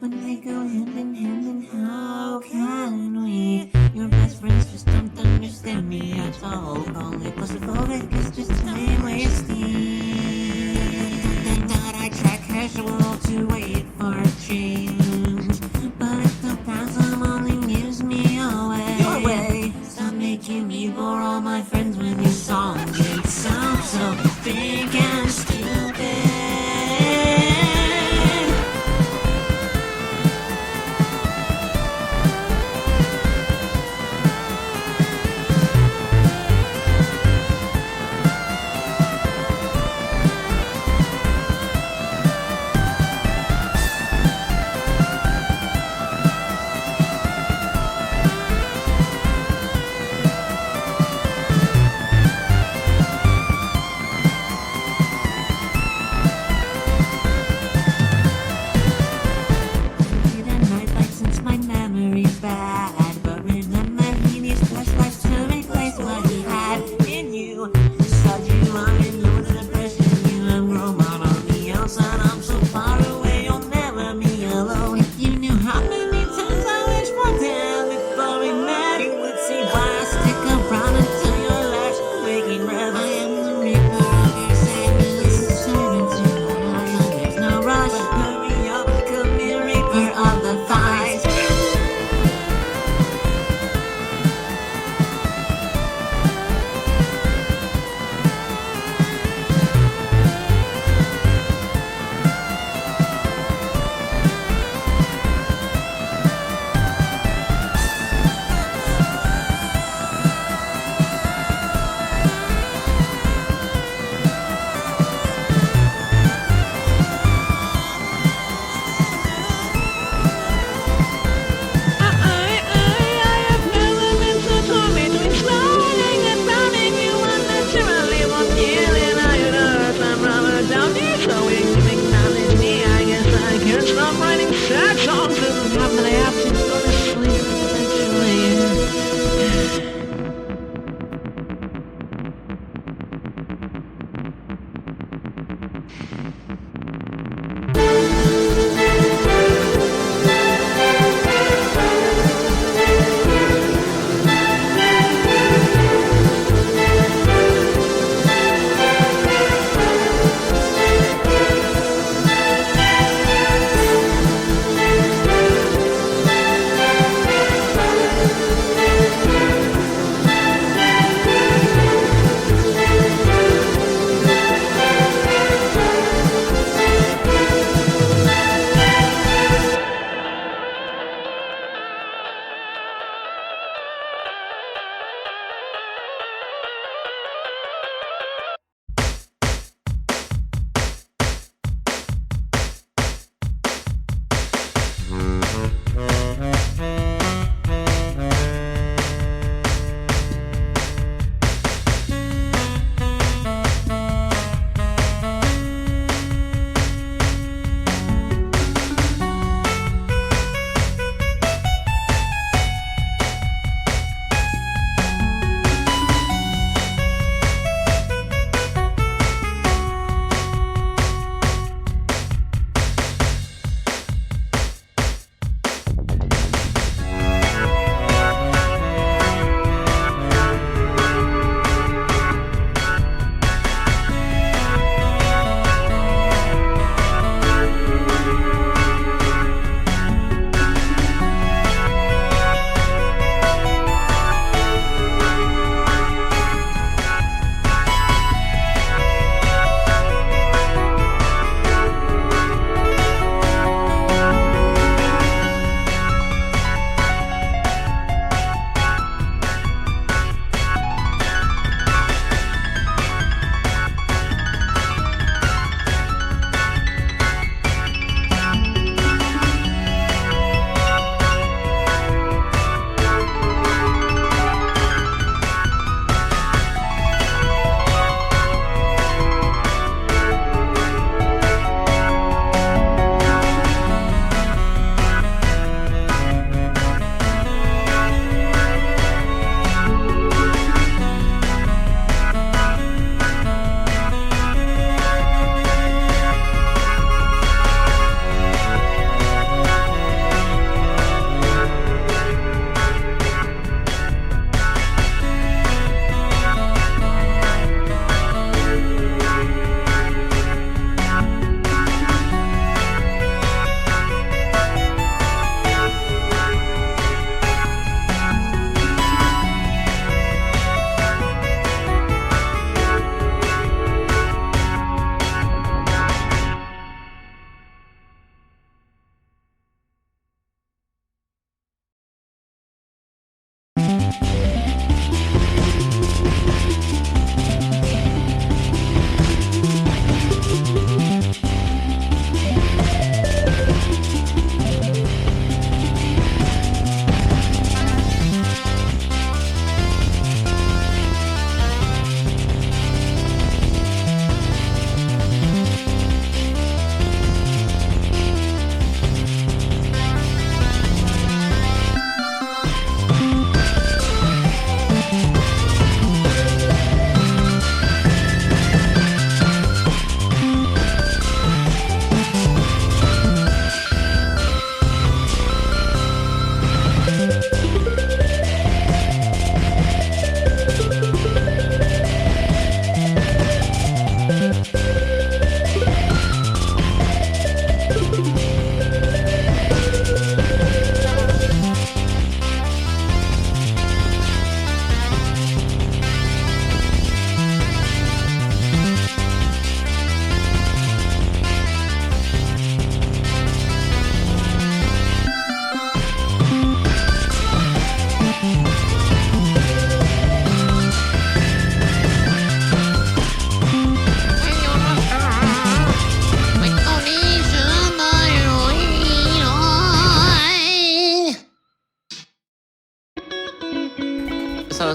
when they go hand in hand, then how can we? Your best friends just don't understand me at all. Only claustrophobic is just time wasting. Thought I try casual to wait for a change, but if the past will only gives me away. Your way. Stop making me bore all my friends with your songs. It sounds so big and stupid.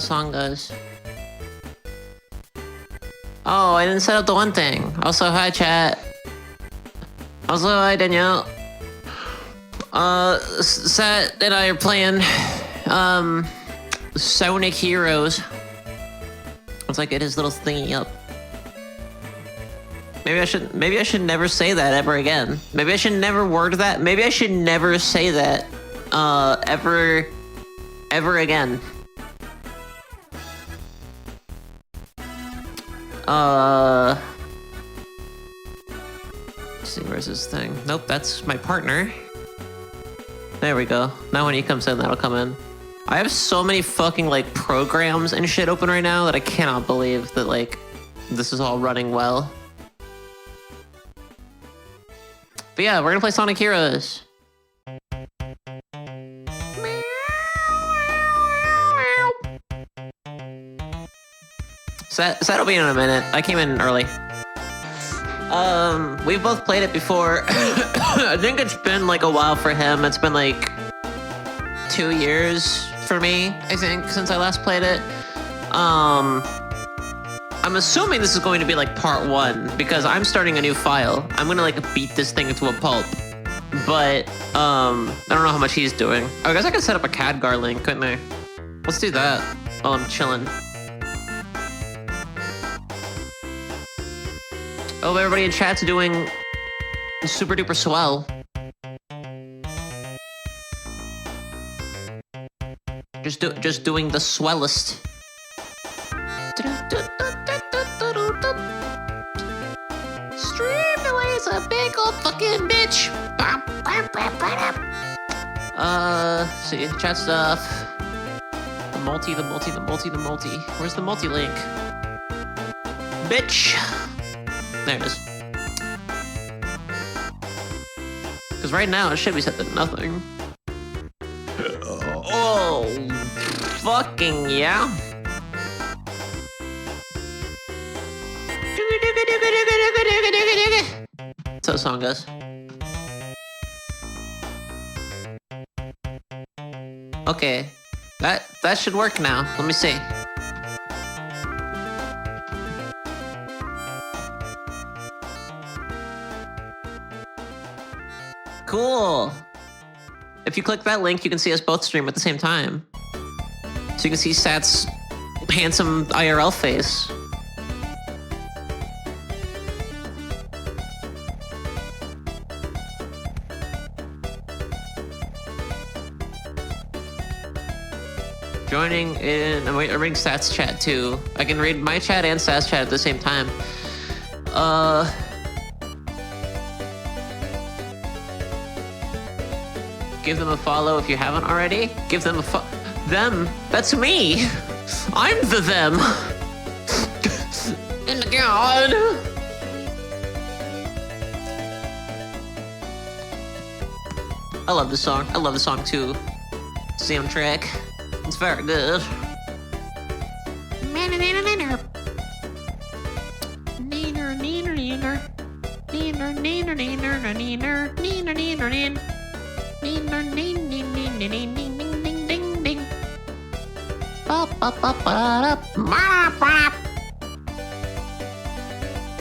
song goes. Oh, I didn't set up the one thing. Also, hi chat. Also, hi Danielle. Sat and I are playing, Sonic Heroes. Once I get his little thingy up. Maybe I should never say that ever again. Maybe I should never word that. Maybe I should never say that, ever again. Let's see, where's this thing? Nope, that's my partner. There we go. Now when he comes in, that'll come in. I have so many fucking, like, programs and shit open right now that I cannot believe that, like, this is all running well. But yeah, we're gonna play Sonic Heroes. So that'll be in a minute. I came in early. We've both played it before. I think it's been like a while for him. It's been like 2 years for me, I think, since I last played it. I'm assuming this is going to be like part 1 because I'm starting a new file. I'm gonna like beat this thing into a pulp. But I don't know how much he's doing. Oh, I guess I could set up a Khadgar link, couldn't I? Let's do that while I'm chilling. Oh, everybody in chat's doing super duper swell. Just doing the swellest. Stream delays a big old fucking bitch. See, chat stuff. The multi. Where's the multi link? Bitch. There it is. Because right now it should be set to nothing. Oh, fucking yeah. That's how the song goes. Okay, that should work now. Let me see. Cool. If you click that link, you can see us both stream at the same time. So you can see Sat's handsome IRL face. Joining in, I'm reading Sat's chat too. I can read my chat and Sat's chat at the same time. Give them a follow if you haven't already. Give them a them? That's me! I'm the them! And God! I love this song. I love the song too. Soundtrack. It's very good.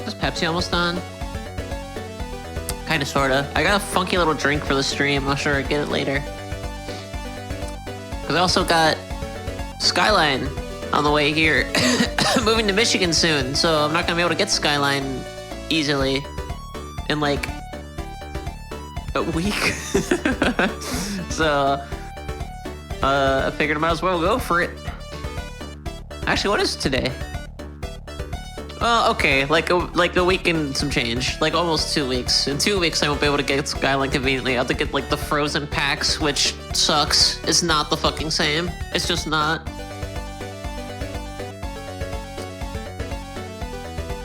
Is Pepsi almost done? Kinda, sorta. I got a funky little drink for the stream. I'll sure get it later. Because I also got Skyline on the way here. Moving to Michigan soon, so I'm not gonna be able to get Skyline easily in like a week. So I figured I might as well go for it. Actually, what is today? Oh, okay, like a week and some change, like almost 2 weeks. In 2 weeks, I won't be able to get Skyline conveniently. I have to get like the frozen packs, which sucks. It's not the fucking same. It's just not.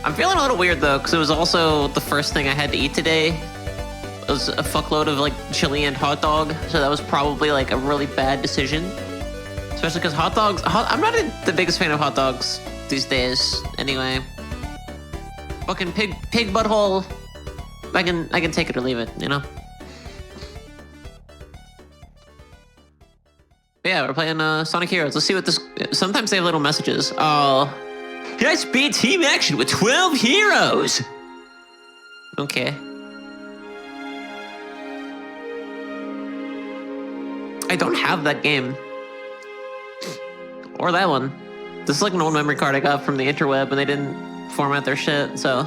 I'm feeling a little weird though, because it was also the first thing I had to eat today. It was a fuckload of like chili and hot dog, so that was probably like a really bad decision. Especially because hot dogs, I'm not the biggest fan of hot dogs these days, anyway. Fucking pig butthole. I can take it or leave it, you know? Yeah, we're playing Sonic Heroes. Let's see what this... Sometimes they have little messages. Oh. High speed team action with 12 heroes! Okay. I don't have that game. Or that one. This is like an old memory card I got from the interweb and they didn't format their shit, so...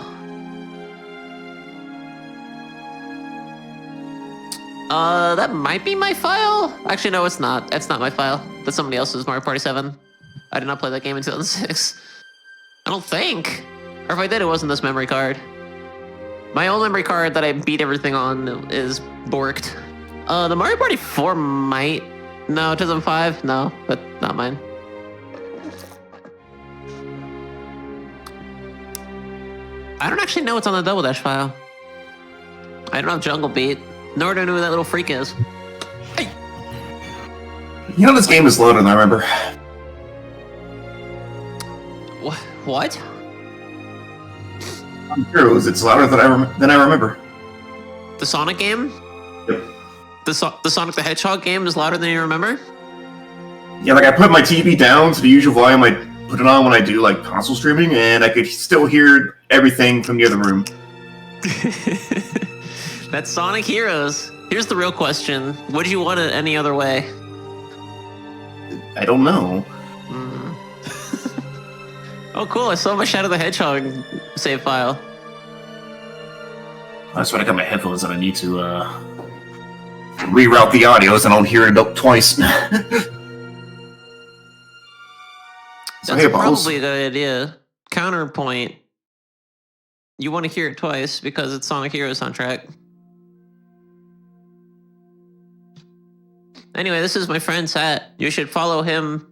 That might be my file? Actually, no, it's not. It's not my file. That's somebody else's Mario Party 7. I did not play that game in 2006. I don't think. Or if I did, it wasn't this memory card. My old memory card that I beat everything on is borked. The Mario Party 4 might... No, 2005? No, but not mine. I don't actually know what's on the Double Dash file. I don't have Jungle Beat. Nor do I know who that little freak is. Hey. You know this game is loaded, I remember. What? I'm sure it's louder than I remember. The Sonic game? Yep. The Sonic the Hedgehog game is louder than you remember? Yeah, like I put my TV down to the usual volume I put it on when I do like console streaming, and I could still hear everything from the other room. That's Sonic Heroes. Here's the real question. Would you want it any other way? I don't know. Oh, cool. I saw my Shadow the Hedgehog save file. That's when I got my headphones and I need to reroute the audios and I'll hear it up twice. That's probably a good idea. Counterpoint. You want to hear it twice because it's Sonic Heroes soundtrack. Anyway, this is my friend Sat. You should follow him.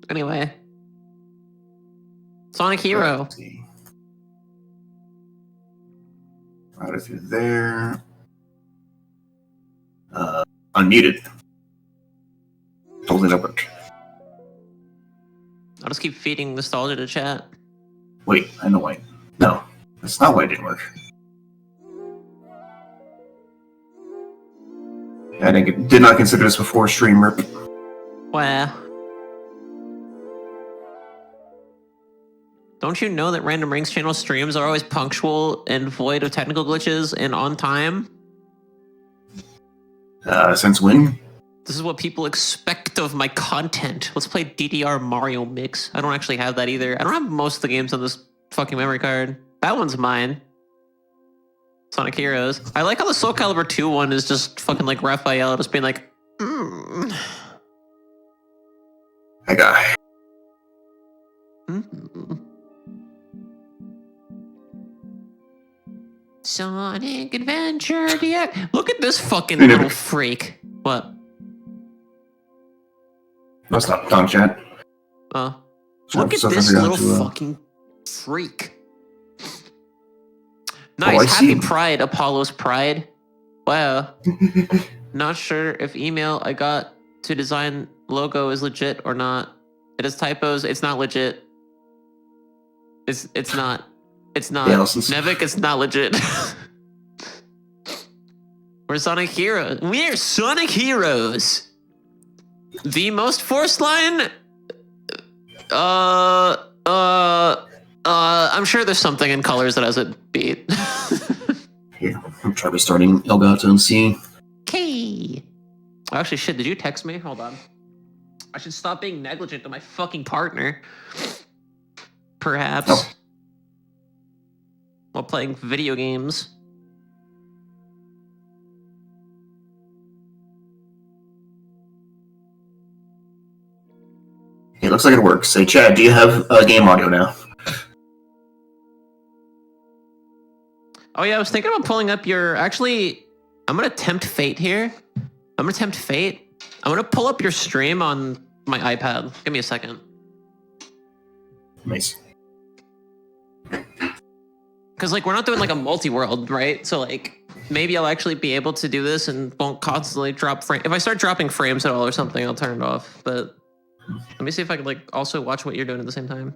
Anyway. Sonic Hero. Right through there. Unmuted. Totally different. I'll just keep feeding nostalgia to chat. Wait, I know why. No, that's not why it didn't work. I did not consider this before stream rip. Wow. Don't you know that Randomrings Channel streams are always punctual and void of technical glitches and on time? Since when? This is what people expect of my content. Let's play DDR Mario Mix. I don't actually have that either. I don't have most of the games on this fucking memory card. That one's mine. Sonic Heroes. I like how the Soul Calibur 2 one is just fucking like Raphael just being like, Hey guy. Sonic Adventure DX. Look at this fucking little freak. What? That's not Tom Chat. Look at this little fucking freak. Nice. Happy Pride, Apollo's Pride. Wow. Not sure if email I got to design logo is legit or not. It has typos. It's not legit. It's not. It's not. Yeah, Nevik, it's not legit. We're Sonic Heroes. We're Sonic Heroes. The most forced line? I'm sure there's something in colors that has a beat. Yeah, I'm trying restarting Elgato and see. Okay. Actually, shit, did you text me? Hold on. I should stop being negligent to my fucking partner. Perhaps. No. While playing video games. It looks like it works. Say, Chad, do you have game audio now? Oh yeah, I was thinking about pulling up your... Actually, I'm going to tempt fate here. I'm going to pull up your stream on my iPad. Give me a second. Nice. Because, like, we're not doing, like, a multi-world, right? So, like, maybe I'll actually be able to do this and won't constantly drop frames. If I start dropping frames at all or something, I'll turn it off. But let me see if I can, like, also watch what you're doing at the same time.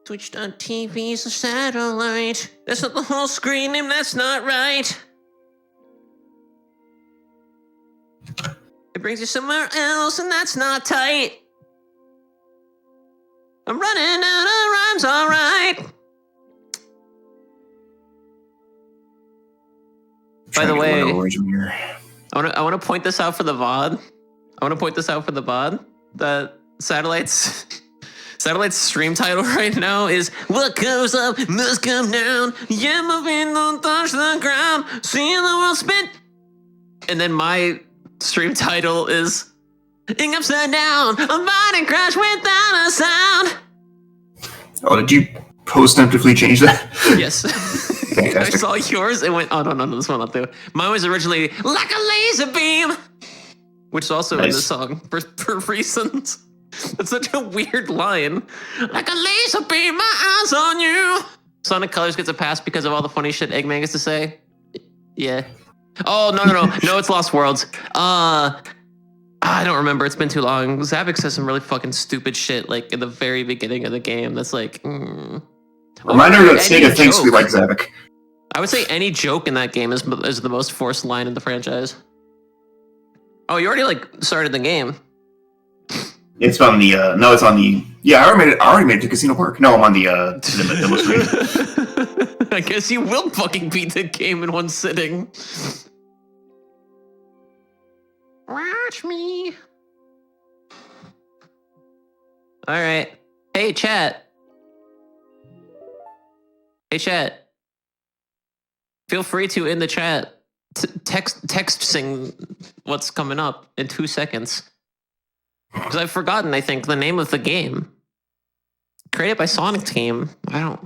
Twitch.tv's a satellite. That's not the whole screen name, that's not right. It brings you somewhere else, and that's not tight. I'm running out of rhymes, alright. By the way, I want to point this out for the VOD. That Satellite's stream title right now is "What goes up must come down. Yeah, my feet don't touch the ground. Seeing the world spin." And then my stream title is "Ing upside down. A body crash without a sound." Oh, did you post-emptively change that? Yes. I saw yours and went, oh, no, this one I'll do. Mine was originally "Like a laser beam," which is also in the song for reasons. That's such a weird line. "Like a laser beam, my eyes on you." Sonic Colors gets a pass because of all the funny shit Eggman gets to say. Yeah. Oh, no, it's Lost Worlds. I don't remember. It's been too long. Zavik says some really fucking stupid shit, like in the very beginning of the game. That's like, Reminder that Sega thinks we like Zavik. I would say any joke in that game is the most forced line in the franchise. Oh, you already started the game. It's on the it's on the I already made it to Casino Park. No, I'm on the demo screen. I guess you will fucking beat the game in one sitting. Watch me. All right. Hey, chat. Feel free to, in the chat, text sing what's coming up in 2 seconds. Because I've forgotten, I think, the name of the game. Created by Sonic Team. Oh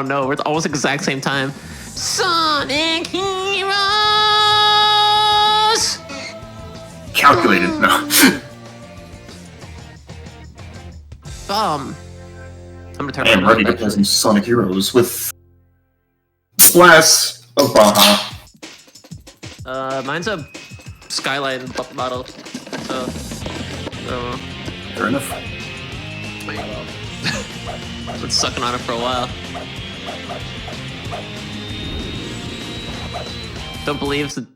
no, we're almost exact same time. Sonic Heroes! Calculated, no. I'm gonna turn. I am ready to play some Sonic Heroes with Splash of Baja. Mine's a Skyline bottle. So, Fair enough. I've been sucking on it for a while. Don't believe the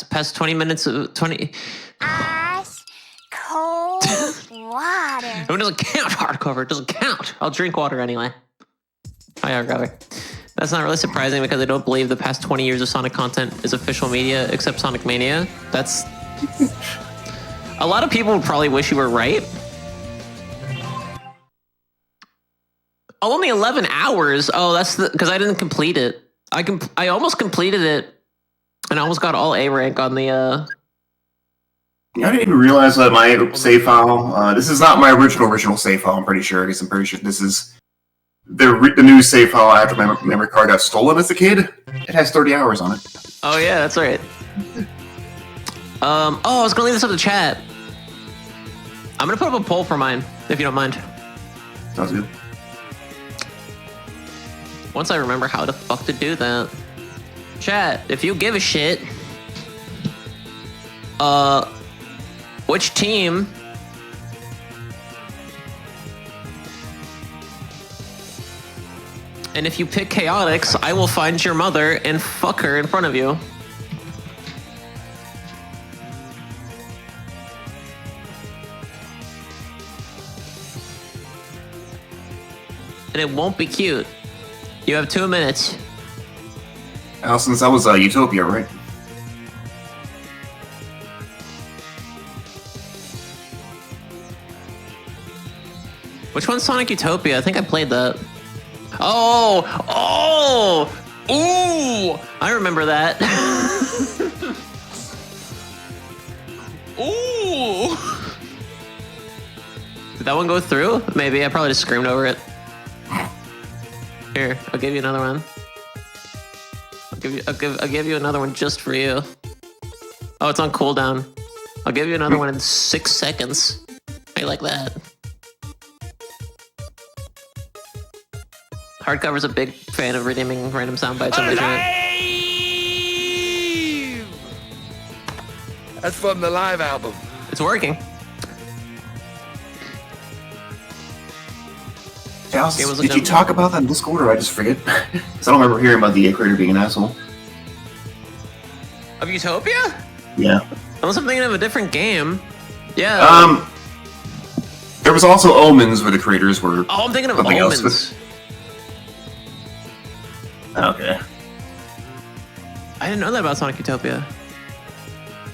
past 20 minutes of 20. Ice cold water. It doesn't count, hardcover. It doesn't count. I'll drink water anyway. Hi, hardcover. That's not really surprising because I don't believe the past 20 years of Sonic content is official media except Sonic Mania. That's... A lot of people would probably wish you were right. Oh, only 11 hours. Oh, that's because I didn't complete it. I almost completed it, and I almost got all A rank on the. I didn't even realize that my save file. This is not my original save file. I'm pretty sure. I'm pretty sure this is the new save file after my memory card got stolen as a kid. It has 30 hours on it. Oh yeah, that's right. I was gonna leave this up to chat. I'm gonna put up a poll for mine, if you don't mind. Sounds good. Once I remember how the fuck to do that. Chat, if you give a shit, which team and if you pick Chaotix, I will find your mother and fuck her in front of you. And it won't be cute. You have 2 minutes. Since that was Utopia, right? Which one's Sonic Utopia? I think I played that. Ooh! I remember that. Ooh! Did that one go through? Maybe. I probably just screamed over it. Here, I'll give you another one. I'll give you another one just for you. Oh, it's on cooldown. I'll give you another one in 6 seconds. How you like that? Hardcover's a big fan of redeeming random sound bites on my channel. That's from the live album. It's working. Did you talk about that in Discord, or I just forget? Because I don't remember hearing about the creator being an asshole. Of Utopia? Yeah. Unless I'm thinking of a different game. Yeah. There was also Omens, where the creators were. Oh, I'm thinking of something Omens. else. Okay. I didn't know that about Sonic Utopia.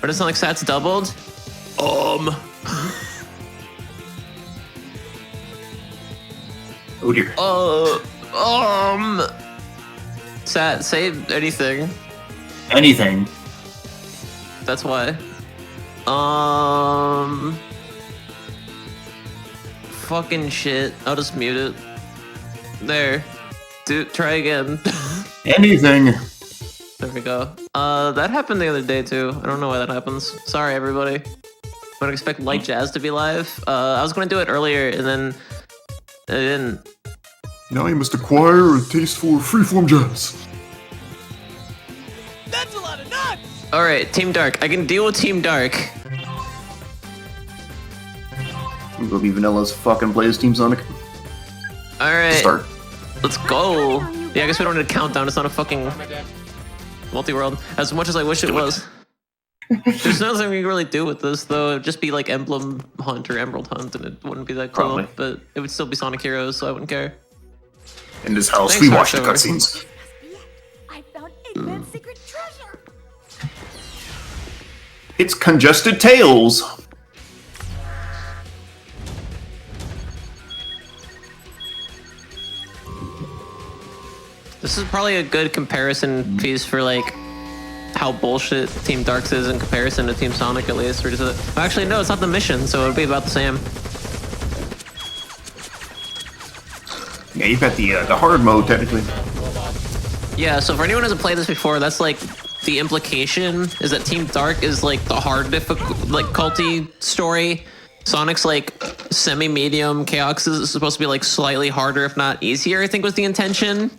But it's not like stats doubled. Oh dear. Sat, say anything. Anything. That's why. Fucking shit. I'll just mute it. There. Try again. Anything. There we go. That happened the other day too. I don't know why that happens. Sorry, everybody. I don't expect Light Jazz to be live. I was gonna do it earlier and then I didn't. Now you must acquire a taste for freeform jazz. That's a lot of nuts! Alright, Team Dark. I can deal with Team Dark. I'm gonna be vanilla as fucking play as Team Sonic. Alright. Start. Let's go. Yeah, I guess we don't need a countdown. It's not a fucking multi-world. As much as I wish it was. There's nothing we can really do with this, though. It'd just be like Emblem Hunt or Emerald Hunt, and it wouldn't be that cool. Probably. But it would still be Sonic Heroes, so I wouldn't care. In this house, Thanks, we watch the Harshover. cutscenes. I found Eggman's secret treasure. It's Congested Tails. This is probably a good comparison piece for like how bullshit Team Dark's is in comparison to Team Sonic, at least. Or just actually, no, it's not the mission, so it'll be about the same. Yeah, you've got the hard mode technically. Yeah, so for anyone who hasn't played this before, that's like the implication is that Team Dark is like the hard difficulty story. Sonic's like semi-medium. Chaos is supposed to be like slightly harder, if not easier, I think was the intention.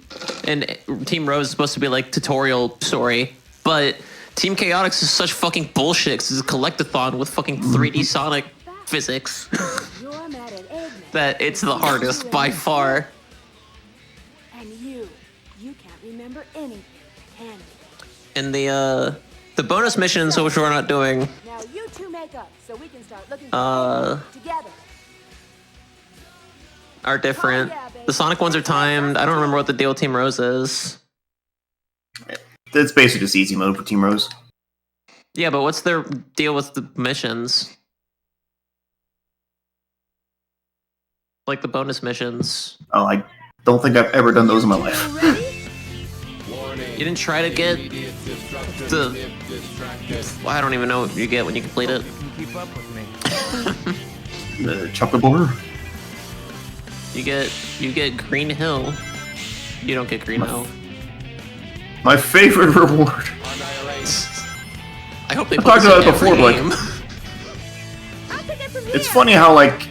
And Team Rose is supposed to be like tutorial story. But Team Chaotix is such fucking bullshit because it's a collectathon with fucking 3D Sonic physics. That it's the hardest by far. And you can't remember anything, can you? And the bonus missions, which we're not doing, Now you two make up so we can start looking together. are different. The Sonic ones are timed. I don't remember what the deal with Team Rose is. It's basically just easy mode for Team Rose. Yeah, but what's their deal with the missions? Like the bonus missions. Oh, I don't think I've ever done those in my life. You didn't try to get the... Well, I don't even know what you get when you complete it. Keep up with me. The chocolate bar. You get Green Hill. You don't get Green Hill. My favorite reward. I hope they I've put talked this in about it before, every but game. it's funny how like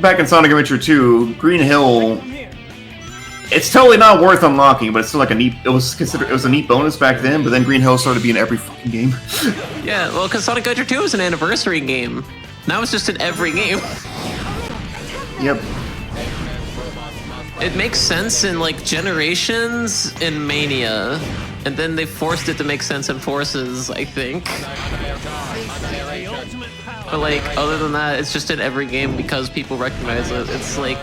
back in Sonic Adventure 2, Green Hill. It's totally not worth unlocking, but it's still like a neat. It was a neat bonus back then. But then Green Hill started being every fucking game. Yeah, well, because Sonic Adventure 2 is an anniversary game. Now it's just in every game. Yep. It makes sense in like Generations and Mania, and then they forced it to make sense in Forces, I think. But like, other than that, it's just in every game because people recognize it. It's like,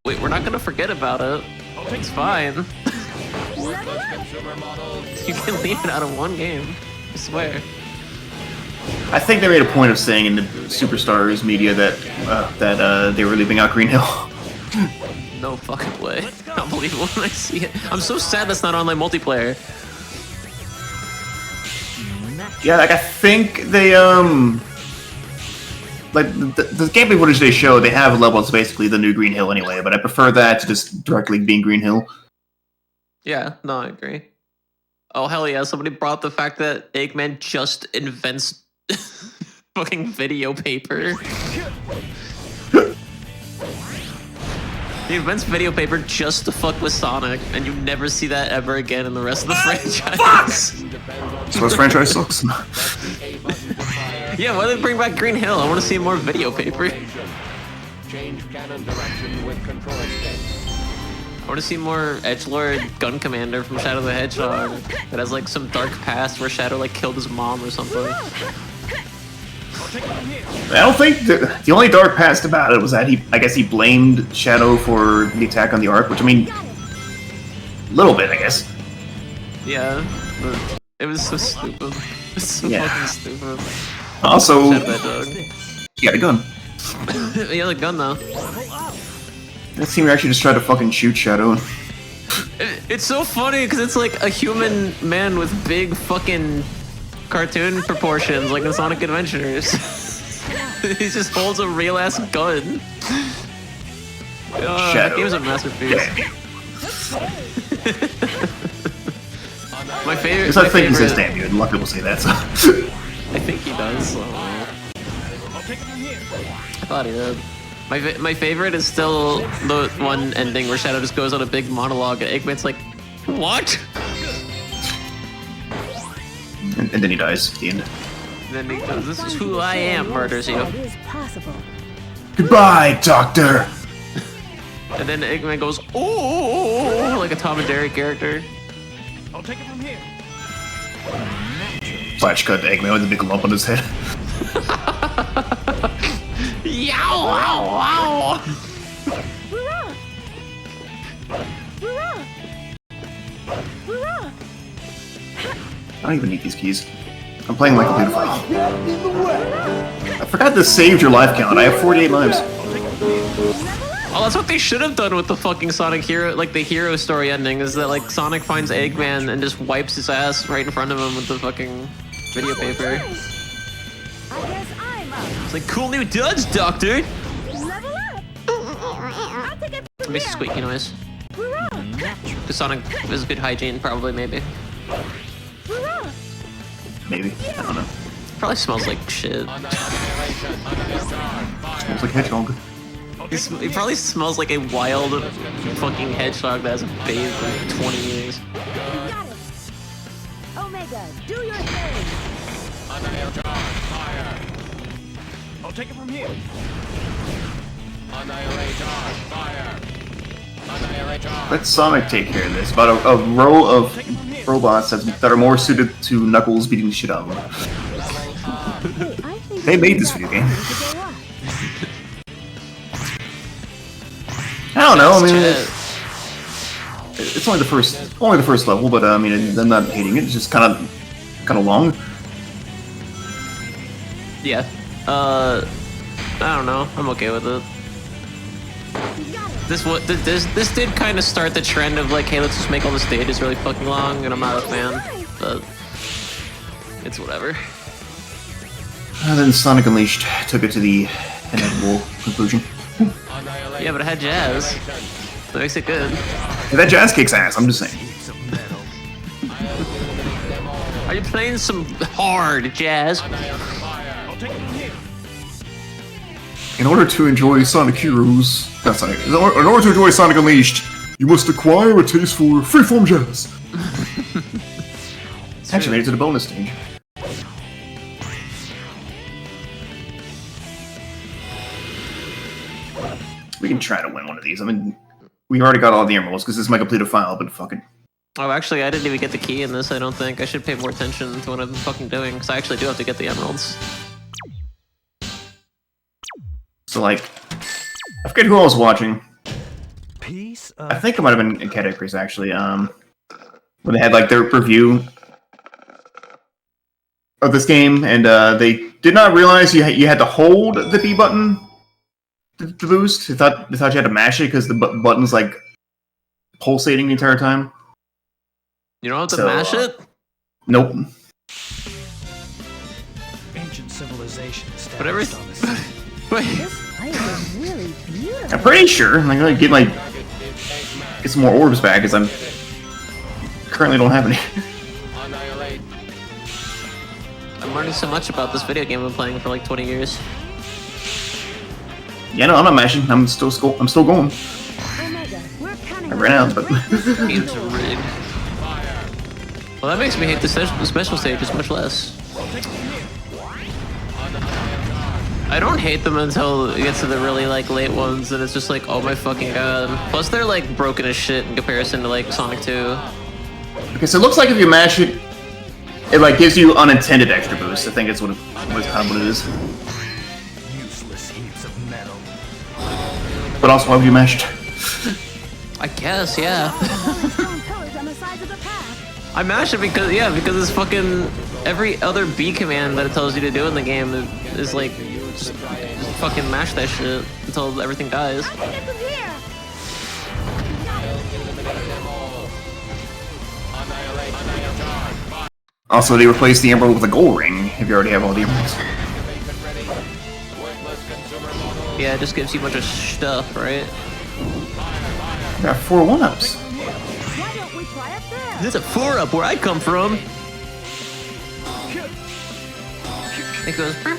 wait, we're not gonna forget about it. It's fine. You can leave it out of one game. I swear. I think they made a point of saying in the Superstars media that they were leaving out Green Hill. No fucking way. I'll believe it when I see it. I'm so sad that's not online multiplayer. Yeah, like I think they like the gameplay footage they show, they have a level that's basically the new Green Hill anyway, but I prefer that to just directly being Green Hill. Yeah, no, I agree. Oh hell yeah, somebody brought up the fact that Eggman just invents fucking video paper. He invents video paper just to fuck with Sonic, and you never see that ever again in the rest of the franchise. So this franchise sucks. Yeah, why did they bring back Green Hill? I want to see more video paper. Change cannon direction with control stick. I want to see more edgelord gun commander from Shadow the Hedgehog that has like some dark past where Shadow like killed his mom or something. I don't think the only dark past about it was that I guess he blamed Shadow for the attack on the Ark, which I mean, a little bit, I guess. Yeah, but it was so stupid. It's so fucking stupid. Also, Shadow the Hedgehog. he had a gun. He had a gun though. That seemed actually just tried to fucking shoot Shadow. It's so funny because it's like a human man with big fucking cartoon proportions, like in Sonic Adventures. He just holds a real ass gun. That game's a masterpiece. My favorite. Because I think he says damn dude. A lot of people say that. So. I think he does. So. I thought he did. My favorite is still the one ending where Shadow just goes on a big monologue and Eggman's like, what? And then he dies at the end. And then he goes, this is who I am, murders you. It is possible. Goodbye, Doctor! And then Eggman goes, oh, like a Tom and Jerry character. I'll take it from here. Flash cut to Eggman with a big lump on his head. Yow, wow, wow. Hurrah! Hurrah! Hurrah! I don't even need these keys. I'm playing like a beautiful. I forgot to save your life count. I have 48 lives. Oh, that's what they should have done with the fucking Sonic Hero, like the hero story ending, is that like Sonic finds Eggman and just wipes his ass right in front of him with the fucking video paper. I guess I'm up. It's like, cool new duds, Doctor! Level up! I'll take it Let me squeaky noise. Hurrah! Because Sonic is good hygiene, probably, maybe. Hurrah! Maybe. I don't know. Probably smells like shit. Smells like hedgehog. He probably smells like a wild fucking hedgehog that hasn't bathed in 20 years. You got it! Omega, do your thing! Fire. I'll take it from here. Annihilator. Fire. Annihilator. Let Sonic take care of this. About a row of robots that are more suited to Knuckles beating the shit out of them. I think They made this video game. I don't know. I mean, it's only the first level, but I mean, I'm not hating it. It's just kind of long. Yeah. I don't know. I'm okay with it. This did kind of start the trend of like, hey, let's just make all the stages really fucking long, and I'm not a fan, but it's whatever. And then Sonic Unleashed took it to the inevitable conclusion. Yeah, but it had jazz. That makes it good. Hey, that jazz kicks ass. I'm just saying. Are you playing some hard jazz? I'll take it from here. In order to enjoy Sonic Heroes, not Sonic. In order to enjoy Sonic Unleashed, you must acquire a taste for freeform jazz. Actually, made it to the bonus stage. We can try to win one of these. I mean, we already got all the emeralds because this is my completed file, but fucking. Oh, actually, I didn't even get the key in this, I don't think. I should pay more attention to what I'm fucking doing, because I actually do have to get the emeralds. So, like, I forget who I was watching. Piece I think it might have been in Categories, actually, when they had, like, their review of this game, and they did not realize you had to hold the B button to boost. They thought you had to mash it because the button's, like, pulsating the entire time. You don't have to mash it? Nope. ancient civilization But every... established on this. Wait. This place is really beautiful. I'm pretty sure I'm gonna get some more orbs back because I'm currently don't have any. I'm learning so much about this video game I've been playing for like 20 years. Yeah, no, I'm not mashing. I'm still going. Omega, we're counting I ran out, but Game's rigged. Well, that makes me hate the special stages much less. I don't hate them until it gets to the really like late ones, and it's just like, oh my fucking god. Plus, they're like broken as shit in comparison to like Sonic 2. Okay, so it looks like if you mash it, it like gives you unintended extra boost. I think it's what it is. Useless heaps of metal. But also, why would you mash it? I guess, yeah. Stone pillars on the sides of the path. I mash it because it's fucking every other B command that it tells you to do in the game is like just fucking mash that shit until everything dies. I can get them here. Also, they replaced the emerald with a gold ring if you already have all the emeralds. Yeah, it just gives you a bunch of stuff, right? You got 4 1-ups. Why don't we try up there? There's a 4-up where I come from. It goes. I'll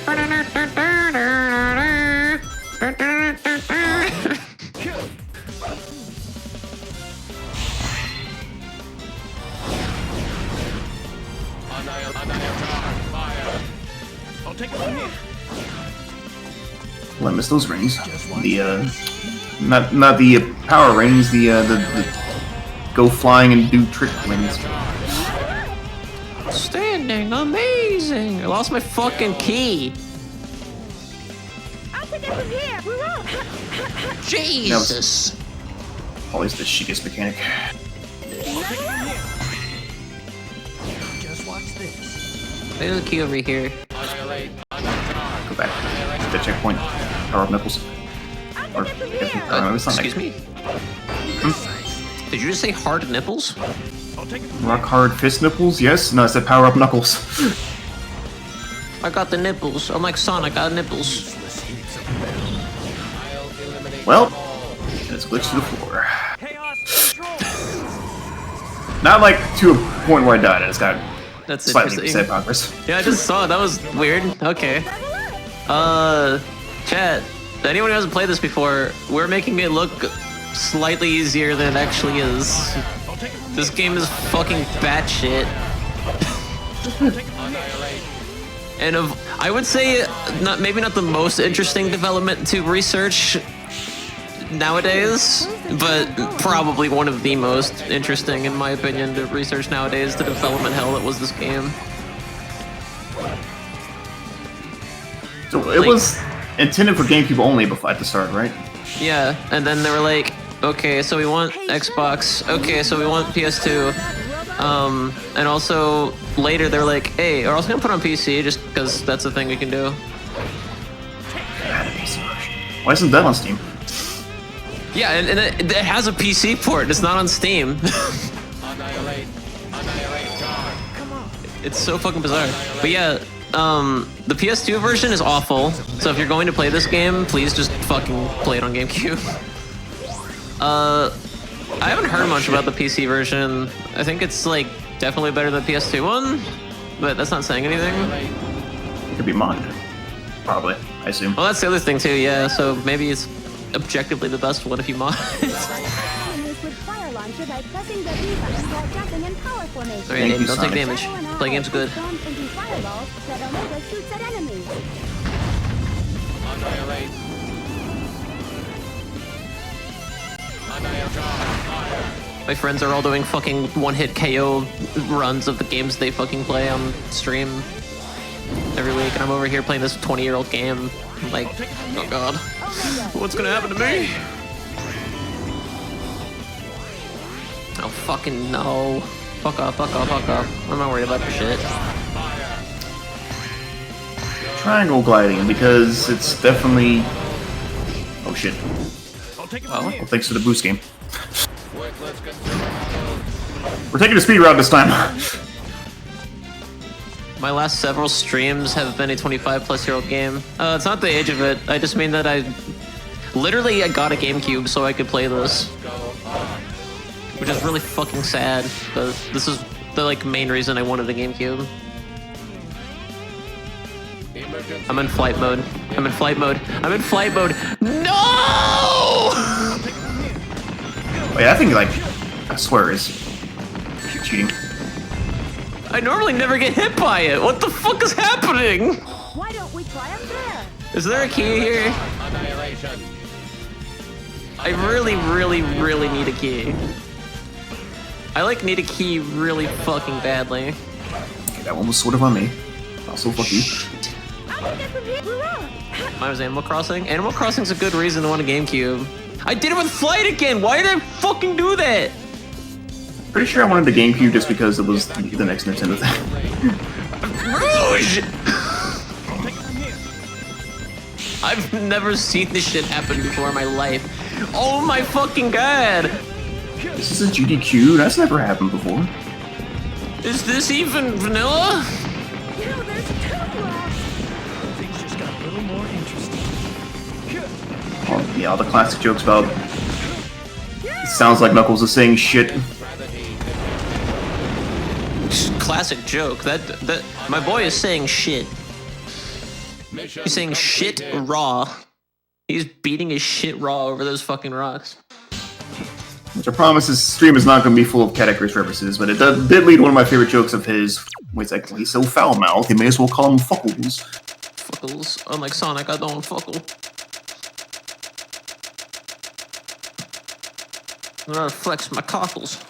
take it from here. Well, I missed those rings. The not the power rings. The go flying and do trick rings. Standing, amazing. I lost my fucking key. I'll take it from here. We're up. Jesus. Always the shittiest mechanic. Just watch this. There's a key over here. Go back. Hit the checkpoint. Power up nipples. Or it's not Excuse me? Did you just say hard nipples? I'll take it from rock hard fist nipples. Yes. No, I said power up knuckles. I got the nipples. I'm like Sonic, I got nipples. useless heaps of metal. Well, let's glitch to the floor. Chaos control. Not like to a point where I died. I just got That's slightly interesting. upset progress. Yeah, I just saw it. That was weird. Okay. Chat. Anyone who hasn't played this before, we're making it look slightly easier than it actually is. I'll take it from This game is fucking batshit. And I would say maybe not the most interesting development to research nowadays, but probably one of the most interesting, in my opinion, to research nowadays. The development hell that was this game. So it was intended for GameCube only before at the start, right? Yeah, and then they were like, okay, so we want Xbox. Okay, so we want PS2. And also later they were like, hey, we're also gonna put on PC just because that's the thing we can do. Why isn't that on Steam? Yeah, and it has a PC port. It's not on Steam. It's so fucking bizarre. But yeah, the PS2 version is awful. So if you're going to play this game, please just fucking play it on GameCube. I haven't heard much about the PC version. I think it's like definitely better than the PS2 one, but that's not saying anything. It could be modded. Probably, I assume. Well, that's the other thing too, yeah. So maybe it's objectively the best one if you mod it. Enemies with fire launcher by pressing the B button while jumping in power formation. Alright, Aiden, you, don't take Sonic. damage. Play game's good. Transformed into fireballs that Omega shoots at enemies. My friends are all doing fucking one-hit KO runs of the games they fucking play on stream every week, and I'm over here playing this 20-year-old game. I'm like, oh god, what's gonna happen to me? Oh fucking no. Fuck off, fuck off, fuck off. I'm not worried about your shit. Triangle gliding because it's definitely. Oh shit! I'll take it Oh. from here. Well, thanks for the boost game. We're taking the speed route this time. My last several streams have been a 25-plus-year-old game. It's not the age of it. I just mean that I got a GameCube so I could play this, which is really fucking sad. But this is the like main reason I wanted a GameCube. I'm in flight mode. I'm in flight mode. I'm in flight mode. No! Wait, I think like I swear is cheating. I normally never get hit by it. What the fuck is happening? Why don't we try up there? Is there a key here? Annihilation. I really need a key. I like need a key really fucking badly. Okay, that one was sort of on me. Also, fuck you. Mine was Animal Crossing. Animal Crossing's a good reason to want a GameCube. I did it with Flight again! Why did I fucking do that? Pretty sure I wanted the GameCube just because it was the next Nintendo thing. Rouge! I've never seen this shit happen before in my life. Oh my fucking god! This is a GDQ? That's never happened before. Is this even vanilla? Things just got a little more interesting. Oh, yeah, all the classic jokes about... It sounds like Knuckles is saying shit. Classic joke. That my boy is saying shit. He's saying shit raw. He's beating his shit raw over those fucking rocks. Which I promise this stream is not going to be full of categories references, but it did lead to one of my favorite jokes of his. Wait a second, he's so foul-mouthed, you may as well call him Fuckles. Fuckles. Unlike Sonic, I don't fuckle. I'm gonna flex my cockles.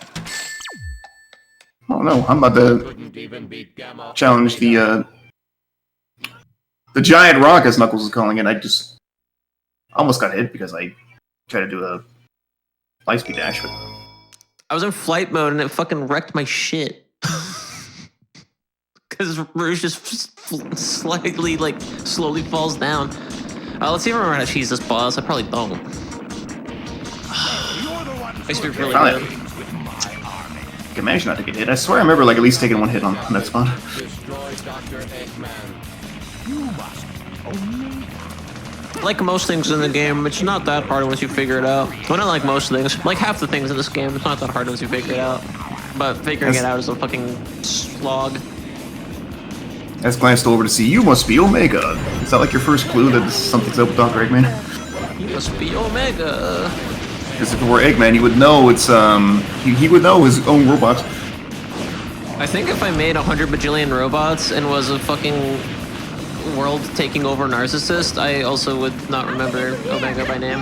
Oh no, I'm about to Couldn't even beat Gamma. challenge the giant rock, as Knuckles is calling it. I just almost got hit because I tried to do a lightspeed dash, but I was in flight mode and it fucking wrecked my shit. Because Rouge just slightly, like, slowly falls down. Let's see if I remember how to cheese this boss. I probably don't. Makes me really Probably. good. I can manage not to get hit. I swear I remember like at least taking one hit on that spot. Destroy Dr. Eggman. Like most things in the game, it's not that hard once you figure it out. Well, not like most things. Like half the things in this game, it's not that hard once you figure it out. But figuring it out is a fucking slog. As glanced over to see, you must be Omega. Is that like your first clue that something's up with Dr. Eggman? You must be Omega. Because if it were Eggman, he would know it's he would know his own robot. I think if I made 100 bajillion robots and was a fucking world taking over narcissist, I also would not remember Omega by name. I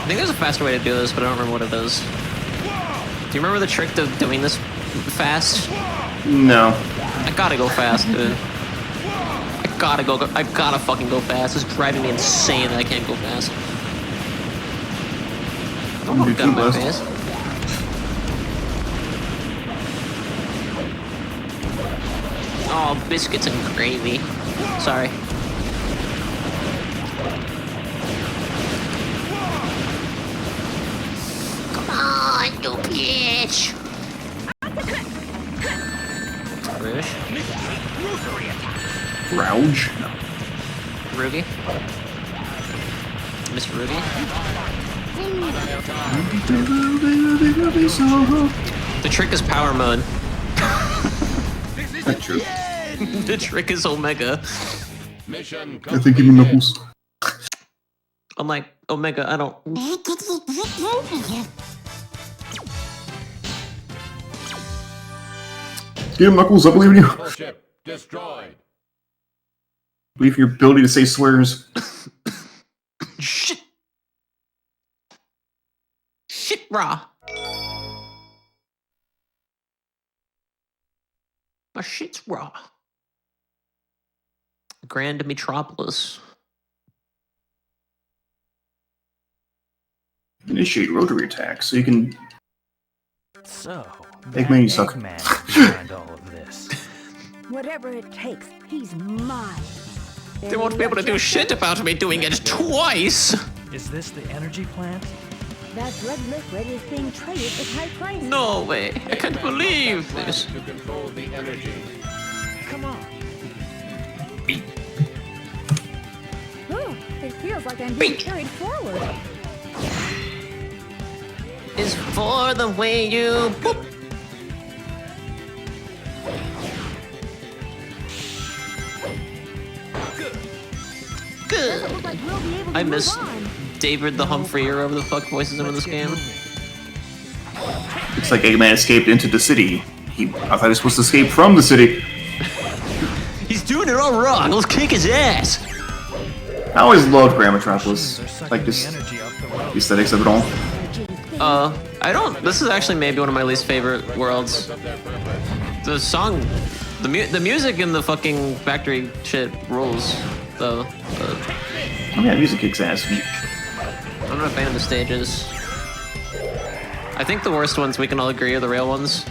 think there's a faster way to do this, but I don't remember what it is. Do you remember the trick of doing this fast? No. I gotta go fast, dude. I gotta fucking go fast. It's driving me insane that I can't go fast. Don't do look at my too face. Oh, biscuits and gravy. Sorry. Come on, you bitch. Rouge? Rouge? No. Ruby? Miss Ruby? The trick is power mode. That's true. The trick is Omega. Mission I think you mean Knuckles. I'm like, Omega, I don't... Get him, Knuckles, I believe in you. ship destroyed. Believe in your ability to say swears. Shit! Shit, raw. My shit's raw. Grand Metropolis. Initiate rotary attack, so you can... So, Eggman, you suck. Eggman is behind all of this. Whatever it takes, he's mine. They won't be able to do shit about me doing it twice! Is this the energy plant? That red liquid is being traded at high prices. No way! I can't believe this. To control the energy. Come on. Ooh, it feels like I'm being carried forward. Is for the way you boop. Good. Doesn't look like we'll be able to I move miss on. David the Humphrey or whoever the fuck voices him in this game. Looks like Eggman escaped into the city. I thought he was supposed to escape from the city. He's doing it all wrong. Let's kick his ass. I always loved Grand Metropolis. Like this, Energy up the the road. aesthetics of it all. I don't. This is actually maybe one of my least favorite worlds. The song, the music in the fucking factory shit rules, though. Oh yeah, music kicks ass. I'm not a fan of the stages. I think the worst ones we can all agree are the rail ones.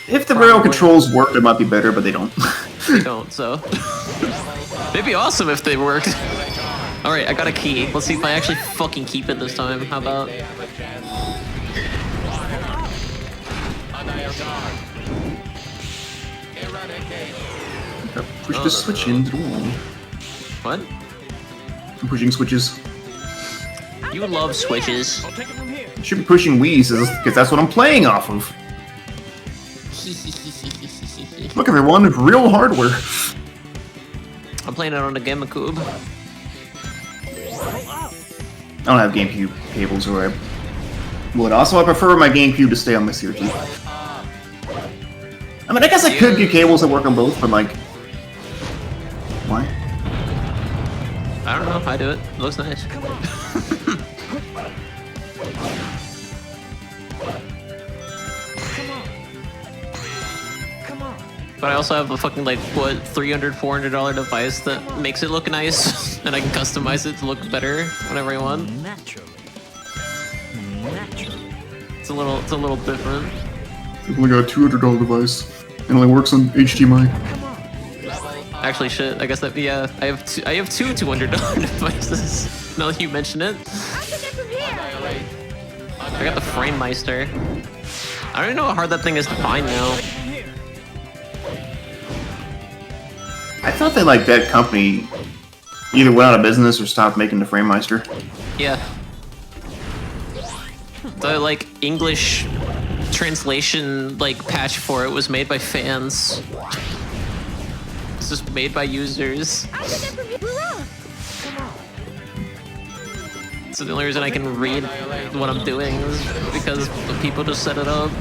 If the rail controls worked, it might be better, but they don't. They don't, so. It'd be awesome if they worked. Alright, I got a key. Let's see if I actually fucking keep it this time. How about? Push the switch into the wall. What? I'm pushing switches. You love switches. I should be pushing Wii's, because that's what I'm playing off of. Look, everyone, real hardware. I'm playing it on a GameCube. I don't have GameCube cables, or I would. Also, I prefer my GameCube to stay on my CRT. I mean, I guess I could get cables that work on both, but like, why? I don't know. I do it. It looks nice. But I also have a fucking like what $300, $400 device that makes it look nice, and I can customize it to look better whenever I want. Naturally. Naturally. It's a little different. I've only got a $200 device. It only works on HDMI. Actually, shit. I guess that yeah. I have two $200 devices. Now that you mention it, I got the Frame Meister. I don't even know how hard that thing is to find now. I thought that company either went out of business or stopped making the Frame Meister. Yeah. The like English translation like patch for it was made by fans. It's just made by users. So the only reason I can read what I'm doing is because the people just set it up.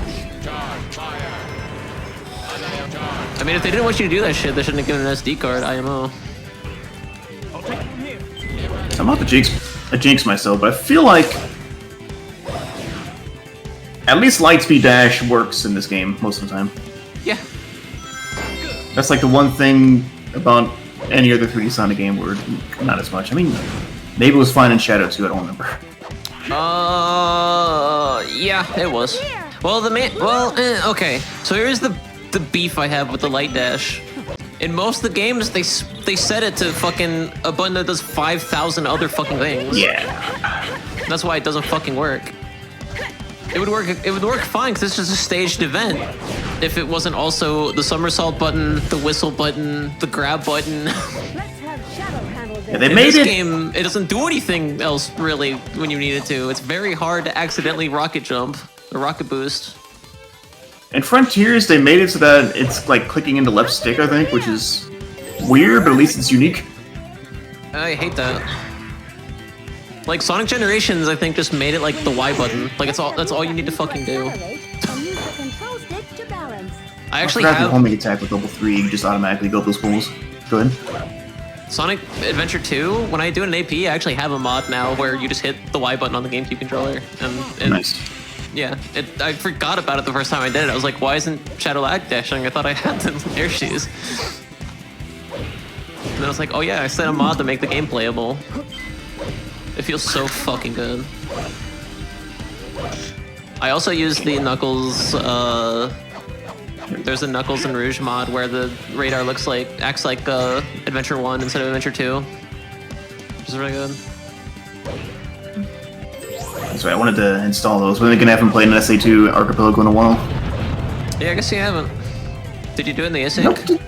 I mean, if they didn't want you to do that shit, they shouldn't have given an SD card, IMO. I'm not the jinx myself, but I feel like at least Lightspeed Dash works in this game most of the time. Yeah. That's like the one thing about any other 3D Sonic game where not as much. I mean, maybe it was fine in Shadow 2, I don't remember. Yeah, it was. Well, okay. So here's the beef I have with the Light Dash. In most of the games, they set it to fucking a button that does 5,000 other fucking things. Yeah. That's why it doesn't fucking work. It would work fine because it's just a staged event. If it wasn't also the somersault button, the whistle button, the grab button. Yeah, they In made this it. game, it doesn't do anything else really when you need it to. It's very hard to accidentally rocket jump or rocket boost. In Frontiers, they made it so that it's like clicking into left stick, I think, which is weird, but at least it's unique. I hate that. Like Sonic Generations, I think just made it like the Y button. Like that's all you need to fucking do. I actually forgot the have homing attack with level 3, you just automatically go up those poles. Go ahead. Sonic Adventure 2. When I do an AP, I actually have a mod now where you just hit the Y button on the GameCube controller. And Nice. yeah, I forgot about it the first time I did it. I was like, why isn't Shadow Lag dashing? I thought I had the air shoes. And then I was like, oh yeah, I set a mod to make the game playable. It feels so fucking good. I also use the Knuckles, there's a Knuckles and Rouge mod where the radar acts like Adventure 1 instead of Adventure 2. Which is really good. That's right, I wanted to install those, but I'm gonna have him play an SA2 Archipelago in a while. Yeah, I guess you haven't. Did you do it in the async? Nope.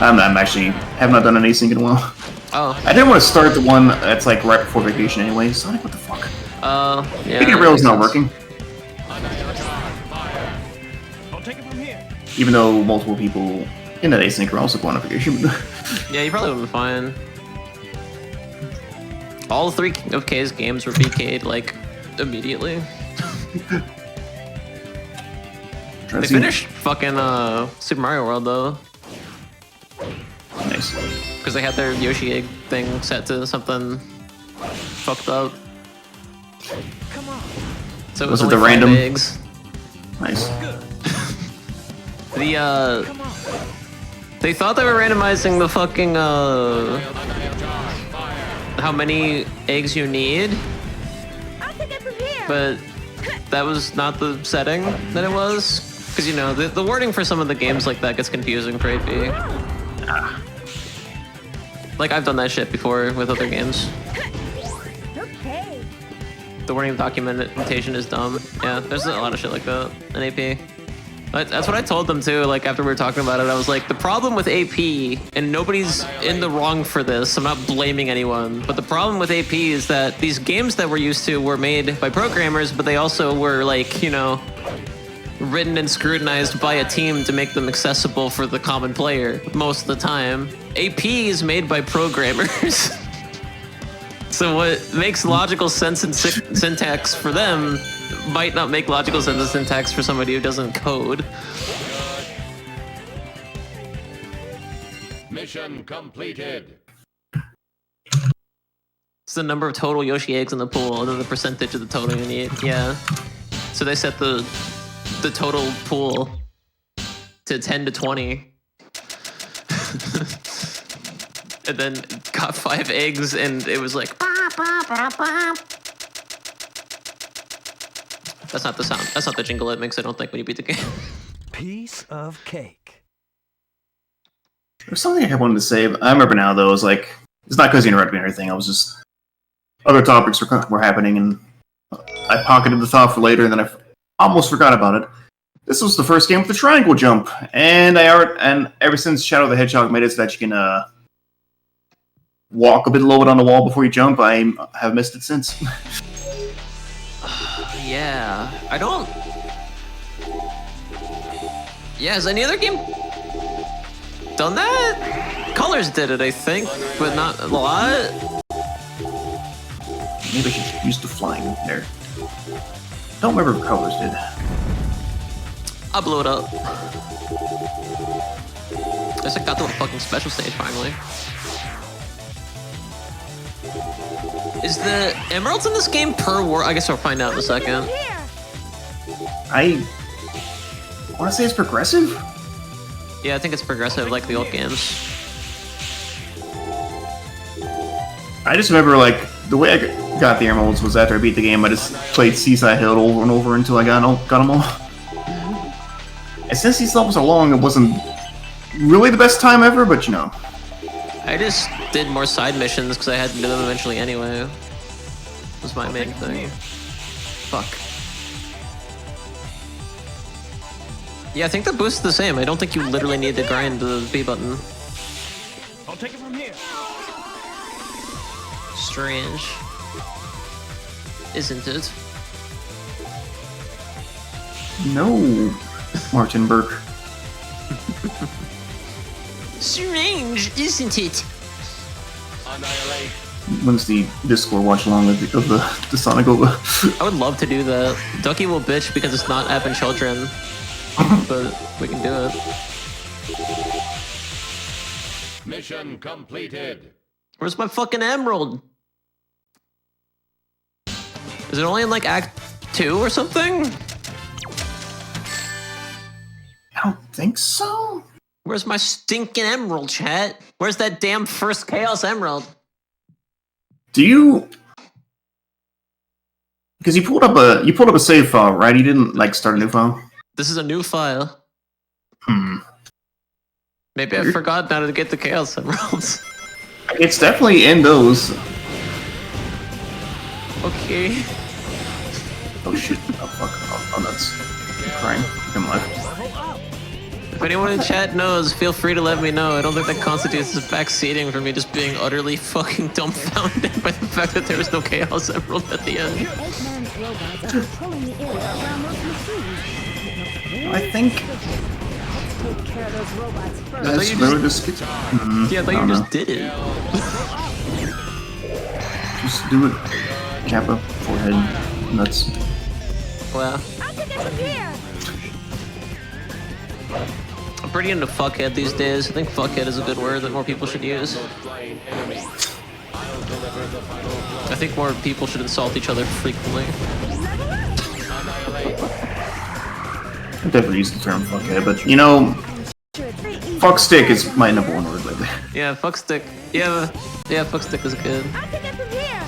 I'm actually have not done an async in a while. Oh. I didn't want to start the one that's like right before vacation anyway. Sonic, what the fuck? Yeah. Maybe Rail's not working. Even though multiple people in that async are also going on vacation. Yeah, you probably would have been fine. All 3 of K's games were VK'd like immediately. Try They to see- finished fucking Super Mario World though, Nice. because they had their Yoshi egg thing set to something fucked up. Come on. So it Was was it only the 5 random- eggs. Nice. The Come on. they thought they were randomizing the fucking how many eggs you need, I'll take it from here. but that was not the setting that it was. Because you know the wording for some of the games like that gets confusing for AP. Like I've done that shit before with other games. Okay. The wording of documentation is dumb. Yeah, there's a lot of shit like that in AP. But that's what I told them too, like after we were talking about it, I was like, the problem with AP, and nobody's in the wrong for this, I'm not blaming anyone, but the problem with AP is that these games that we're used to were made by programmers, but they also were like, you know, written and scrutinized by a team to make them accessible for the common player most of the time. AP is made by programmers. So what makes logical sense in syntax for them might not make logical sense in syntax for somebody who doesn't code. Mission completed. It's the number of total Yoshi eggs in the pool and then the percentage of the total you need. Yeah. So they set the total pool to 10 to 20. And then got 5 eggs and it was like That's not the sound. That's not the jingle it makes, I don't think, when you beat the game. Piece of cake. There's something I wanted to say. But I remember now, though. It was like, it's not because you interrupted me or anything. I was just other topics were happening, and I pocketed the thought for later, and then I almost forgot about it. This was the first game with the triangle jump, and ever since Shadow the Hedgehog made it so that you can walk a bit lower on the wall before you jump, I have missed it since. Yeah, I don't. Yeah, has any other game done that? Colors did it, I think, but not a lot. Maybe I should use the flying there. Don't remember what Colors did. I blew it up. I just got to a fucking special stage finally. Is the emeralds in this game per war? I guess we'll find out in a second. I want to say it's progressive. Yeah, I think it's progressive like the old games. I just remember, like, the way I got the emeralds was after I beat the game, I just played Seaside Hill over and over until I got them all. And since these levels are long, it wasn't really the best time ever, but you know. I just did more side missions because I had to do them eventually anyway. Was my main thing. Fuck. Yeah, I think the boost is the same. I don't think you literally need to grind the B button. I'll take it from here. Strange. Isn't it? No, Martin Burke. Strange, isn't it? Annihilate. When's the Discord watch along of the Sonic Over? I would love to do that. Ducky will bitch because it's not app and children, but we can do it. Mission completed. Where's my fucking emerald? Is it only in like Act 2 or something? I don't think so. Where's my stinking emerald, chat? Where's that damn first Chaos Emerald? Do you? Because you pulled up a save file, right? You didn't like start a new file. This is a new file. Hmm. Maybe I forgot how to get the Chaos Emeralds. It's definitely in those. Okay. Oh shit! Oh fuck! Oh nuts! I'm crying. I'm alive. If anyone in chat knows, feel free to let me know. I don't think that constitutes as backseating for me just being utterly fucking dumbfounded by the fact that there was no Chaos Emerald at the end. Eggman's robots are patrolling the area around those machines. I think Take care of those robots first. that's really just gets. Yeah, I thought you just did it. Just do it. Kappa, forehead. nuts. Wow. I'll take it from here. I'm pretty into fuckhead these days. I think fuckhead is a good word that more people should use. I think more people should insult each other frequently. I definitely use the term fuckhead, but you know, fuck stick is my number one word lately. Yeah, fuck stick. Yeah, fuck stick is good. I'll take it from here.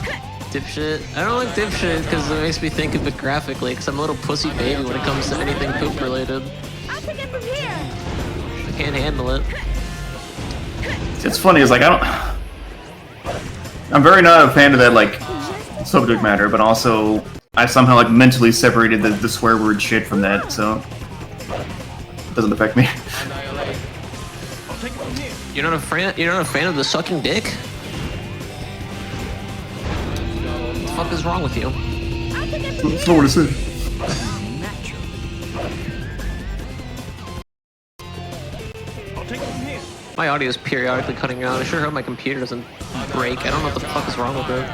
Dipshit. I don't like dipshit because it makes me think of it graphically. Because I'm a little pussy baby when it comes to anything poop related. I'll take it from here. I can't handle it. It's funny, it's like I'm very not a fan of that like subject matter, but also I somehow like mentally separated the swear word shit from that, so it doesn't affect me. You're not a fan. You're not a fan of the sucking dick. What the fuck is wrong with you? That's not what I said. My audio is periodically cutting out. I sure hope my computer doesn't break. I don't know what the fuck is wrong with it.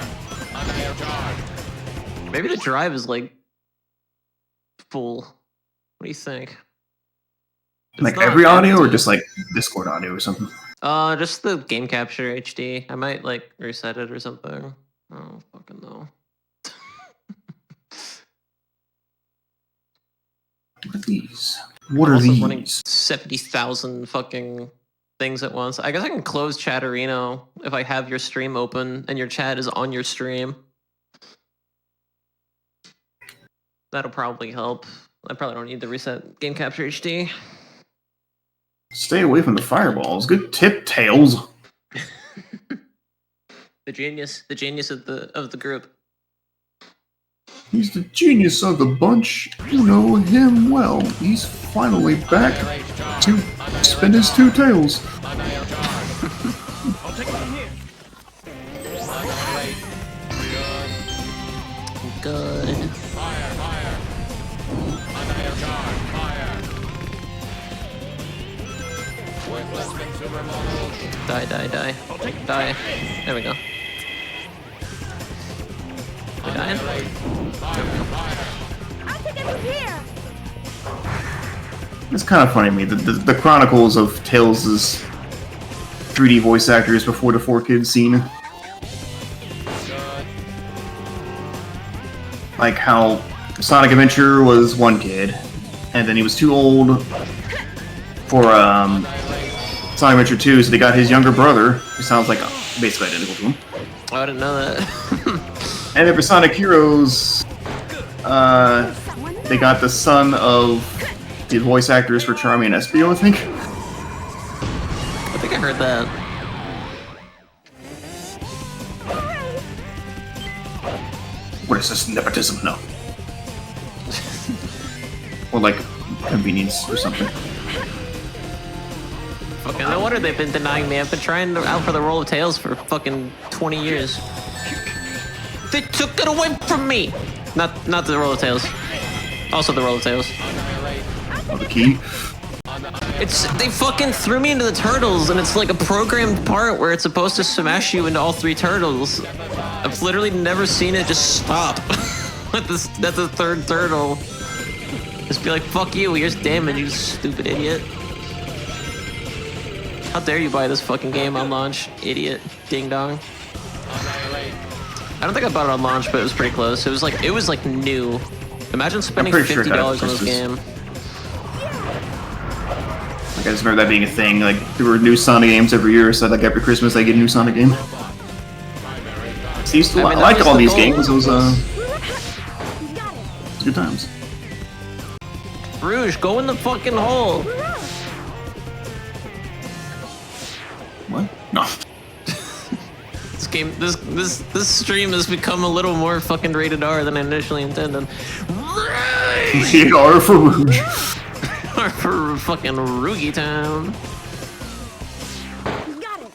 Maybe the drive is like full. What do you think? It's Like not every audio, or empty. just like Discord audio or something? Just the game capture HD. I might like reset it or something. I don't fucking know. What are these? What are Also running these? 70,000 fucking things at once. I guess I can close Chatterino if I have your stream open and your chat is on your stream. That'll probably help. I probably don't need to reset game capture HD. Stay away from the fireballs. Good tip, Tails. The genius of the group. He's the genius of the bunch. You know him well. He's finally back to spin his two tails. I'll take it from here. Good. Die. Die. There we go. We're dying? I'll take it from here. It's kind of funny to me. The chronicles of Tails' 3D voice actors before the 4Kids scene. Like how Sonic Adventure was one kid, and then he was too old for Sonic Adventure 2, so they got his younger brother, who sounds like basically identical to him. Oh, I didn't know that. And then for Sonic Heroes, they got the son of the voice actors for Charmy and Espio, I think. I think I heard that. What is this, nepotism? No. Or like convenience or something. Fucking no wonder they've been denying me. I've been trying out for the role of Tails for fucking 20 years. They took it away from me. Not the role of Tails. Also the role of Tails. Oh, the key. They fucking threw me into the turtles, and it's like a programmed part where it's supposed to smash you into all three turtles. I've literally never seen it just stop at the third turtle. Just be like, fuck you, here's damage, you stupid idiot. How dare you buy this fucking game on launch, idiot, ding dong. I don't think I bought it on launch, but it was pretty close. It was like new. Imagine spending $50 on this game. Like, I just remember that being a thing. Like, there were new Sonic games every year, so like every Christmas I get a new Sonic game. See, I like all these games. It was good times. Rouge, go in the fucking hole. What? No. This stream has become a little more fucking rated R than I initially intended. Rated R for Rouge. R for fucking Roogie Town.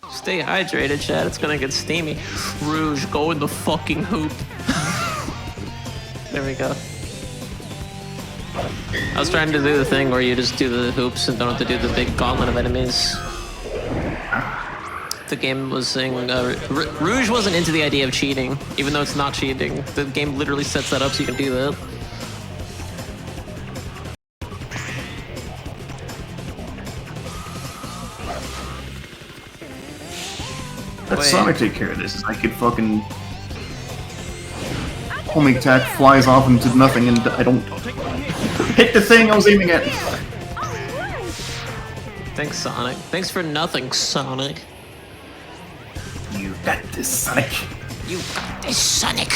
Stay hydrated, chat. It's gonna get steamy. Rouge, go in the fucking hoop. There we go. I was trying to do the thing where you just do the hoops and don't have to do the big gauntlet of enemies. the game was saying Rouge wasn't into the idea of cheating, even though it's not cheating. The game literally sets that up so you can do that. Let Wait. Sonic take care of this. I could fucking homing attack flies off into nothing, and I don't hit the thing I was aiming at. Thanks, Sonic. Thanks for nothing, Sonic. You got this, Sonic. You got this, Sonic.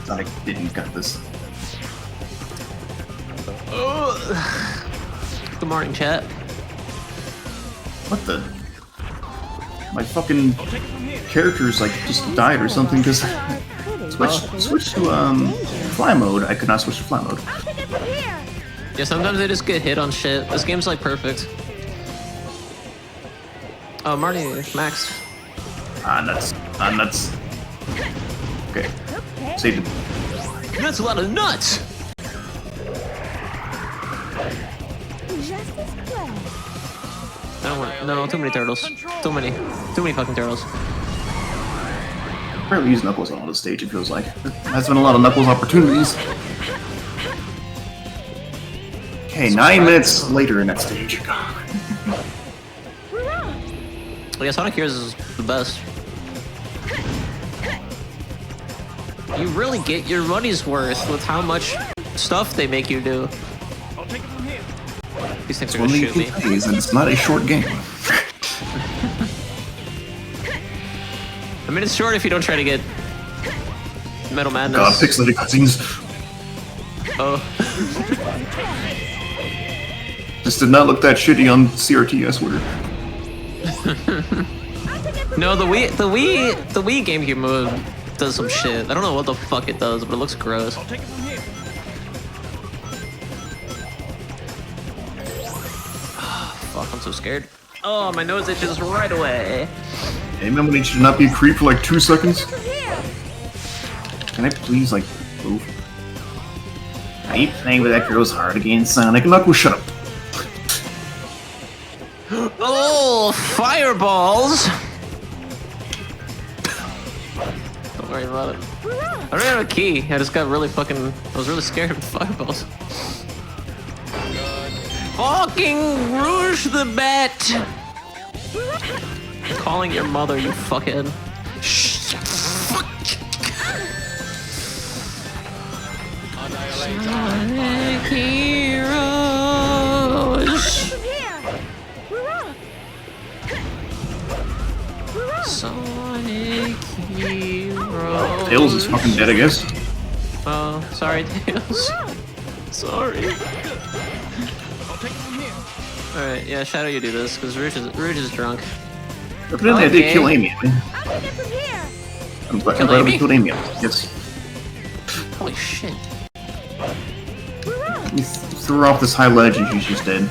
Sonic didn't got this. Good morning, chat. What the? My fucking characters like just died or something because switch to fly mode. I could not switch to fly mode. Yeah, sometimes they just get hit on shit. This game's like perfect. Oh, Marty, Max. Nuts. Nuts. Okay. Saved it. That's a lot of nuts! I don't want, no, too many turtles. Too many fucking turtles. I rarely use Knuckles on this stage, it feels like. There has been a lot of Knuckles opportunities. Okay, 9 minutes later in that stage. Yeah, Sonic Heroes is the best. You really get your money's worth with how much stuff they make you do. These things are gonna shoot me. And it's not a short game. I mean, it's short if you don't try to get Metal Madness. God, pixelated cutscenes. Oh. Just did not look that shitty on CRT, I swear. No, the Wii GameCube mode does some shit. I don't know what the fuck it does, but it looks gross. Fuck, I'm so scared. Oh, my nose itches right away. Hey, man, when you should not be a creep for like 2 seconds? Can I please, like, move? Are you playing with that girl's heart again, Sonic? Knuckles, shut up. Oh, fireballs! Don't worry about it. I don't have a key. I just got really fucking... I was really scared of fireballs. Fucking Rouge the Bat! I'm calling your mother, you fuckhead. Shh! Fuck! Sonic Heroes! Sonic Heroes. Tails is fucking dead, I guess. Oh, sorry, Tails. Sorry. Alright, yeah, Shadow, you do this, because Rouge is drunk. Evidently, I did kill Amy. I'm glad Amy? we killed Amy. Yes. Holy shit. We threw her off this high ledge and she's just dead.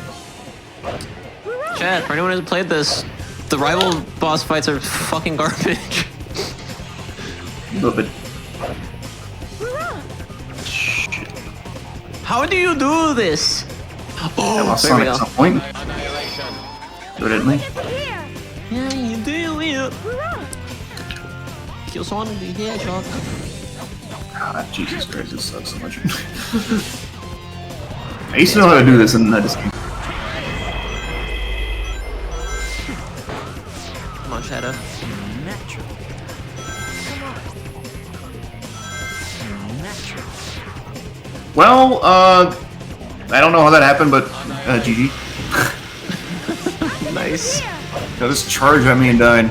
Chat, for anyone who hasn't played this, the rival boss fights are fucking garbage. But How do you do this? I Oh, lost there we Sonic go. at some point. Evidently. Yeah, you do it. Kill Sonic the Hedgehog. God, Jesus Christ, this sucks so much. I used to know how to do this, and I just can't. Come on, Shadow. Well, I don't know how that happened, but GG. Nice. Got this charge at me and died.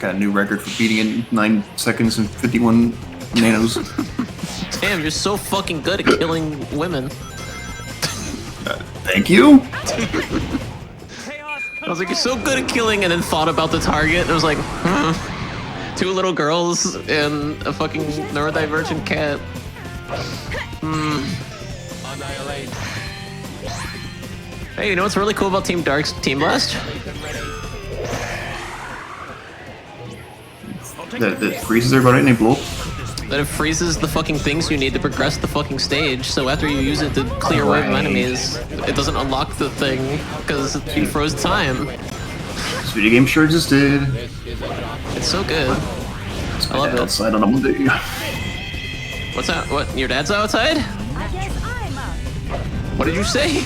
Got a new record for beating in 9 seconds and 51 nanos. Damn, you're so fucking good at killing women. Thank you. I was like, you're so good at killing, and then thought about the target. It was like, 2 little girls and a fucking neurodivergent cat. Annihilate. Hey, you know what's really cool about Team Dark's Team Blast? That freezes everybody and they blow up. that it freezes the fucking things you need to progress the fucking stage. So after you use it to clear away from enemies, it doesn't unlock the thing because you froze time. This video game sure existed. It's so good. I love it. Outside on a Monday. What's that? What? Your dad's outside? I guess I'm up. What did you say?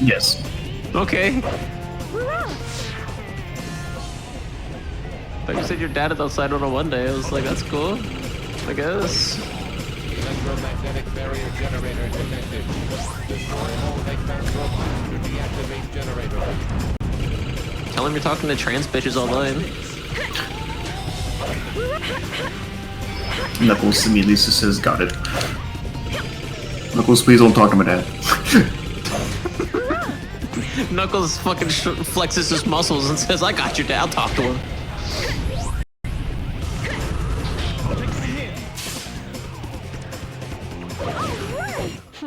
Yes. Okay. Thought you said your dad is outside on a Monday. I was like, that's cool. I guess. Electromagnetic barrier generator detected. Destroy all Eggman's robots to deactivate generator. Tell him you're talking to trans bitches online. Knuckles immediately says, got it. Knuckles, please don't talk to my dad. Knuckles fucking flexes his muscles and says, I got your dad. I'll talk to him.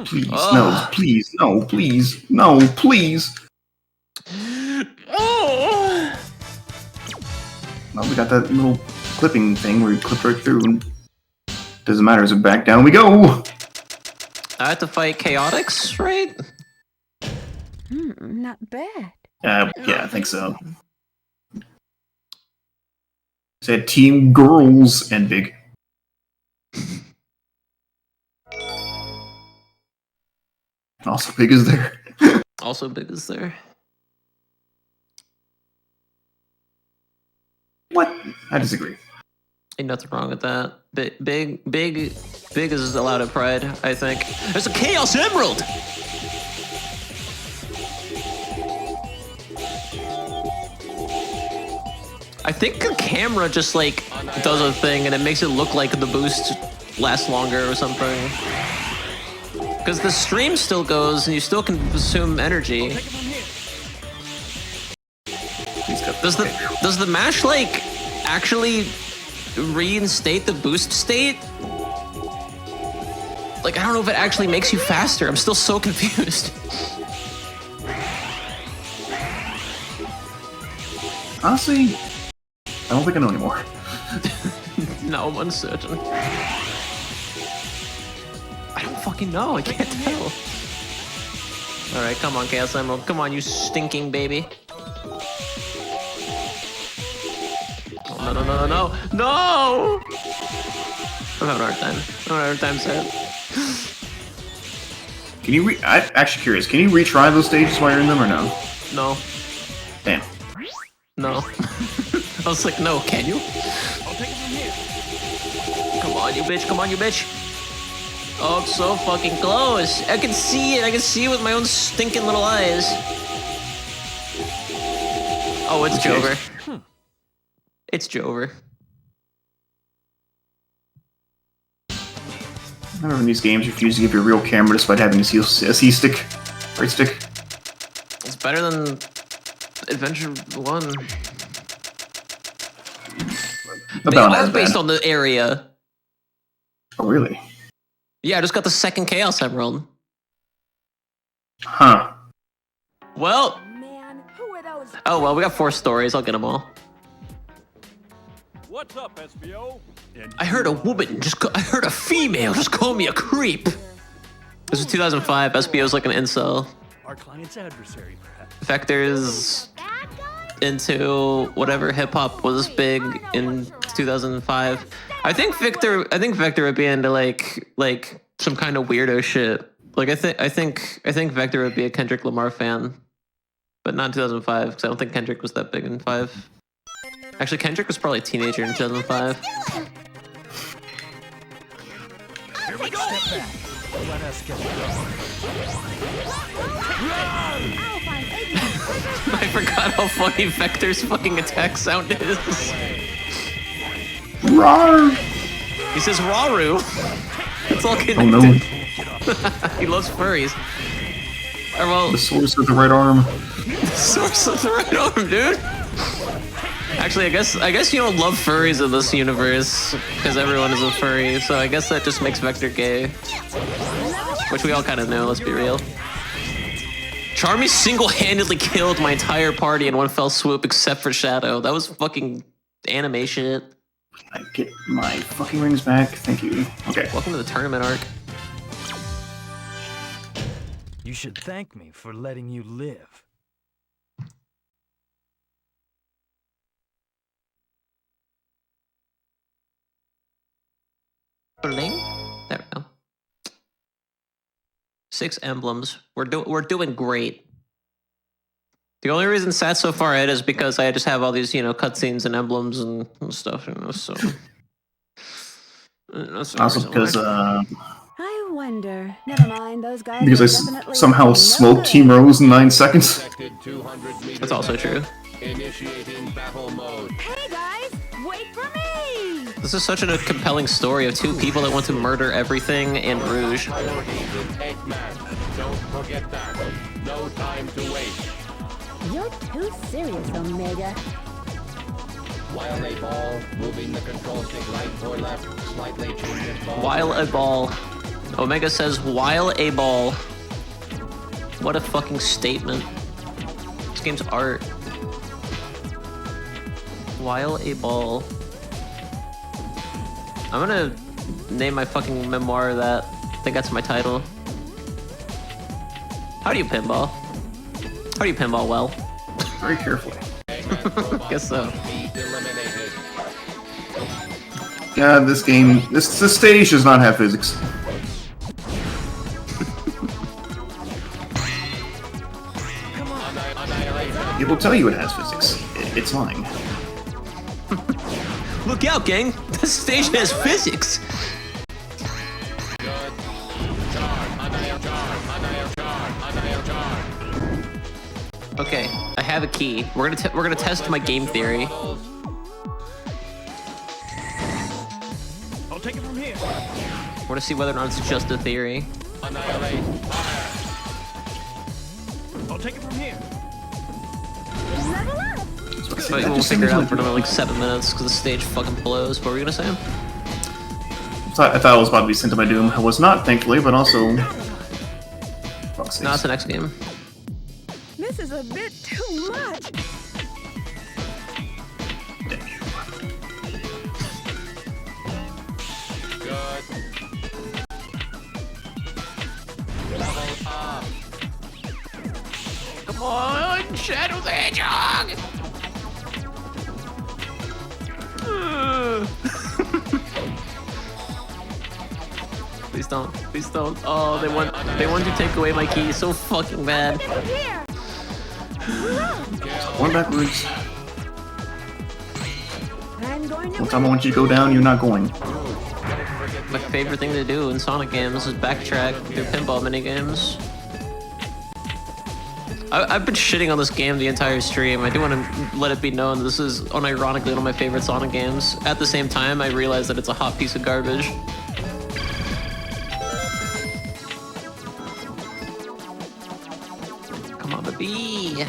Please, no, please, no, please, no, please. Oh. Well, we got that little clipping thing where you clip right through and doesn't matter, so back down we go! I have to fight Chaotix, right? Not bad. Yeah, I think so. Said Team Girls and Big. Also, Big is there. Also, Big is there. What? I disagree. Ain't nothing wrong with that. Big is allowed at Pride, I think. There's a Chaos Emerald! I think the camera just, like, does a thing and it makes it look like the boost lasts longer or something. Because the stream still goes and you still can consume energy. Does the mash, like, actually reinstate the boost state? Like, I don't know if it actually makes you faster. I'm still so confused. Honestly, I don't think I know anymore. No, I'm uncertain. I don't fucking know. I can't tell. Alright, come on, Chaos Emerald. Come on, you stinking baby. Oh, no. No! I'm having a hard time. I'm having a hard time, sir. Can you I'm actually curious, can you retry those stages while you're in them or no? No. Damn. No. I was like, no, can you? I'll take it from here. Come on, you bitch. Come on, you bitch. Oh, it's so fucking close. I can see it. I can see it with my own stinking little eyes. Oh, it's Jover. It's Jover. I remember in these games refuse to give you a real camera despite having a C stick. Right stick. It's better than Adventure 1. They About are as based bad. on the area. Oh, really? Yeah, I just got the second Chaos Emerald. Huh. Well, Man, who are those? oh well, we got 4 stories. I'll get them all. What's up, SBO? I heard a woman I heard a female just call me a creep. This was 2005. SBO's like an incel. Our client's adversary, perhaps. Vector's into whatever hip hop was big in 2005. I think Vector would be into like some kind of weirdo shit. Like I think Vector would be a Kendrick Lamar fan, but not in 2005 because I don't think Kendrick was that big in 5. Actually, Kendrick was probably a teenager in 2005. Here we go. Step back. Let us get I forgot how funny Vector's fucking attack sound is. Rawr! He says Raru. It's all connected. Oh no. He loves furries. Or, well, The source of the right arm. source of the right arm, dude. Actually, I guess you don't love furries in this universe because everyone is a furry. So I guess that just makes Vector gay, which we all kind of know. Let's be real. Charmy single-handedly killed my entire party in one fell swoop except for Shadow. That was fucking anime shit. I get my fucking rings back. Thank you. Okay. Welcome to the tournament arc. You should thank me for letting you live. Bling. There we go. 6 emblems. We're doing great. The only reason Sat's so far ahead is because I just have all these, you know, cutscenes and emblems and stuff, you know, so. That's the Also reason because why. I wonder. Never mind, those guys. because I are definitely somehow no smoked good. Team Rose in 9 seconds. Detected 200 meters That's also true. Initiating battle mode. Hey guys, wait for me! This is such a compelling story of 2 people that want to murder everything in Rouge. Priorities in Eggman. Don't forget that. No time to waste. You're too serious, Omega. While a ball, moving the control stick right or left, slightly changes ball. While a ball. Omega says, while a ball. What a fucking statement. This game's art. While a ball. I'm gonna name my fucking memoir that. I think that's my title. How do you pinball? How do you pinball well? Very carefully. Guess so. Eliminated. Yeah, this game, this stage does not have physics. It will tell you it has physics. It's lying. Look out, gang! This stage has physics! Okay, I have a key. We're gonna test my game theory. I'll take it from here. We're gonna see whether or not it's just a theory. Annihilate. I'll take it from here. Level up! But we'll figure it out for another like 7 minutes because the stage fucking blows. What were you gonna say? I thought I was about to be sent to my doom. I was not, thankfully, but also... Fuck's No, it's sakes. the next game. This is a bit too much. Good. Level up. Come on, Shadow the Hedgehog! Please don't. Please don't. Oh, they want to take away my key so fucking bad. Get up here! Going backwards. I'm going to One time I want you to go down, you're not going. My favorite thing to do in Sonic games is backtrack through pinball minigames. I've been shitting on this game the entire stream. I do want to let it be known this is unironically one of my favorite Sonic games. At the same time, I realize that it's a hot piece of garbage. Come on, baby.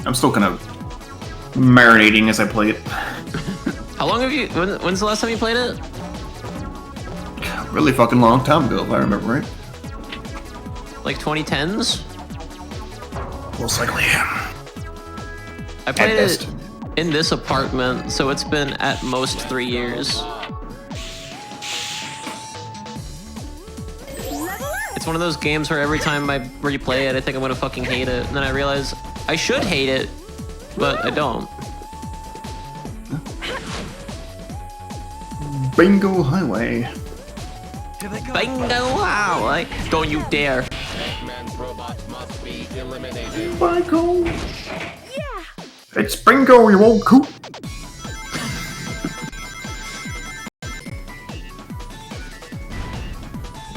I'm still kind of marinating as I play it. How long have you... When's the last time you played it? Really fucking long time ago, if I remember right. Like 2010s? Most likely. I played best. it in this apartment, so it's been at most 3 years. It's one of those games where every time I replay it, I think I'm gonna fucking hate it. And then I realize I should hate it, but I don't. Bingo Highway. Here they go. Bingo highway! Don't you dare! Eggman's robots must be eliminated. Bingo. Yeah! It's bingo, you old coot.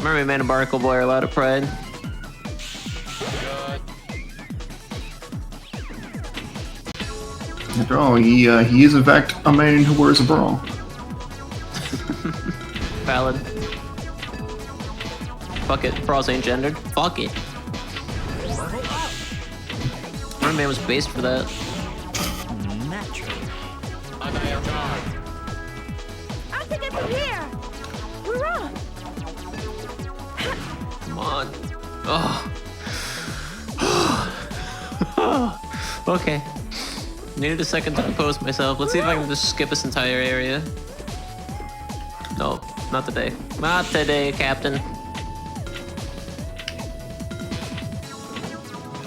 Mermaid Man and Barnacle Boy are a lot of pride. Good. After all, he is in fact a man who wears a bra. Valid. Fuck it, bras ain't gendered. Fuck it. Mermaid Man was based for that. Naturally. Annihilate. I'll take it from here! We're on! Come on. Oh. Okay. Needed a second to compose myself. Let's see if I can just skip this entire area. No, not today. Not today, Captain.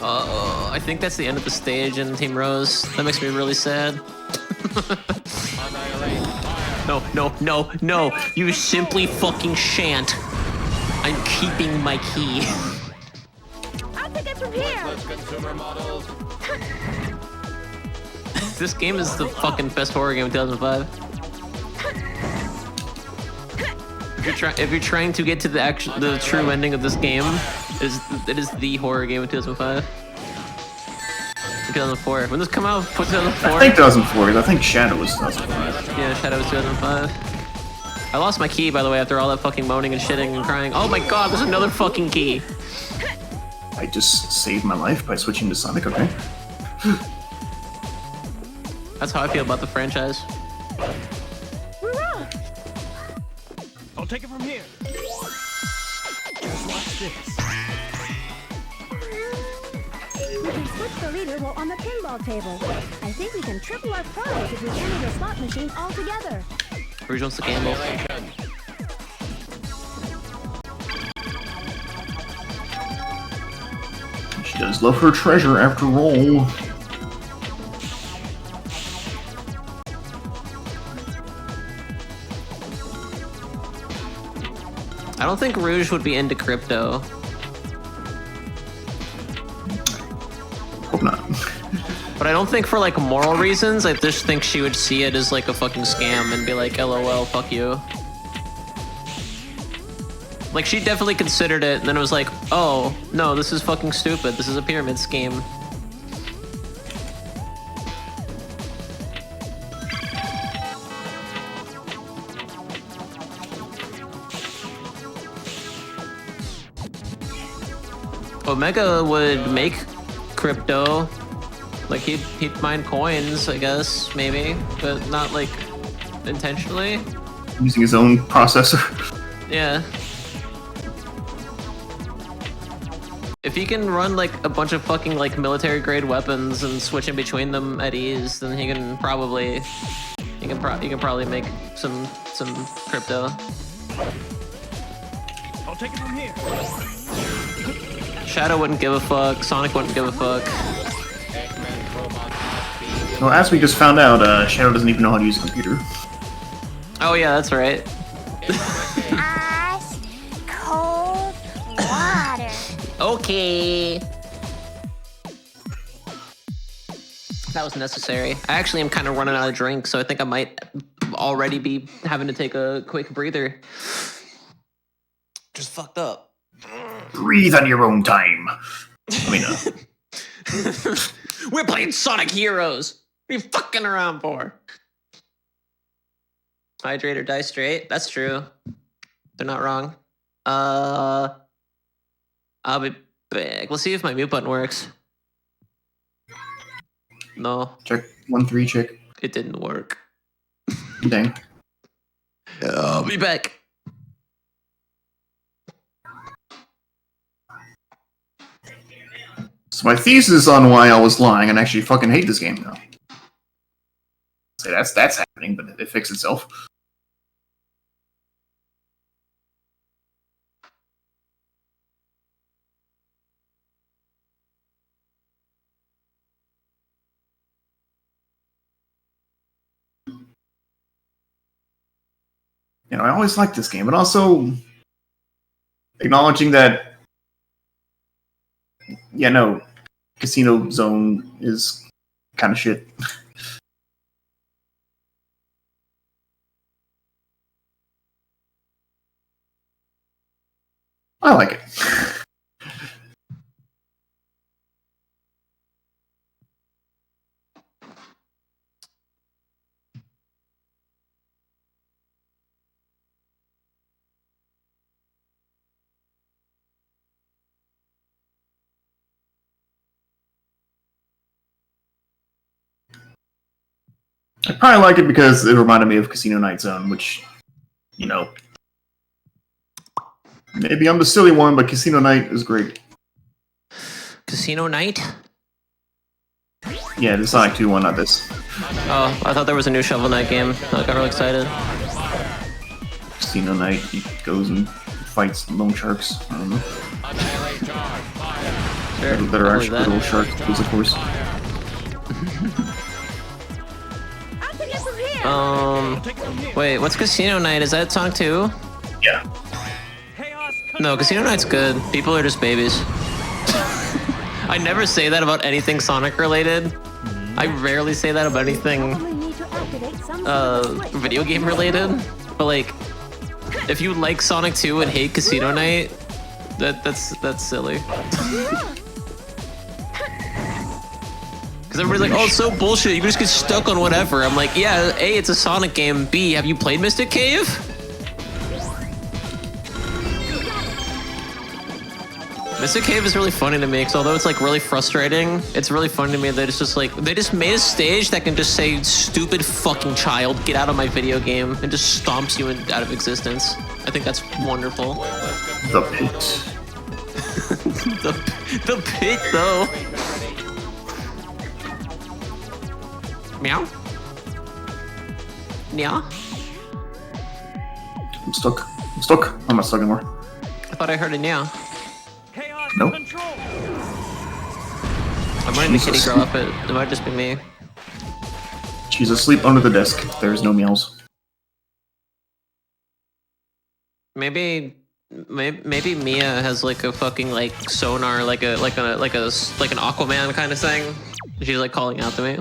Uh-oh, I think that's the end of the stage in Team Rose. That makes me really sad. No, no, no, no. You simply fucking shan't. I'm keeping my key. I'll take it from here. Consumer models. This game is the fucking best horror game of 2005. If you're trying to get to the true ending of this game, it is the horror game of 2005. 2004. When did this come out? 2004? I think 2004. I think Shadow was 2005. Yeah, Shadow was 2005. I lost my key, by the way, after all that fucking moaning and shitting and crying. Oh my god, there's another fucking key. I just saved my life by switching to Sonic, okay? That's how I feel about the franchise. Hurrah! I'll take it from here. Just watch this. We can switch the leader while on the pinball table. I think we can triple our prize if we enter the slot machines all together. Rouge wants to gamble. She does love her treasure after all. I don't think Rouge would be into crypto. Hope not. But I don't think for like moral reasons. I just think she would see it as like a fucking scam and be like, LOL, fuck you. Like she definitely considered it and then it was like, oh, no, this is fucking stupid. This is a pyramid scheme. Omega would make crypto. Like he'd mine coins, I guess, maybe, but not like intentionally. Using his own processor. Yeah. If he can run like a bunch of fucking like military grade weapons and switch in between them at ease, then he can probably make some crypto. I'll take it from here. Shadow wouldn't give a fuck. Sonic wouldn't give a fuck. Well, as we just found out, Shadow doesn't even know how to use a computer. Oh yeah, that's right. Ice cold water. Okay. That was necessary. I actually am kind of running out of drink, so I think I might already be having to take a quick breather. Just fucked up. Breathe on your own time. I mean, We're playing Sonic Heroes. What are you fucking around for? Hydrate or die straight. That's true. They're not wrong. I'll be back. Let's see if my mute button works. No, check 1-3 check. it didn't work. Dang. I'll be back. So my thesis on why I was lying and actually fucking hate this game now. Say that's happening, but it fixed itself. You know, I always liked this game, but also acknowledging that, yeah, no, Casino Zone is kind of shit. I like it. I probably like it because it reminded me of Casino Night Zone, which, you know, maybe I'm the silly one, but Casino Night is great. Casino Night? Yeah, the Sonic 2 one, not this. Oh, I thought there was a new Shovel Knight game. I got real excited. Casino Knight, he goes and fights loan sharks. I don't know. Sure, That are I'll actually believe little that. sharks, of course. Out to get from here. Wait, what's Casino Night? Is that Sonic 2? Yeah. No, Casino Night's good. People are just babies. I never say that about anything Sonic related. I rarely say that about anything Only need to activate some sort of switch. video game related. But like, if you like Sonic 2 and hate Casino Night, that's silly. Because everybody's like, oh, it's so bullshit. You can just get stuck on whatever. I'm like, yeah, A, it's a Sonic game. B, have you played Mystic Cave? Mystic Cave is really funny to me, because although it's like really frustrating, it's really funny to me that it's just like, they just made a stage that can just say, stupid fucking child, get out of my video game, and just stomps you out of existence. I think that's wonderful. The pit. the pit, though. Meow? Meow? I'm stuck. I'm stuck. I'm not stuck anymore. I thought I heard a meow. Nope. I'm running the kitty Jesus. girl up it. It might just be me. She's asleep under the desk. There's no meows. Maybe Mia has like a fucking like sonar, like an Aquaman kind of thing. She's like calling out to me.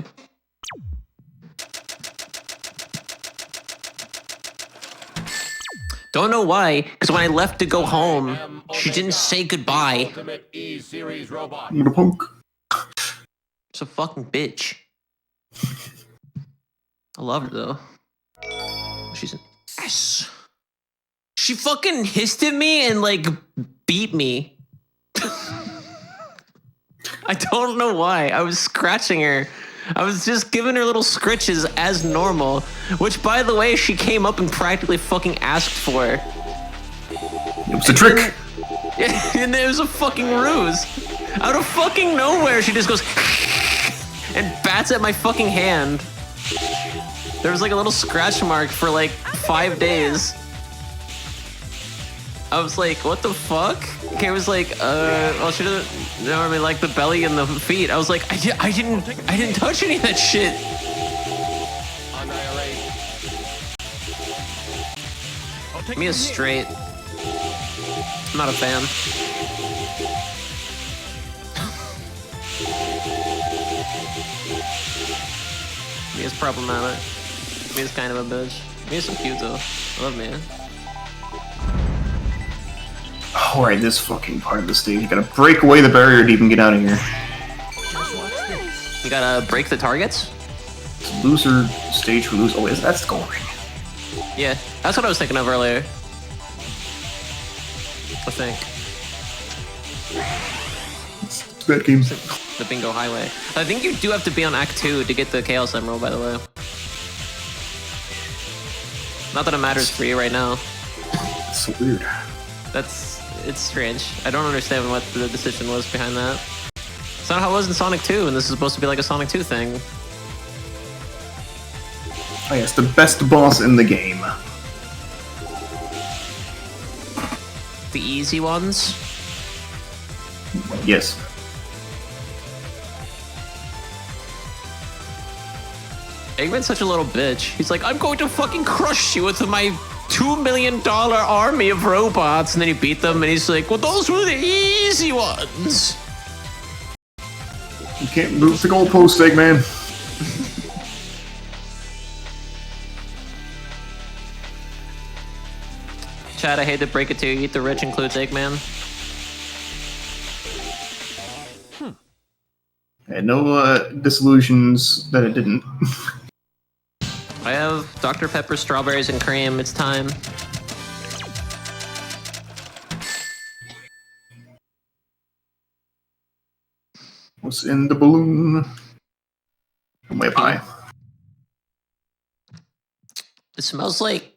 Don't know why, because when I left to go home, she didn't say goodbye. I'm gonna punk. She's a fucking bitch. I love her though. She's an ass. She fucking hissed at me and like beat me. I don't know why. I was scratching her. I was just giving her little scritches as normal, which by the way, she came up and practically fucking asked for. It was a trick. And it was a fucking ruse. Out of fucking nowhere, she just goes and bats at my fucking hand. There was like a little scratch mark for like 5 days. I was like, what the fuck? Kay was like, well, she doesn't know, I mean, like the belly and the feet. I was like, I didn't touch any of that shit. Mia's straight. I'm not a fan. Mia's problematic. Mia's kind of a bitch. Mia's so cute though. I love Mia. Alright, this fucking part of the stage. You gotta break away the barrier to even get out of here. You gotta break the targets? Loser stage for loser. Oh, is that scoring? Yeah, that's what I was thinking of earlier. I think. It's a bad game. The bingo highway. I think you do have to be on Act 2 to get the Chaos Emerald, by the way. Not that it matters for you right now. It's so weird. It's strange. I don't understand what the decision was behind that. It's not how it was in Sonic 2, and this is supposed to be like a Sonic 2 thing. Oh yes, the best boss in the game. The easy ones? Yes. Eggman's such a little bitch. He's like, I'm going to fucking crush you with my $2 million army of robots. And then he beat them, and he's like, well, those were the easy ones. You can't move the goalpost, Eggman. Chad, I hate to break it to you. Eat the Rich includes Eggman. I had no disillusions that it didn't. I have Dr. Pepper, strawberries, and cream. It's time. What's in the balloon? I'm way up high. It smells like...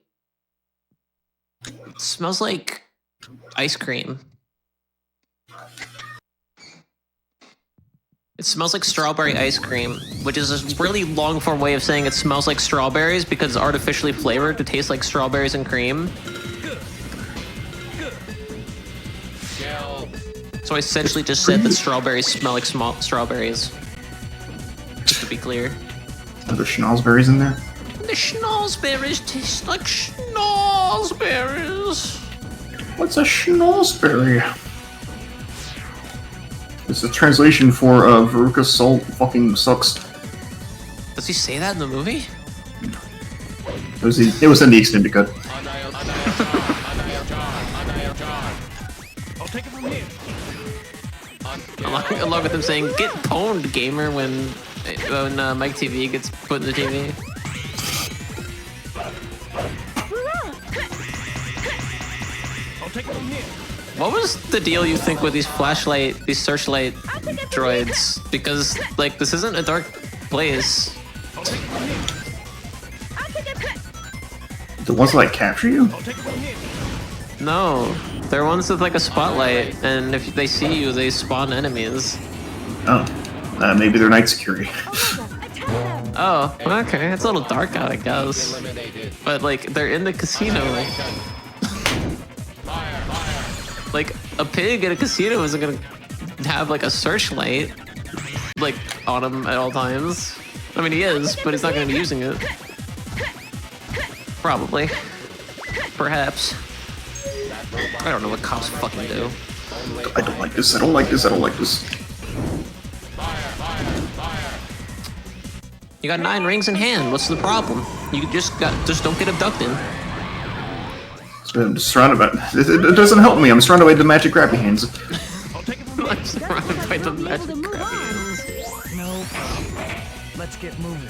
It smells like ice cream. It smells like strawberry ice cream, which is a really long form way of saying it smells like strawberries because it's artificially flavored to taste like strawberries and cream. So I essentially just said that strawberries smell like strawberries. Just to be clear. Are there schnozberries in there? The schnozberries taste like schnozberries. What's a schnozberry? It's a translation for Veruca Salt fucking sucks. Does he say that in the movie? It was in the extended cut. I'll take it from here. Along with him saying, "Get pwned, gamer," when Mike TV gets put in the TV. I'll take it from here. What was the deal you think with these searchlight droids? Because like this isn't a dark place. I'll take it from here. The ones that like capture you? I'll take it from here. No, they're ones with like a spotlight, and if they see you, they spawn enemies. Oh, maybe they're night security. Oh, okay, it's a little dark out, I guess. But like, they're in the casino. Like, a pig at a casino isn't gonna have like a searchlight like on him at all times. I mean, he is, but he's not gonna be using it. Probably. Perhaps. I don't know what cops fucking do. I don't like this, I don't like this, I don't like this. You got 9 rings in hand. What's the problem? You just don't get abducted. I'm just surrounded by it doesn't help me, I'm surrounded by the magic grabby hands. I'll take it from here. I'm surrounded by the magic grabby hands. No problem. Let's get moving.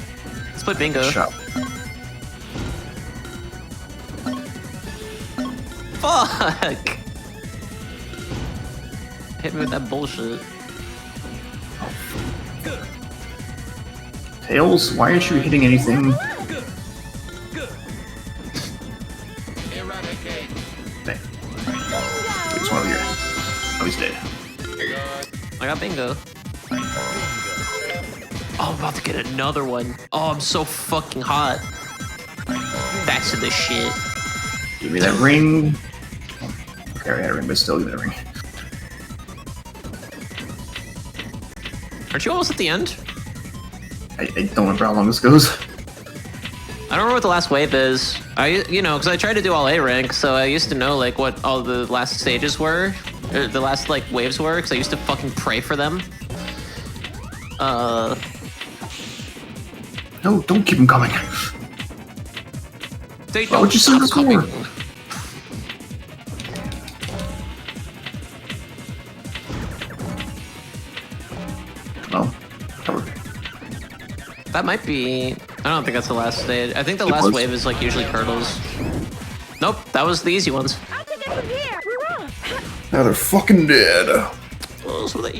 Let's play bingo. Shop. Fuck! Hit me with that bullshit. Tails, why aren't you hitting anything? Dang. It's one over here. Oh, he's dead. I got bingo. Oh, I'm about to get another one. Oh, I'm so fucking hot. That's the shit. Give me that ring. Okay, I had a ring, but still give me that ring. Aren't you almost at the end? I don't remember how long this goes. I don't remember what the last wave is. Because I tried to do all A rank, so I used to know like what all the last stages were, or the last like waves were, because I used to fucking pray for them. No, don't keep them coming. They Why would you send us more? Oh, cover. That might be. I don't think that's the last stage. I think the last wave is like usually turtles. Nope, that was the easy ones. I'll take it from here. Now they're fucking dead. Those were the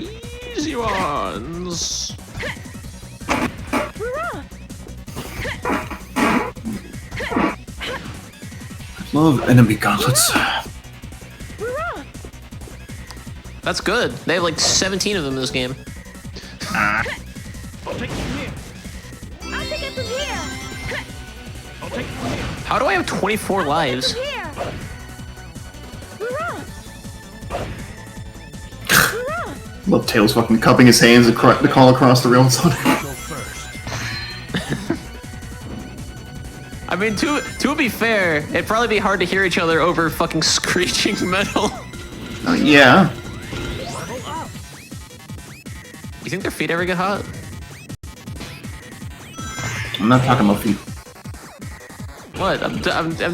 easy ones. Love enemy gauntlets. That's good. They have like 17 of them in this game. I'll take it from here. I'll take it from here. I'll take it from here. How do I have 24 lives? Here. Love Tails fucking cupping his hands to call across the rail. Go first. I mean, to be fair, it'd probably be hard to hear each other over fucking screeching metal. Yeah. You think their feet ever get hot? I'm not talking about feet. What? I'm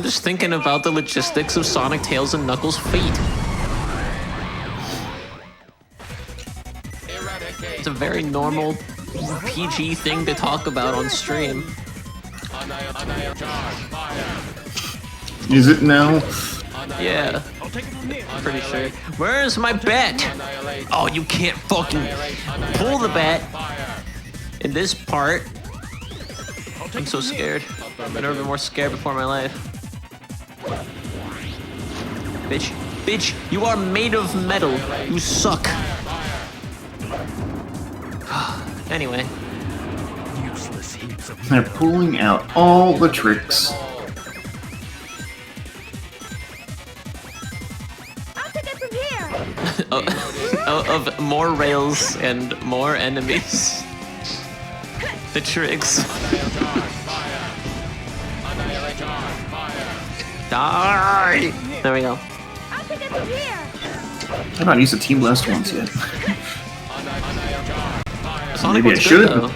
just thinking about the logistics of Sonic, Tails, and Knuckles' feet. It's a very normal PG thing to talk about on stream. Is it now? Yeah, I'll take it from here. I'm pretty sure. Where's my bet? Oh, you can't fucking pull the bet in this part. I'm so scared. I've never been more scared before in my life. Bitch, you are made of metal. You suck. Anyway. They're pulling out all the tricks. I'll take it from here. Of more rails and more enemies. The tricks. Die! There we go. I'll take it from here. I've not used the Team Blast ones yet. Sonic Maybe I one's should. good, though.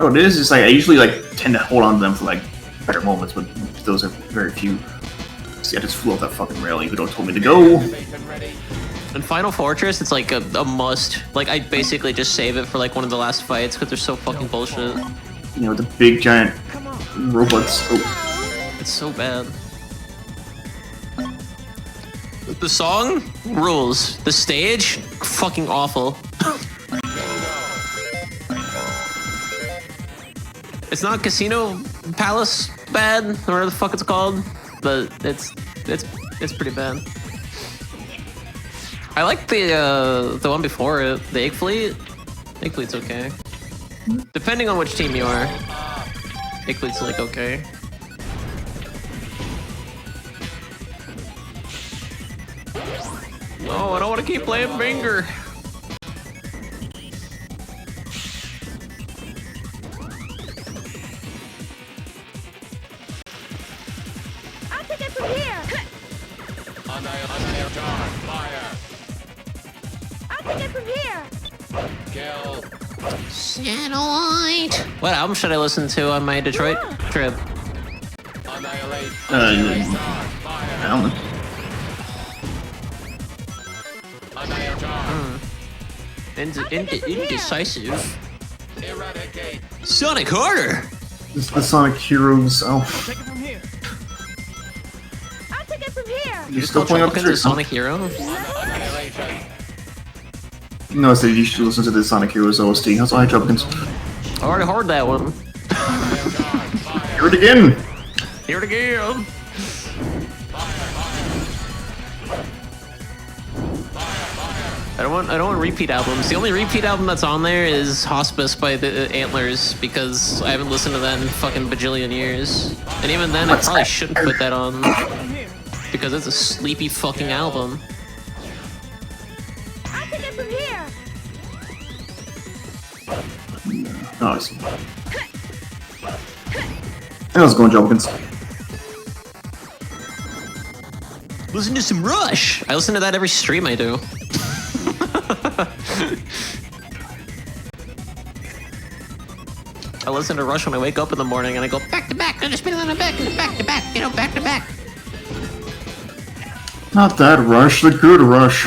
Oh, it is. It's like I usually tend to hold on to them for better moments, but those are very few. See, I just flew off that fucking railing. Who don't told me to go? In Final Fortress, it's like a must. Like, I basically just save it for one of the last fights because they're so fucking bullshit. You know, the big giant robots. Oh. It's so bad. The song rules. The stage, fucking awful. It's not Casino Palace bad, or whatever the fuck it's called, but it's pretty bad. I like the one before it, the Egg Fleet. Egg Fleet's okay. Depending on which team you are, Egg Fleet's okay. No, I don't want to keep playing Finger. I'll take it from here. I'll take it from here. Satellite. What album should I listen to on my Detroit trip? I don't know. Indecisive. Sonic Harder. This is the Sonic Heroes. Oh, Take it from here. I'll take it from here. you're still playing up the tricks, huh? Sonic Hero? No, I said you should listen to the Sonic Heroes OST. How's all right, Jobkins? I already heard that one. Hear it again! Hear it again. I don't want repeat albums. The only repeat album that's on there is Hospice by the Antlers because I haven't listened to that in fucking bajillion years. And even then, I probably shouldn't put that on because it's a sleepy fucking album. I'll take it from here. Oh, I see. How's it going, Jobkins? Listen to some Rush. I listen to that every stream I do. I listen to Rush when I wake up in the morning and I go back to back, and I spin on the back to back, back to back. Not that Rush, the good Rush.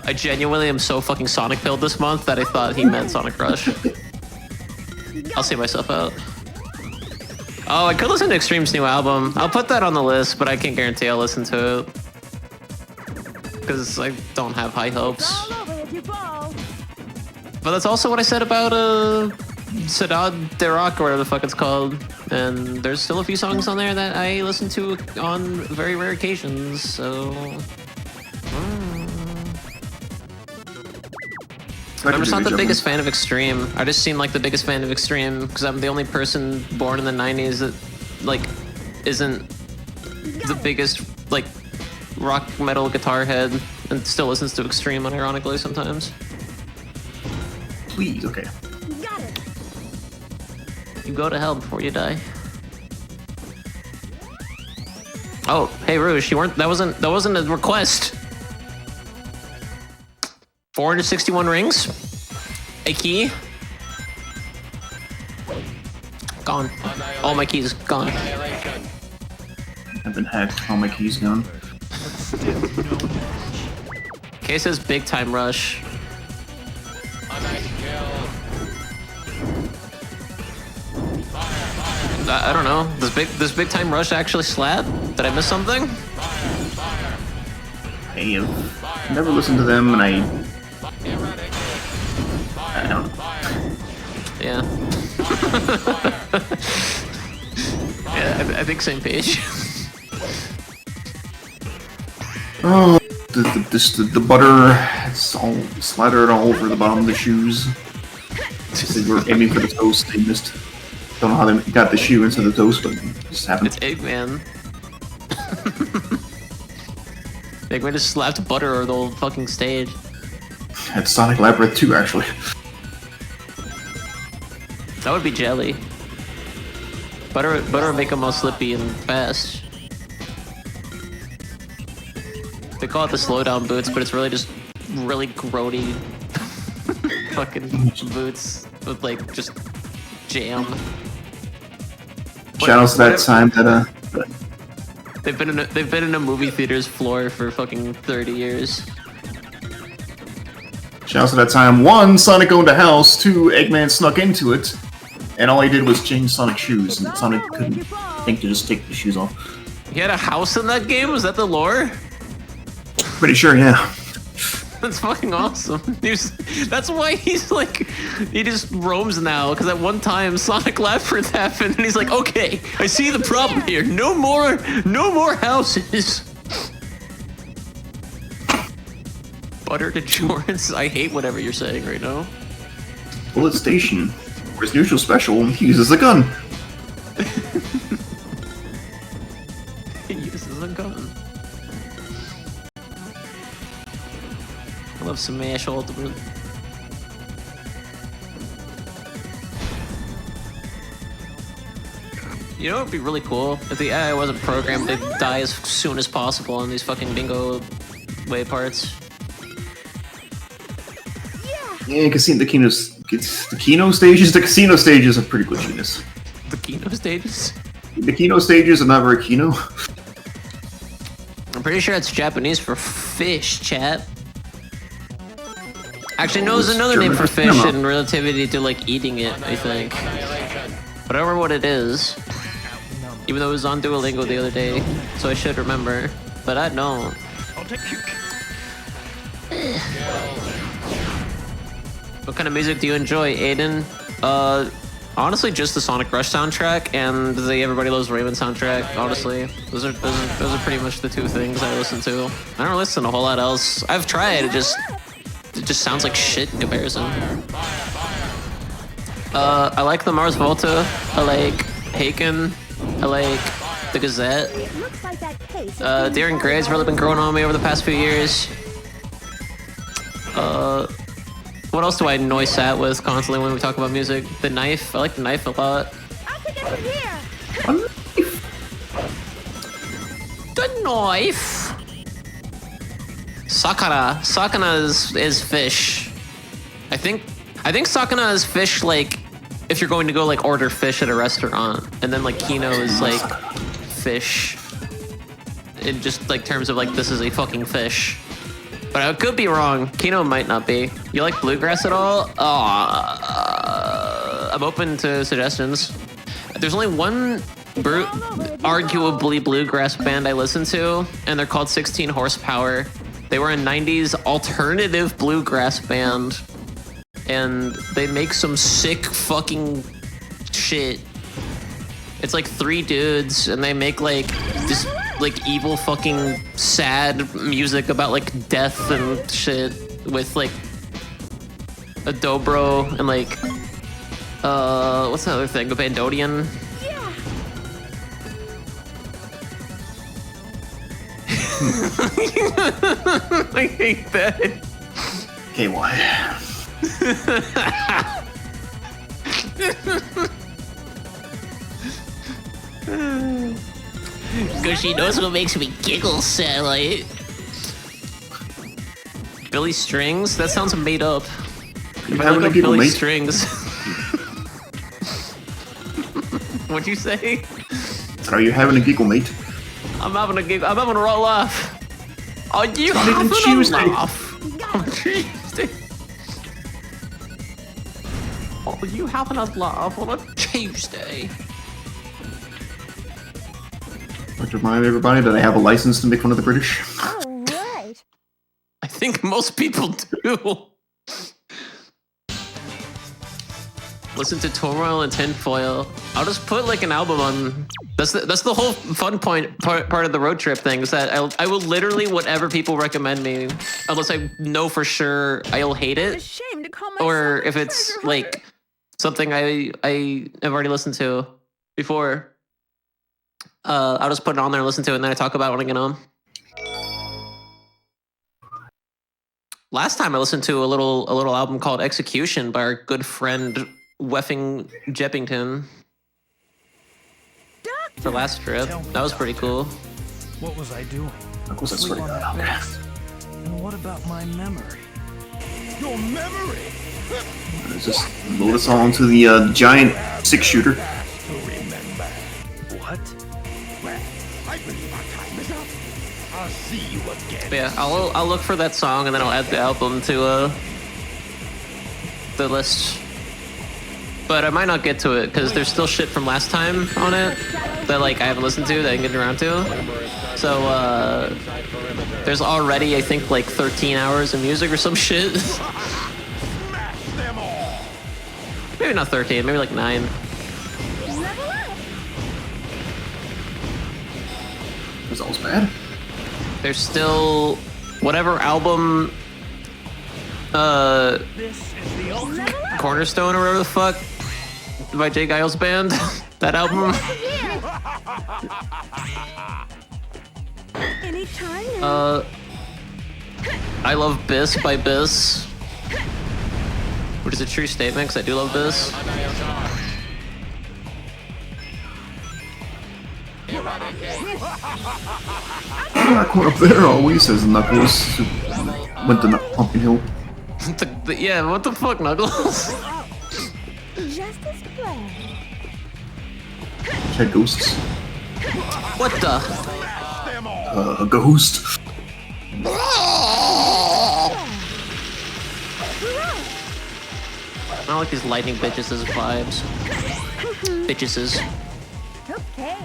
I genuinely am so fucking Sonic pilled this month that I thought he meant Sonic Rush. I'll see myself out. Oh, I could listen to Extreme's new album. I'll put that on the list, but I can't guarantee I'll listen to it. Because I don't have high hopes. All over if you fall. But that's also what I said about Sadad Dork or whatever the fuck it's called. And there's still a few songs on there that I listen to on very rare occasions, so... I'm just not the biggest fan of Extreme. I just seem like the biggest fan of Extreme because I'm the only person born in the 90s that, isn't the biggest, rock metal guitar head and still listens to Extreme unironically sometimes. Please, okay. Got it. You go to hell before you die. Oh, hey Rouge, that wasn't a request. 461 rings. A key. Gone. All my keys gone. I've been hacked. All my keys gone. K says big time rush. I don't know. Does big time rush actually slap? Did I miss something? Hey, I've never listened to them, and I don't know. Yeah. Yeah, I think same page. Oh, the butter, it's all slathered all over the bottom of the shoes. They were aiming for the toast, they missed. Don't know how they got the shoe into the toast, but it just happened. It's Eggman. Eggman just slapped butter over the whole fucking stage. It's Sonic Labyrinth 2, actually. That would be jelly. Butter would make them all slippy and fast. They call it the slowdown boots, but it's really just really grody fucking boots with like just jam. Shout out to that time that they've been in a movie theater's floor for fucking 30 years. Shout out to that time. 1, Sonic owned a house. 2, Eggman snuck into it, and all he did was change Sonic's shoes, and Sonic couldn't think to just take the shoes off. He had a house in that game? Was that the lore? Pretty sure, yeah. That's fucking awesome. That's why he's like, he just roams now, because at one time Sonic Labyrinth happened, and he's like, okay, I see the problem here. No more houses. Buttered insurance? I hate whatever you're saying right now. Bullet Station. For his neutral special, he uses a gun. He uses a gun. I love Smash Ultimate. You know what would be really cool? If the AI wasn't programmed to die as soon as possible on these fucking bingo way parts. Yeah, the Kino stages. The casino stages are pretty glitchiness. The Kino stages? The Kino stages are not very Kino. I'm pretty sure it's Japanese for fish, chat. Actually, no, there's another name for fish in relativity to like eating it, I think. But I don't remember what it is. Even though it was on Duolingo the other day, so I should remember. But I don't. What kind of music do you enjoy, Aiden? Honestly, just the Sonic Rush soundtrack and the Everybody Loves Raymond soundtrack. Honestly, those are pretty much the two things I listen to. I don't listen to a whole lot else. I've tried. It just sounds like shit in comparison. I like the Mars Volta. I like Haken. I like the Gazette. Deer and Gray's really been growing on me over the past few years. What else do I noise at with constantly when we talk about music? The Knife. I like the Knife a lot. I'll take it from here. The Knife. Sakana. Sakana is fish. I think Sakana is fish, like if you're going to go like order fish at a restaurant, and then like Kino is like fish in just like terms of like this is a fucking fish. But I could be wrong. Kino might not be. You like bluegrass at all? I'm open to suggestions. There's only one arguably bluegrass band I listen to, and they're called 16 Horsepower. They were a 90s alternative bluegrass band, and they make some sick fucking shit. It's like 3 dudes, and they make like this like evil fucking sad music about like death and shit with like a dobro and like what's the other thing? A bandodion. Yeah. I hate that. KY. Because she knows what makes me giggle, Satellite. Billy Strings? That sounds made up. You having a giggle, Billy mate? Strings. What'd you say? Are you having a giggle, mate? I'm having a giggle. I'm having a raw laugh. Are you Not even having a Tuesday. laugh? On Tuesday. Are you having a laugh on a Tuesday? I'd like to remind everybody that I have a license to make fun of the British. All right. I think most people do. Listen to Turmoil and Tinfoil. I'll just put like an album on. That's the whole fun part of the road trip thing is that I will literally whatever people recommend me, unless I know for sure I'll hate it, Ashamed to call or myself a if it's treasure hunter. like something I have already listened to before. I'll just put it on there and listen to it, and then I talk about it when I get home. Last time I listened to a little album called Execution by our good friend Weffing Jeppington for last trip. That was pretty cool. What was I doing? Of course, that's Sleep pretty on good. that bed. And what about my memory? Your memory? Let's just load us all into the giant 6-shooter. To remember. What? Well, I believe our time is up. I'll see you again. But yeah, I'll look for that song and then I'll add the album to the list. But I might not get to it because there's still shit from last time on it that like I haven't listened to that I can get around to. So there's already I think like 13 hours of music or some shit. Maybe not 13, maybe like 9. Was always bad. There's still whatever album This is the ultimate. Cornerstone or whatever the fuck by Jay Giles band. That album. Anytime. I Love Biss by Biss. Which is a true statement because I do love Biss. Not quite up there always, says Knuckles. Went to Pumpkin Hill. Yeah, what the fuck, Knuckles? Just as planned. Check ghosts. What the? A ghost. I don't like these lightning bitches' vibes. Bitches. Okay.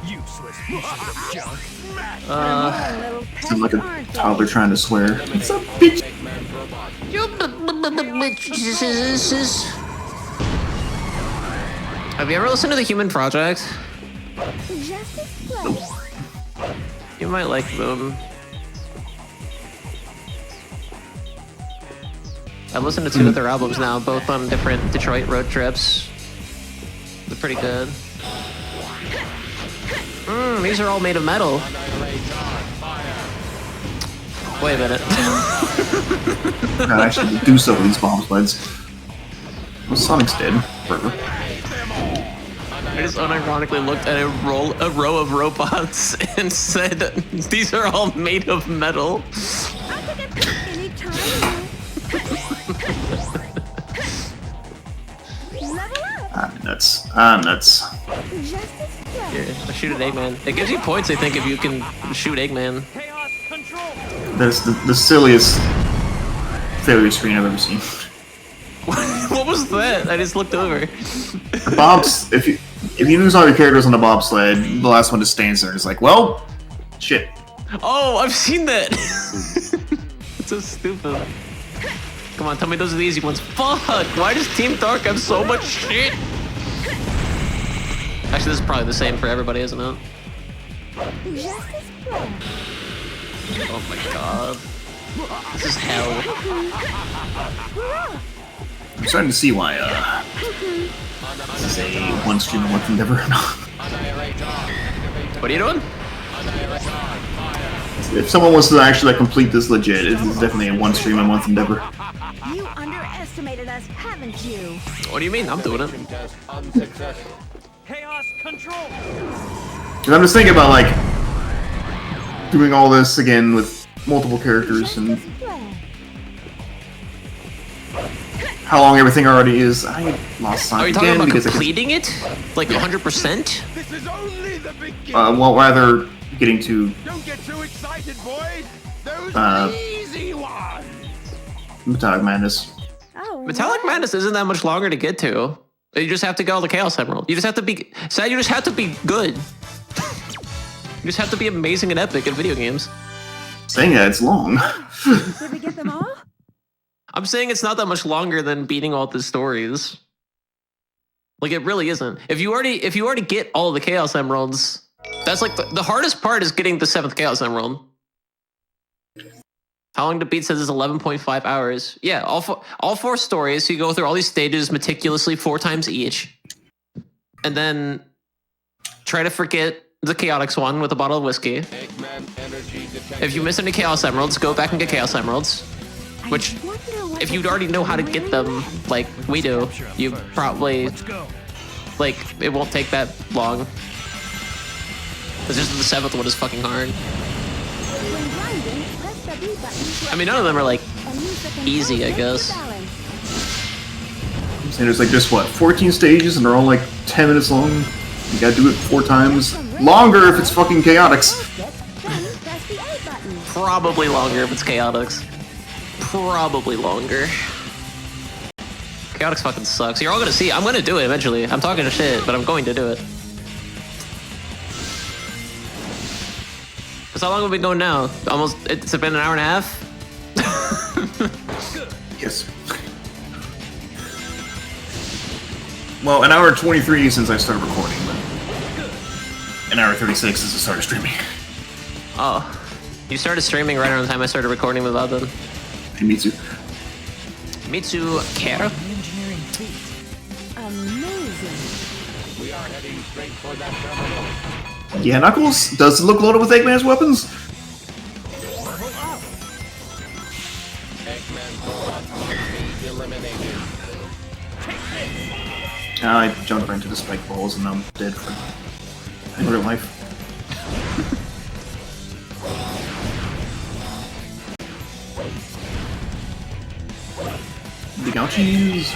Useless pieces of junk. Little Sounds like a aren't they? toddler trying to swear. It's a bitch. Bitches. Have you ever listened to The Human Project? Just as planned. You might like them. I've listened to 2 of their albums now, both on different Detroit road trips. They're pretty good. These are all made of metal. Wait a minute. Gotta actually do so with these bomb sleds. Well, Sonic's dead. Forever. I just unironically looked at a row of robots and said, "These are all made of metal." Anytime. Level up. I'm nuts. I'm nuts. Just as planned. Yeah, shoot an Eggman. It gives you points, I think, if you can shoot Eggman. Chaos control. That's the silliest failure screen I've ever seen. What was that? I just looked over. The Bob's if you lose all your characters on the bobsled, the last one just stands there and is like, well, shit. Oh, I've seen that. It's so stupid. Come on, tell me those are the easy ones. Fuck! Why does Team Dork have so much shit? Actually, this is probably the same for everybody, isn't it? Just as planned. Oh my god. This is hell. I'm starting to see why this is a one stream a month endeavor. What are you doing? If someone wants to actually like complete this legit, it's definitely a one stream a month endeavor. You underestimated us, haven't you? What do you mean? I'm doing it. Chaos control. Because I'm just thinking about like doing all this again with multiple characters and how long everything already is. I lost time Are you talking again about because completing it? Like 100%? This is only the beginning. well, rather getting to Don't get too excited, boys. Those Uh, are the easy ones. Metallic Madness. Oh, Metallic wow. Madness isn't that much longer to get to. You just have to get all the Chaos Emerald. You just have to be sad. You just have to be good. You just have to be amazing and epic at video games. Saying that, it's long. Did we get them all? I'm saying it's not that much longer than beating all the stories. Like it really isn't. If you already get all the Chaos Emeralds, that's like the hardest part is getting the 7th Chaos Emerald. How long to beat says is 11.5 hours. Yeah, all 4 stories. So you go through all these stages meticulously 4 times each, and then try to forget the Chaotix one with a bottle of whiskey. If you miss any Chaos Emeralds, go back and get Chaos Emeralds. Which, if you already know how to get them, like we do, you probably, like, it won't take that long. It's just the 7th one is fucking hard. I mean, none of them are, like, easy, I guess. And there's like just what, 14 stages, and they're all like 10 minutes long. You gotta do it 4 times. Longer if it's fucking Chaotix. Probably longer if it's Chaotix. Probably longer. Chaotix fucking sucks. You're all gonna see. I'm gonna do it eventually. I'm talking to shit, but I'm going to do it. So how long have we been going now? Almost. It's been an hour and a half. Yes. Well, an hour and 23 since I started recording, but an hour 36 since I started streaming. Oh, you started streaming right around the time I started recording with Adam. Hey, me too. Me too, Kara. Amazing. We are heading straight for that terminal. Yeah, Knuckles, does it look loaded with Eggman's weapons? Eggman robots must be eliminated. I jumped right into the spike balls and I'm dead in real life. The Gouchies.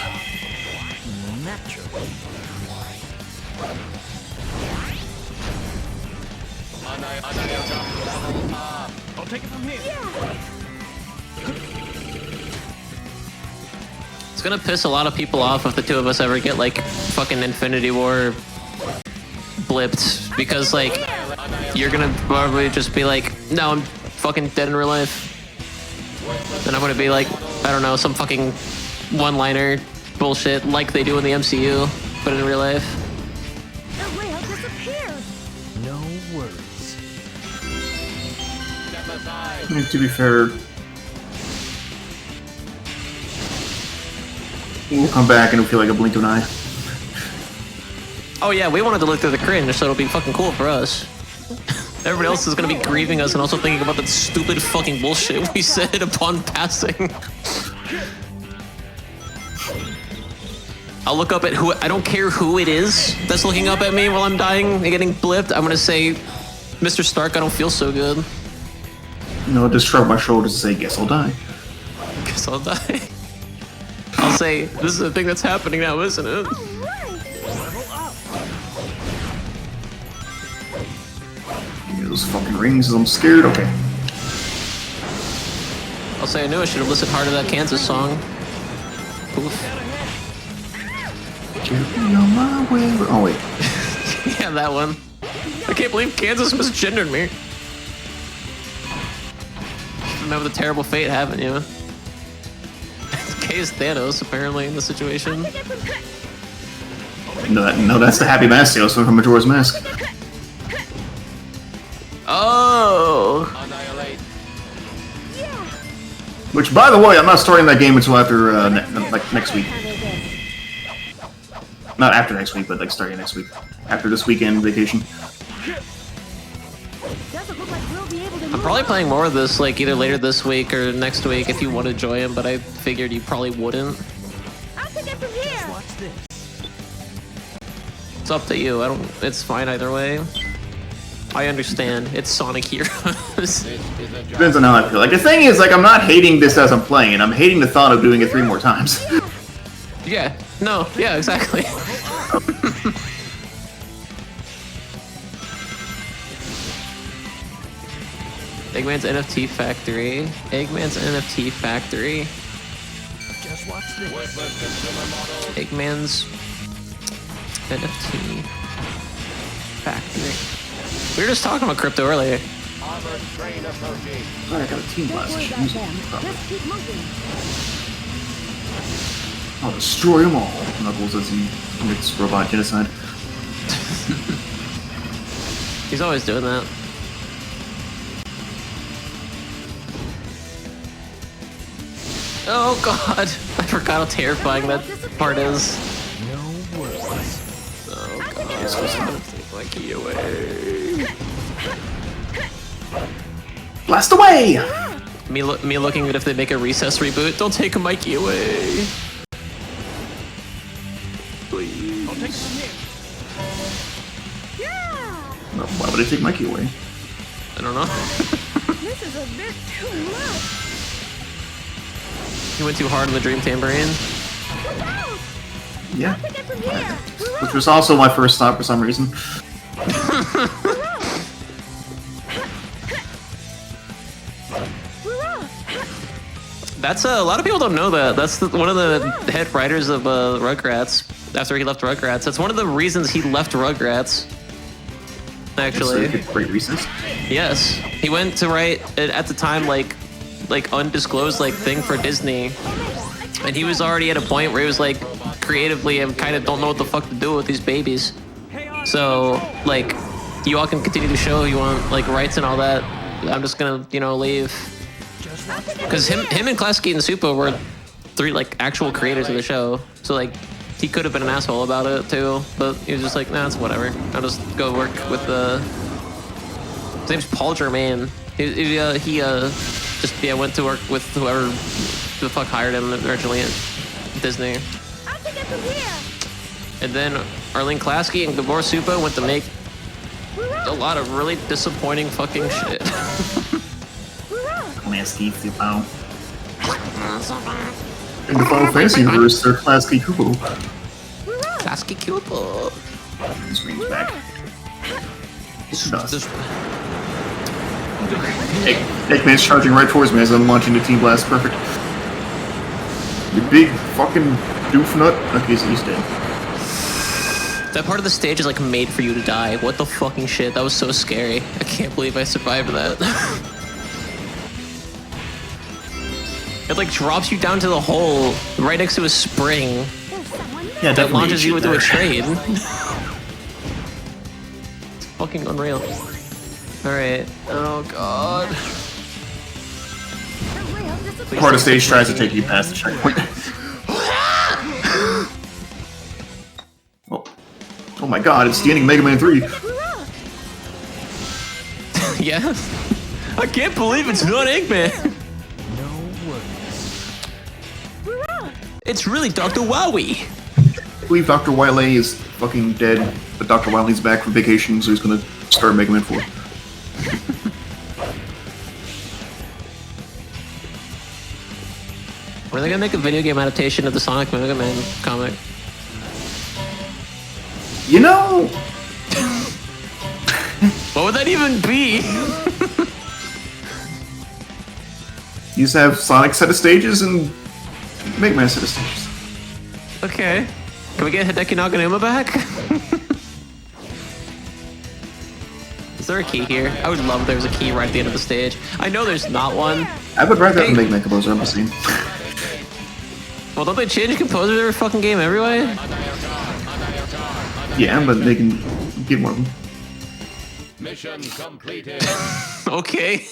I'll take it from here. It's gonna piss a lot of people off if the 2 of us ever get like fucking Infinity War blipped, because like you're gonna probably just be like, no, I'm fucking dead in real life. Then I'm gonna be like, I don't know, some fucking one-liner bullshit like they do in the MCU, but in real life. The rail disappeared. No words. I mean, to be fair, we'll come back and it'll feel like a blink of an eye. Oh yeah, we wanted to look through the cringe, so it'll be fucking cool for us. Everybody else is gonna be grieving us and also thinking about the stupid fucking bullshit we said upon passing. I'll look up at who, I don't care who it is that's looking up at me while I'm dying and getting blipped. I'm gonna say, Mr. Stark, I don't feel so good. No, just shrug my shoulders and say, guess I'll die. Guess I'll die. I'll say, this is the thing that's happening now, isn't it? Give me those fucking rings, I'm scared. Okay. I'll say, I knew I should have listened hard to that Kansas song. Oof. Get me on my way. Oh, wait. Yeah, that one. I can't believe Kansas misgendered me. Remember the terrible fate, haven't you? K is Thanos, apparently, in the situation. No, that's the Happy Mask Tales from Majora's Mask. Oh! Annihilate. Which, by the way, I'm not starting that game until after, like, next week. Not after next week, but, like, starting next week. After this weekend vacation. I'm probably playing more of this, like, either later this week or next week if you want to join him, but I figured you probably wouldn't. I'll take it from here. Watch this. It's up to you. It's fine either way. I understand. It's Sonic Heroes. Depends on how I feel. Like, the thing is, like, I'm not hating this as I'm playing. I'm hating the thought of doing it 3 more times. Yeah. No. Yeah, exactly. Eggman's NFT Factory. Eggman's NFT Factory. Just watch this. Eggman's NFT Factory. We were just talking about crypto earlier. Armored train approaching. I got a team blast. I should use it. Just keep moving. I'll destroy them all. Knuckles as he commits robot genocide. He's always doing that. Oh god! I forgot how terrifying that part is. No worries. Oh god. Take my key away. Blast away! Me looking at if they make a Recess reboot. Don't take a Mikey away. Please. I'll take it from here. Well, why would I take Mikey away? I don't know. This is a bit too much. You went too hard on the Dream Tambourine. Look out! Yeah. Take it from here. Which was also my first stop for some reason. That's a lot of people don't know that. That's one of the head writers of Rugrats. After he left Rugrats, that's one of the reasons he left Rugrats. Actually, Great reasons. yes, he went to write at the time like undisclosed thing for Disney, and he was already at a point where he was like creatively and kind of don't know what the fuck to do with these babies. So like, you all can continue the show. You want like rights and all that. I'm just gonna leave. Because him and Klasky and Supa were three like actual creators of the show, so like he could have been an asshole about it too, but he was just like, nah, it's whatever. I'll just go work with his name's Paul Germain. He went to work with whoever the fuck hired him originally at Disney. I'll take it from here. And then Arlene Klasky and Gabor Supa went to make a lot of really disappointing fucking shit. Klasky Supo. In the Final Fantasy universe, they're Klasky Kupo. Klasky Kupo. This rings back. It's dust. Eggman's charging right towards me as I'm launching the Team Blast. Perfect. You big fucking doof nut. Okay, so he's dead. That part of the stage is like made for you to die. What the fucking shit? That was so scary. I can't believe I survived that. It like drops you down to the hole right next to a spring Yeah, that launches you into a there. trade. It's fucking unreal. Alright. Oh god. Part of the stage tries to take you past the checkpoint. Oh my god, it's the ending of Mega Man 3. Yeah. I can't believe it's not Eggman. It's really Dr. Wowie. I believe Dr. Wile is fucking dead, but Dr. Wile's back from vacation, so he's gonna start Mega Man 4. Are they gonna make a video game adaptation of the Sonic Mega Man comic? You know, What would that even be? you just have Sonic set of stages and Mega Man set of stages. Okay. Can we get Hideki Naganuma back? Is there a key here? I would love if there was a key right at the end of the stage. I know there's not one. I would rather have Hey. a Mega Man composer on the scene. Well, don't they change composers every fucking game anyway? Yeah, but they can get one of them. Mission completed. Okay.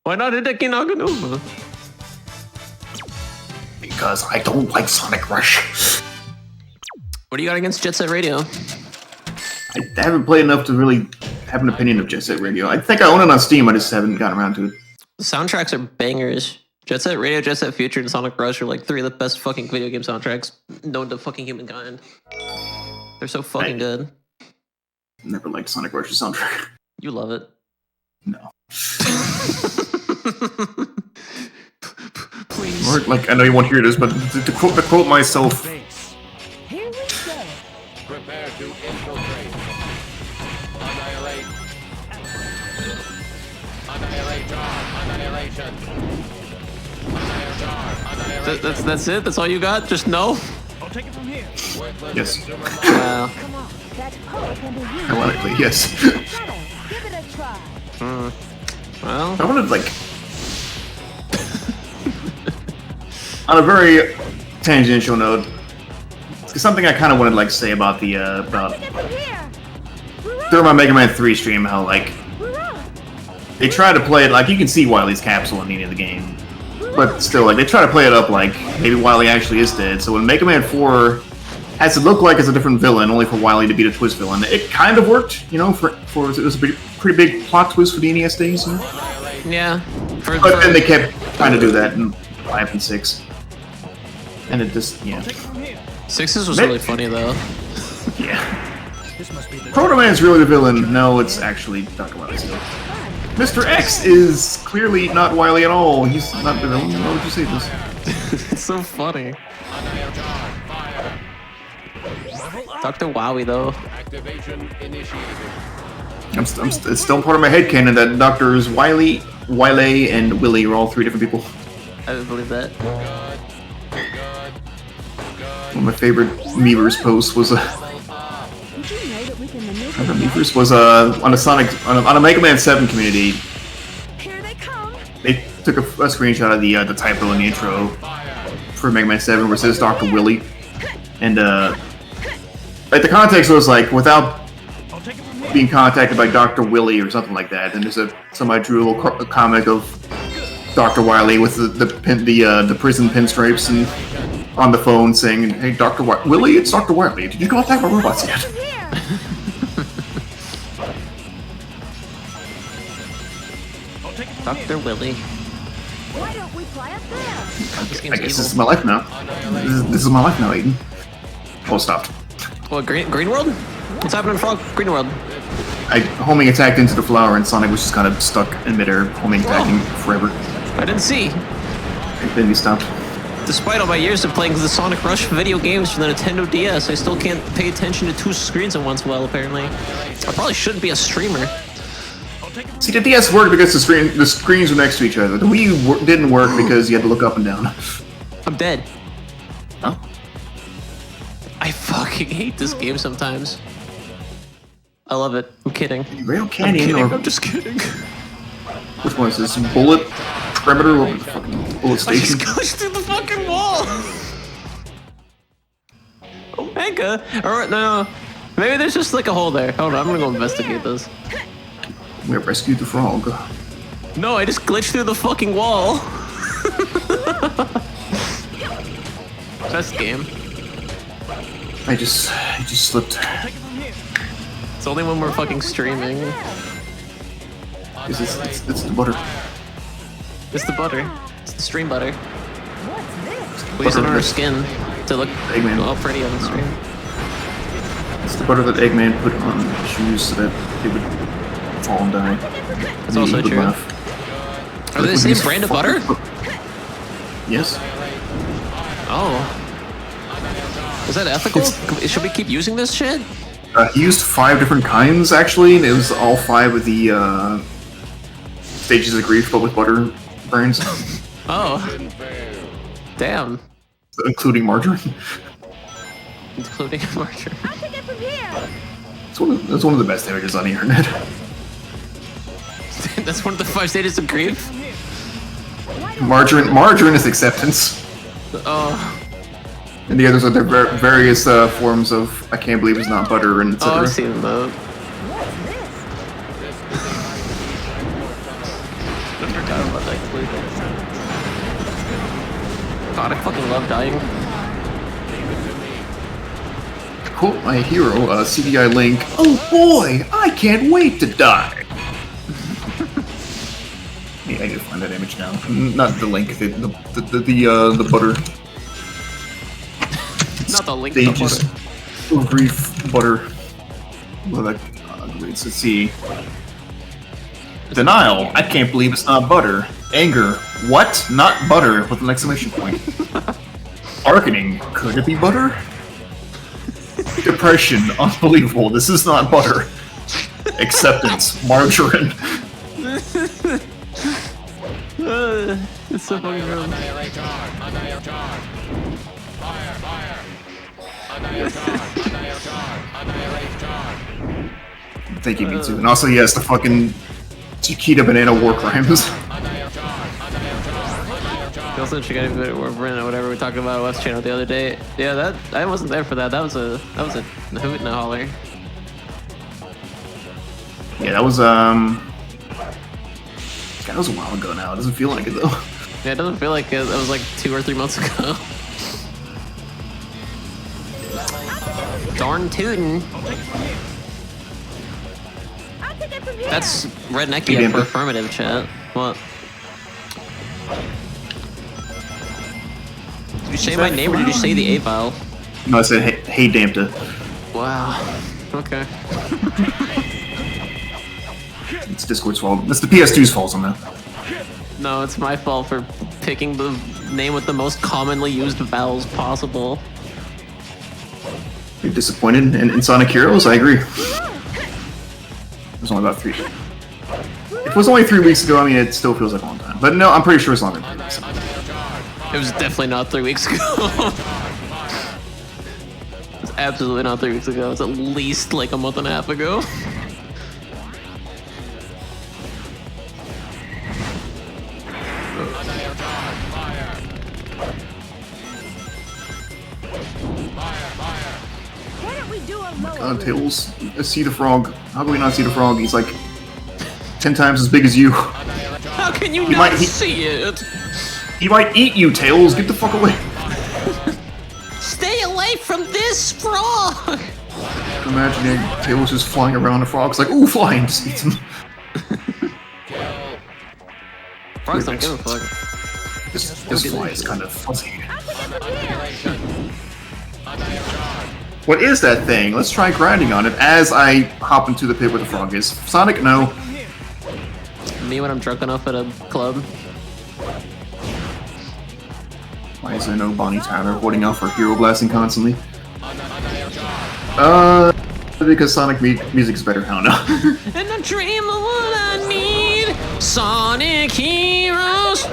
Why not Hideki Naganuma? Because I don't like Sonic Rush. What do you got against Jet Set Radio? I haven't played enough to really have an opinion of Jet Set Radio. I think I own it on Steam, I just haven't gotten around to it. The soundtracks are bangers. Jet Set Radio, Jet Set Future, and Sonic Rush are like three of the best fucking video game soundtracks known to fucking humankind. They're so fucking good. Never liked Sonic Rush's soundtrack. You love it. No. Please. Or, like, I know you won't hear this, but to quote myself, Here we go. Prepare to infiltrate. Annihilate. Annihilation. That's it? That's all you got? Just no? I'll take it from here. yes. Wow. Come on. That power can be used. Ironically, yes. Better. Give it a try. Well, I wanted, like, on a very tangential note. It's something I kind of wanted to like say about the about during my Mega Man 3 stream, how like they try to play it like you can see Wily's capsule in the end of the game, but still like they try to play it up like maybe Wily actually is dead. So when Mega Man 4 has to look like it's a different villain, only for Wily to beat a twist villain, it kind of worked, you know. For it was a pretty big plot twist for the NES days. You know? Yeah. But then they kept trying to do that in 5 and 6, and it just 6's was really funny though. Yeah. Proto Man's really the villain. No, it's actually Dr. Wily still. Mr. X is clearly not Wily at all. He's not the villain. Why would you say this? It's so funny. Dr. Wowie though. It's still part of my headcanon that Doctors Wily, and Willy are all 3 different people. I would believe that. One of my favorite Meavers posts was Meavers was on a on a Mega Man 7 community. Here they come. They took a screenshot of the typo in the intro for Mega Man 7 where it says Dr. Willy, and like the context was like without being contacted by Dr. Willy or something like that. And there's somebody drew a little comic of Dr. Wily with the prison pinstripes and on the phone saying, "Hey, Dr. Willy, it's Dr. Wily. Did you contact my robots yet?" Dr. Willy. Why don't we fly up there? I guess this is my life now. This is my life now, Aiden. Oh, stopped. What, Green World? What's happening in Frog Green World? Homing attacked into the flower and Sonic was just kind of stuck in midair, homing attacking forever. I didn't see. And then he stopped. Despite all my years of playing the Sonic Rush video games for the Nintendo DS, I still can't pay attention to 2 screens at once well, apparently. I probably shouldn't be a streamer. See, the DS worked because the screens were next to each other. The Wii U didn't work because you had to look up and down. I'm dead. Oh? I fucking hate this game sometimes. I love it. I'm kidding. Rail Canyon I'm just kidding. Which one is this? Bullet Perimeter or fucking Bullet I just Station? glitched through the fucking wall! Omega? Alright, no. Maybe there's just like a hole there. Hold on, I'm gonna go investigate this. We have rescued the frog. No, I just glitched through the fucking wall. Best game. I just slipped. It's only when we're fucking streaming. It's the butter. It's the butter. It's the stream butter. What's this? We use it on our skin to look Eggman. all pretty on the stream. It's the butter that Eggman put on shoes so that they would fall and die. That's also true. Are they the same brand of butter? Yes. Oh. Is that ethical? Should we keep using this shit? He used 5 different kinds, actually, and it was all 5 of the stages of grief, but with butter burns. Oh. Damn. Including margarine. Including margarine. I'll take it from here. That's one of the best images on the internet. That's one of the 5 stages of grief? Margarine is acceptance. Oh. And the others are the various forms of I can't believe it's not butter and etc. Oh, I've seen that. I forgot about that completely. God, I fucking love dying. Quote my hero, CDI Link. Oh boy, I can't wait to die. Yeah, I need to find that image now. Not the link, the butter. Not the link. Stages of grief butter. Well, let's see. Denial. I can't believe it's not butter. Anger. What? Not butter? With an exclamation point. Bargaining. Could it be butter? Depression. Unbelievable. This is not butter. Acceptance. Margarine. It's so fucking wrong. Thank you, me too. And also, yes, the fucking Chiquita Banana War Crimes. Also, she got a bit or whatever we talked about West Channel the other day. Yeah, that I wasn't there for that. That was a hoot and a holler. Yeah, that was that was a while ago now. It doesn't feel like it though. Yeah, it doesn't feel like it. That was like 2 or 3 months ago. Darn tootin'. That's rednecky for affirmative, chat. What? Did you say my name or did you say the A file? No, I said hey Damta. Wow. Okay. It's Discord's fault. It's the PS2's fault somehow. No, it's my fault for picking the name with the most commonly used vowels possible. You're disappointed in Sonic Heroes? I agree. It was only about 3. If it was only 3 weeks ago, I mean, it still feels like a long time. But no, I'm pretty sure it's longer than 3 weeks ago. It was definitely not 3 weeks ago. It's absolutely not 3 weeks ago. It's at least like a month and a half ago. God, Tails, see the frog. How can we not see the frog? He's like 10 times as big as you. How can you not see it? He might eat you, Tails. Get the fuck away. Stay away from this frog! Imagining Tails just flying around, the frog's like, ooh, flying, just eats him. Frogs don't give a fuck. This fly is kind of fuzzy. What is that thing? Let's try grinding on it as I hop into the pit where the frog is. Sonic, no. Me when I'm drunk enough at a club. Why is there no Bonnie Tyler holding out for hero blasting constantly? Because Sonic music is better. I don't know. And I dream of what I need. Sonic Heroes.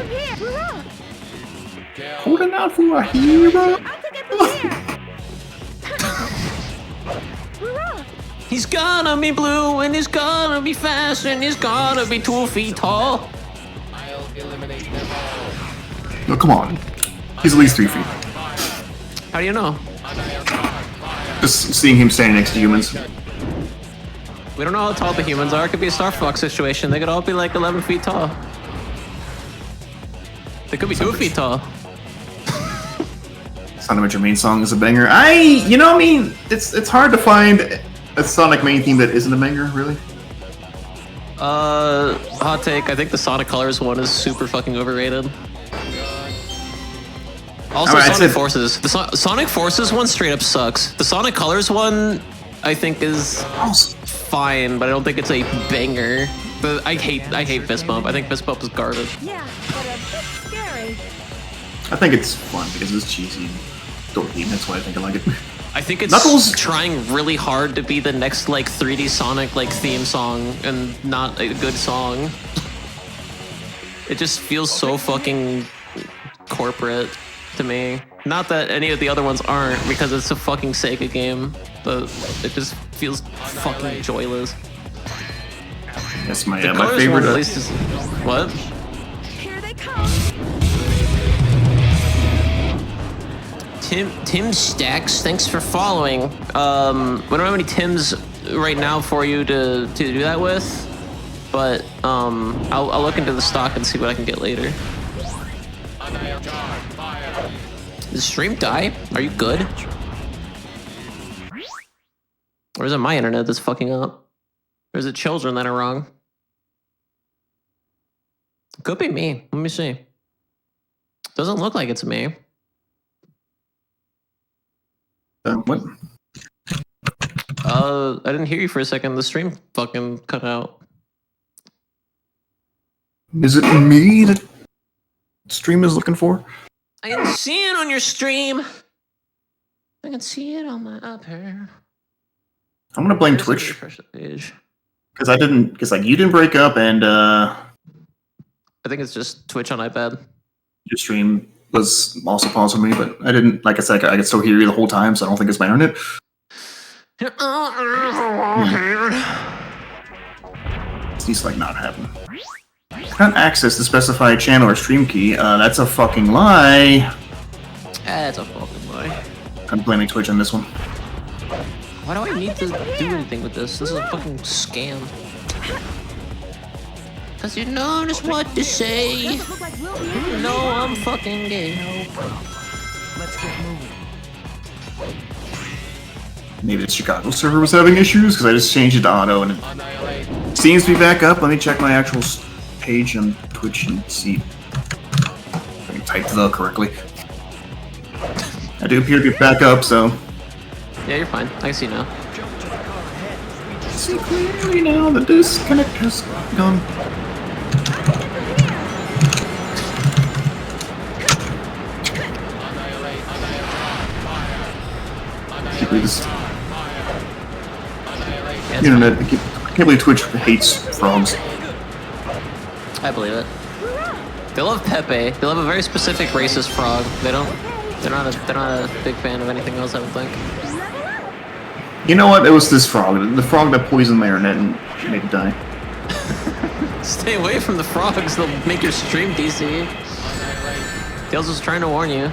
Holding out for a hero. He's gonna be blue and he's gonna be fast and he's gonna be 2 feet tall. No, come on. He's at least 3 feet. How do you know? Just seeing him standing next to humans. We don't know how tall the humans are. It could be a Star Fox situation. They could all be like 11 feet tall. They could be 2 feet tall. Sonic Adventure main song is a banger. You know, I mean, it's hard to find a Sonic main theme that isn't a banger, really. Hot take. I think the Sonic Colors one is super fucking overrated. Also, right, Sonic Forces. The Sonic Forces one straight up sucks. The Sonic Colors one, I think, is fine, but I don't think it's a banger. I hate Fist Bump. I think Fist Bump is garbage. Yeah, but a bit scary. I think it's fun because it's cheesy, dorky. That's why I think I like it. I think it's Knuckles trying really hard to be the next like 3D Sonic like theme song and not a good song. It just feels so fucking corporate to me. Not that any of the other ones aren't, because it's a fucking Sega game, but it just feels fucking joyless. That's my The my Colors favorite. one at least is what? Here they come. Tim Stacks, thanks for following. We don't have any Tims right now for you to do that with, but I'll look into the stock and see what I can get later. Did the stream die? Are you good? Or is it my internet that's fucking up? Or is it children that are wrong? Could be me. Let me see. Doesn't look like it's me. What? I didn't hear you for a second. The stream fucking cut out. Is it me that stream is looking for? I can see it on your stream. I can see it on my upper. I'm gonna blame Twitch because like you didn't break up and I think it's just Twitch on iPad. your stream was also paused for me, but I didn't. Like I said, I could still hear you the whole time, so I don't think it's my internet. It needs to like not happen. Cannot access the specified channel or stream key. That's a fucking lie. That's a fucking lie. I'm blaming Twitch on this one. Why do I need to do anything with this? This is a fucking scam. Cause you know just what to say. Doesn't look like we'll be able to No, move on. I'm fucking gay. No problem. Let's get moving. Maybe the Chicago server was having issues because I just changed it to auto and it seems to be back up. Let me check my actual page on Twitch and see if I can type the correctly. I do appear to be back up, so. Yeah, you're fine. I can see now. See clearly now the disconnect has gone. Can't believe this internet. I can't believe Twitch hates frogs. I believe it. They love Pepe. They love a very specific racist frog. They don't. They're not a big fan of anything else. I don't think. You know what? It was this frog. The frog that poisoned my internet and made it die. Stay away from the frogs. They'll make your stream DC. Tails was trying to warn you.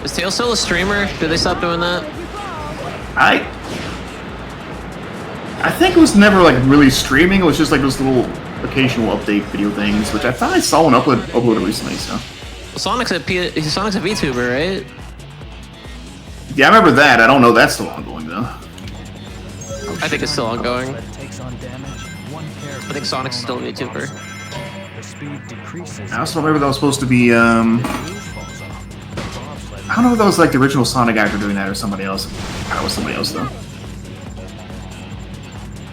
Is Tails still a streamer? Did they stop doing that? I think it was never like really streaming. It was just like those little occasional update video things, which I thought I saw one uploaded recently. So Sonic's a VTuber, right? yeah, I remember that. I don't know if that's still ongoing though. I think it's still ongoing. Takes on damage. One I think Sonic's still a VTuber. The speed decreases. I also don't remember that was supposed to be. I don't know if that was like the original Sonic actor doing that or somebody else. That was somebody else though.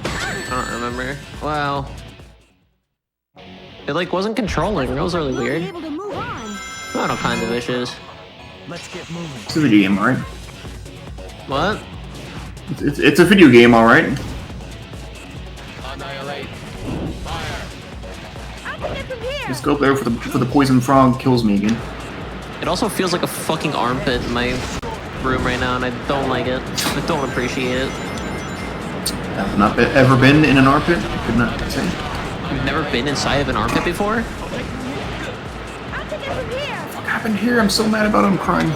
I don't remember. Wow. It like wasn't controlling. That was really We'll be weird. able to move on. I don't know, kind of issues. Let's get moving. It's a video game, alright? What? It's a video game, alright? Annihilate. I can get from here. Just go up there for the poison frog kills me again. It also feels like a fucking armpit in my room right now, and I don't like it. I don't appreciate it. I've not ever been in an armpit. I could not say. You've never been inside of an armpit before? I can get from here. What happened here? I'm so mad about it. I'm crying.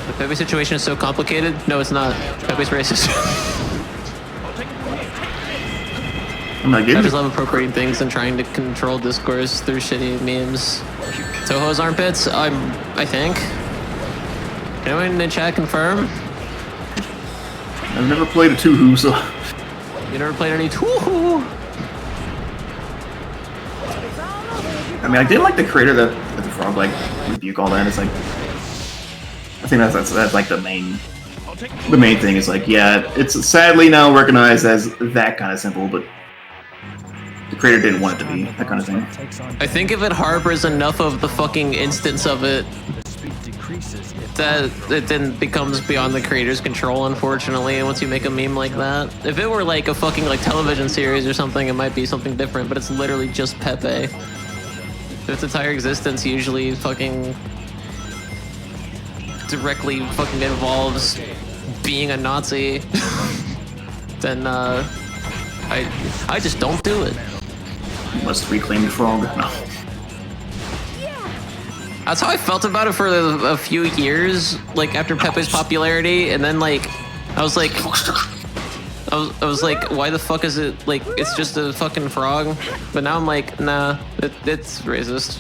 The Pepe situation is so complicated. No, it's not. Pepe's racist. I'm not I getting just it. love appropriating things and trying to control discourse through shitty memes. Toho's armpits? I think. Can anyone in the chat confirm? I've never played a Touhou, so You never played any Touhou? I mean, I did like the creator that the frog like rebuke all that. It's like I think that's like the main thing is like yeah, it's sadly now recognized as that kind of simple, but the creator didn't want it to be that kind of thing. I think if it harbors enough of the fucking instance of it, The speed decreases if that it then becomes beyond the creator's control, unfortunately, once you make a meme like that. If it were like a fucking like television series or something, it might be something different, but it's literally just Pepe. Its entire existence usually fucking directly fucking involves being a Nazi. Then I just don't do it. Must reclaim the frog. No. That's how I felt about it for a few years, like after Pepe's popularity, and then like I was like, why the fuck is it like it's just a fucking frog? But now I'm like, nah, it's racist.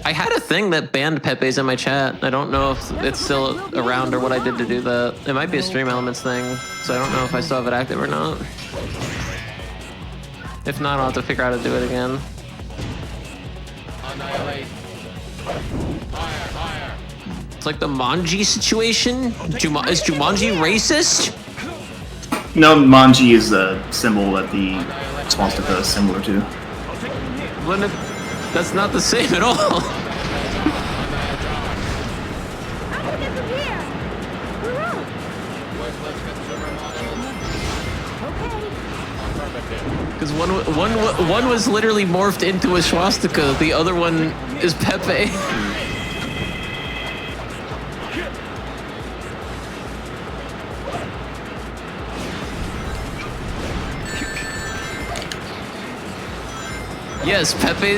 I had a thing that banned Pepe's in my chat. I don't know if it's still around or what I did to do that. It might be a Stream Elements thing, so I don't know if I still have it active or not. If not, I'll have to figure out how to do it again. Annihilate. Fire, fire. It's like the Manji situation. Is Jumanji racist? No, Manji is a symbol that the swastika is similar to. That's not the same at all. I can get from here. Hurrah. Okay. Because one was literally morphed into a swastika. The other one is Pepe. Yes, Pepe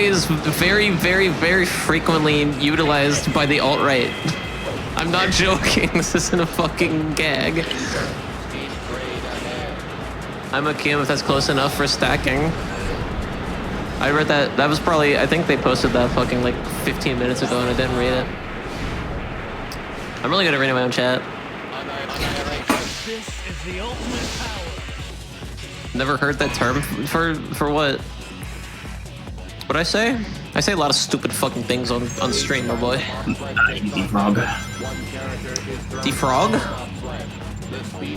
is very, very, very frequently utilized by the alt-right. I'm not joking. This isn't a fucking gag. I'm a Kim if that's close enough for stacking. I read that. That was probably. I think they posted that fucking like 15 minutes ago, and I didn't read it. I'm really good at reading my own chat. This is the ultimate power. Never heard that term for what? What'd I say? I say a lot of stupid fucking things on stream, my boy. Easy frog. Defrog?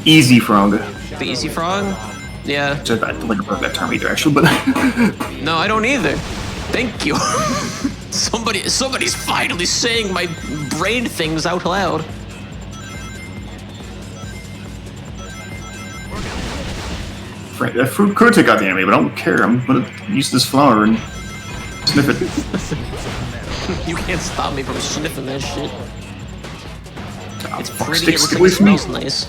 Easy frog. The easy frog? Yeah. I don't think I've heard that term either, actually, but No, I don't either. Thank you. Somebody's finally saying my brain things out loud. Frank, that fruit could take out the enemy, but I don't care. I'm gonna use this flower and sniff it. You can't stop me from sniffing that shit. It's fuck, pretty, stick it looks like with it me. smells nice.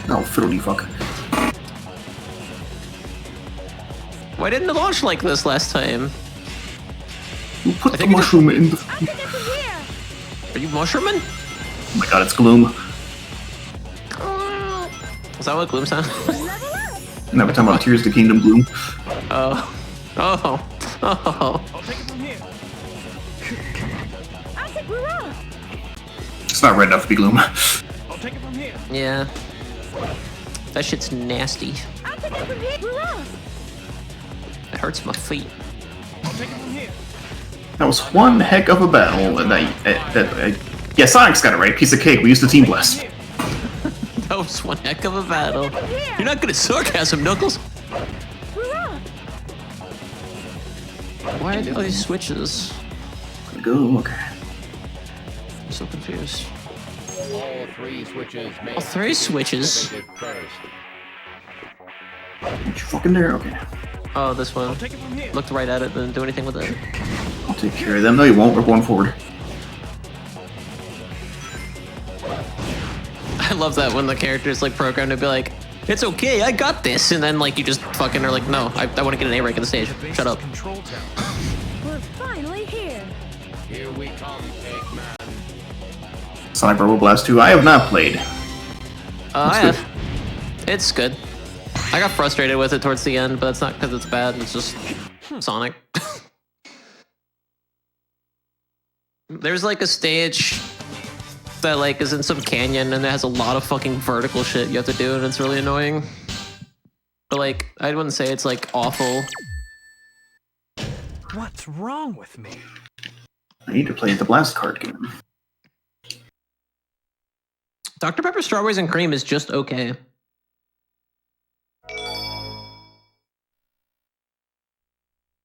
Oh, fiddly fuck. Why didn't it launch like this last time? Who put the think it mushroom in the... Are you mushrooming? Oh my god, it's Gloom. Is that what gloom sound? No, we're talking about Tears of the Kingdom Gloom. Oh. Oh. Oh. I'll take it from here. I'll take Rura. It's not red enough to be Gloom. I'll take it from here. Yeah. That shit's nasty. I'll take it from here. Rura. It hurts my feet. I'll take it from here. That was one heck of a battle. And yeah, Sonic's got it right. Piece of cake. We used the Team Blast. That was one heck of a battle. You're not good at sarcasm, Knuckles. Rura. Why are there all these switches? Go, okay. I'm so confused. All three switches may All three switches? be activated first. Get you fucking there, okay. Oh, this one. I'll take it from here. Looked right at it, didn't do anything with it. I'll take care of them. No, you won't. We're going forward. I love that when the character's like programmed to be like, it's okay, I got this, and then like you just fucking are like, no, I want to get an A rank in the stage. Shut up. Control tower. We're finally here. Here we come, Eggman. Sonic Robo Blast 2. I have not played. I good. have. It's good. I got frustrated with it towards the end, but it's not because it's bad, it's just Sonic. There's like a stage that like is in some canyon and it has a lot of fucking vertical shit you have to do and it's really annoying. But like, I wouldn't say it's like awful. What's wrong with me? I need to play the Blast card game. Dr. Pepper Strawberries and Cream is just okay.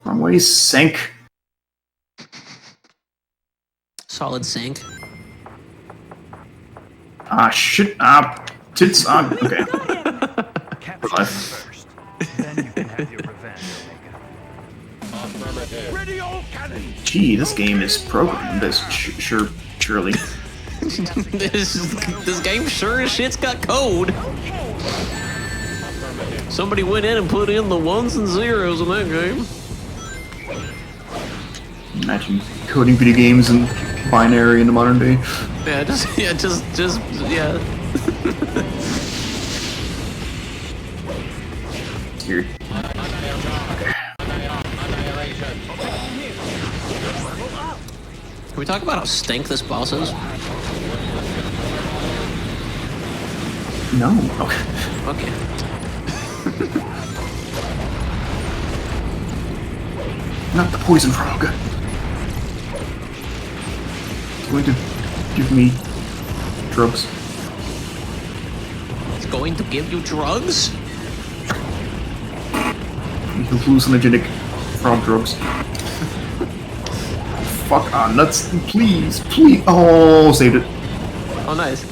Wrong way, sink. Solid sync. Ah, shit. Ah, tits. Ah, okay. Capture them first. Then you can have your revenge, Omega. Affirmative. Ready, all cannon! Gee, this game is programmed as surely. this game sure as shit's got code. Somebody went in and put in the ones and zeros in that game. Imagine coding video games in binary in the modern day. Yeah, yeah. It's weird. Can we talk about how stank this boss is? No. Okay. Okay. Not the poison frog. It's going to give me drugs. It's going to give you drugs? Hallucinogenic frog drugs. Fuck on nuts, please, please. Oh, saved it. Oh, nice.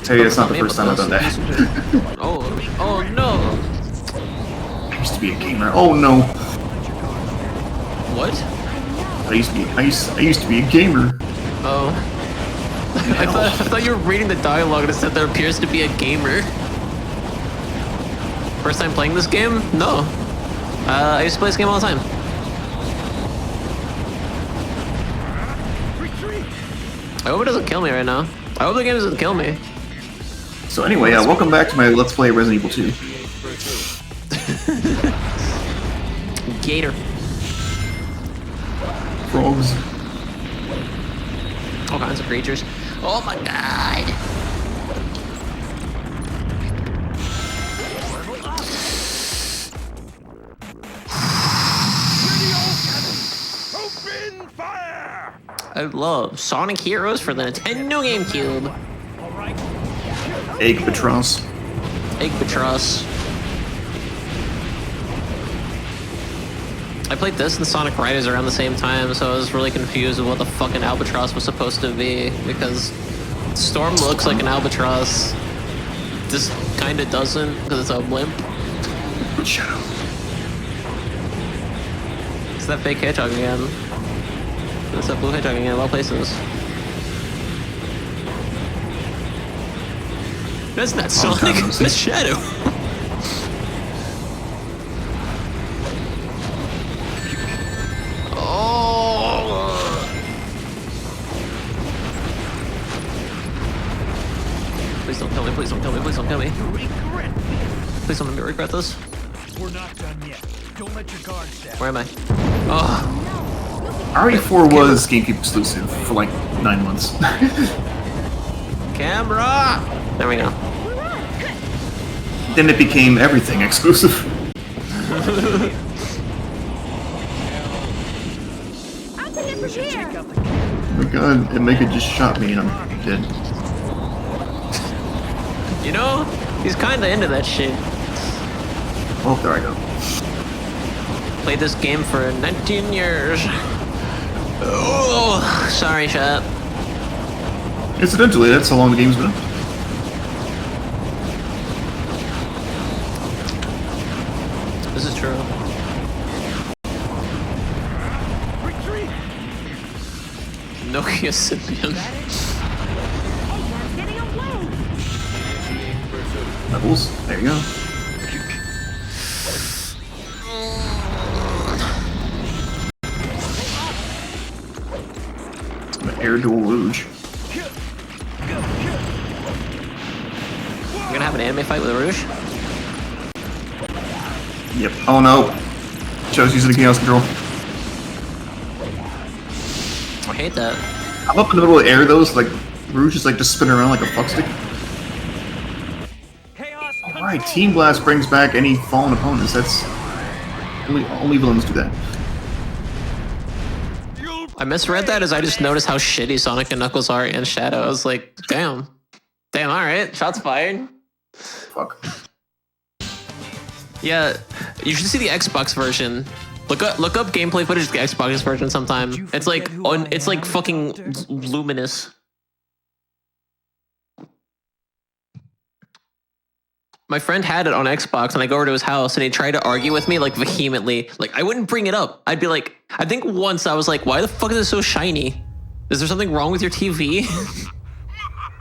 Tell you, it's not the first time I've done that. Oh no. I used to be a gamer. Oh no. What? I used to be a gamer. Oh. I thought you were reading the dialogue and it said there appears to be a gamer. First time playing this game? No. I used to play this game all the time. I hope it doesn't kill me right now. I hope the game doesn't kill me. So anyway, welcome back to my Let's Play Resident Evil 2. Gator. Frogs. All kinds of creatures. Oh my god! Open fire! I love Sonic Heroes for the Nintendo GameCube. Egg Patros. Egg Patros. I played this and Sonic Riders around the same time, so I was really confused with what the fucking Albatross was supposed to be, because Storm looks like an Albatross. This kinda doesn't, because it's a blimp. Shadow. It's that fake hedgehog again. It's that blue hedgehog again of all places. That's not Sonic, that's Shadow. Please don't kill me, please don't kill me, please don't kill me. Please don't make me regret this. We're not done yet. Don't let your guard down. Where am I? Oh. RE4 was GameCube exclusive for like 9 months. Camera! There we go. Then it became everything exclusive. I'll take it from here. Oh my god, and Mega just shot me and I'm dead. You know, he's kinda into that shit. Oh, there I go. Played this game for 19 years. Oh, sorry, chat. Incidentally, that's how long the game's been up. This is true. Nokia Symbian. Getting away. Levels. There you go. Air Dual Rouge. You're gonna have an anime fight with a Rouge? Yep. Oh no. Joe's using the Chaos Control. I hate that. I'm up in the middle of the air though, so like Rouge is like just spinning around like a fuck stick. Alright, Team Blast brings back any fallen opponents. That's only villains do that. I misread that as I just noticed how shitty Sonic and Knuckles are in Shadow. I was like, damn. Damn, alright. Shots fired. Fuck. Yeah, you should see the Xbox version. Look up gameplay footage of the Xbox version sometime. It's like fucking luminous. My friend had it on Xbox and I go over to his house and he tried to argue with me like vehemently. Like I wouldn't bring it up. I'd be like, I think once I was like, why the fuck is it so shiny? Is there something wrong with your TV?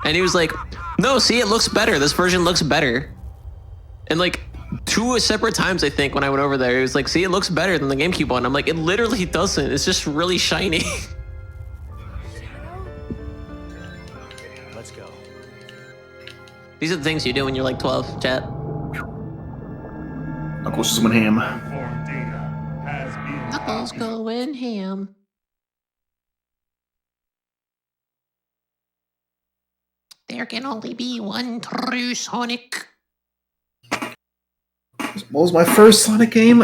And he was like, no, see, it looks better. This version looks better. And like 2 separate times, I think, when I went over there, he was like, see, it looks better than the GameCube one. I'm like, it literally doesn't. It's just really shiny. Let's go. These are the things you do when you're like 12, chat. Knuckles just went ham. Knuckles going ham. There can only be one true Sonic. What was my first Sonic game?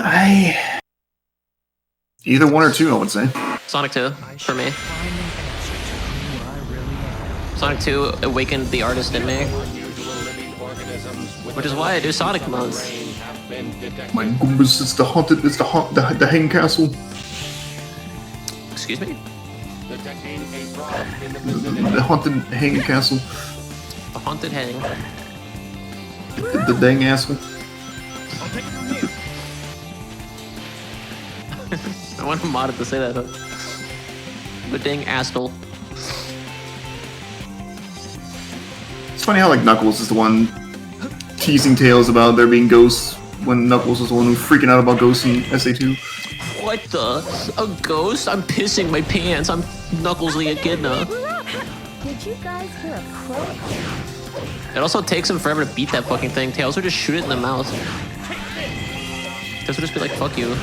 Either 1 or 2, I would say. Sonic 2, for me. Sonic 2 awakened the artist in me. Which is why I do Sonic modes. My Goombas, it's the hanging castle. Excuse me? The haunted hanging castle. The haunted hang. The dang asshole. I want a mod to say that. The dang asshole. It's funny how like Knuckles is the one teasing tales about there being ghosts when Knuckles was the one who was freaking out about ghosts in SA2. What the? A ghost? I'm pissing my pants. I'm Knuckles the Echidna. Did you guys hear a croak? It also takes him forever to beat that fucking thing. Tails would just shoot it in the mouth. Tails would just be like, fuck you.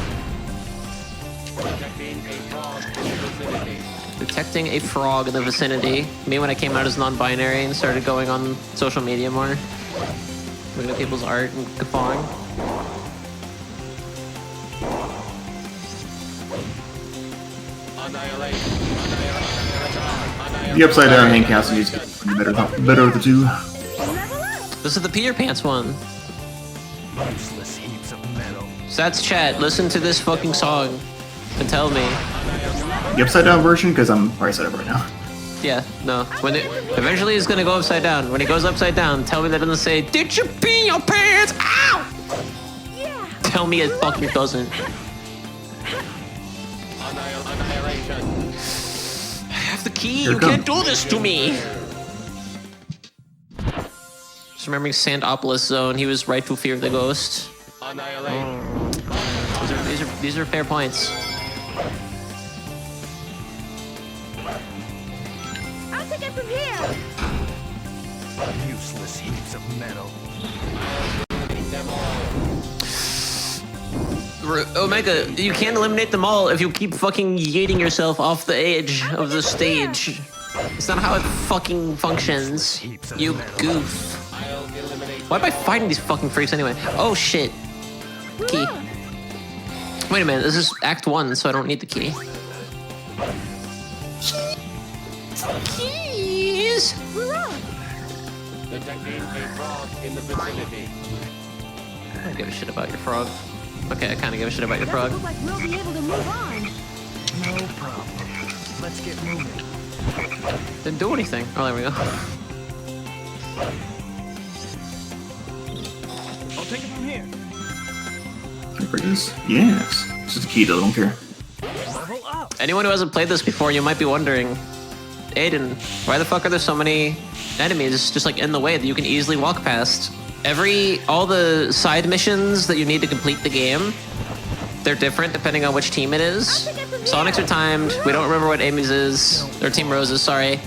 Detecting a frog in the vicinity. Me when I came out as non-binary and started going on social media more. Looking at people's art and guffawing. The upside down Hank Castle is better of the two. This is the Peter Pants one. Useless heaps of metal. Stats chat, listen to this fucking song and tell me. The upside down version, because I'm right side up right now. Yeah, no. When it eventually it's gonna go upside down. When it goes upside down, tell me that it doesn't say, "Did you pee your pants?" Ow! Yeah. Tell me it fucking doesn't. I have the key. Here You it can't comes. do this to me. Just remembering Sandopolis Zone. He was right to fear the ghost. These are fair points. I'll take it from here. Useless heaps of metal. Omega, you can't eliminate them all if you keep fucking yeeting yourself off the edge of the stage. It's not how it fucking functions. You goof. Why am I fighting these fucking freaks anyway? Oh shit. Key. Wait a minute, this is Act 1, so I don't need the key. Keys! Detecting a frog in the vicinity. I don't give a shit about your frog. Okay, I kinda give a shit about your frog. Doesn't look like we'll be able to move on. No problem. Let's get moving. Didn't do anything. Oh, there we go. I'll take it from here. Can I break this? Yes. It's just a key though, I don't care. Level up. Anyone who hasn't played this before, you might be wondering, Aiden, why the fuck are there so many enemies just like in the way that you can easily walk past? All the side missions that you need to complete the game, they're different depending on which team it is. Sonic's are timed. We don't remember what Amy's is. Or Team Rose's, sorry.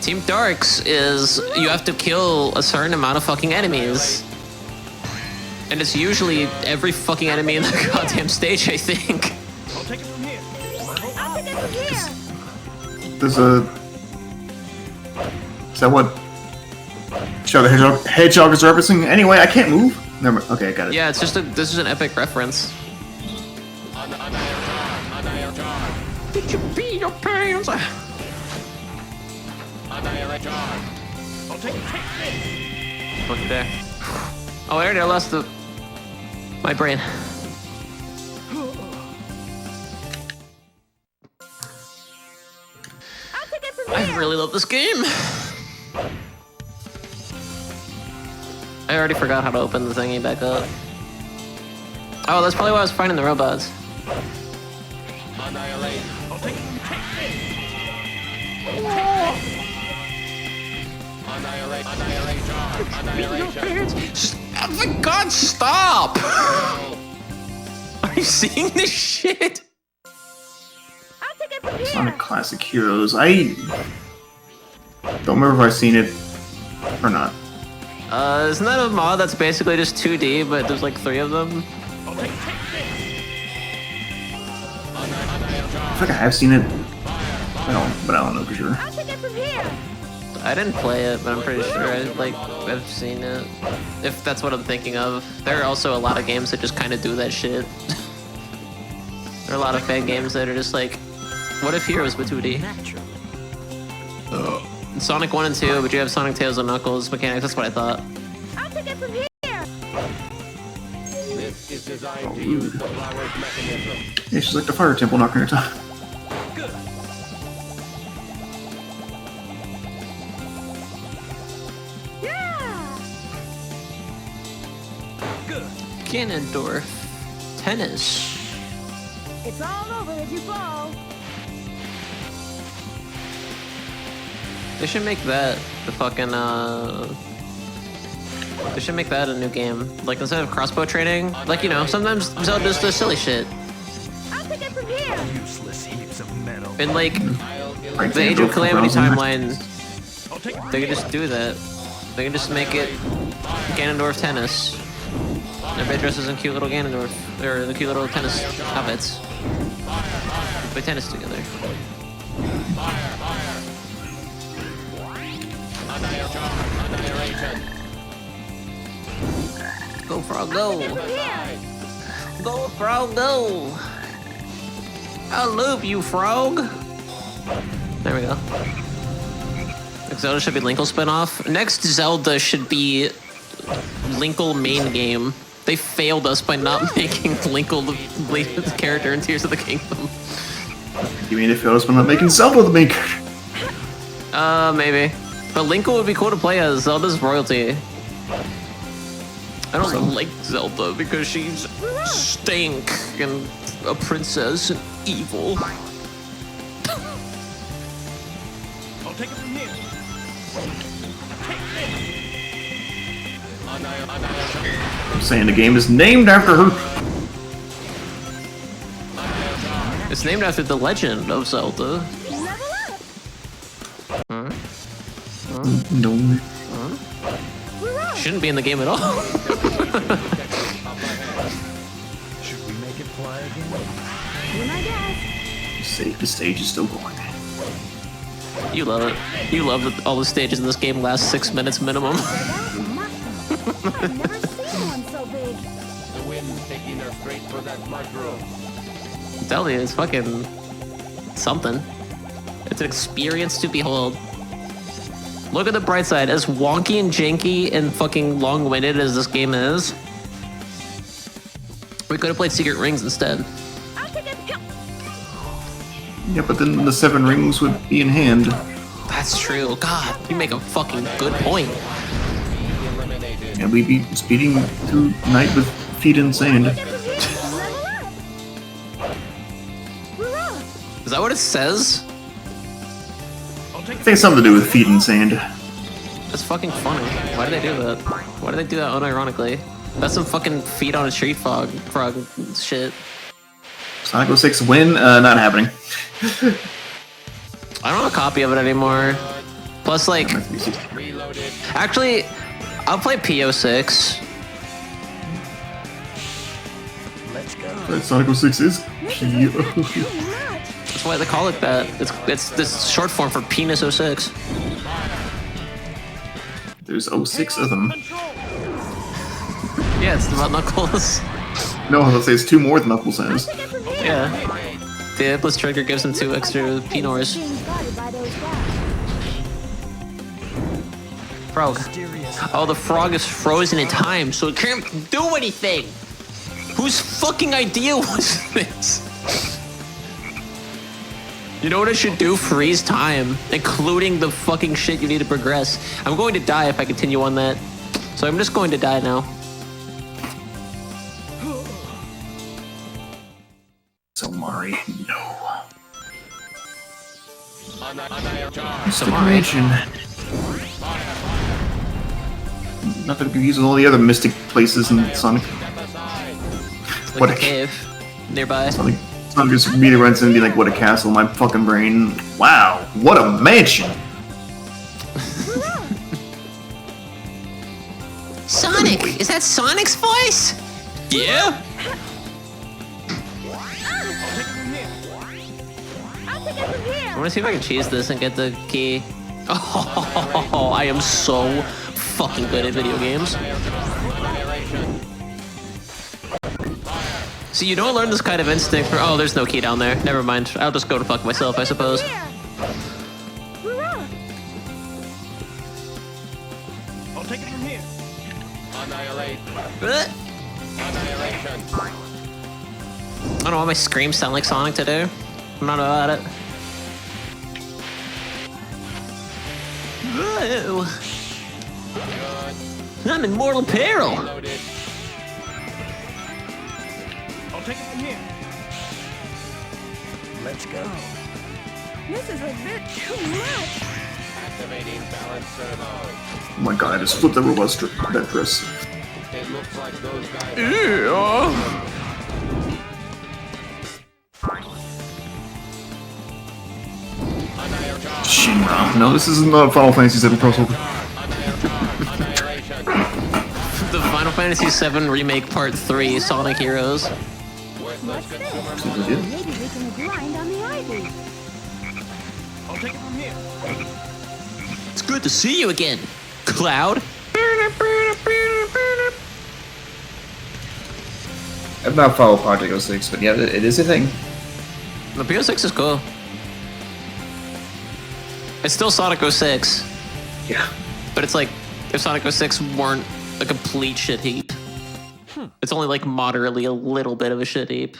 Team Dork's is you have to kill a certain amount of fucking enemies. And it's usually every fucking enemy in the goddamn stage, I think. I'll take it from here. Level I'll up. take it from here. There's a... Is that what... Shadow the Hedgehog is referencing? Anyway, I can't move? Never mind. Okay, I got it. Yeah, it's just this is an epic reference. Did you pee your pants? I'll take it. Fucking there. Oh, I already lost my brain. I'll take it from I here. really love this game. I already forgot how to open the thingy back up. Oh, that's probably why I was finding the robots. Annihilate. I'll take it. Annihilate. Annihilation. Just, oh my god, stop! Are you seeing this shit? I'll take it from here. Sonic Classic Heroes. I don't remember if I've seen it or not. Isn't that a mod that's basically just 2D, but there's like 3 of them? I'll take it. I feel like I have seen it. But I don't know for sure. I'll take it from here. I didn't play it, but I'm pretty sure I've seen it. If that's what I'm thinking of. There are also a lot of games that just kind of do that shit. There are a lot of fan games that are just like, what if Heroes with 2D? Sonic 1 and 2, but you have Sonic, Tails, and Knuckles mechanics. That's what I thought. I'll take it from here. This is designed to use the flower's mechanism. Yeah, she's like the fire temple knocking her top. Yeah. Ganondorf. Tennis. It's all over if you fall. They should make that the fucking, They should make that a new game. Like, instead of crossbow training, like, you know, sometimes Zelda just does silly shit. I'll take it from here. Useless heaps of metal. In, like, the Age of Calamity timeline, they can just do that. They can just make it Ganondorf tennis. Everybody dresses in cute little Ganondorf, or the cute little tennis outfits. Play tennis together. Go frog, go! Go frog, go! I love you, frog! There we go. Next Zelda should be Linkle spinoff. Next Zelda should be Linkle main game. They failed us by not making Linkle the character in Tears of the Kingdom. You mean if us by not making Zelda the main character? Maybe. But Linkle would be cool to play as. Zelda's royalty. I don't like Zelda because she's stink and a princess and evil. I'll take it from here. I'm saying the game is named after her. It's named after the legend of Zelda. No. Shouldn't be in the game at all. Should we make it fly again? The stage is still going. You love it. You love that all the stages in this game last 6 minutes minimum. I've never seen one so big. The wind's taking her straight for that mushroom. I'm telling you, it's fucking something. It's an experience to behold. Look at the bright side. As wonky and janky and fucking long-winded as this game is, we could have played Secret Rings instead. I'll take it. Yeah, but then the 7 rings would be in hand. That's true. God, you make a fucking good point. And we'd be speeding through night with feet in sand. Is that what it says? I think it's something to do with feet in sand. That's fucking funny. Why do they do that? Why do they do that unironically? That's some fucking feet on a tree frog shit. Sonic 06 win? Not happening. I don't have a copy of it anymore. Plus, like, actually, I'll play PO6. Let's go. Right, Sonic 06 is PO. That's why they call it that. It's this short form for Penis 06. There's 06 of them. Yeah, it's about Knuckles. No, let's say it's 2 more than Knuckles has. Yeah. The Iblis trigger gives him 2 extra Pinors. Frog. Oh, the frog is frozen in time, so it can't do anything! Whose fucking idea was this? You know what I should do? Freeze time, including the fucking shit you need to progress. I'm going to die if I continue on that. So I'm just going to die now. So Mari, no. So Mari. Not to confuse with all the other mystic places in Sonic. Like What a a cave nearby. Sonic just really runs in and be like, what a castle in my fucking brain. Wow, what a mansion! Sonic! Is that Sonic's voice? Yeah? I want to see if I can cheese this and get the key. Oh, I am so fucking good at video games. So you don't learn this kind of instinct for— oh, there's no key down there. Never mind. I'll just go to fuck myself, I suppose. I'll take it from here. Annihilate. I don't know why my screams sound like Sonic today. I'm not about it. Whoa. I'm in mortal peril. I'll take it from here. Let's go. This is a bit too much. Activating balance servo. Oh my god, I just flipped the robot's that dress. It looks like those guys. Shinra. No, this isn't Final Fantasy VII crossover. The Final Fantasy VII Remake Part 3, Sonic Heroes. What's this? Yeah. Maybe we can grind on the ivy. I'll take it from here. It's good to see you again, Cloud. I've not followed Project 06, but yeah, it is a thing. The PS6 is cool. It's still Sonic 06. Yeah. But it's like, if Sonic 06 weren't a complete shit heap. It's only like moderately a little bit of a shit heap.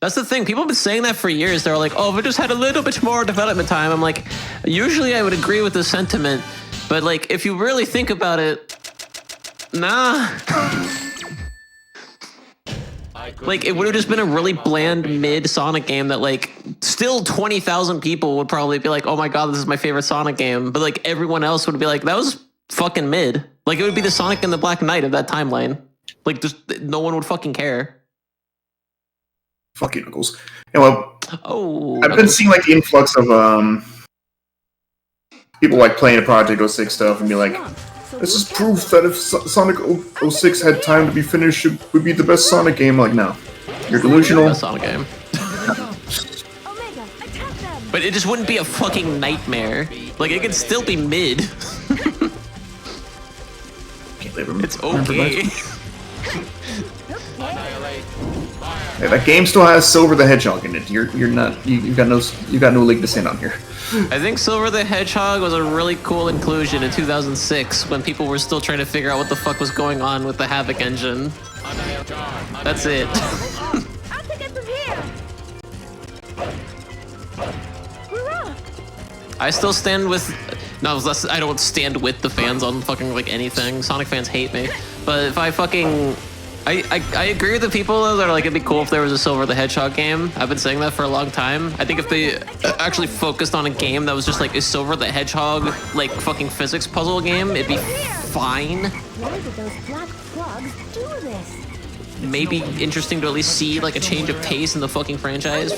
That's the thing, people have been saying that for years. They're like, oh, if it just had a little bit more development time. I'm like, usually I would agree with the sentiment, but like, if you really think about it, nah. Like, it would have just been a really bland mid Sonic game that like, still 20,000 people would probably be like, oh my god, this is my favorite Sonic game. But like, everyone else would be like, that was fucking mid. Like, it would be the Sonic and the Black Knight of that timeline. Like, just no one would fucking care. Fuck you, Knuckles. Yeah, well, Oh, I've been seeing like the influx of people like playing a Project 06 stuff and be like, this is proof that if Sonic 06 had time to be finished, it would be the best Sonic game. Like, no, you're delusional. Best Sonic game. But it just wouldn't be a fucking nightmare. Like, it could still be mid. Can't remember. It's okay. Hey, that game still has Silver the Hedgehog in it. You've got no leg to stand on here. I think Silver the Hedgehog was a really cool inclusion in 2006 when people were still trying to figure out what the fuck was going on with the Havoc engine. That's it. I'll take it from here. Hurrah! I still stand with... No, I don't stand with the fans on fucking like anything. Sonic fans hate me. But if I fucking... I agree with the people though that are like, it'd be cool if there was a Silver the Hedgehog game. I've been saying that for a long time. I think if they actually focused on a game that was just like a Silver the Hedgehog like fucking physics puzzle game, it'd be fine. Why did those black frogs do this? Maybe interesting to at least see like a change of pace in the fucking franchise.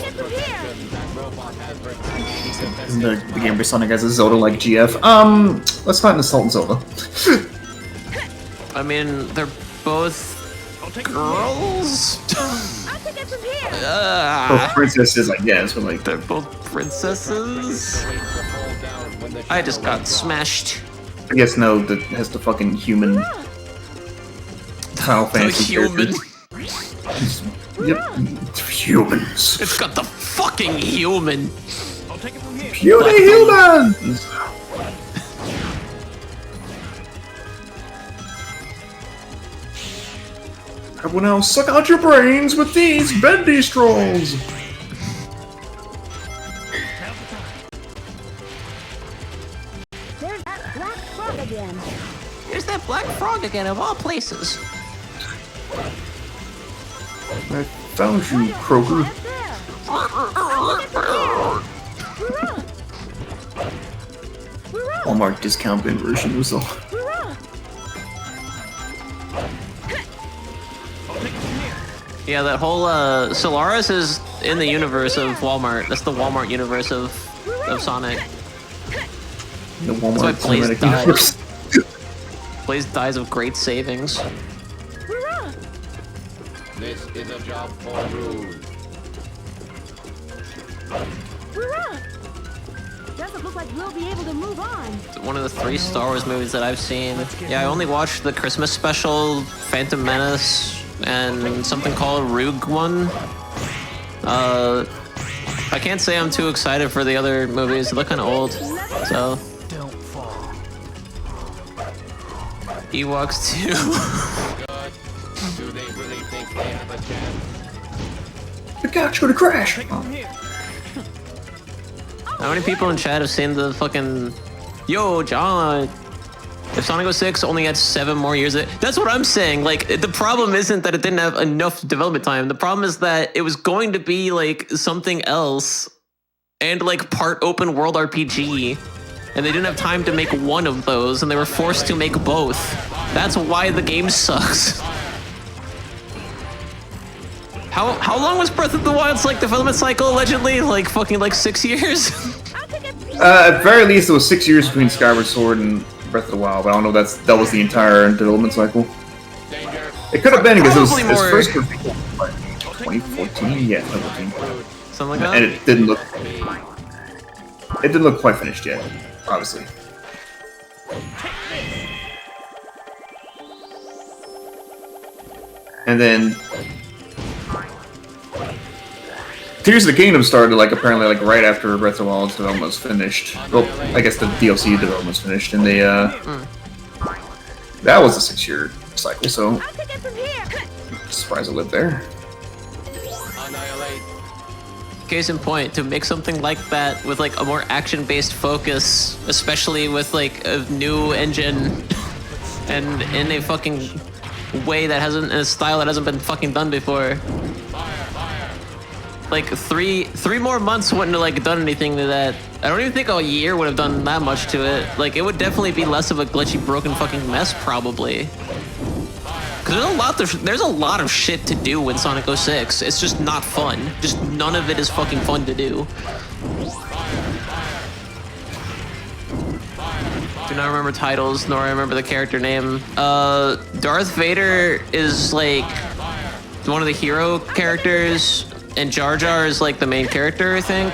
Isn't the Game Boy Sonic has a Zelda like GF? Let's not insult Zelda. I mean, they're both girls. I'll take it from here. Oh, princesses, I guess, but like They're both princesses. I just got smashed. I guess no, that has the fucking human Final The Fantasy human. characters. Yep, humans. It's got the fucking human. I'll take it from here. Puny humans. I will now suck out your brains with these bendy straws. There's that black frog again. Here's that black frog again, of all places. I found you, Kroger. Right there. I'll take it from here. Hurrah! Hurrah! Walmart discount bin version was all. Hurrah! Yeah, that whole Solaris is in the universe of Walmart. That's the Walmart universe of Sonic. The That's why Walmart Blaze cinematic dies. universe. Blaze dies of great savings. Hurrah! This is a job for Rude. Hurrah! Doesn't look like we'll be able to move on. One of the 3 Star Wars movies that I've seen. Yeah, I only watched the Christmas special, Phantom Menace, and something called Rogue One. I can't say I'm too excited for the other movies. They look kind of old, so. Don't fall. Ewoks 2. Do they really think they have a chance? The couch gonna crash. Take it from here. How many people in chat have seen the fucking... Yo, John! If Sonic 06 only had 7 more years... That's what I'm saying! Like, the problem isn't that it didn't have enough development time. The problem is that it was going to be, like, something else. And, like, part open world RPG. and they didn't have time to make one of those, and they were forced to make both. That's why the game sucks. How long was Breath of the Wild's like development cycle allegedly? Like fucking like 6 years? At very least, it was 6 years between Skyward Sword and Breath of the Wild, but I don't know if that was the entire development cycle. It could have been because it was first 2014, yeah, 2014. Something like that. And it didn't look quite finished yet, obviously. And then Tears of the Kingdom started like apparently like right after Breath of the Wild's development was finished. Well, I guess the DLC development was finished, and they that was a 6-year cycle. So surprised I lived there. Case in point, to make something like that with like a more action-based focus, especially with like a new engine and in a fucking way that hasn't, in a style that hasn't been fucking done before. Like three more months wouldn't have like done anything to that. I don't even think a year would have done that much to it. Like it would definitely be less of a glitchy, broken fucking mess probably. Cause there's a lot of shit to do in Sonic 06. It's just not fun. Just none of it is fucking fun to do. Do not remember titles, nor I remember the character name. Darth Vader is like one of the hero characters, and Jar Jar is like the main character, I think.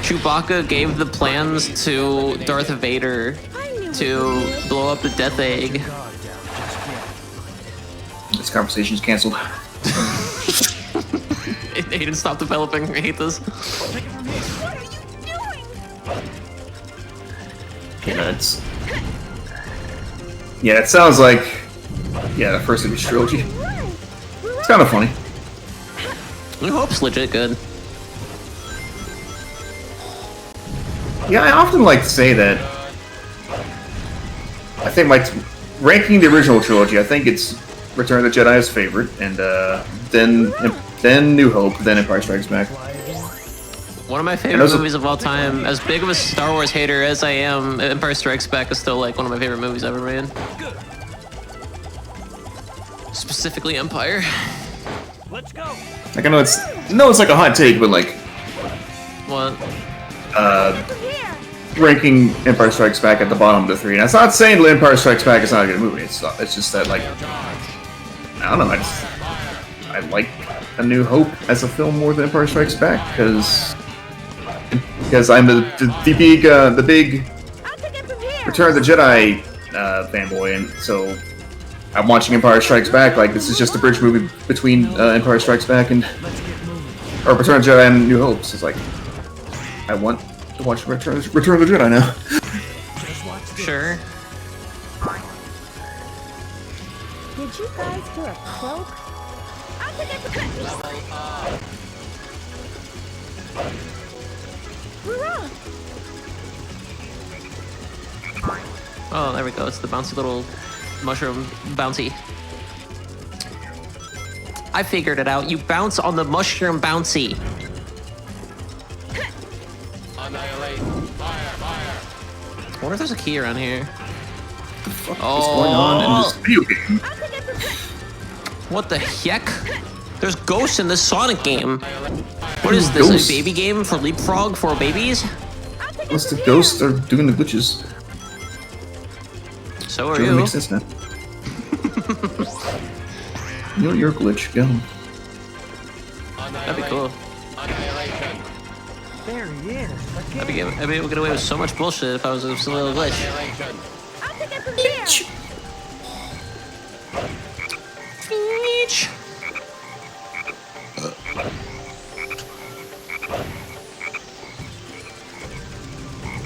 Chewbacca gave the plans to Darth Vader to blow up the Death Egg. This conversation's canceled. Aiden, stop developing. I hate this. Yeah, it sounds like the first of each trilogy. It's kind of funny. I hope it's legit good. Yeah, I often like to say that. I think like ranking the original trilogy, I think it's Return of the Jedi's favorite, and then New Hope, then Empire Strikes Back. One of my favorite movies of all time. As big of a Star Wars hater as I am, Empire Strikes Back is still like one of my favorite movies ever made. Specifically Empire. Let's go. Like I know it's like a hot take, but like what? Ranking Empire Strikes Back at the bottom of the three. And that's not saying that Empire Strikes Back is not a good movie. It's just that like I don't know. I like A New Hope as a film more than Empire Strikes Back because I'm the big Return of the Jedi fanboy, and so I'm watching Empire Strikes Back like this is just a bridge movie between Empire Strikes Back or Return of the Jedi and New Hope. So it's like I want to watch Return of the Jedi now. Sure. Did you guys hear a croak? I'll take it. Oh, there we go. It's the bouncy little mushroom bouncy. I figured it out. You bounce on the mushroom bouncy. Annihilate. Fire. I wonder if there's a key around here. What's going on in this video game? What the heck? There's ghosts in this Sonic game. What is this, a baby game for Leapfrog for babies? Unless the ghosts are doing the glitches. So are Sure, you. makes sense now. You're a glitch, go. That'd be cool. There he is. I'd be able to get away with so much bullshit if I was a little glitch. I'll take it from here. Peach.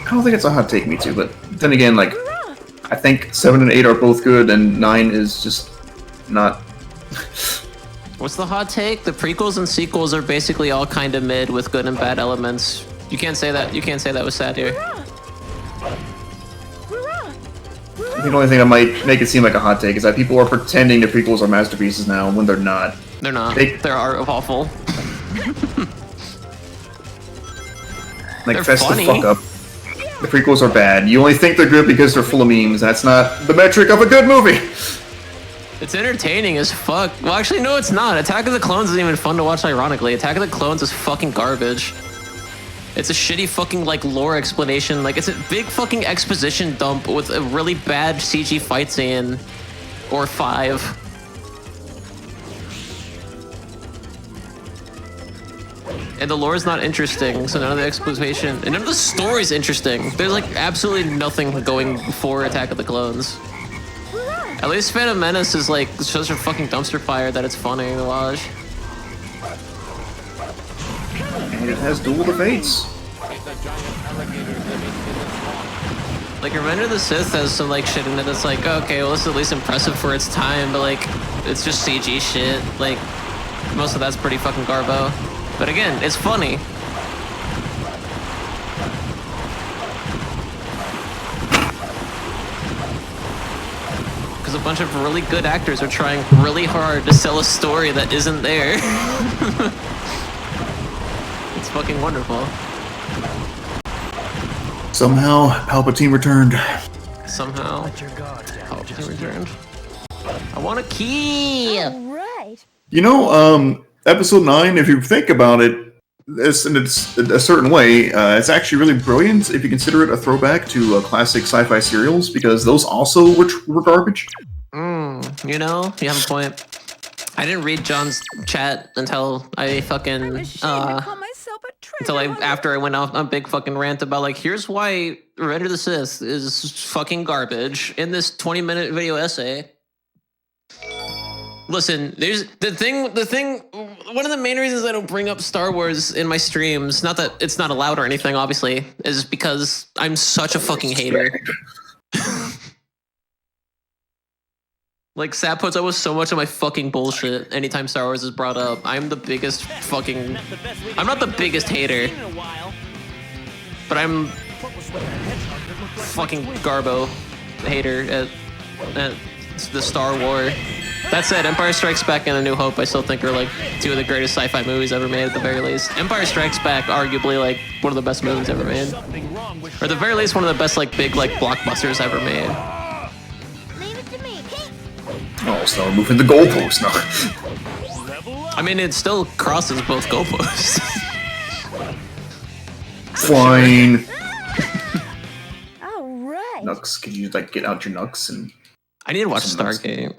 I don't think it's a hot take, me too, but then again, like, I think 7 and 8 are both good, and 9 is just not. What's the hot take? The prequels and sequels are basically all kind of mid with good and bad elements. You can't say that. You can't say that was sad here. I think the only thing that might make it seem like a hot take is that people are pretending the prequels are masterpieces now when they're not. They're not. They're art of awful. Like, They're fess funny. the fuck up. The prequels are bad. You only think they're good because they're full of memes. That's not the metric of a good movie. It's entertaining as fuck. Well, actually, no, it's not. Attack of the Clones isn't even fun to watch, ironically. Attack of the Clones is fucking garbage. It's a shitty fucking, like, lore explanation. Like, it's a big fucking exposition dump with a really bad CG fight scene. Or 5. And the lore is not interesting, so none of the exposition and none of the story's interesting. There's like absolutely nothing going for Attack of the Clones. At least Phantom Menace is like such a fucking dumpster fire that it's funny to watch. And it has Duel of the Fates. Like Revenge of the Sith has some like shit in it that's like, okay, well this is at least impressive for its time, but like it's just CG shit. Like most of that's pretty fucking garbo. But again, it's funny. Because a bunch of really good actors are trying really hard to sell a story that isn't there. It's fucking wonderful. Somehow, Palpatine returned. Somehow, Palpatine returned. I want a key! Right. You know, Episode 9, if you think about it, it's in a certain way, it's actually really brilliant if you consider it a throwback to classic sci-fi serials, because those also were garbage. You know, you have a point. I didn't read John's chat until I fucking, after I went off on a big fucking rant about like, here's why Revenge of the Sith is fucking garbage in this 20-minute video essay. Listen, there's the thing, one of the main reasons I don't bring up Star Wars in my streams, not that it's not allowed or anything, obviously, is because I'm such a fucking hater. Like, Sap puts up with so much of my fucking bullshit anytime Star Wars is brought up. I'm the biggest fucking... I'm not the biggest hater. But I'm... fucking Garbo hater at the Star War. That said, Empire Strikes Back and A New Hope I still think are like 2 of the greatest sci-fi movies ever made at the very least. Empire Strikes Back, arguably like one of the best movies ever made. Or at the very least one of the best like big like blockbusters ever made. Oh, so we're moving the goalpost now. I mean, it still crosses both goalposts. Fine. Alright. Nux, can you like get out your Nux and... I need to watch Stargate.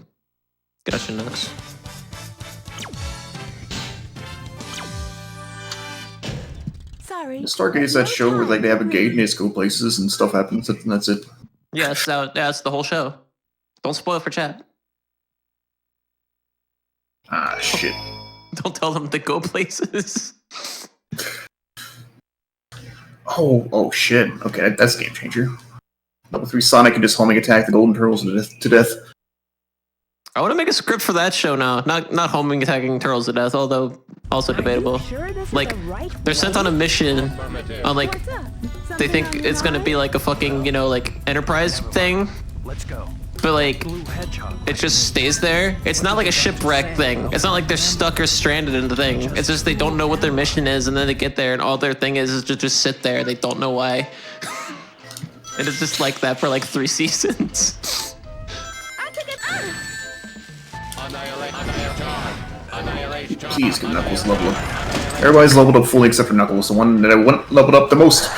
Get out your Nux. Sorry. Stargate is that show where like they have a gate and they just go places and stuff happens and that's it. Yeah, that's the whole show. Don't spoil it for chat. Ah, shit. Don't tell them to go places. Oh shit. Okay, that's a game changer. Level 3 Sonic can just homing attack the Golden Turtles to death. I want to make a script for that show now. Not homing attacking turtles to death, although also debatable. Like, they're sent on a mission on like, they think it's gonna be like a fucking, you know, like Enterprise thing. Let's go. But like, it just stays there. It's not like a shipwreck thing. It's not like they're stuck or stranded in the thing. It's just they don't know what their mission is, and then they get there, and all their thing is to just sit there. They don't know why. And it's just like that for like 3 seasons. Please get Knuckles level up. Everybody's leveled up fully except for Knuckles, the one that I want leveled up the most.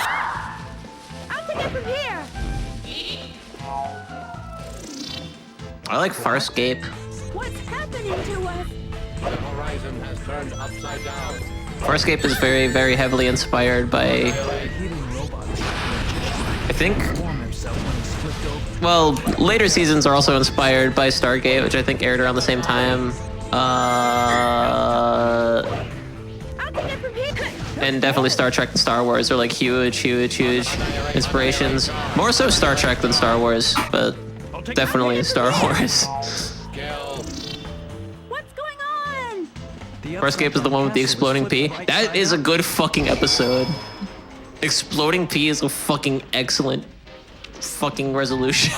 I like Farscape. What's happening to us? The horizon has turned upside down. Farscape is very, very heavily inspired by... I think... Well, later seasons are also inspired by Stargate, which I think aired around the same time. And definitely Star Trek and Star Wars are like huge inspirations. More so Star Trek than Star Wars, but definitely Star Wars. What's going on? Farscape is the one with the exploding pea. That is a good fucking episode. Exploding pea is a fucking excellent fucking resolution.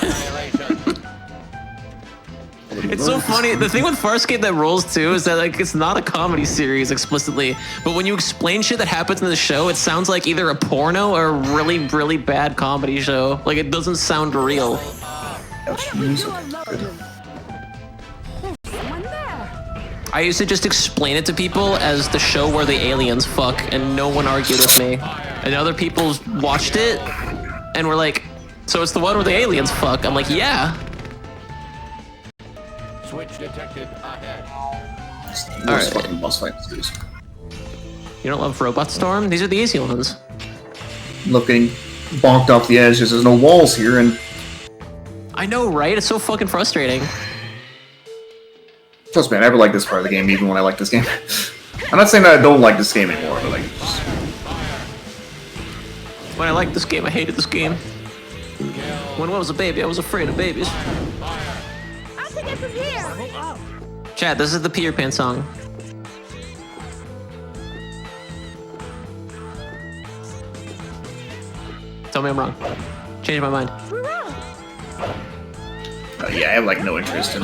It's so funny. The thing with Farscape that rolls too is that like it's not a comedy series explicitly, but when you explain shit that happens in the show, it sounds like either a porno or a really, really bad comedy show. Like it doesn't sound real. I used to just explain it to people as the show where the aliens fuck, and no one argued with me. And other people watched it and were like, "So it's the one where the aliens fuck?" I'm like, "Yeah." Switch detected ahead. All right. Fucking boss fights, dude. You don't love Robot Storm? These are the easy ones. Looking bonked off the edge. There's no walls here, and I know, right? It's so fucking frustrating. trust me, I never liked this part of the game, even when I like this game. I'm not saying that I don't like this game anymore, but like, just... when I liked this game, I hated this game. When I was a baby, I was afraid of babies. I'll take it from here. Chat, this is the Peter Pan song. Tell me I'm wrong. Change my mind. yeah, I have like no interest in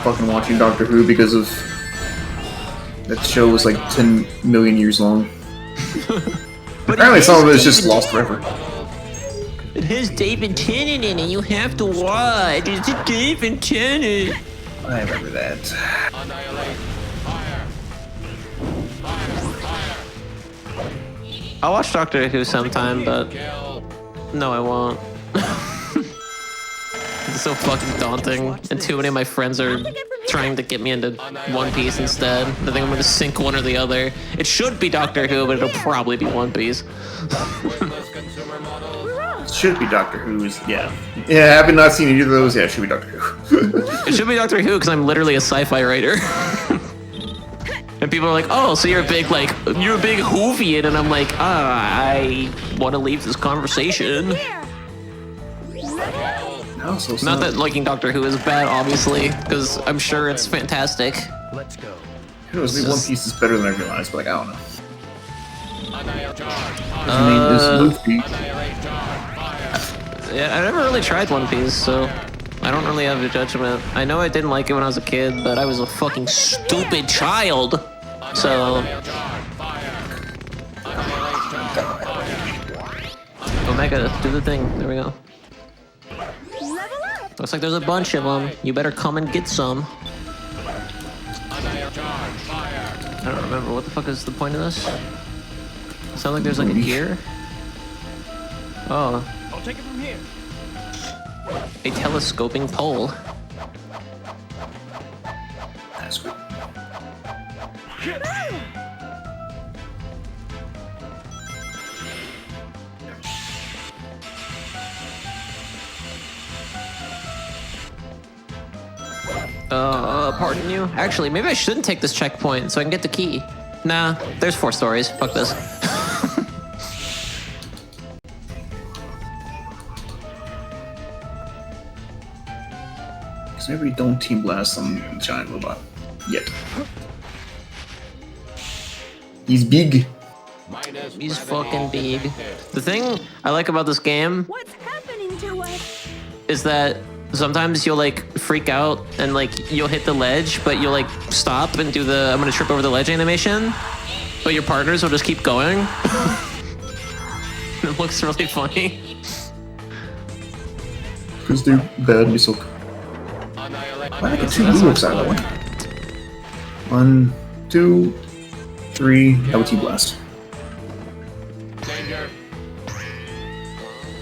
fucking watching Doctor Who because of that show was like 10 million years long. Apparently some of it is just lost forever. It has David Tennant in it, you have to watch. It's a David Tennant. I remember that. I'll watch Doctor Who sometime, but no, I won't. It's so fucking daunting, and too many of my friends are trying to get me into One Piece instead. I think I'm gonna sink one or the other. It should be Doctor Who, but it'll probably be One Piece. It should be Doctor Who's, yeah. Yeah, having not seen either of those, yeah, it should be Doctor Who. It should be Doctor Who, because I'm literally a sci-fi writer. And people are like, oh, so you're a big, like, you're a big Whovian, and I'm like, I want to leave this conversation. No, so not that liking Doctor Who is bad, obviously, because I'm sure it's fantastic. Let's go. Who knows, maybe One Piece is better than I realized, but like, I don't know. Yeah, I never really tried One Piece, so I don't really have a judgment. I know I didn't like it when I was a kid, but I was a fucking stupid child, so... Omega, do the thing. There we go. Looks like there's a bunch of them. You better come and get some. I don't remember. What the fuck is the point of this? Sound like there's like a gear? Oh. I'll take it from here. A telescoping pole. That's good. Pardon you? Actually, maybe I shouldn't take this checkpoint so I can get the key. Nah, there's 4 stories. Fuck this. So maybe we don't team blast some giant robot yet. He's big. He's fucking big. The thing I like about this game What's happening to us? is that sometimes you'll like freak out and like you'll hit the ledge, but you'll like stop and do the I'm gonna trip over the ledge animation, but your partners will just keep going. It looks really funny. Because they're bad and you suck. Why did I get 2 blue looks out of that way? 1, 2, 3, LT blast. Danger.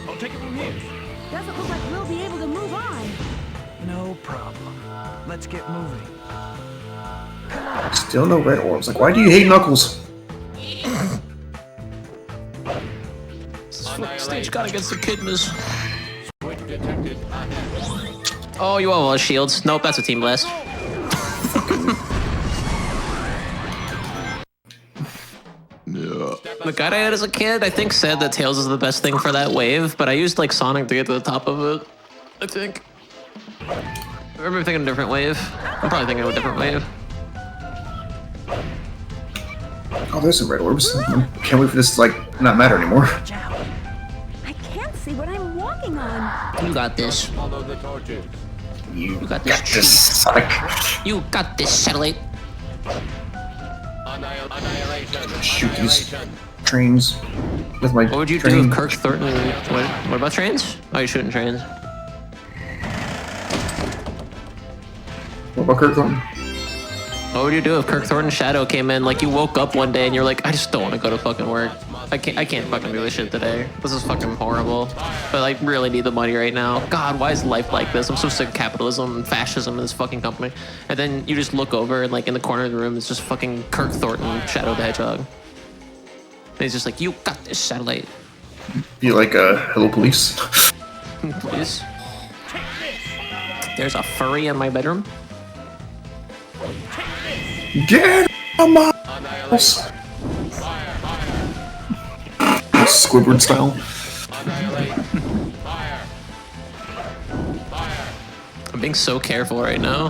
I'll take it from here. Doesn't look like we'll be able to move on. No problem. Let's get moving. Still no red orbs. Like, why do you hate Knuckles? Stage got against the Kidmas. Oh, you have all shields. Nope, that's a team blast. The guy I had as a kid, I think, said that Tails is the best thing for that wave, but I used like Sonic to get to the top of it. I think. I remember thinking a different wave. I'm probably thinking of a different wave. Oh, there's some red orbs. Can't wait for this to like not matter anymore. I can't see what I'm walking on. You got this. Follow the torches. You got got this. this, Sonic. You got this, satellite. Shoot these trains with my What would you train. do if Kirk Thornton? What about trains? Oh, you're shooting trains. What about Kirk Thornton? What would you do if Kirk Thornton's shadow came in? Like you woke up one day and you're like, I just don't want to go to fucking work. I can't fucking do this shit today. This is fucking horrible. But I really need the money right now. God, why is life like this? I'm so sick of capitalism and fascism in this fucking company. And then you just look over and like in the corner of the room, it's just fucking Kirk Thornton, Shadow the Hedgehog. And he's just like, you got this, satellite. You like Hello Police? Please. There's a furry in my bedroom. Get on my house! Squidward style. I'm being so careful right now.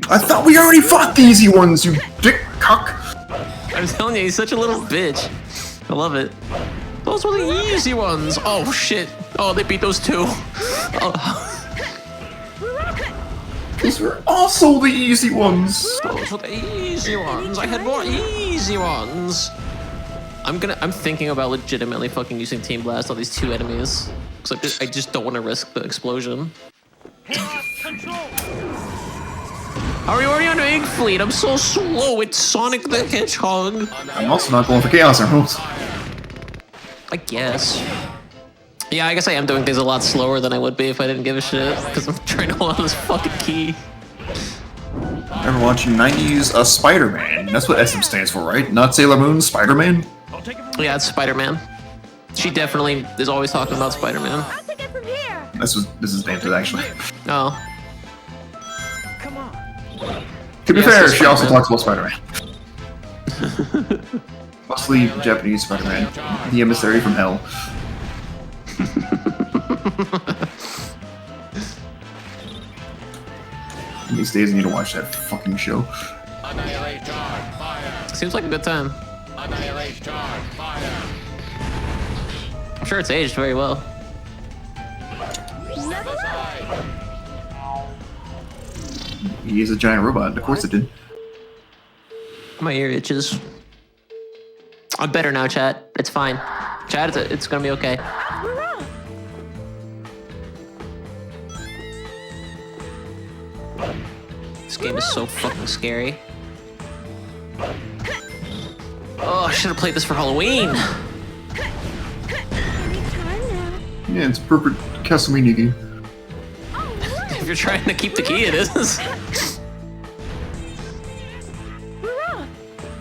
I thought we already fought the easy ones, you dick cock! I'm telling you, he's such a little bitch. I love it. Those were the easy ones. Oh shit. Oh, they beat those two. Oh. These were also the easy ones. Those were the easy ones. I had more easy ones. I'm thinking about legitimately fucking using Team Blast on these two enemies. Cause I just don't want to risk the explosion. How are you already on Egg Fleet? I'm so slow. It's Sonic the Hedgehog. I'm also not going for Chaos Emeralds. I guess. Yeah, I guess I am doing things a lot slower than I would be if I didn't give a shit. Because I'm trying to hold on this fucking key. Ever watching 90s Spider-Man? That's what SM stands for, right? Not Sailor Moon, Spider-Man? Yeah, it's Spider-Man. She definitely is always talking about Spider-Man. I'll take it from here. This is named it, actually. Oh. Come on. To be Yes, fair, it's she also Spider-Man. talks about Spider-Man. Mostly Japanese Spider-Man. The emissary from hell. These days I need to watch that fucking show. Seems like a good time. I'm sure it's aged very well. He is a giant robot, of course it did. My ear itches. I'm better now, chat. It's fine. Chat, it's gonna be okay. This game is so fucking scary. Oh, I should have played this for Halloween. Yeah, it's a perfect Castlevania game. If you're trying to keep the key, it is.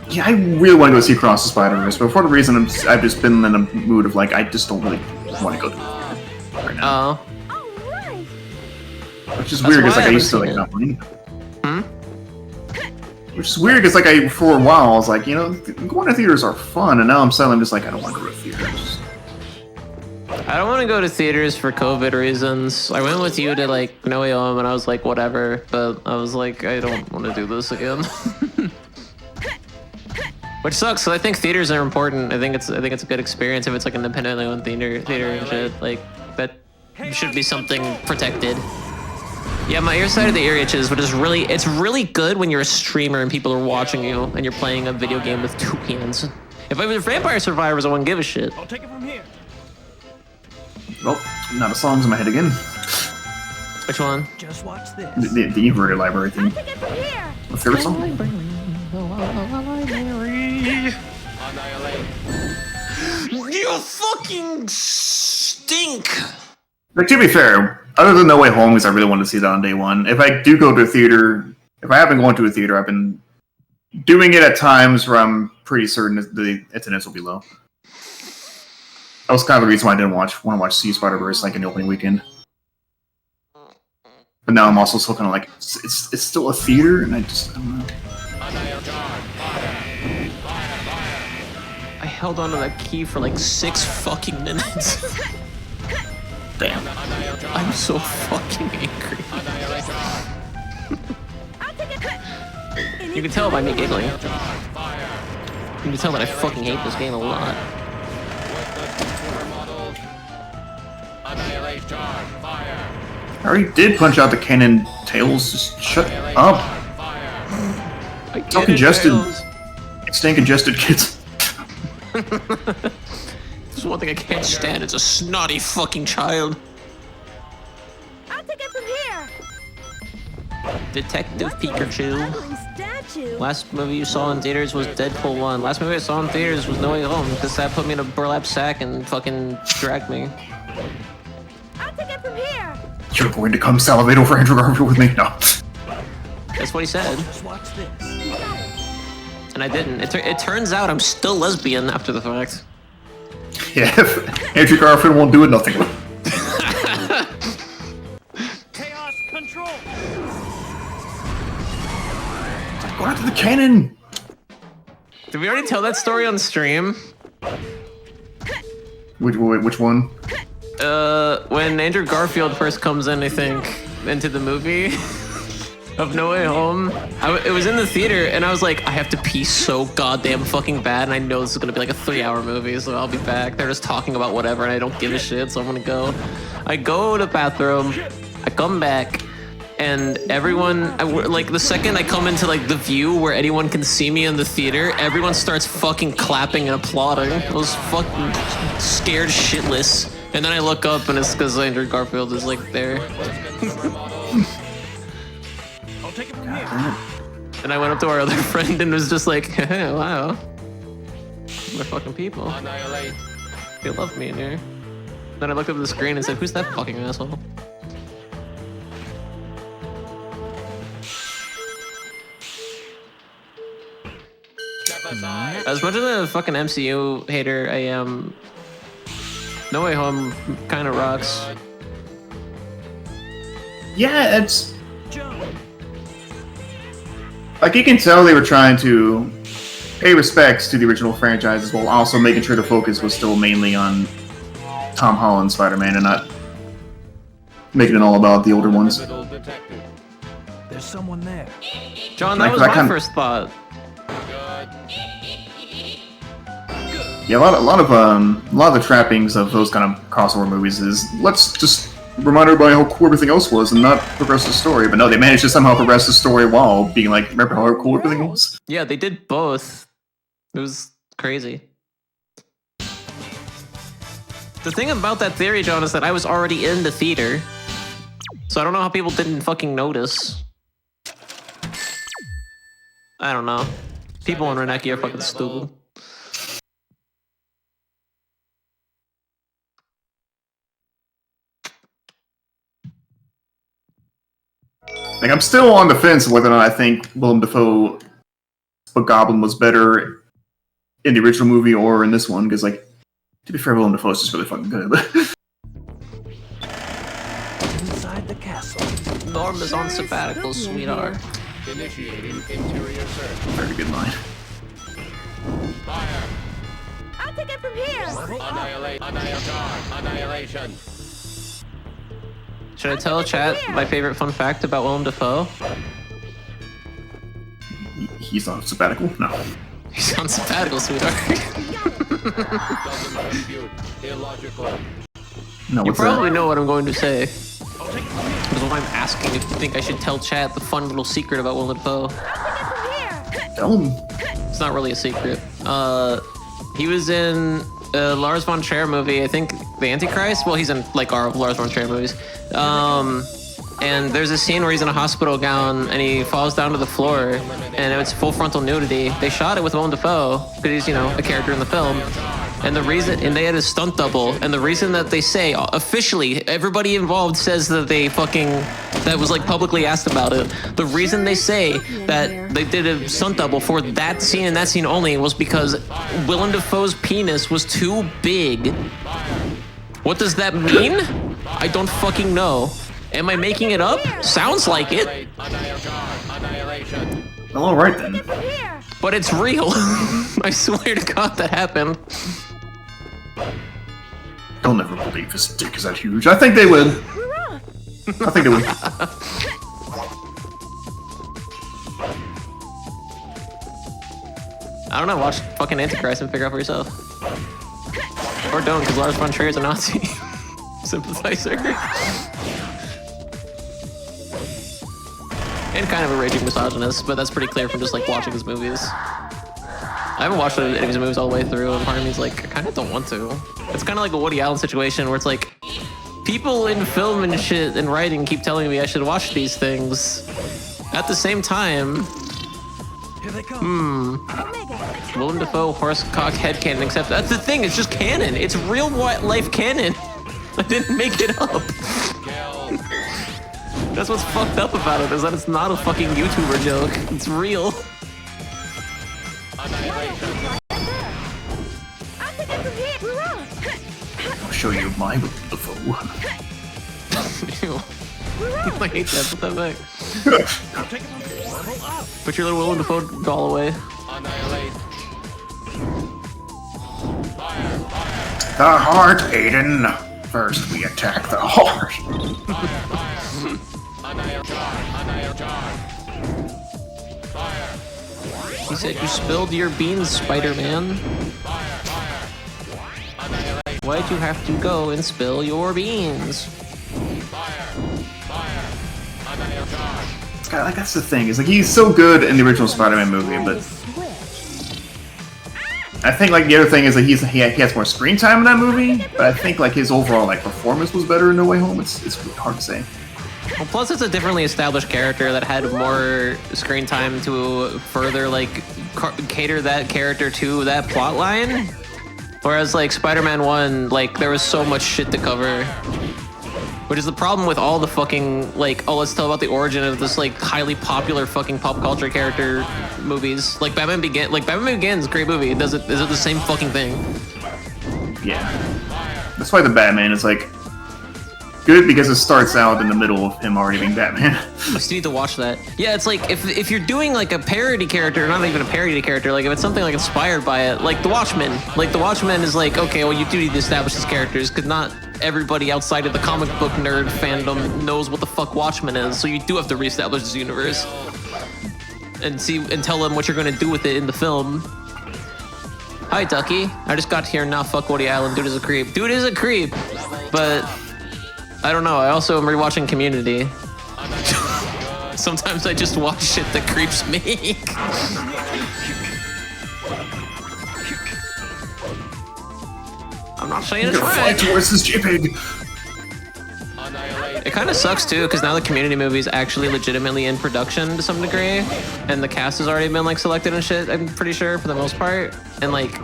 Yeah, I really want to go see Cross the Spider-Verse, but for the reason I've just been in a mood of like, I just don't really want to go to it right now. Oh. Which is That's weird, because why like I I used to haven't like seen not Hmm? Which is weird, because like for a while I was like, you know, going to theaters are fun, and now I'm suddenly just like, I don't want to go to theaters. I don't want to go to theaters for COVID reasons. I went with you to like No Way Home, and I was like, whatever. But I was like, I don't want to do this again. Which sucks, because I think theaters are important. I think it's a good experience if it's like independently owned theater and shit. Like that should be something protected. Yeah, my ear side of the ear itches, but it's really good when you're a streamer and people are watching you and you're playing a video game with two hands. If I was Vampire Survivors, I wouldn't give a shit. I'll take it from here. Well, now the song's in my head again. Which one? Just watch this. The Everett library thing. Take it from here. My favorite song? You fucking stink! Like, to be fair, other than No Way Home, because I really wanted to see that on day one, if I do go to a theater, if I have been going to a theater, I've been doing it at times where I'm pretty certain that the attendance will be low. That was kind of the reason why I didn't want to watch See Spider-Verse like in the opening weekend. But now I'm also still kind of like, it's still a theater, and I don't know. I held onto that key for like 6 fucking minutes. Damn. I'm so fucking angry. You can tell by me giggling. You can tell that I fucking hate this game a lot. Annihilate charge. Fire. I already did punch out the cannon. Tails, just shut up. It's all congested. Staying congested, kids. There's one thing I can't stand. It's a snotty fucking child. I'll take it from here. Detective What's a Pikachu. ugly statue? Last movie you saw in theaters was Deadpool 1. Last movie I saw in theaters was No Way Home, because that put me in a burlap sack and fucking dragged me. I'll take it from here. You're going to come salivate over Andrew Garfield with me? No. That's what he said. Just watch this. And I didn't. It turns out I'm still lesbian after the fact. Yeah, if Andrew Garfield won't do it, nothing will. Chaos control. Go after the cannon! Did we already tell that story on stream? Which one? When Andrew Garfield first comes in, I think, into the movie of No Way Home. It was in the theater, and I was like, I have to pee so goddamn fucking bad, and I know this is gonna be like a 3-hour movie, so I'll be back. They're just talking about whatever, and I don't give a shit, so I'm gonna go. I go to the bathroom, I come back, and everyone, like the second I come into like the view where anyone can see me in the theater, everyone starts fucking clapping and applauding. I was fucking scared shitless. And then I look up and it's because Andrew Garfield is like there. I'll take it from here. And I went up to our other friend and was just like, hey, wow. We're fucking people. Annihilate. They love me in here. Then I looked up at the screen and said, who's that fucking asshole? Step aside. As much as a fucking MCU hater I am, No Way Home kind of rocks. Yeah, it's... Like, you can tell they were trying to pay respects to the original franchises while also making sure the focus was still mainly on Tom Holland's Spider-Man and not making it all about the older ones. Little detective. There's someone there. John, that was I my kinda- first thought. Yeah, a lot of the trappings of those kind of crossover movies is let's just remind everybody how cool everything else was and not progress the story. But no, they managed to somehow progress the story while being like, remember how cool everything was? Yeah, they did both. It was crazy. The thing about that theory, John, is that I was already in the theater. So I don't know how people didn't fucking notice. I don't know. People in Reneki are fucking stupid. Like, I'm still on the fence whether or not I think Willem Dafoe Goblin was better in the original movie or in this one, because, like, to be fair, Willem Dafoe is just really fucking good. Inside the castle. Norm is on sabbatical, sweetheart. Initiating interior search. Very good line. Fire. I'll take it from here. Annihilate. Annihilation. Should I tell chat my favorite fun fact about Willem Dafoe? He's on sabbatical? No. He's on sabbatical, sweetheart. Doesn't compute. Illogical. No, You what's probably that? know what I'm going to say. Because what I'm asking if you think I should tell chat the fun little secret about Willem Dafoe. Tell him. It's not really a secret. He was in a Lars von Trier movie, I think The Antichrist? Well, he's in like our Lars von Trier movies. And there's a scene where he's in a hospital gown and he falls down to the floor and it's full frontal nudity. They shot it with Willem Dafoe because he's, you know, a character in the film. And the reason, and they had a stunt double, and the reason that they say, officially, everybody involved says that they fucking, that was like publicly asked about it. The reason they say that they did a stunt double for that scene and that scene only was because Willem Dafoe's penis was too big. What does that mean? I don't fucking know. Am I making it up? Sounds like it. Annihilation. Well, alright then. But it's real. I swear to God that happened. They'll never believe his dick is that huge. I think they would. I think they would. I don't know, watch fucking Antichrist and figure out for yourself. Or don't, because Lars von Trier is a Nazi. sympathizer. And kind of a raging misogynist, but that's pretty clear from just like watching his movies. I haven't watched any of his movies all the way through, and part of me's like, I kind of don't want to. It's kind of like a Woody Allen situation where it's like, people in film and shit and writing keep telling me I should watch these things. At the same time, Willem Dafoe horsecock headcanon, except that's the thing, it's just canon. It's real life canon. I didn't make it up. That's what's fucked up about it, is that it's not a fucking YouTuber joke. It's real. I'll show you my Dafoe. Ew. I hate that. Put that back. Put your little Willem Dafoe doll away. The heart, Aiden. First, we attack the heart. He said you spilled your beans, Spider-Man. Why'd you have to go and spill your beans? Like, that's the thing. Is like he's so good in the original Spider-Man movie, but I think like the other thing is that he has more screen time in that movie. But I think like his overall like performance was better in No Way Home. It's really hard to say. Well, plus it's a differently established character that had more screen time to further like cater that character to that plot line. Whereas like Spider-Man 1, like there was so much shit to cover. Which is the problem with all the fucking, like, oh, let's tell about the origin of this, like, highly popular fucking pop culture character movies. Like, Batman Begins, great movie. Is it the same fucking thing? Yeah. That's why the Batman is, like, good because it starts out in the middle of him already being Batman. I still need to watch that. Yeah, it's like, if you're doing, like, a parody character, not even a parody character, like, if it's something, like, inspired by it, like The Watchmen. Like, The Watchmen is like, okay, well, you do need to establish these characters, because not everybody outside of the comic book nerd fandom knows what the fuck Watchmen is, so you do have to reestablish this universe and tell them what you're gonna do with it in the film. Hi, Ducky. I just got here and now fuck Woody Allen. Dude is a creep. Dude is a creep, but I don't know. I also am rewatching Community. Sometimes I just watch shit that creeps me. I'm not saying it's right. Towards this JPEG. It kind of sucks too, because now the Community movie is actually legitimately in production to some degree, and the cast has already been like selected and shit. I'm pretty sure for the most part, and like,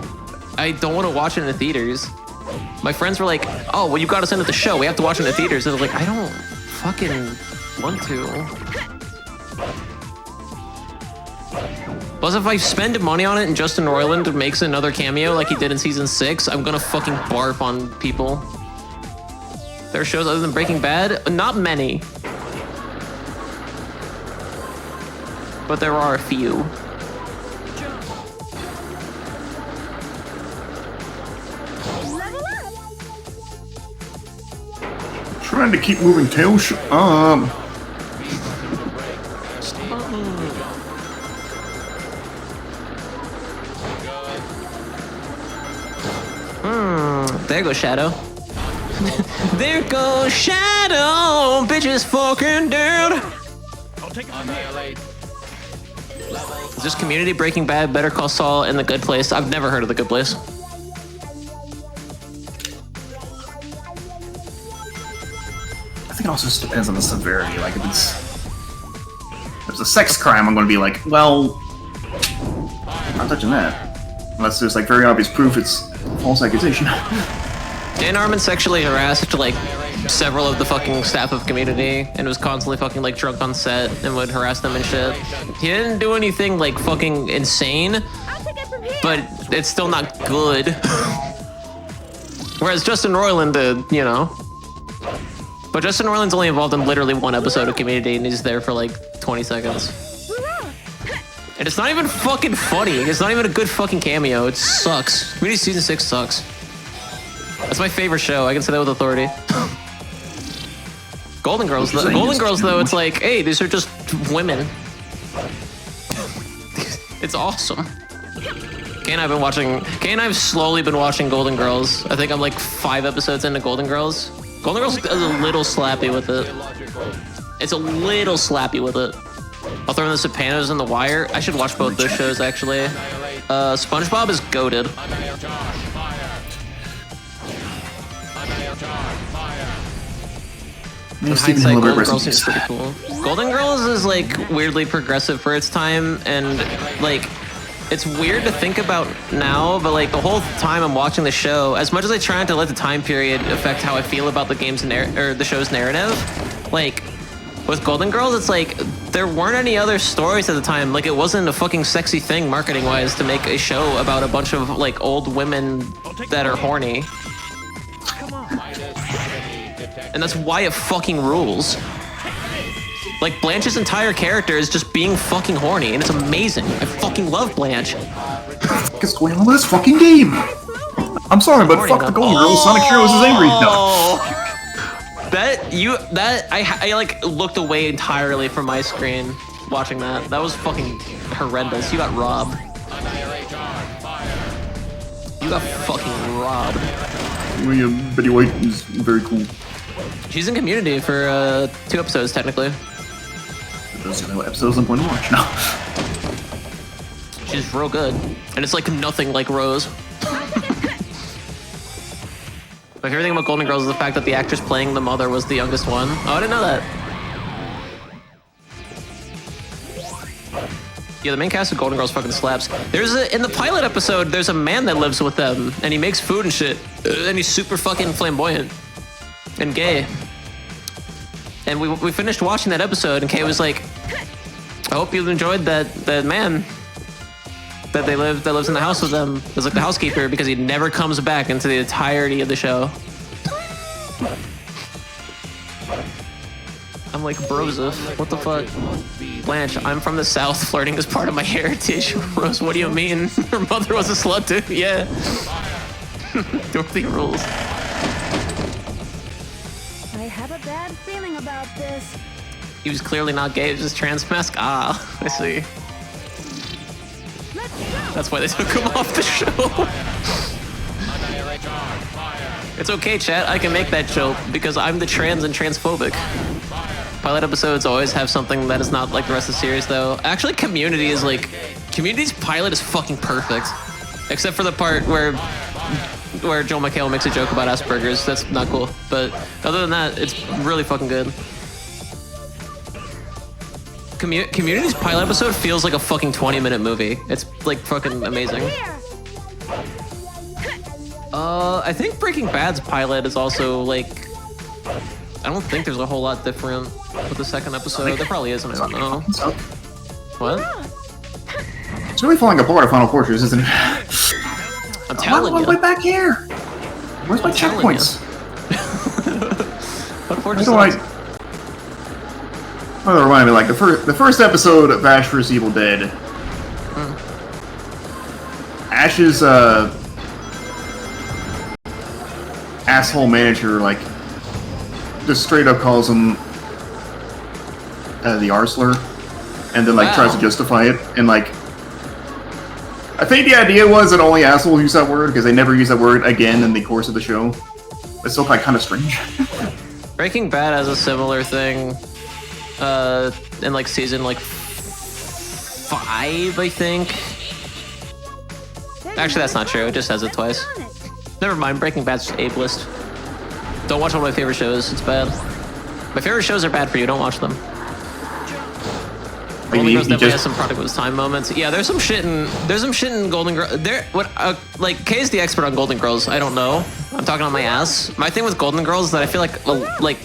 I don't want to watch it in the theaters. My friends were like, "Oh, well, you got us into the show. We have to watch it in the theaters." And I was like, "I don't fucking want to." Plus, if I spend money on it and Justin Roiland makes another cameo like he did in season 6, I'm gonna fucking barf on people. There are shows other than Breaking Bad? Not many. But there are a few. Trying to keep moving tail There goes Shadow. There goes Shadow! Bitch is fucking dead! Is this Community, Breaking Bad, Better Call Saul, and The Good Place? I've never heard of The Good Place. I think it also just depends on the severity. Like, if there's a sex crime, I'm going to be like, well, I'm not touching that. Unless there's, like, very obvious proof it's false accusation. Dan Harmon sexually harassed, like, several of the fucking staff of Community, and was constantly fucking, like, drunk on set and would harass them and shit. He didn't do anything, like, fucking insane, but it's still not good. Whereas Justin Roiland did, you know. But Justin Roiland's only involved in literally one episode of Community, and he's there for, like, 20 seconds. And it's not even fucking funny. It's not even a good fucking cameo. It sucks. Community Season 6 sucks. That's my favorite show. I can say that with authority. Golden Girls, though, it's like, hey, these are just women. It's awesome. Kay and I've slowly been watching Golden Girls. I think I'm like 5 episodes into Golden Girls. Golden Girls is a little slappy with it. It's a little slappy with it. I'll throw in the Sopranos and The Wire. I should watch both those shows, actually. SpongeBob is goated. In hindsight, Golden Girls seems pretty cool. Golden Girls is like weirdly progressive for its time, and like it's weird to think about now, but like the whole time I'm watching the show, as much as I try not to let the time period affect how I feel about the game's or the show's narrative, like with Golden Girls, it's like there weren't any other stories at the time. Like it wasn't a fucking sexy thing marketing-wise to make a show about a bunch of like old women that are horny. And that's why it fucking rules. Like, Blanche's entire character is just being fucking horny, and it's amazing. I fucking love Blanche. What the fuck is going on with this fucking game? I'm sorry, but fuck the Golden Girls. Sonic Heroes is angry. No. I like looked away entirely from my screen watching that. That was fucking horrendous. You got robbed. You got fucking robbed. Betty White is very cool. She's in Community for 2 episodes, technically. Those are the episodes I'm going to watch now. She's real good. And it's like nothing like Rose. My favorite thing about Golden Girls is the fact that the actress playing the mother was the youngest one. Oh, I didn't know that. Yeah, the main cast of Golden Girls fucking slaps. In the pilot episode, there's a man that lives with them, and he makes food and shit. And he's super fucking flamboyant. And gay. And we finished watching that episode, and Kay was like, I hope you enjoyed that man that lives in the house with them. Is like the housekeeper, because he never comes back into the entirety of the show. I'm like, Broseph, what the fuck? Blanche, I'm from the South, flirting is part of my heritage. Rose, what do you mean? Her mother was a slut too? Yeah. Dorothy rules. I have a bad feeling about this. He was clearly not gay, it was just trans mask. Ah, I see. That's why they took him off the show. It's okay, chat, I can make that joke because I'm the trans and transphobic. Pilot episodes always have something that is not like the rest of the series, though. Actually, Community's pilot is fucking perfect. Except for the part where Joel McHale makes a joke about Asperger's. That's not cool. But other than that, it's really fucking good. Community's pilot episode feels like a fucking 20-minute movie. It's like fucking amazing. I think Breaking Bad's pilot is also like... I don't think there's a whole lot different with the second episode. There probably isn't, I don't know. What? It's really falling apart at Final Fortress, isn't it? I'm telling you. I'm way back here. Where's my checkpoints? Oh, remind me, like the first episode of Ash vs. Evil Dead. Ash's asshole manager, like, just straight up calls him the R-slur, and then like tries to justify it, and like, I think the idea was that only assholes use that word because they never use that word again in the course of the show. It's still like kind of strange. Breaking Bad has a similar thing in like season like 5, I think. Actually, that's not true. It just says it twice. Never mind. Breaking Bad's just ableist. Don't watch one of my favorite shows. It's bad. My favorite shows are bad for you. Don't watch them. Golden Girls definitely has some product with time moments. Yeah, there's some shit in Golden Girls. Like Kay's the expert on Golden Girls. I don't know. I'm talking on my ass. My thing with Golden Girls is that I feel like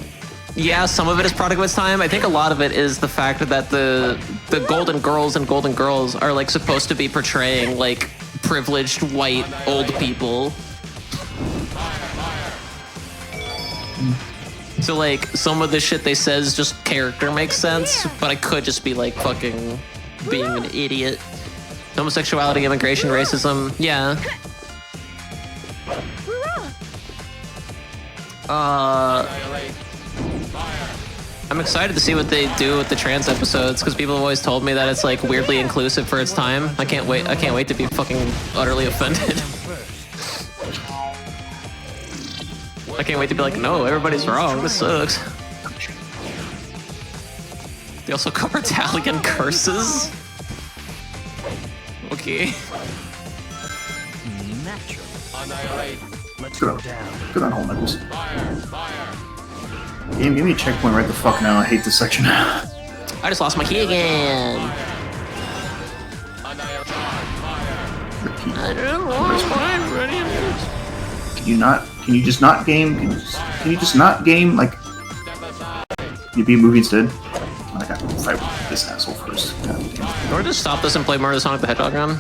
yeah, some of it is product of its time. I think a lot of it is the fact that the Golden Girls and Golden Girls are like supposed to be portraying like privileged white old people. So like some of the shit they says just character makes sense, but I could just be like fucking being an idiot. Homosexuality, immigration, racism, yeah. I'm excited to see what they do with the trans episodes because people have always told me that it's like weirdly inclusive for its time. I can't wait to be fucking utterly offended. I can't wait to be like, no, everybody's wrong. This sucks. They also cover Italian curses. Okay. Natural. Annihilate. Let's Good go on, down. good on Hole Knuckles. Fire. Game, give me a checkpoint right the fuck now. I hate this section. I just lost my key again. Annihilate. Fire. Repeat. I don't want mine ready. Can you not? Can you just not game? Can you just not game? Like, Step aside. you beat movie instead? I gotta fight with this asshole first. God damn. You want to just stop this and play Mario Sonic the Hedgehog run?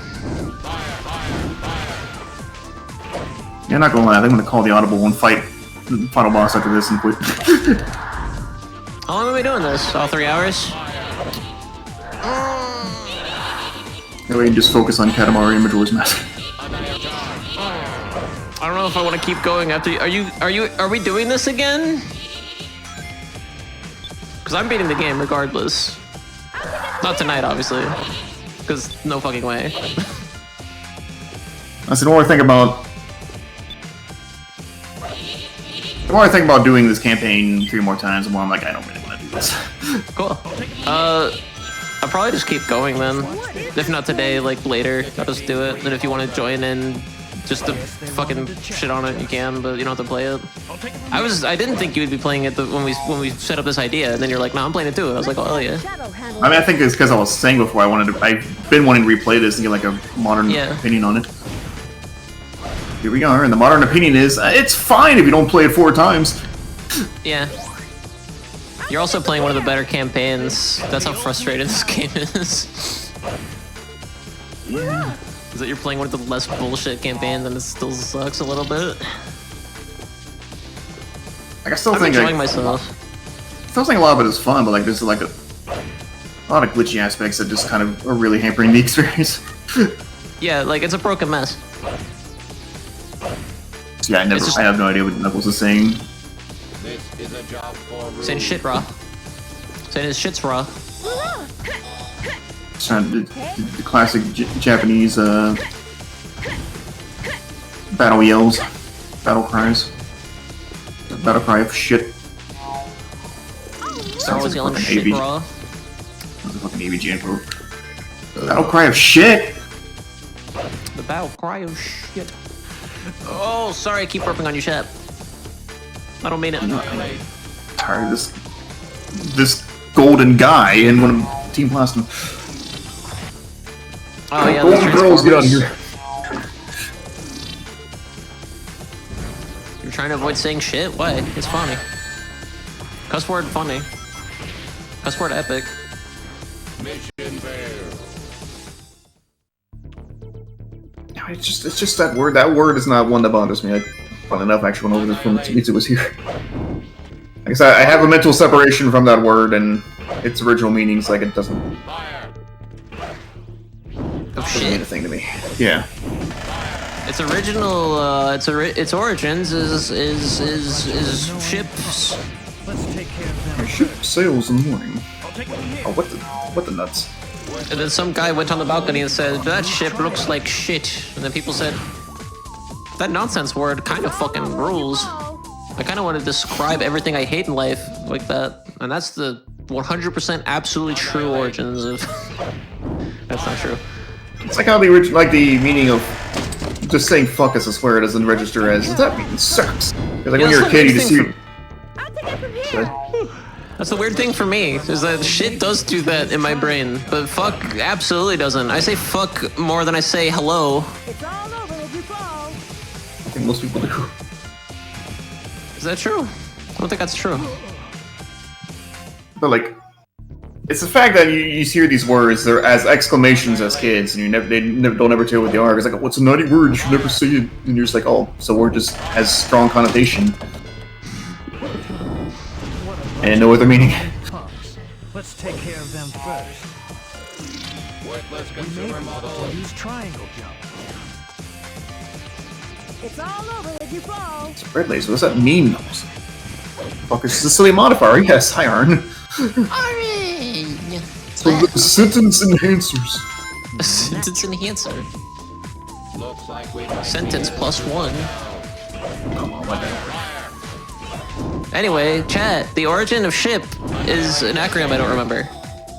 Yeah, not gonna lie. I think I'm gonna call the audible and fight the final boss after this and quit. How long have we been doing this? All 3 hours? That way you can just focus on Katamari and Majora's Mask. I don't know if I want to keep going after. Are we doing this again? Because I'm beating the game regardless. Not tonight, obviously. Because no fucking way. That's the more I think about. The more I think about doing this campaign 3 more times, the more I'm like, I don't really want to do this. Cool. I'll probably just keep going then. If not today, like later, I'll just do it. And if you want to join in, just to fucking shit on it, you can, but you don't have to play it. I didn't think you would be playing it when we set up this idea, and then you're like, no, I'm playing it too. I was like, oh hell yeah. I mean, I think it's because I was saying before I've been wanting to replay this and get like a modern opinion on it. Here we are, and the modern opinion is, it's fine if you don't play it 4 times. Yeah. You're also playing one of the better campaigns. That's how frustrated this game is. Is that you're playing one of the less bullshit campaigns and it still sucks a little bit. Like, I still I'm think enjoying myself. I still think a lot of it is fun, but like there's like a lot of glitchy aspects that just kind of are really hampering the experience. Yeah, like it's a broken mess. Yeah, I have no idea what Knuckles is saying. This is a job for Saying shit raw. Saying his shit's raw. It's trying to, the classic Japanese battle yells, battle cries, the battle cry of shit. They're always yelling shit raw. That's a fucking AVG info. The battle cry of shit. The battle cry of shit. Oh, sorry, I keep burping on your chat. I don't mean it. I'm tired of this golden guy and one of Team Plasma. Oh yeah, golden girls, get out of here. You're trying to avoid saying shit? Why? It's funny. Cuss word funny. Cuss word epic. mission failed. It's just that word. That word is not one that bothers me. Fun enough, actually, went over this from Mitsu was here. I guess I have a mental separation from that word and its original meanings. Like it doesn't Of doesn't mean a shit. thing to me. Yeah. Its original, its origins is ships. Let's take care of My them. ship sails in the morning. I'll take it from here. Oh, what the nuts? And then some guy went on the balcony and said, that ship looks like shit. And then people said, that nonsense word kind of fucking rules. I kind of want to describe everything I hate in life like that. And that's the 100% absolutely true origins of... That's not true. It's like how the original, like the meaning of just saying "fuck" as a swear doesn't register as that means sucks. Because like when you're a kid, you just hear. I'll take it from here. That's the weird thing for me, is that shit does do that in my brain, but fuck absolutely doesn't. I say fuck more than I say hello. It's all over if you fall. I think most people do. Is that true? I don't think that's true. But like, it's the fact that you hear these words they're as exclamations as kids, and they don't ever tell what they are. It's like, what's a naughty word? You should never say it. And you're just like, oh, so word just has strong connotation and no other meaning. Punks. Let's take care of them first. Worthless We may consumer be able model. to use triangle jump. It's all over if you fall. Red laser, what's that mean? Fuck, it's just a silly modifier. Yes, hi, Arn. So the sentence enhancers. Sentence enhancer. Looks like we might Sentence plus one. Come on, what the Anyway, chat. The origin of ship is an acronym I don't remember.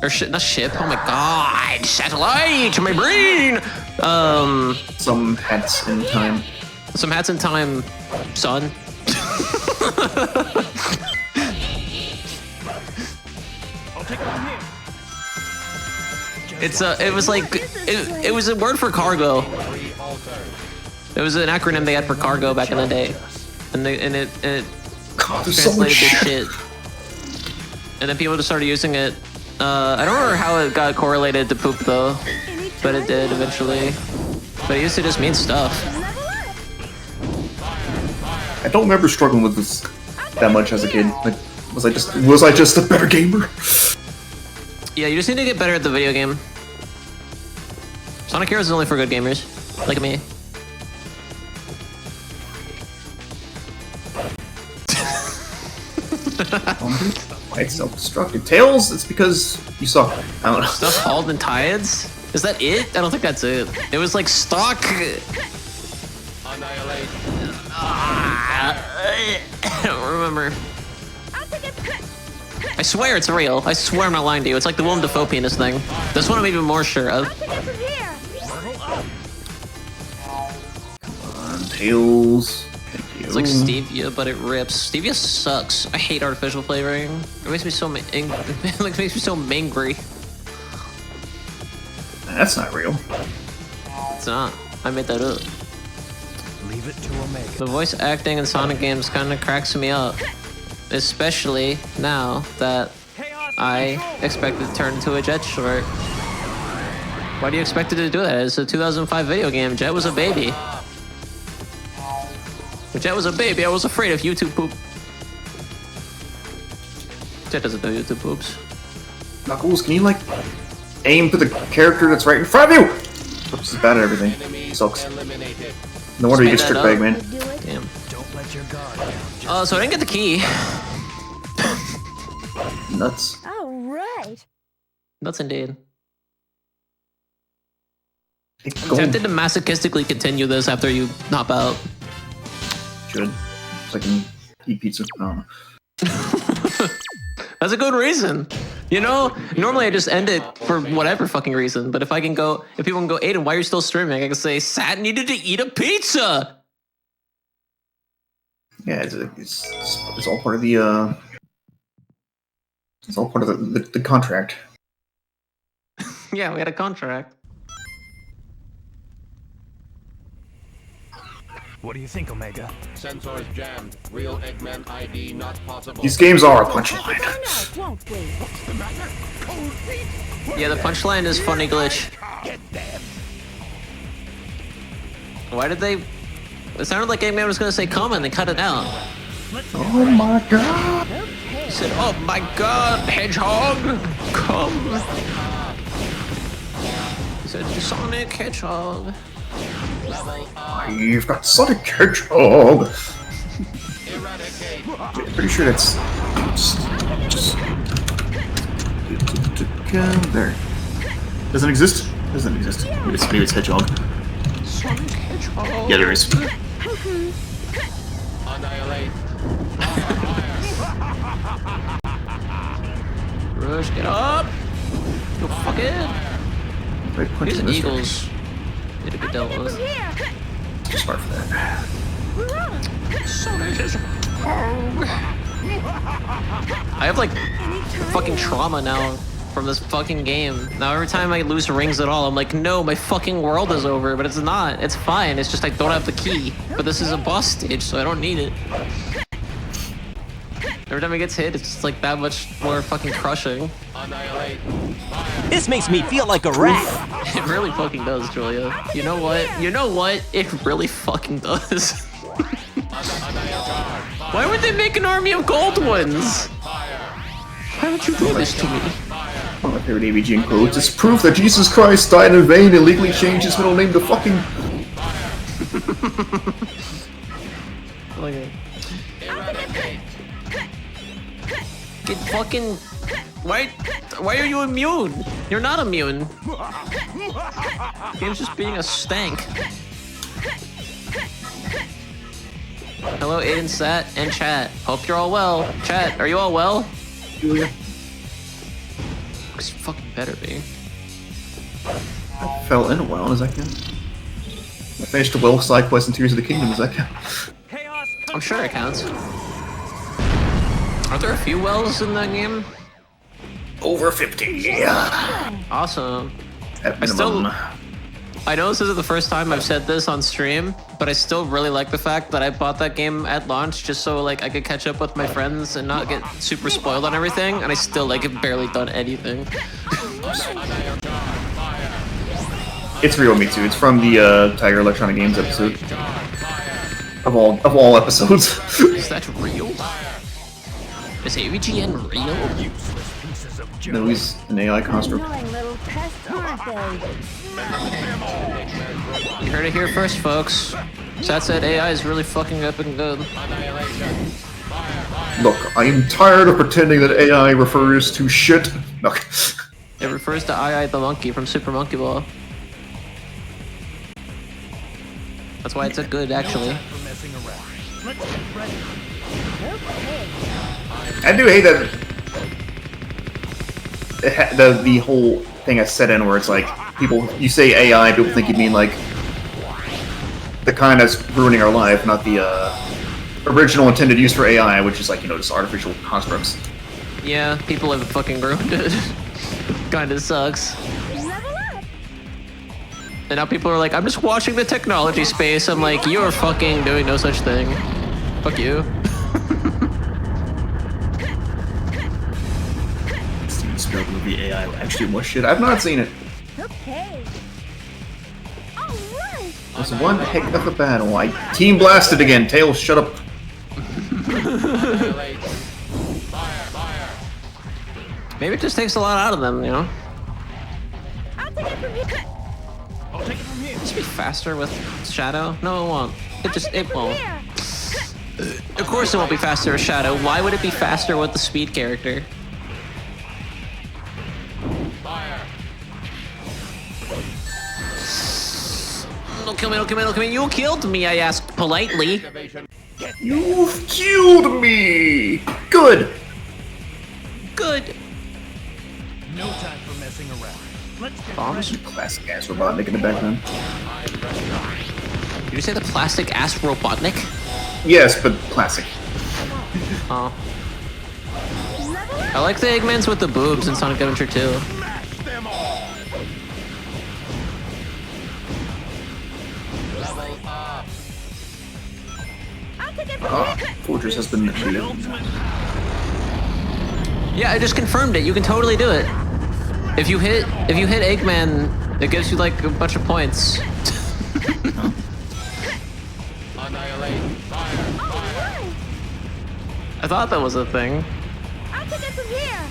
Or not ship. Oh my god, satellite. My brain. Some hats in time. Some hats in time, son. It was like it was a word for cargo. It was an acronym they had for cargo back in the day, and it translated this shit. And then people just started using it. I don't remember how it got correlated to poop though, but it did eventually. But it used to just mean stuff. I don't remember struggling with this that much as a kid. Like, was I just a better gamer? Yeah, you just need to get better at the video game. Sonic Heroes is only for good gamers, like me. Why it's self-destructive? Tails? It's because you suck. I don't know. Stuff hauled in tides? Is that it? I don't think that's it. It was like stock. Annihilate. I don't remember. I swear it's real. I swear I'm not lying to you. It's like the Willem Dafoe penis thing. This one I'm even more sure of. Come on, Tails. It's like stevia, but it rips. Stevia sucks. I hate artificial flavoring. It makes me so makes me so mangry. That's not real. It's not. I made that up. Leave it to Omega. The voice acting in Sonic games kind of cracks me up, especially now that I expect it to turn into a Jet short. Why do you expect it to do that? It's a 2005 video game. Jet was a baby. If Jet was a baby, I was afraid of YouTube poop. Jet doesn't know YouTube poops. Knuckles, can you like aim for the character that's right in front of you? Oops, is bad at everything. Sucks. No wonder you get trick bag, man. Damn. Don't let your guard down. So I didn't get the key. Nuts. All right. Nuts indeed. Hey, I'm go. tempted to masochistically continue this after you hop out. Should. So I can eat pizza. I don't know. That's a good reason. You know, normally I just end it for whatever fucking reason, but if people can go, Aiden, why are you still streaming? I can say, Sat needed to eat a pizza! Yeah, it's all part of the, it's all part of the contract. Yeah, we had a contract. What do you think, Omega? Sensors jammed. Real Eggman ID not possible. These games are a punchline. Yeah, the punchline is funny glitch. Why did they... It sounded like Eggman was gonna say come and they cut it out. Oh my god! He said, oh my god, Hedgehog, come. He said, Sonic Hedgehog. You've got Sonic Hedgehog! I'm pretty sure that's... Just... There. Doesn't exist? Doesn't exist. Maybe it's Hedgehog. Sonic Hedgehog. Yeah, there is. Annihilate. Rush, get up! Go fuck it! These are Eagles. Need to be dealt with. Too smart for that. Sonic Hedgehog. I have like fucking trauma now from this fucking game. Now every time I lose rings at all, I'm like, no, my fucking world is over, but it's not. It's fine. It's just I don't have the key. But this is a boss stage, so I don't need it. Every time it gets hit, it's just like that much more fucking crushing. Annihilate. This makes me feel like a rat. It really fucking does, Julia. You know what? You know what? It really fucking does. Why would they make an army of gold ones? Why would you do this to me? One of my favorite AVG quotes. It's proof that Jesus Christ died in vain and legally changed his middle name to fucking... Okay. Get fucking... Why are you immune? You're not immune. Game's just being a stank. Hello, Aiden, Sat, and chat. Hope you're all well. Chat, are you all well? Julia. Because you fucking better be. I fell in a while, does that count? I finished a well side quest in Tears of the Kingdom, does that count? I'm sure it counts. Are there a few wells in that game? Over 50, yeah. Awesome. At minimum. I know this isn't the first time I've said this on stream, but I still really like the fact that I bought that game at launch just so like I could catch up with my friends and not get super spoiled on everything, and I still like have barely done anything. It's real, me too. It's from the Tiger Electronic Games episode. Of all episodes. Is that real? Is AVGN real? No, he's an AI construct. Annoying little pests, aren't they? You heard it here first, folks. Sat said AI is really fucking up and good. Look, I am tired of pretending that AI refers to shit. No. It refers to I the monkey from Super Monkey Ball. That's why it's a good, actually. I do hate that the whole thing has set in where it's like you say AI, people think you mean like the kind that's ruining our life, not the original intended use for AI, which is like, you know, just artificial constructs. Yeah, people have fucking ruined it. Kinda sucks. And now people are like, I'm just watching the technology space. I'm like, you're fucking doing no such thing. Fuck you. Steven Spielberg, the AI actually was shit. I've not seen it. Okay. All right. There's one heck of a battle. I team blasted again. Tails, shut up. Maybe it just takes a lot out of them, you know? I'll take it from here. Just be faster with Shadow? No, it won't. It won't. Of course it won't be faster with Shadow. Why would it be faster with the speed character? Don't kill me, don't kill me, don't kill me. You killed me, I asked politely. You've killed me! Good! Good. No time for messing around. Let's get Bombs? Classic ass Robotnik in the background. Did you say the plastic ass Robotnik? Yes, but classic. Oh. I like the Eggmans with the boobs in Sonic Adventure 2. Fortress has been defeated. Yeah, I just confirmed it. You can totally do it. If you hit Eggman, it gives you like a bunch of points. I thought that was a thing. I'll take it from here.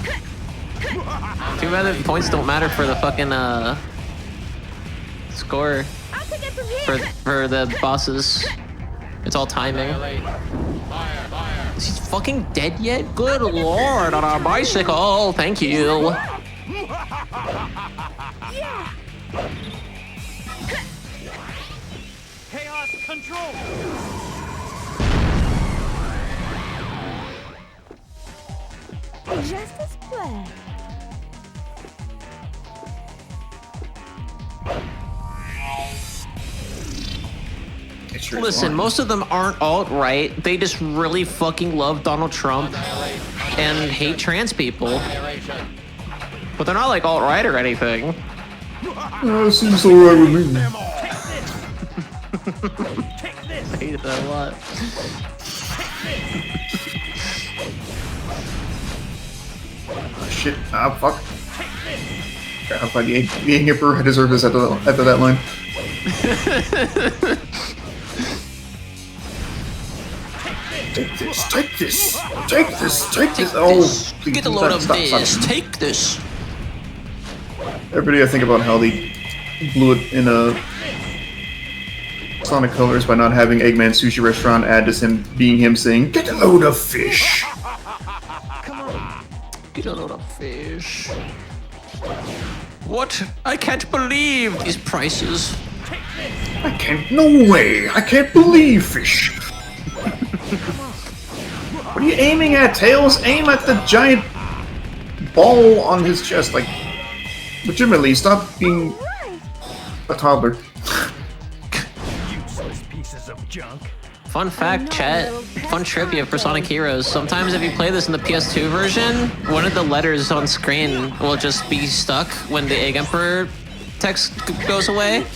Too bad that points don't matter for the fucking score I'll take it from here. for the bosses. It's all timing. Is he fucking dead yet? Good lord, on our bicycle. Thank you. Yeah. chaos control. Just as planned. Listen, most of them aren't alt-right. They just really fucking love Donald Trump and hate trans people. But they're not like alt-right or anything. Oh, seems alright with me. I hate that a lot. Shit. Ah, fuck. How about the Hipper? I deserve this after that line. Take this, take this, take this, take this. Oh, please. Get a load of stop, this. stop. Take this. Every day I think about how they blew it in Sonic Colors by not having Eggman Sushi Restaurant add to him being him saying, "Get a load of fish." Come on. Get a load of fish. What? I can't believe these prices. I can't. No way. I can't believe fish. What are you aiming at, Tails? Aim at the giant ball on his chest. Like, legitimately, stop being a toddler. Useless pieces of junk. Fun fact, chat. Fun trivia for Sonic Heroes. Sometimes if you play this in the PS2 version, one of the letters on screen will just be stuck when the Egg Emperor text goes away.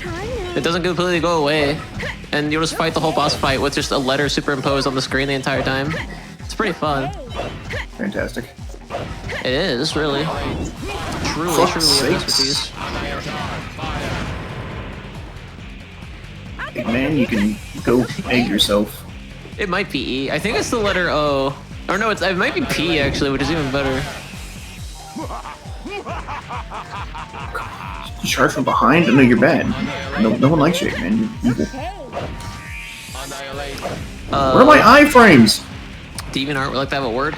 It doesn't completely go away. And you'll just fight the whole boss fight with just a letter superimposed on the screen the entire time. It's pretty fun. Fantastic. It is, really. Truly a masterpiece. Big man, you can go egg yourself. It might be E. I think it's the letter O. Or no, it might be P, actually, which is even better. You charge from behind? I know you're bad. No one likes you, man. You're evil. What are my iframes? DeviantArt would like to have a word.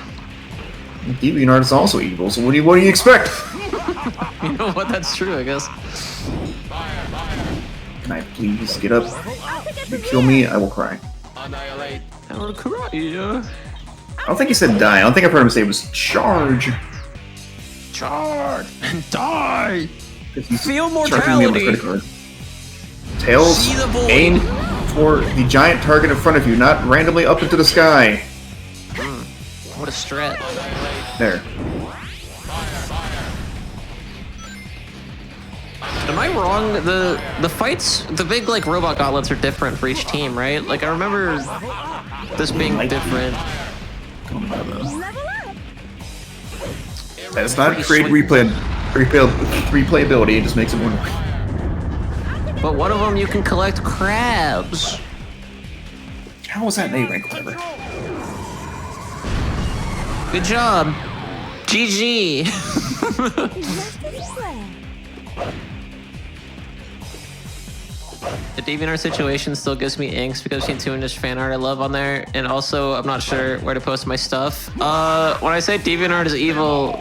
DeviantArt is also evil, so what do you expect? You know what? That's true, I guess. Can I please get up? If you kill me, I will cry. I will cry, yeah. I don't think he said die. I don't think I've heard him say it was charge. Charge and die. Feel mortality. Tails, See the void. aim for the giant target in front of you, not randomly up into the sky. What a strat. There. Am I wrong? The fights, the big like robot gauntlets are different for each team, right? Like I remember this being different. That's not great replayability, it just makes it more annoying. But one of them you can collect crabs. How was that an A rank clever? Good job. GG. The DeviantArt situation still gives me angst because I've seen too much fan art I love on there, and also I'm not sure where to post my stuff. When I say DeviantArt is evil,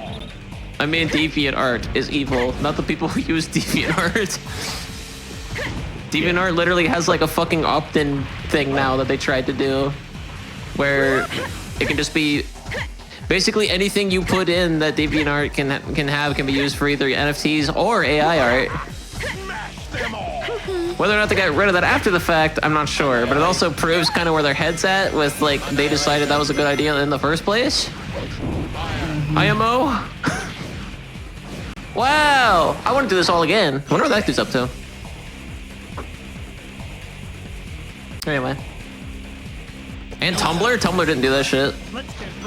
I mean DeviantArt is evil, not the people who use DeviantArt. DeviantArt literally has like a fucking opt-in thing now that they tried to do, where it can just be basically anything you put in that DeviantArt can be used for either NFTs or AI art. Whether or not they got rid of that after the fact, I'm not sure, but it also proves kind of where their head's at with like they decided that was a good idea in the first place. IMO. Wow, I want to do this all again. I wonder what that dude's up to. Anyway. And Tumblr? Tumblr didn't do that shit.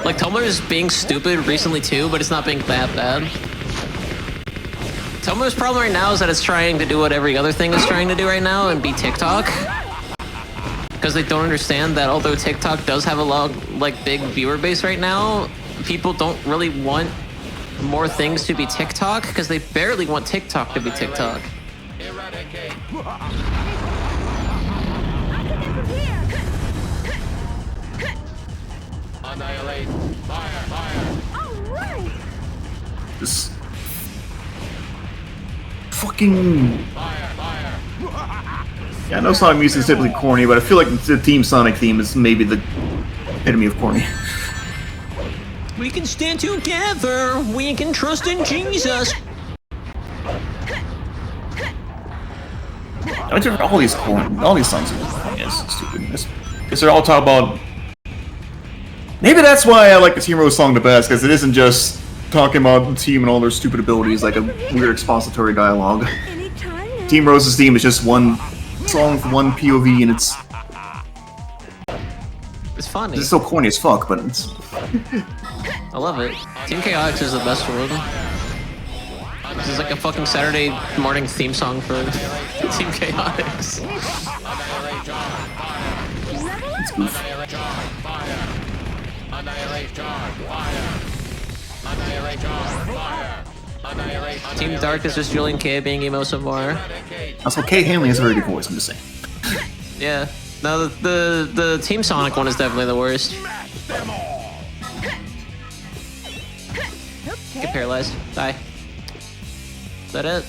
Like, Tumblr is being stupid recently too, but it's not being that bad. Tumblr's problem right now is that it's trying to do what every other thing is trying to do right now and be TikTok. Because they don't understand that although TikTok does have a lot, like, big viewer base right now, people don't really want more things to be TikTok because they barely want TikTok to be TikTok. Annihilate. Fire, fire. All right. This fucking. Fire, fire. Yeah, I know Sonic music is typically corny, but I feel like the Team Sonic theme is maybe the epitome of corny. We can stand together. We can trust in Jesus. All these songs are stupid. Because they're all talking about. Maybe that's why I like the Team Rose song the best, because it isn't just talking about the team and all their stupid abilities like a weird expository dialogue. Team Rose's theme is just one song with one POV, and it's funny. It's so corny as fuck, but it's. I love it. Team Chaotix is the best one. This is like a fucking Saturday morning theme song for Team Chaotix. It's goof. Team Dark is just Julian K being emo some more. Also, Kay Hanley has a very good voice, I'm just saying. Yeah. No, the Team Sonic one is definitely the worst. Get paralyzed. Die. Is that it?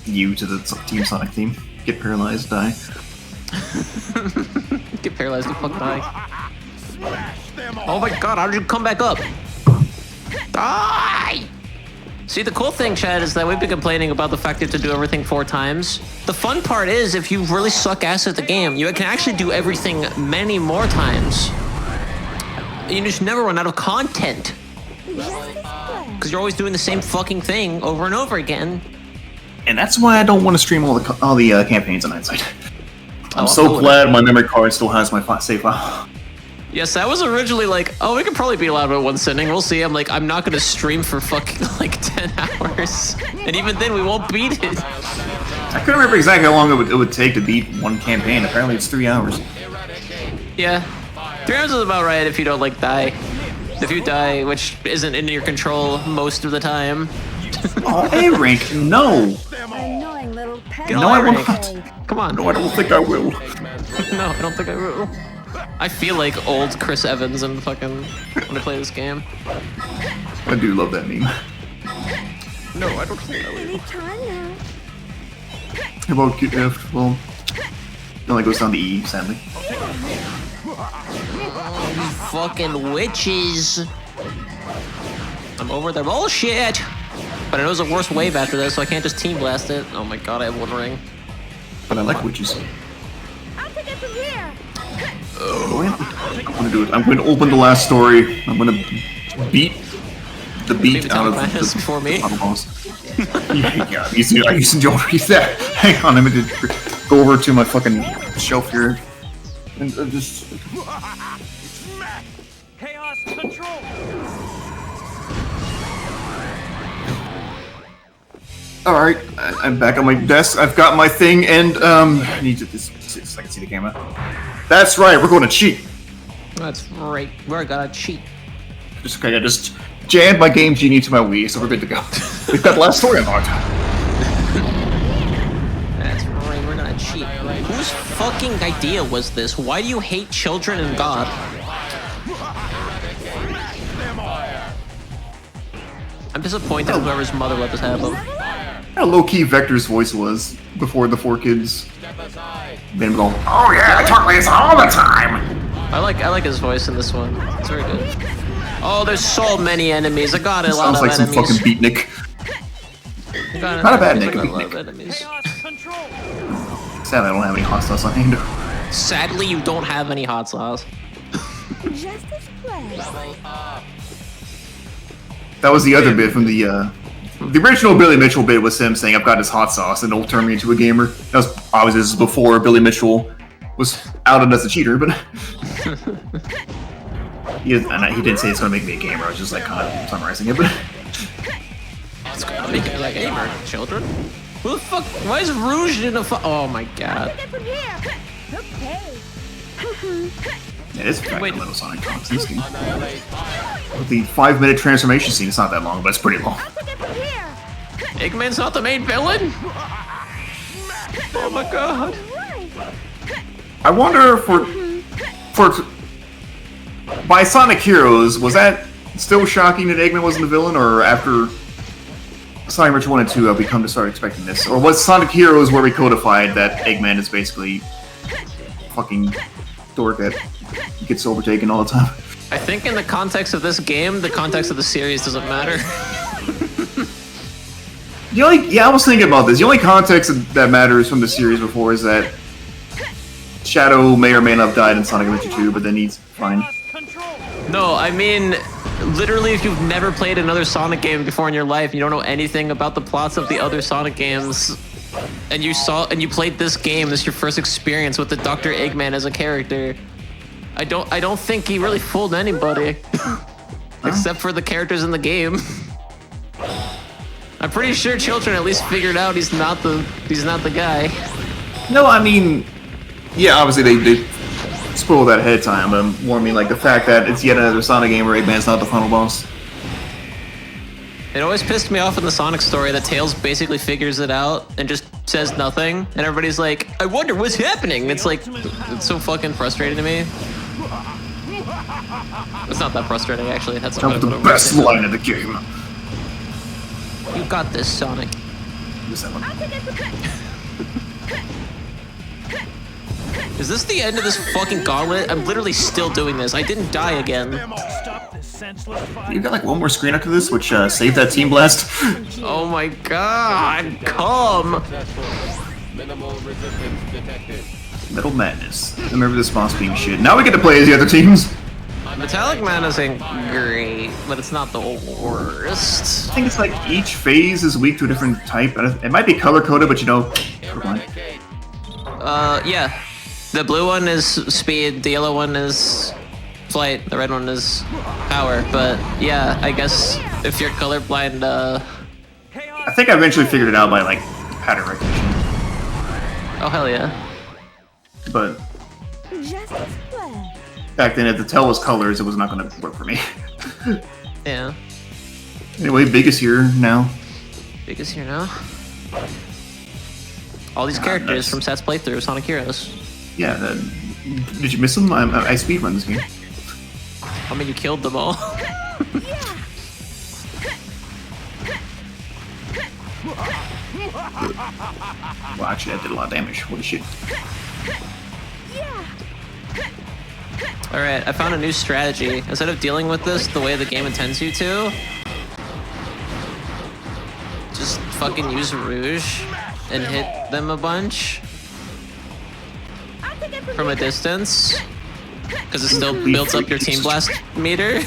You to the Team Sonic theme. Get paralyzed, die. Get paralyzed and fuck die. Oh my god, how did you come back up? Die! See, the cool thing, Chad, is that we've been complaining about the fact you have to do everything 4 times. The fun part is, if you really suck ass at the game, you can actually do everything many more times. You just never run out of content. Because you're always doing the same fucking thing over and over again. And that's why I don't want to stream all the campaigns on hindsight. I'm so cool. glad my memory card still has my save file. Yes, I was originally like, oh, we could probably beat a lot of it in one sitting. We'll see. I'm like, I'm not going to stream for fucking like 10 hours. And even then, we won't beat it. I couldn't remember exactly how long it would take to beat one campaign. Apparently it's 3 hours. Yeah. 3 hours is about right if you don't like die. If you die, which isn't in your control most of the time. Oh, A-Rank, no! Annoying little pet. Get No, on I will rank. not. Come on. No, I don't think I will. No, I don't think I will. I feel like old Chris Evans and fucking when I play this game. I do love that meme. No, I don't think I will. Anytime now. How about F? Well, it only goes down to E, sadly. You fucking witches. I'm over their bullshit. But I know there's a worse wave after this, so I can't just team blast it. Oh my god, I have 1 ring. But I like witches. I'll take it from here. I'm gonna do it. I'm going to open the last story. I'm going to beat the beat out of the before me. final boss. Yeah, I used to already that. Hang on, I'm going to go over to my fucking shelf here and just. Chaos control. All right, I'm back on my desk. I've got my thing, and I need to just so I can see the camera. That's right, we're going to cheat. That's right. We're gonna cheat. Just okay, I just jammed my Game Genie to my Wii, so we're good to go. We've got the last story unlocked. That's right. We're gonna cheat. Whose fucking idea was this? Why do you hate children and God? I'm disappointed in whoever's mother let this happen. How low-key Vector's voice was before the 4 kids made him go, oh yeah, I talk like this all the time! I like his voice in this one. It's very good. Oh, there's so many enemies. I got a lot Sounds of like some enemies. fucking beatnik. Not a bad Nick, I got a a lot of beatnik. enemies. Sadly, I don't have any hot sauce on hand. Sadly, you don't have any hot sauce. Just as play. That was the other bit from the original Billy Mitchell bit was him saying, I've got his hot sauce, and it'll turn me into a gamer. That was obviously this is before Billy Mitchell was outed as a cheater, but he didn't say it's going to make me a gamer. I was just like kind of summarizing it, but It's gonna make me a gamer, children. Who the fuck? Why is Rouge in a Oh my god. Take it from here. Okay. yeah, it's a little Sonic Comics in this game. With the 5-minute transformation scene, it's not that long, but it's pretty long. I'll take it from here. Eggman's not the main villain? Oh my god. Right. I wonder for by Sonic Heroes, was that still shocking that Eggman wasn't the villain, or after Sonic Adventure 1 and 2 we come to start expecting this? Or was Sonic Heroes where we codified that Eggman is basically fucking Dork that gets overtaken all the time? I think in the context of this game, the context of the series doesn't matter. I was thinking about this. The only context that matters from the series before is that Shadow may or may not have died in Sonic Adventure 2, but then he's fine. No, I mean, literally, if you've never played another Sonic game before in your life, and you don't know anything about the plots of the other Sonic games, and you played this game, this is your first experience with the Dr. Eggman as a character, I don't think he really fooled anybody, except for the characters in the game. I'm pretty sure children at least figured out he's not the guy. No, I mean, yeah, obviously they spoiled that ahead of time, but more I mean like the fact that it's yet another Sonic game where Eggman's not the final boss. It always pissed me off in the Sonic story that Tails basically figures it out and just says nothing, and everybody's like, I wonder what's happening. It's like, it's so fucking frustrating to me. It's not that frustrating, actually. That's That was the best line of the game. You got this, Sonic. Is this the end of this fucking gauntlet? I'm literally still doing this. I didn't die again. You got like one more screen after this, which saved that team blast. Oh my god, come! Metal Madness. Remember this boss being shit. Now we get to play as the other teams. Metallic Madness ain't great, but it's not the worst. I think it's like each phase is weak to a different type. It might be color coded, but you know, never mind. Yeah. The blue one is speed, the yellow one is flight, the red one is power, but yeah, I guess if you're colorblind, I think I eventually figured it out by like pattern recognition. Oh hell yeah. But back then, if the tell was colors, it was not going to work for me. Yeah. Anyway, Big is here now. Big is here now. All these characters from Seth's playthrough of Sonic Heroes. Yeah, did you miss them? I speedrun this game. I mean, you killed them all. Well, actually, I did a lot of damage. Holy shit. Alright, I found a new strategy. Instead of dealing with this the way the game intends you to, just fucking use Rouge and hit them a bunch from a distance, because it still builds up your Team Blast meter,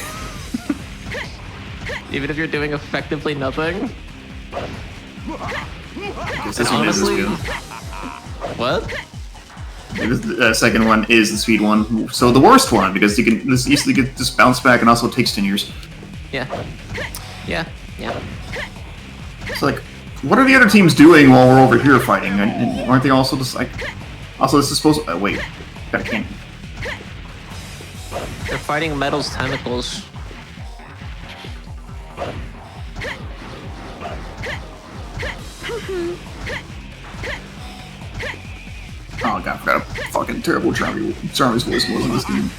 even if you're doing effectively nothing. This one is honestly, good. what? The second one is the speed one. So the worst one, because you can just easily get just bounce back and also takes 10 years. Yeah. Yeah. Yeah. So like, what are the other teams doing while we're over here fighting? And aren't they also just like... Also, this is supposed to... wait. Got a cannon. They're fighting Metal's tentacles. Oh god, I forgot how fucking terrible Charmy's voice was in this game.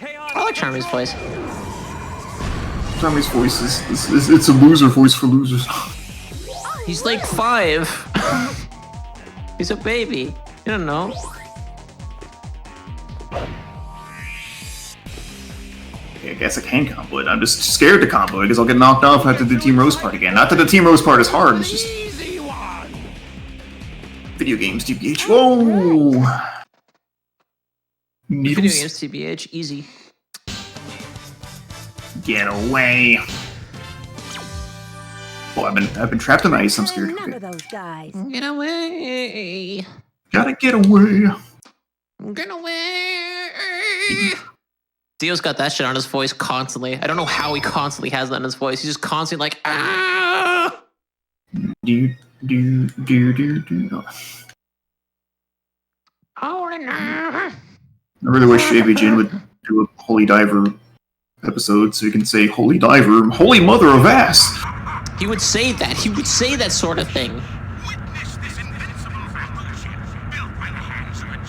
I like Charmy's voice. Charmy's voice is it's a loser voice for losers. He's like 5. He's a baby. You don't know. Okay, I guess I can combo it. I'm just scared to combo it because I'll get knocked off after the Team Rose part again. Not that the Team Rose part is hard, it's just... Video games, TBH. Whoa! Needles. Video games, TBH, easy. Get away! Oh, I've been trapped in ice. I'm scared. Remember those guys. Get away! Gotta get away! Get away! Dio's got that shit on his voice constantly. I don't know how he constantly has that in his voice. He's just constantly like, ah! Do. I really wish AVGN would do a Holy Diver episode so we can say Holy Diver, Holy Mother of Ass! He would say that. He would say that sort of thing.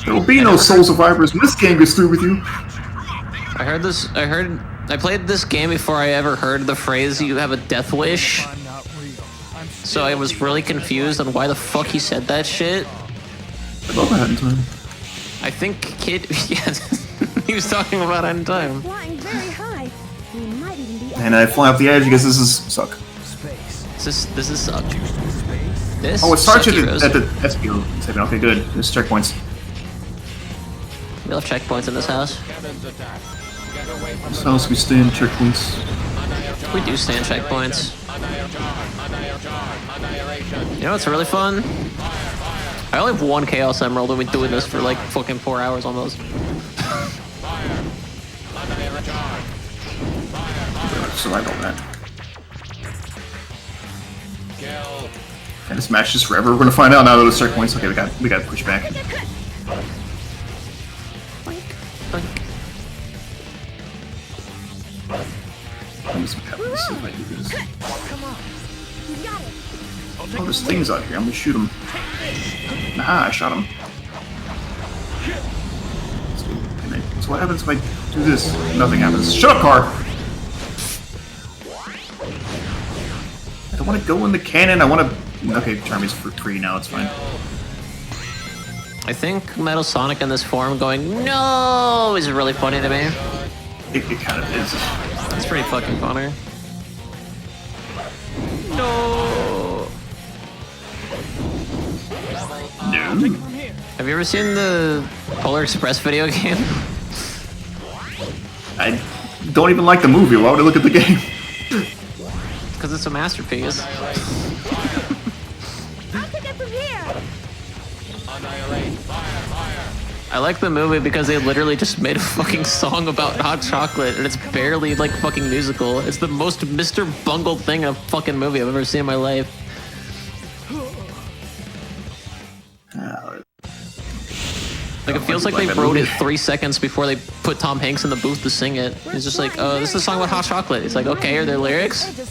There'll be no soul survivors when this game gets through with you. I played this game before I ever heard the phrase, you have a death wish. So I was really confused on why the fuck he said that shit. I love that in time. I think yeah, he was talking about End Time. Flying very high. We might even be And I fly off the edge because this is suck. This is suck. This Oh, it starts at Heroes. the SPO segment. Okay, good. There's checkpoints. We love checkpoints in this house. This house we stay in checkpoints. We do stand checkpoints. You know what's really fun? I only have 1 Chaos Emerald and we've been doing this for like fucking 4 hours almost. Survive all that. Can this match just forever? We're gonna find out now that it's checkpoints. Okay, we got to push back. Let's see if I do this. Oh, there's things out here. I'm gonna shoot them. Aha, I shot him. So what happens if I do this? Nothing happens. Shut up, car! I don't want to go in the cannon. I want to... Okay, Charmy's for free now. It's fine. I think Metal Sonic in this form going no is really funny to me. It kind of is. It's pretty fucking funny. No. No. Have you ever seen the Polar Express video game? I don't even like the movie. Why would I look at the game? Because it's a masterpiece. I'll take it from here. I like the movie because they literally just made a fucking song about hot chocolate and it's barely like fucking musical. It's the most Mr. Bungled thing in a fucking movie I've ever seen in my life. Like it feels like they wrote it 3 seconds before they put Tom Hanks in the booth to sing it. It's just like, oh, this is a song about hot chocolate. It's like, okay, are there lyrics? This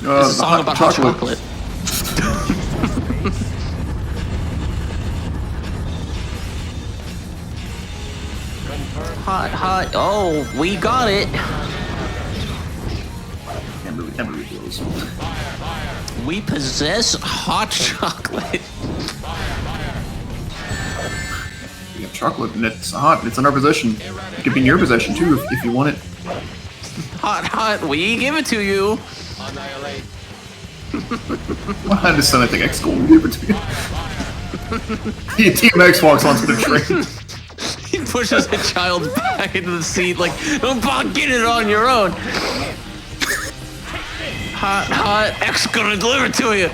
is a song about hot chocolate. Hot, oh, we got it. That movie goes. We possess hot chocolate. We have chocolate and it's hot and it's in our possession. It could be in your possession too if you want it. Hot, we give it to you. Why does Sonic think X will give it to you? Team X walks onto the train. He pushes a child back into the seat like, don't get it on your own. Hot, X gonna deliver it to you.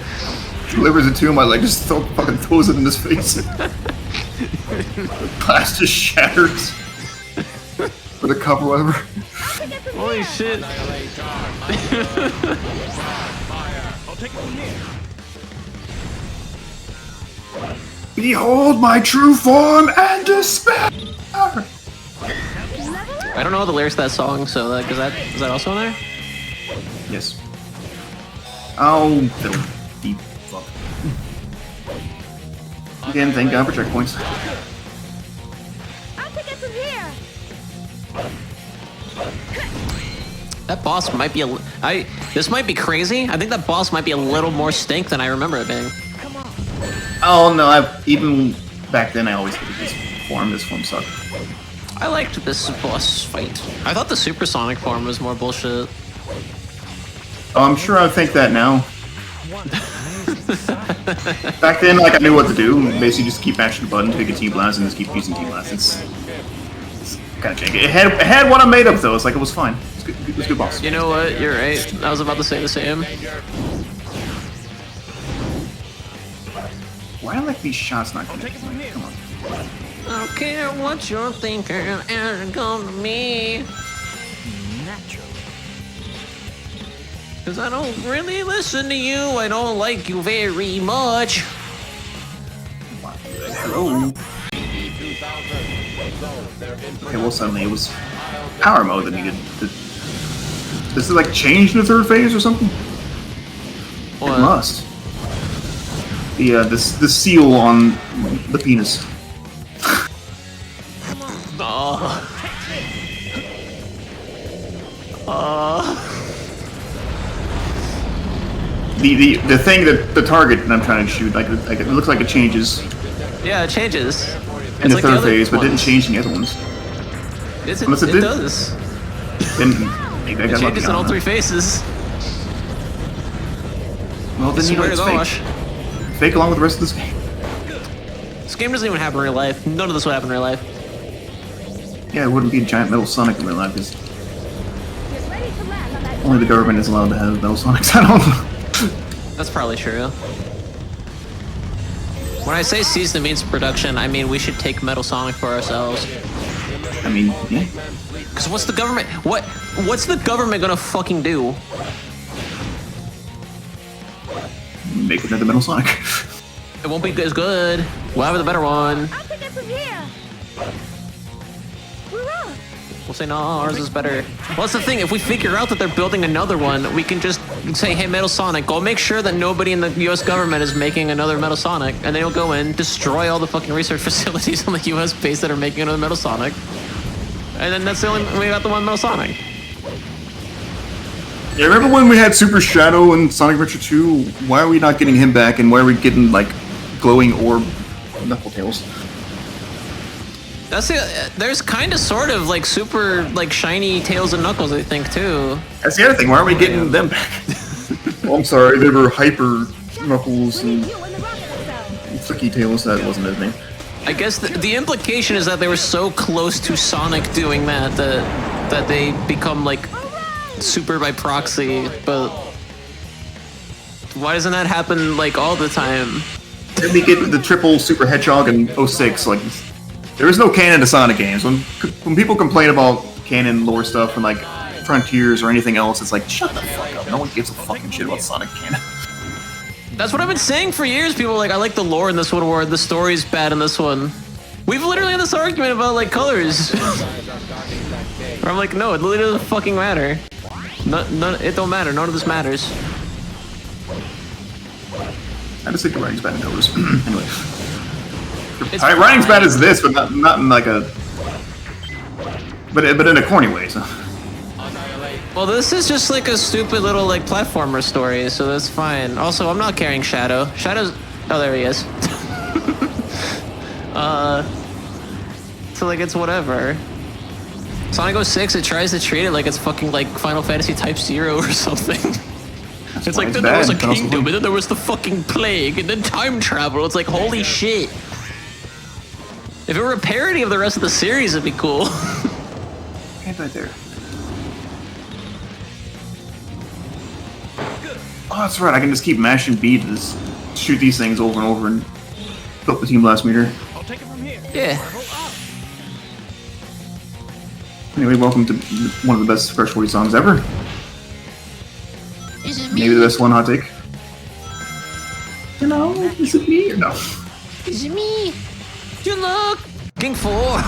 Delivers it to him, I like just fucking throws it in his face. Glass just shatters. With a cup or whatever. Holy shit. Behold my true form and despair! I don't know the lyrics to that song, so like, is that also in there? Yes. Oh, little deep fuck. Again, thank God for checkpoints. I'll take it from here. That boss might be this might be crazy. I think that boss might be a little more stink than I remember it being. Oh no, even back then I always hated this form. This form sucked. I liked this boss fight. I thought the supersonic form was more bullshit. Oh, I'm sure I think that now. Back then, like I knew what to do. Basically, just keep mashing the button, take a T-blast, and just keep using T-blast. It's kind of janky. It had what I made up though. It's like it was fine. It was a good boss. You know what? You're right. I was about to say the same. Why are like these shots not connecting? Come on. I don't care what you're thinking, and come to me. Cause I don't really listen to you. I don't like you very much. Hello. Okay, well suddenly it was power mode that needed to... Does it like change in the third phase or something? What? It must. The the seal on the penis. The thing that the target that I'm trying to shoot, like it looks like it changes. Yeah, it changes. In the third phase, but didn't change in the other ones. Unless it does. Then maybe I got It changes in all lucky on three that. phases. Well, then you know Swear it's to fake. gosh. Fake along with the rest of this game. This game doesn't even happen in real life. None of this would happen in real life. Yeah, it wouldn't be a giant metal Sonic in real life, because Get ready to land on that. only the government is allowed to have metal Sonics. I don't know. That's probably true. When I say cease the means of production, I mean we should take Metal Sonic for ourselves. I mean, yeah. Because what's the government? What's the government gonna fucking do? Make another metal Sonic. It won't be as good. We'll have the better one. I'll take it from here. We're on. We'll say no, ours is better. Well, that's the thing. If we figure out that they're building another one, we can just say, hey, Metal Sonic, go make sure that nobody in the U.S. government is making another Metal Sonic, and then you'll go in, destroy all the fucking research facilities on the U.S. base that are making another Metal Sonic, and then that's the only we got the one Metal Sonic. Yeah, remember when we had Super Shadow in Sonic Adventure 2? Why are we not getting him back, and why are we getting, like, glowing orb Knuckletails? That's it. There's kind of sort of like super like shiny Tails and Knuckles, I think, too. That's the other thing. Why aren't we getting them back? Oh, I'm sorry. They were Hyper Knuckles and Flicky Tails. That wasn't his name. I guess the implication is that they were so close to Sonic doing that they become like super by proxy. But why doesn't that happen like all the time? Then we get the triple Super Hedgehog in 06. Like, there is no canon to Sonic games. When people complain about canon lore stuff and like Frontiers or anything else, it's like, shut the fuck up. No one gives a fucking shit about Sonic canon. That's what I've been saying for years. People are like, I like the lore in this one, or the story's bad in this one. We've literally had this argument about like colors. Where I'm like, no, it literally doesn't fucking matter. It don't matter. None of this matters. I just think the writing's bad in colors. Anyway. Writing's bad as this, but not in like a... But in a corny way, so... Well, this is just like a stupid little like platformer story, so that's fine. Also, I'm not carrying Shadow. Shadow's... Oh, there he is. So like, it's whatever. Sonic 06, it tries to treat it like it's fucking like Final Fantasy Type 0 or something. It's like, then there was a kingdom, and then there was the fucking plague, and then time travel. It's like, holy shit. If it were a parody of the rest of the series, it'd be cool. Right there. Oh, that's right. I can just keep mashing B to just shoot these things over and over and fill up the Team Blast meter. I'll take it from here. Yeah. Anyway, welcome to one of the best Fresh 40 songs ever. Is it me? Maybe the best one hot take. You know, is it me or no? Is it me? Good luck! King 4!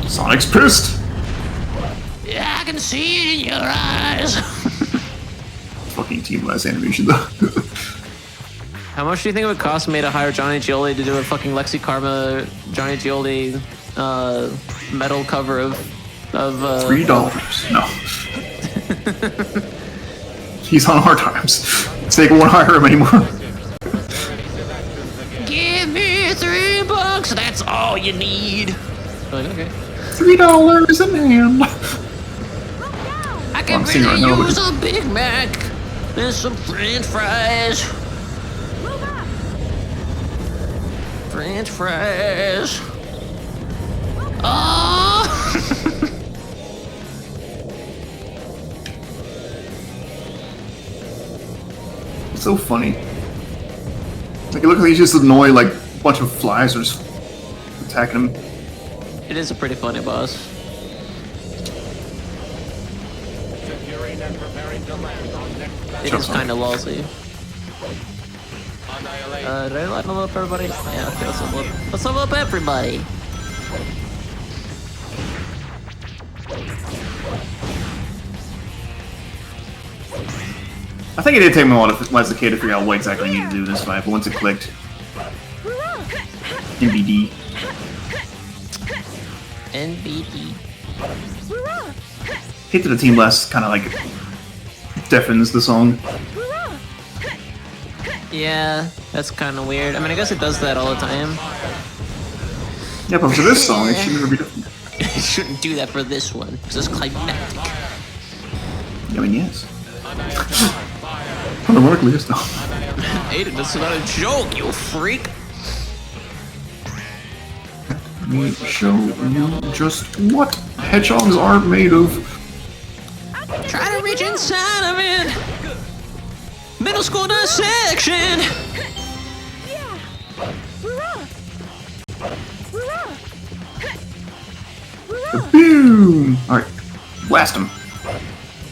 Sonic's pissed! Yeah, I can see it in your eyes. Fucking Team Blast animation though. How much do you think it would cost me to hire Johnny Gioli to do a fucking Lexi Karma Johnny Gioli metal cover of $3. No. He's on hard times. Snake won't hire him anymore. Give me $3, that's all you need. Like, okay. $3 in hand. I can really use a Big Mac and some French fries. French fries. Oh! It's so funny. Like, it looks like he's just annoying, like, a bunch of flies are just attacking him. It is a pretty funny boss. It is kind of lousy. Did I level up everybody? Yeah, okay, let's level up everybody. I think it did take me a while as a kid to figure out what exactly I needed to do this fight, but once it clicked. NBD. NBD. Hit to the Team Blast kind of like deafens the song. Yeah, that's kind of weird. I mean, I guess it does that all the time. Yeah, but for this song, it should never be different. It shouldn't do that for this one, because it's climactic. I mean, yes. Ironically, it's not. Aiden, this is not a joke, you freak! Let me show you just what hedgehogs are made of. Try to reach inside of it! Middle school dissection! Boom! Alright, blast him.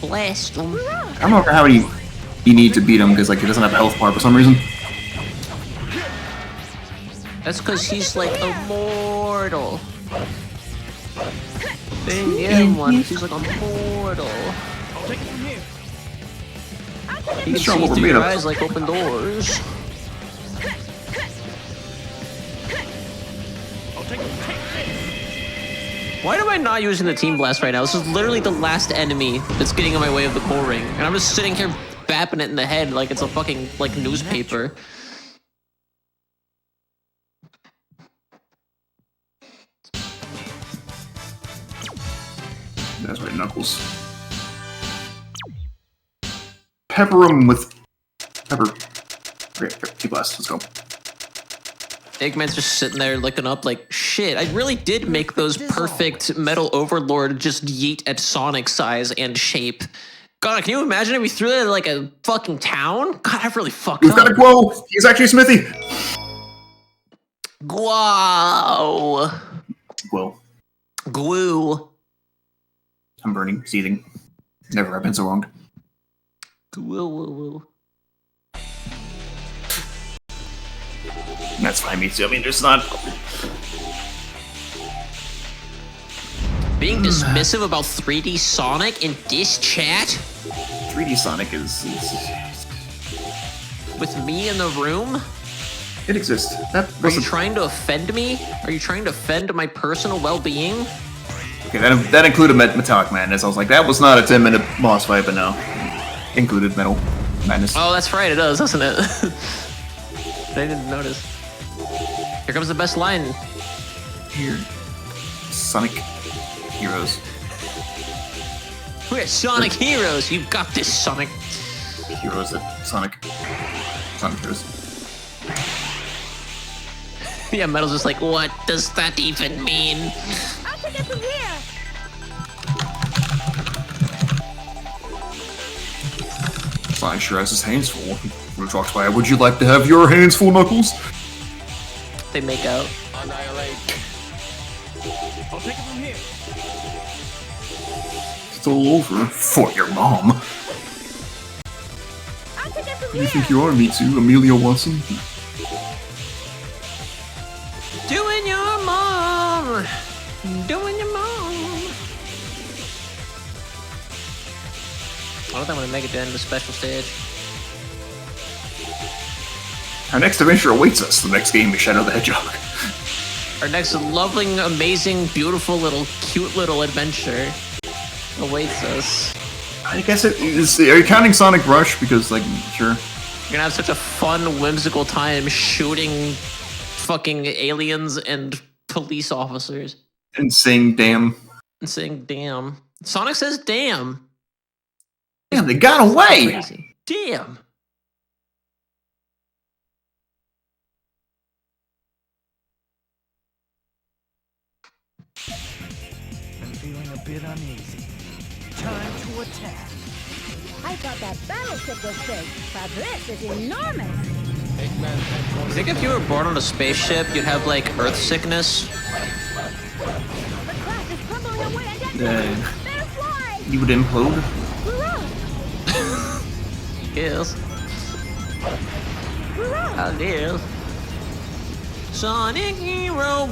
Blast him. I don't know how you need to beat him because like he doesn't have a health bar for some reason. That's because he's like immortal. Didn't get him once. He's like immortal. I'll take it from here. He can see through your eyes like open doors. I'll take it. Why am I not using the Team Blast right now? This is literally the last enemy that's getting in my way of the bull ring. And I'm just sitting here bapping it in the head like it's a fucking, like, newspaper. That's right, Knuckles. Pepper him with pepper. Okay, T-Blast, let's go. Eggman's just sitting there looking up like, shit, I really did make those perfect Metal Overlord just yeet at Sonic size and shape. God, can you imagine if we threw that at like a fucking town? God, I've really fucked We've up. got a Guo! He's actually Smithy! Guau. Guo. Glue. I'm burning, seething. Never have been so wronged. Glue. That's fine, me too. I mean, there's not... Being dismissive about 3D Sonic in this chat? 3D Sonic is... With me in the room? It exists. That Are you trying to offend me? Are you trying to offend my personal well-being? Okay, that included Metallic Madness. I was like, that was not a 10-minute boss fight, but no. Included Metal Madness. Oh, that's right, it does, doesn't it? I didn't notice. Here comes the best line. Here. Sonic Heroes. We're Sonic Heroes. You got this, Sonic. Heroes at Sonic Heroes. Yeah, Metal's just like, what does that even mean? I'll take it from here. Sonic sure has his hands full. When he talks by, would you like to have your hands full, Knuckles? They make out. Annihilate. I'll take it from here. It's all over. For your mom. I'll take it from You here. think you are, me too, Amelia Watson? Doing your mom. Doing your mom. I don't think I'm gonna make it to the special stage. Our next adventure awaits us. The next game is Shadow the Hedgehog. Our next loving, amazing, beautiful little, cute little adventure awaits us. I guess it is. Are you counting Sonic Rush? Because, like, sure. You're gonna have such a fun, whimsical time shooting fucking aliens and police officers. And saying damn. And saying damn. Sonic says damn. Damn, they got away! Crazy. Damn. I'm feeling a bit uneasy. Time to attack. I thought that battleship was big, but this is enormous. You think if you were born on a spaceship, you'd have, like, earth sickness? The craft is crumbling away on deck. Better fly. You would implode? Yes. I did. Sonic Hero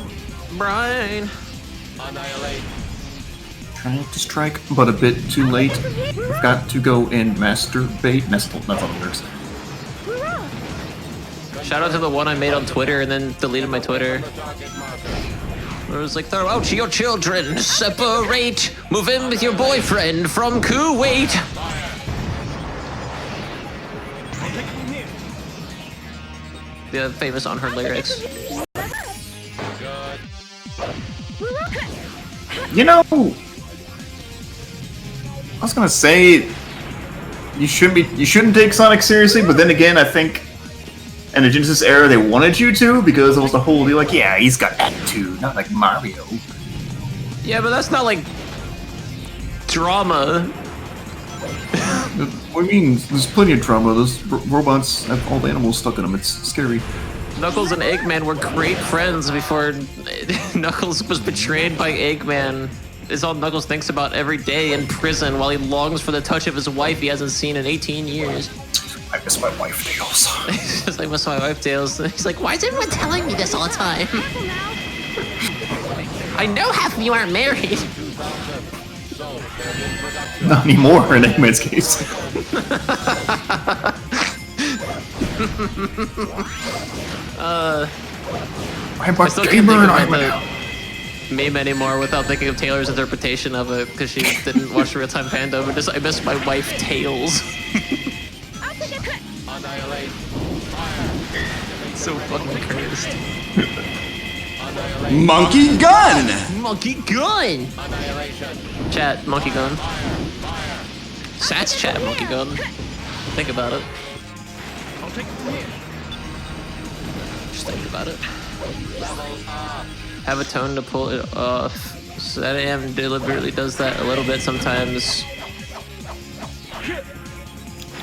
Brian. Annihilate. Trying to strike, but a bit too late. We've got to go and masturbate. That's not how it works. Shout out to the one I made on Twitter and then deleted my Twitter. It was like, throw out your children, separate, move in with your boyfriend from Kuwait. The famous On Her lyrics. You know, I was gonna say you shouldn't take Sonic seriously, but then again, I think in the Genesis era they wanted you to because it was the whole deal. Like, yeah, he's got attitude, not like Mario. Yeah, but that's not like drama. What do you mean? There's plenty of drama. Those robots have all the animals stuck in them. It's scary. Knuckles and Eggman were great friends before Knuckles was betrayed by Eggman. It's all Knuckles thinks about every day in prison while he longs for the touch of his wife he hasn't seen in 18 years. I miss my wife, Tails. He's just like, I miss my wife, Tails. He's like, why is everyone telling me this all the time? I know half of you aren't married. Not anymore in Eggman's case. I'm a gamer and I'm an meme anymore without thinking of Taylor's interpretation of it because she didn't watch Real Time Panda, but just I miss my wife Tails. Annihilate. So fucking cursed. Monkey gun! Monkey gun! Annihilation. Chat, monkey gun. Sat's chat, monkey gun. Think about it. I'll take it from here. Just think about it. Have a tone to pull it off. So that AM deliberately does that a little bit sometimes.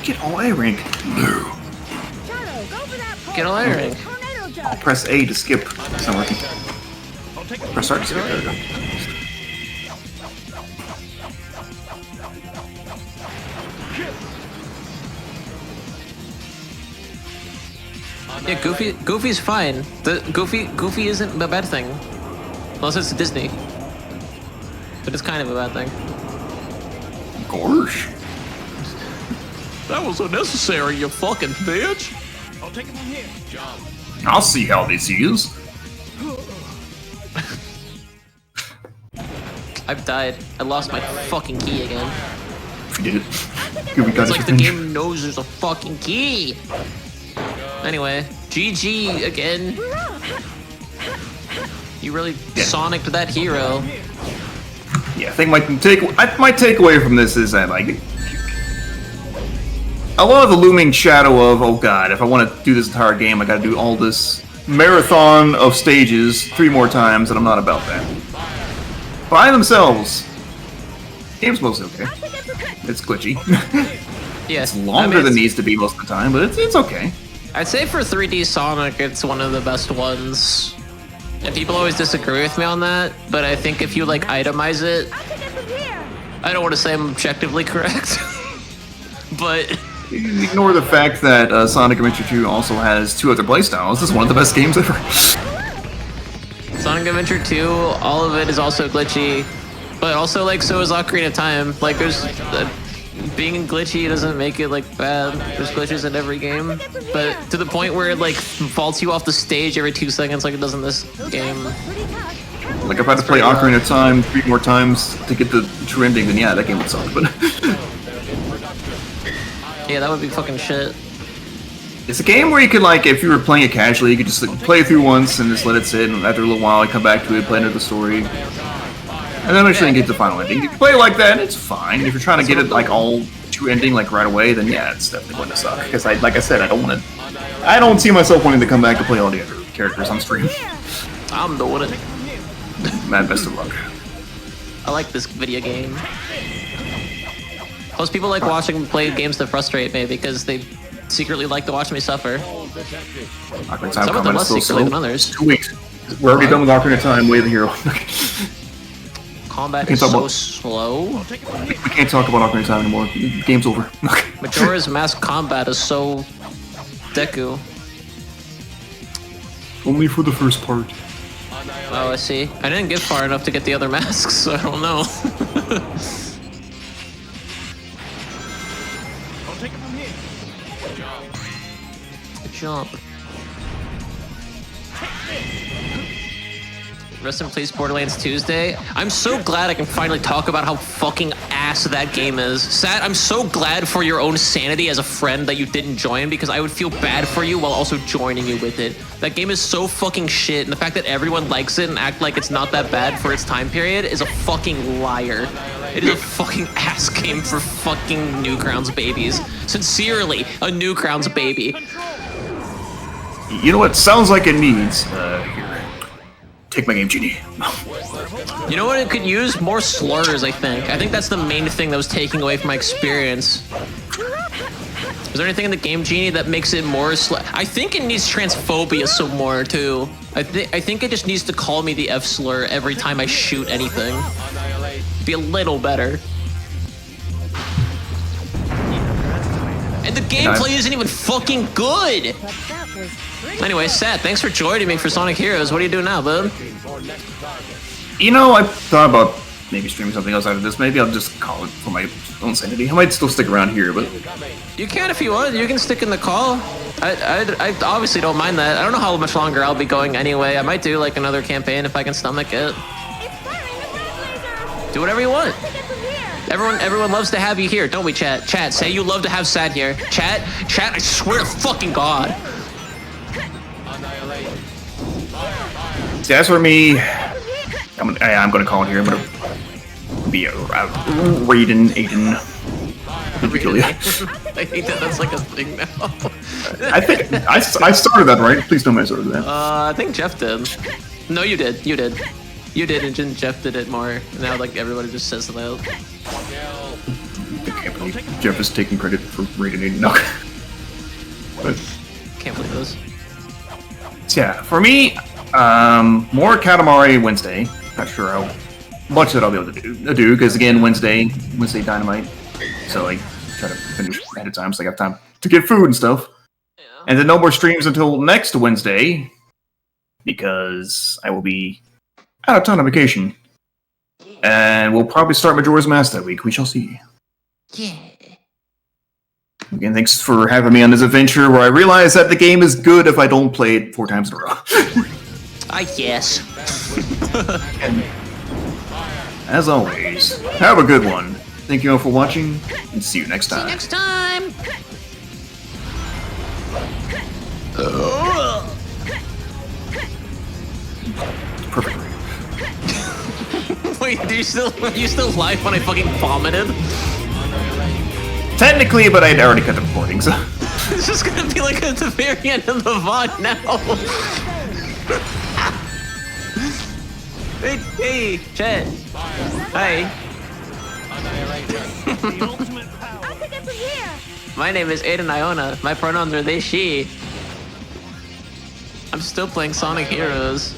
Get all A rank. No. Get all A rank. I'll press A to skip. It's not working. Press start to skip. There we go. Yeah, Goofy's fine. Goofy isn't a bad thing. Unless it's Disney. But it's kind of a bad thing. Gorsh. That was unnecessary, you fucking bitch. I'll take it from here. Jump. I'll see how this is. I've died. I lost my fucking key again. You did it. Good, we got It's it. like the game knows there's a fucking key. Anyway, GG again. You really Sonic'd that hero. Yeah, I think my takeaway from this is that like a lot of the looming shadow of, oh god, if I want to do this entire game, I got to do all this marathon of stages 3 more times, and I'm not about that. By themselves, game's mostly okay. It's glitchy. Yeah, it's longer than it needs to be most of the time, but it's okay. I'd say for 3D Sonic, it's one of the best ones. And people always disagree with me on that, but I think if you like itemize it, I don't want to say I'm objectively correct, but ignore the fact that Sonic Adventure 2 also has 2 other playstyles. This is one of the best games ever. Sonic Adventure 2, all of it is also glitchy, but also like so is Ocarina of Time. Like there's being glitchy doesn't make it like bad. There's glitches in every game, but to the point where it like vaults you off the stage every 2 seconds like it does in this game. Like if I had to play Ocarina of Time 3 more times to get the true ending, then yeah, that game would suck. But yeah, that would be fucking shit. It's a game where you could like, if you were playing it casually, you could just like, play it through once and just let it sit, and after a little while, you come back to it, play another story. And then eventually get the final ending. If you play it like that, it's fine. If you're trying to get it like all true ending like right away, then yeah, it's definitely going to suck. Because like I said, I don't see myself wanting to come back to play all the other characters on stream. I'm doing it. Mad best of luck. I like this video game. Most people like watching me play games that frustrate me because they secretly like to watch me suffer. Some of them less secretly than others. 2 weeks. We're already done with Ocarina of Time, Way of the Hero. Combat is so slow. We can't talk about Ocarina of Time anymore. The game's over. Majora's Mask combat is so Deku. Only for the first part. Oh, I see. I didn't get far enough to get the other masks, so I don't know. I'll take it from here. Jump. Rest in peace, Borderlands Tuesday. I'm so glad I can finally talk about how fucking ass that game is. Sat, I'm so glad for your own sanity as a friend that you didn't join, because I would feel bad for you while also joining you with it. That game is so fucking shit, and the fact that everyone likes it and act like it's not that bad for its time period is a fucking liar. It is a fucking ass game for fucking Newgrounds babies. Sincerely, a Newgrounds baby. You know what? Sounds like it needs. Here. Take my game, Genie. You know what it could use? More slurs, I think. I think that's the main thing that was taking away from my experience. Is there anything in the Game Genie that makes it more I think it needs transphobia some more, too. I think it just needs to call me the F slur every time I shoot anything. Be a little better. And the gameplay isn't even fucking good! Anyway, Sat, thanks for joining me for Sonic Heroes. What do you do now, bud? You know, I thought about maybe streaming something else after this. Maybe I'll just call it for my own sanity. I might still stick around here, but... You can if you want. You can stick in the call. I obviously don't mind that. I don't know how much longer I'll be going anyway. I might do like another campaign if I can stomach it. Do whatever you want. Everyone loves to have you here, don't we, chat? Chat, say you love to have Sat here. Chat, I swear to fucking God. See, as for me, I'm gonna call it here. I'm gonna be a Raiden, Aiden. I hate that that's like a thing now. I think I started that, right? Please tell me I started that. I think Jeff did. No, you did. You did. You did, and then Jeff did it more. And now, like, everybody just says it out. I can't believe Jeff is taking credit for Raiden, Aiden. No. But, can't believe this. Yeah, for me, more Katamari Wednesday. Not sure how much that I'll be able to do because again, Wednesday Dynamite. So like, try to finish ahead of time so I got time to get food and stuff. Yeah. And then no more streams until next Wednesday because I will be out of town on vacation. And we'll probably start Majora's Mask that week. We shall see. Yeah. Again, thanks for having me on this adventure where I realize that the game is good if I don't play it 4 times in a row. I guess. And as always, have a good one. Thank you all for watching, and see you next time. See you next time! Perfect. Wait, are you still live when I fucking vomited? Technically, but I'd already cut the recording, so... It's just gonna be like at the very end of the VOD now. Hey, Chet. Hi. I'll take it from here. My name is Aiden Iona. My pronouns are they, she. I'm still playing Sonic Heroes.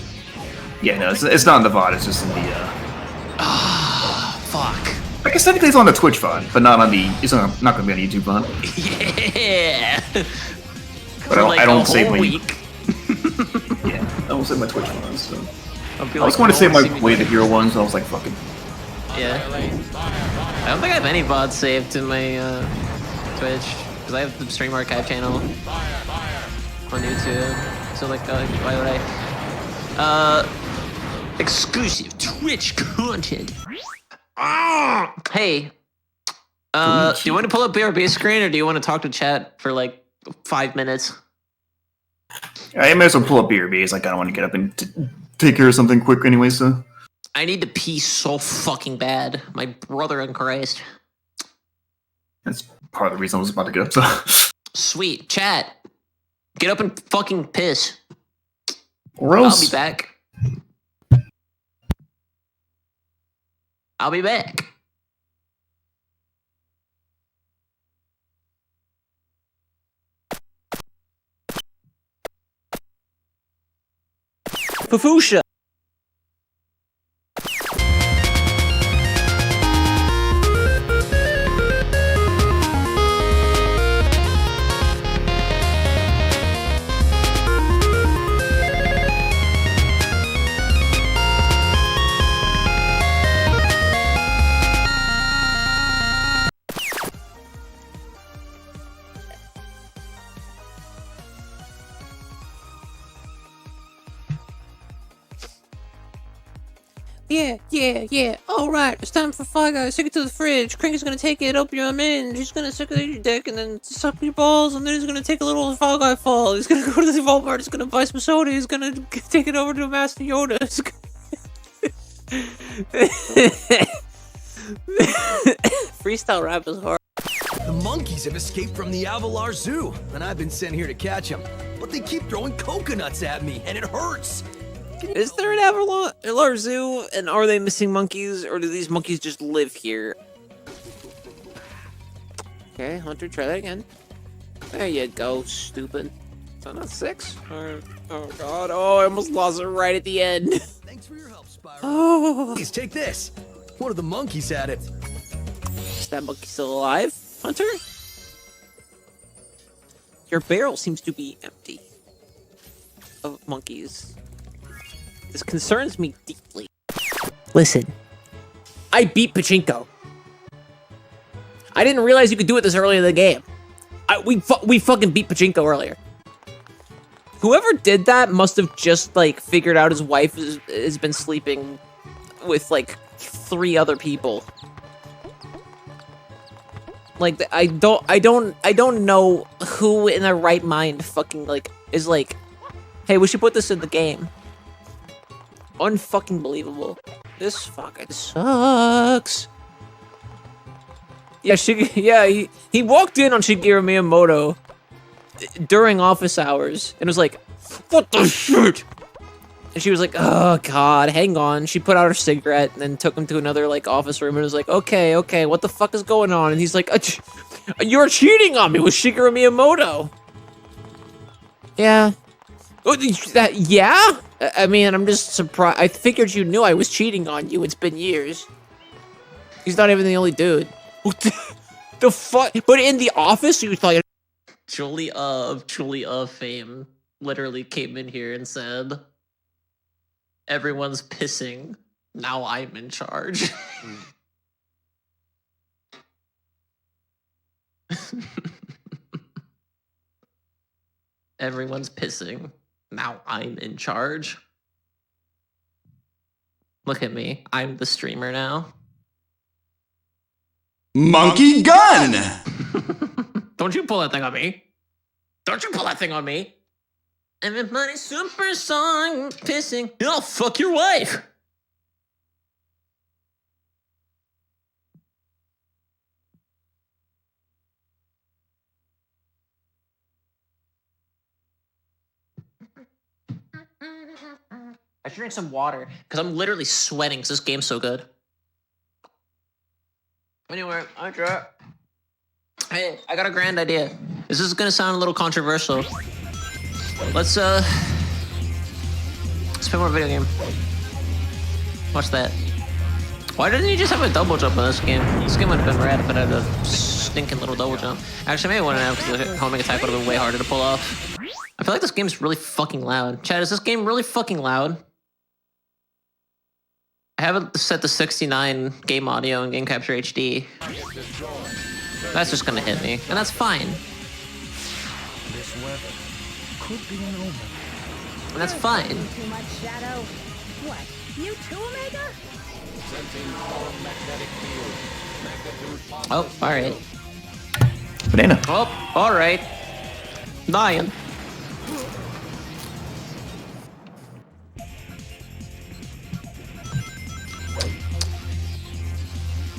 Yeah, no, it's not in the VOD, it's just in the, Fuck. I guess technically it's on the Twitch VOD, but not on the... It's not gonna be on the YouTube VOD. Yeah! But I don't save my... week. Yeah, I don't save my Twitch VOD, so... I was like, going to save my Way the Hero one, so I was like, fuck it. Yeah. I don't think I have any VODs saved in my Twitch, because I have the Stream Archive channel on YouTube. So like, why would I? Exclusive Twitch content. Hey, do you want to pull up BRB screen, or do you want to talk to chat for like 5 minutes? I may as well pull up BRBs, like I don't want to get up and take care of something quick anyway, so... I need to pee so fucking bad. My brother in Christ. That's part of the reason I was about to get up, so... Sweet. Chat. Get up and fucking piss. Or else... I'll be back. I'll be back. Fufusha. Yeah. Alright, it's time for Fly Guys. Take it to the fridge. Crank is gonna take it, open your in. He's gonna circulate your dick and then suck your balls, and then he's gonna take a little Fly Guy fall. He's gonna go to the Walmart, he's gonna buy some soda, he's gonna take it over to Master Yoda. Freestyle rap is hard. The monkeys have escaped from the Avalar Zoo, and I've been sent here to catch them. But they keep throwing coconuts at me, and it hurts. Is there an Avalar Zoo, and are they missing monkeys, or do these monkeys just live here? Okay, Hunter, try that again. There you go, stupid. Is that not 6? Or, oh god, I almost lost it right at the end. Thanks for your help, Spyro. Oh. Please take this. One of the monkeys had it. Is that monkey still alive, Hunter? Your barrel seems to be empty of monkeys. This concerns me deeply. Listen, I beat Pachinko. I didn't realize you could do it this early in the game. We fucking beat Pachinko earlier. Whoever did that must have just like figured out his wife has been sleeping with like 3 other people. Like I don't know who in their right mind fucking like is like, hey, we should put this in the game. Unfucking believable. This fucking sucks. Yeah, he walked in on Shigeru Miyamoto during office hours and was like, "What the shit?" And she was like, "Oh God, hang on." She put out her cigarette and then took him to another like office room and was like, "Okay, what the fuck is going on?" And he's like, "You're cheating on me with Shigeru Miyamoto." Yeah. Yeah? I mean, I'm just surprised. I figured you knew I was cheating on you. It's been years. He's not even the only dude. What the fuck? But in the office, you thought... Julie of fame literally came in here and said, "Everyone's pissing. Now I'm in charge." Everyone's pissing. Now I'm in charge. Look at me. I'm the streamer now. Monkey gun! Don't you pull that thing on me. Don't you pull that thing on me. Everybody's super song pissing. I'll fuck your wife. I should drink some water because I'm literally sweating because this game's so good. Anyway, hey, I got a grand idea. This is gonna sound a little controversial. Let's play more video game. Watch that. Why didn't he just have a double jump in this game? This game would have been rad if it had a stinking little double jump. Actually, maybe it wouldn't have because the homing attack would have been way harder to pull off. I feel like this game's really fucking loud. Chad, is this game really fucking loud? I have it set to 69 game audio and game capture HD. That's just gonna hit me, and that's fine. This weather could be an omen. And that's fine. Too much shadow. What? You too, Omega? Oh, alright. Banana. Oh, alright. Dying.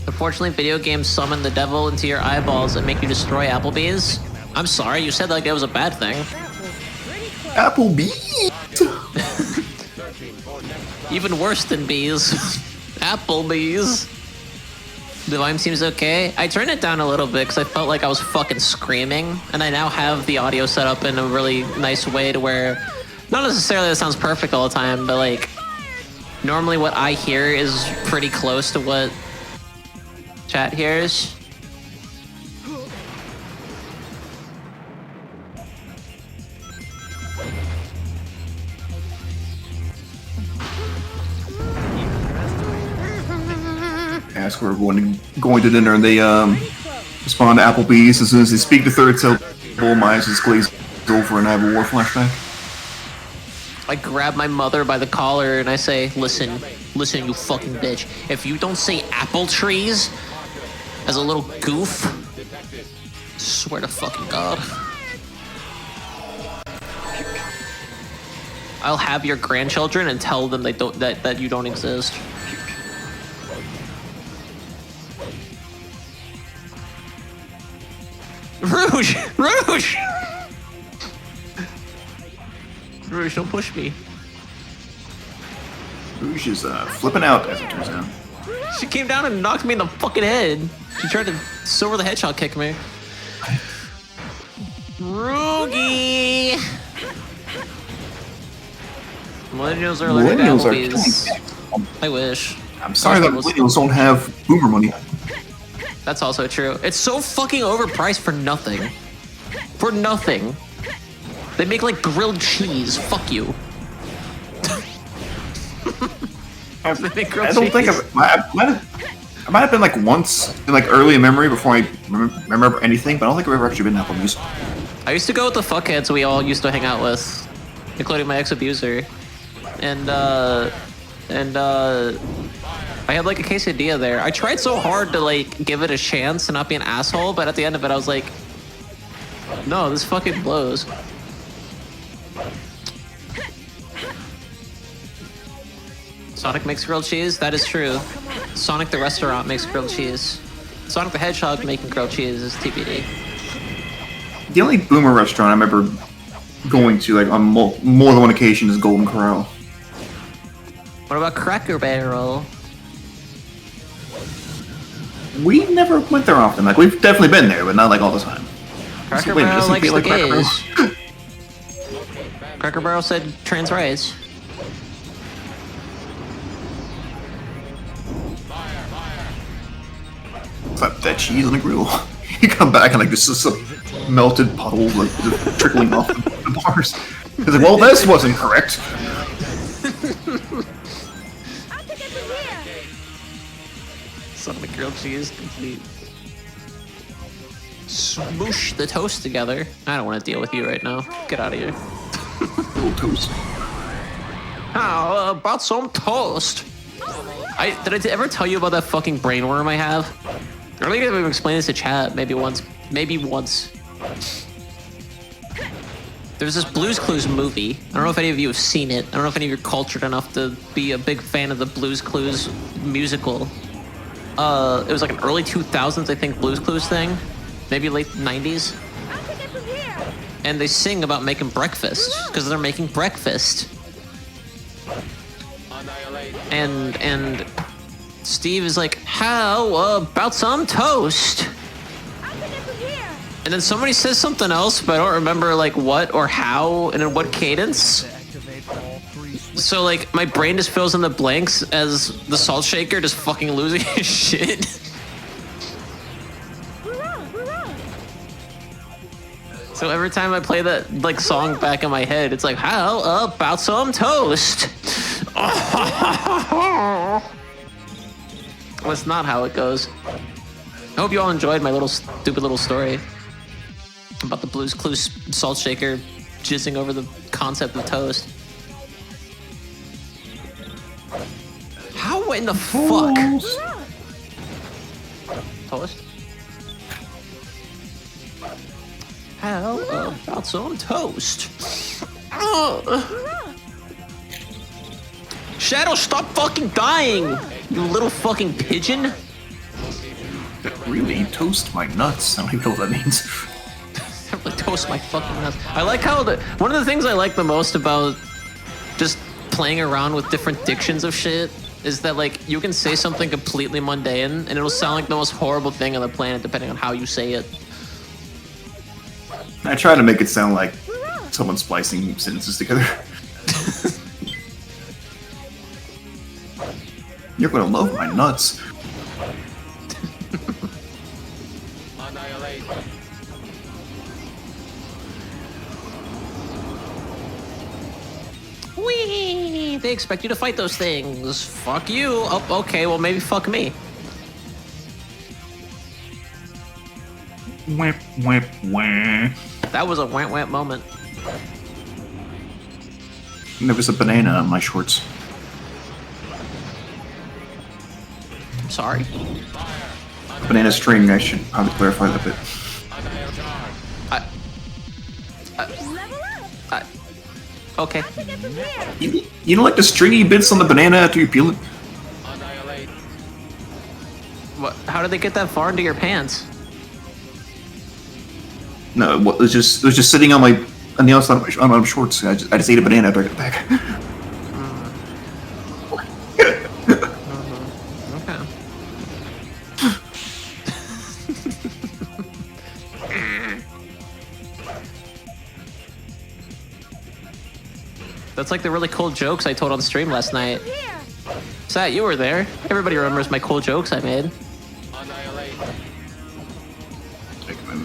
Unfortunately, video games summon the devil into your eyeballs and make you destroy Applebee's. I'm sorry, you said like it was a bad thing. Applebee's. Even worse than bees. Applebee's. The volume seems okay. I turned it down a little bit because I felt like I was fucking screaming, and I now have the audio set up in a really nice way to where, not necessarily that it sounds perfect all the time, but like, normally what I hear is pretty close to what chat hears. Ask where everyone going to dinner, and they respond to Applebee's. As soon as they speak the third syllable, my eyes just glaze over, and I have a war flashback. I grab my mother by the collar and I say, listen, you fucking bitch. If you don't say apple trees as a little goof, swear to fucking God, I'll have your grandchildren and tell them they don't that you don't exist. Rouge! Rouge! Rouge, don't push me. Rouge is flipping out, as it turns out. She came down and knocked me in the fucking head. She tried to Silver the Hedgehog kick me. Roogie! Millennials are like Applebee's. I wish. I'm sorry that millennials don't have boomer money. That's also true. It's so fucking overpriced for nothing. For nothing. They make like grilled cheese. Fuck you. I don't think I might have been like once in like early in memory before I remember anything, but I don't think I've ever actually been to Applebee's. I used to go with the fuckheads we all used to hang out with, including my ex-abuser, and I had like a quesadilla there. I tried so hard to like give it a chance and not be an asshole, but at the end of it I was like, no, this fucking blows. Sonic makes grilled cheese? That is true. Sonic the restaurant makes grilled cheese. Sonic the Hedgehog making grilled cheese is TBD. The only Boomer restaurant I remember going to, like, on more than one occasion is Golden Corral. What about Cracker Barrel? We never went there often. Like, we've definitely been there, but not, like, all the time. Cracker Wait, Barrel doesn't likes feel the like Cracker Barrel? gays. Cracker Barrel said trans rights. Slap that cheese on the grill. You come back and like this is a melted puddle like just trickling off the bars. It's like, well, this wasn't correct. Sonic grilled cheese complete. Smoosh the toast together. I don't want to deal with you right now. Get out of here. Little toast. How about some toast? Did I ever tell you about that fucking brainworm I have? I don't think I've explained this to chat. Maybe once. There's this Blue's Clues movie. I don't know if any of you have seen it. I don't know if any of you are cultured enough to be a big fan of the Blue's Clues musical. It was like an early 2000s, I think, Blue's Clues thing. Maybe late 90s. And they sing about making breakfast, because they're making breakfast. And Steve is like, how about some toast? And then somebody says something else, but I don't remember like what or how and in what cadence. So like my brain just fills in the blanks as the salt shaker just fucking losing his shit. So every time I play that like song back in my head, it's like, how about some toast? That's not how it goes. I hope you all enjoyed my little stupid little story about the Blue's Clues salt shaker jizzing over the concept of toast. How in the fuck? Toast? How about some toast? Shadow, stop fucking dying! You little fucking pigeon! Really? Toast my nuts? I don't even know what that means. Really toast my fucking nuts. I like how one of the things I like the most about just playing around with different dictions of shit is that like you can say something completely mundane and it'll sound like the most horrible thing on the planet depending on how you say it. I try to make it sound like someone splicing sentences together. You're gonna love my nuts. Whee! They expect you to fight those things. Fuck you. Oh, okay, well maybe fuck me. Whip, whip, whip. That was a wamp wamp moment. There was a banana on my shorts. Sorry. Banana string, I should probably clarify that bit. Okay. You don't like the stringy bits on the banana after you peel it? What? How did they get that far into your pants? No, it was just sitting on the outside of my shorts. I just ate a banana after I got it back. Okay. That's like the really cool jokes I told on stream last night. Sat, you were there. Everybody remembers my cool jokes I made.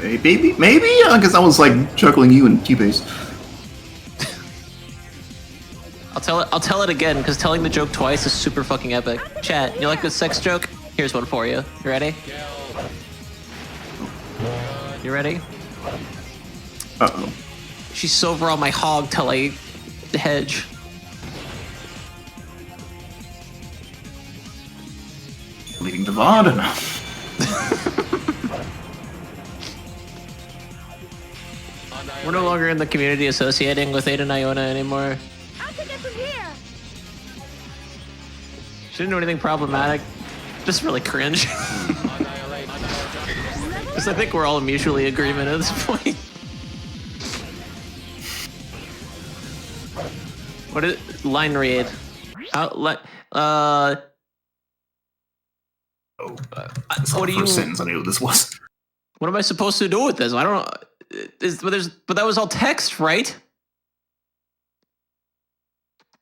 Maybe, because I was like chuckling you and T-Base. I'll tell it again, because telling the joke twice is super fucking epic. Chat, you like this sex joke? Here's one for you. You ready? You ready? Uh-oh. She's silver on my hog till I eat the hedge. Leading to VOD. We're no longer in the community associating with Ada and Iona anymore. I'll take it from here. She didn't do anything problematic. Just really cringe. Because I think we're all in mutually agreement at this point. What is line read? Outlet. What do you? Sentence I knew what this was. What am I supposed to do with this? I don't know. But that was all text, right?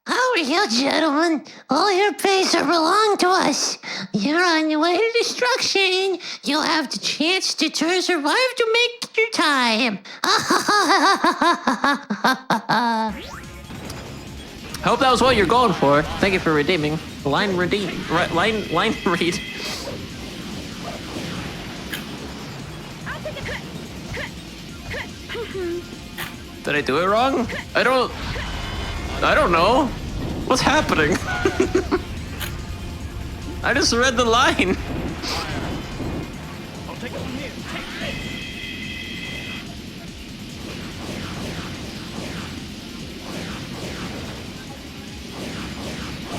Over here, gentlemen. All your pays are belong to us. You're on your way to destruction. You'll have the chance to survive to make your time. I hope that was what you're going for. Thank you for redeeming. Line redeem. Line read. Did I do it wrong? I don't know. What's happening? I just read the line.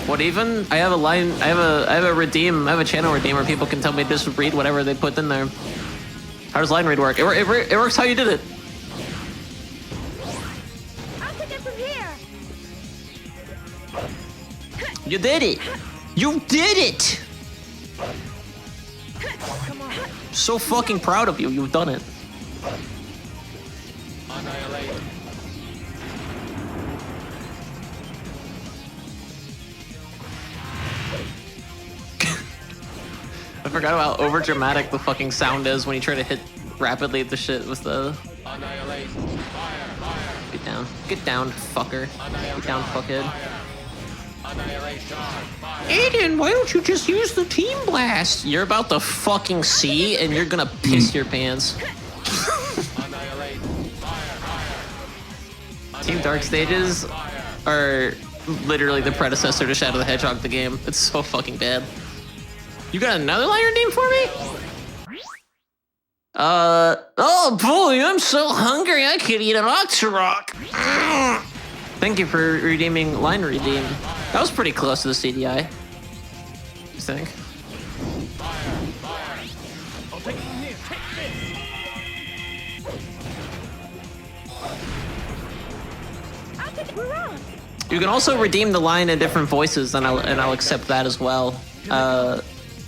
What even? I have a line. I have a redeem. I have a channel redeem where people can tell me just read whatever they put in there. How does line read work? It works how you did it. I'll take it from here. You did it. You did it. So fucking proud of you. You've done it. Annihilate. I forgot about how overdramatic the fucking sound is when you try to hit rapidly the shit with the... Annihilate. Fire. Fire. Get down. Get down, fucker. Get down, fuckhead. Annihilation. Fire. Aiden, why don't you just use the team blast? You're about to fucking see, and you're gonna piss your pants. Annihilate. Fire. Fire. Team Dark stages are literally the predecessor to Shadow the Hedgehog, the game. It's so fucking bad. You got another line redeem for me? Oh boy, I'm so hungry I could eat an Oxyrock. Thank you for redeeming line redeem. That was pretty close to the CDI. You think? You can also redeem the line in different voices, and I'll accept that as well.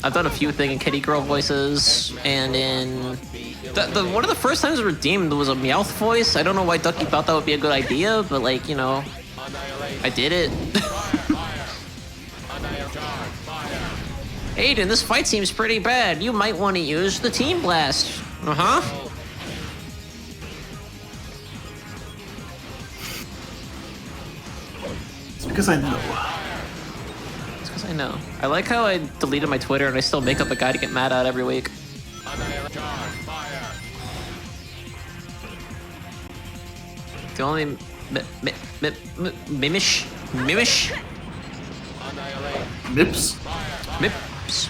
I've done a few things in Kitty Girl voices, and in one of the first times redeemed was a Meowth voice. I don't know why Ducky thought that would be a good idea, but like, you know, I did it. Aiden, this fight seems pretty bad. You might want to use the Team Blast. Uh-huh. It's because I know. I know. I like how I deleted my Twitter and I still make up a guy to get mad at every week. The only Mimish? Mips? Mips.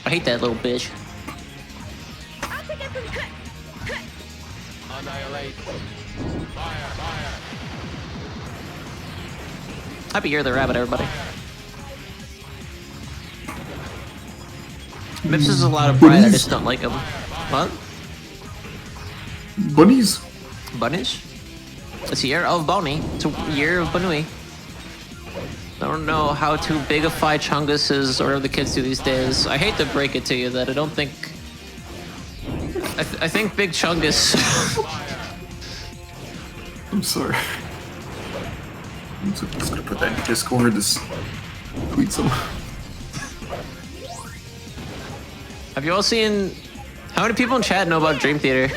I hate that little bitch. Happy Year of the Rabbit, everybody. Mips is a lot of pride, I just don't like him. What? Bunnies? Bunnies? It's a year of Bonnie. It's a year of Banui. I don't know how to bigify Chungus or the kids do these days. I hate to break it to you that I don't think... I think Big Chungus... I'm sorry. I'm just gonna put that in Discord, just tweet some. Have you all seen... How many people in chat know about Dream Theater?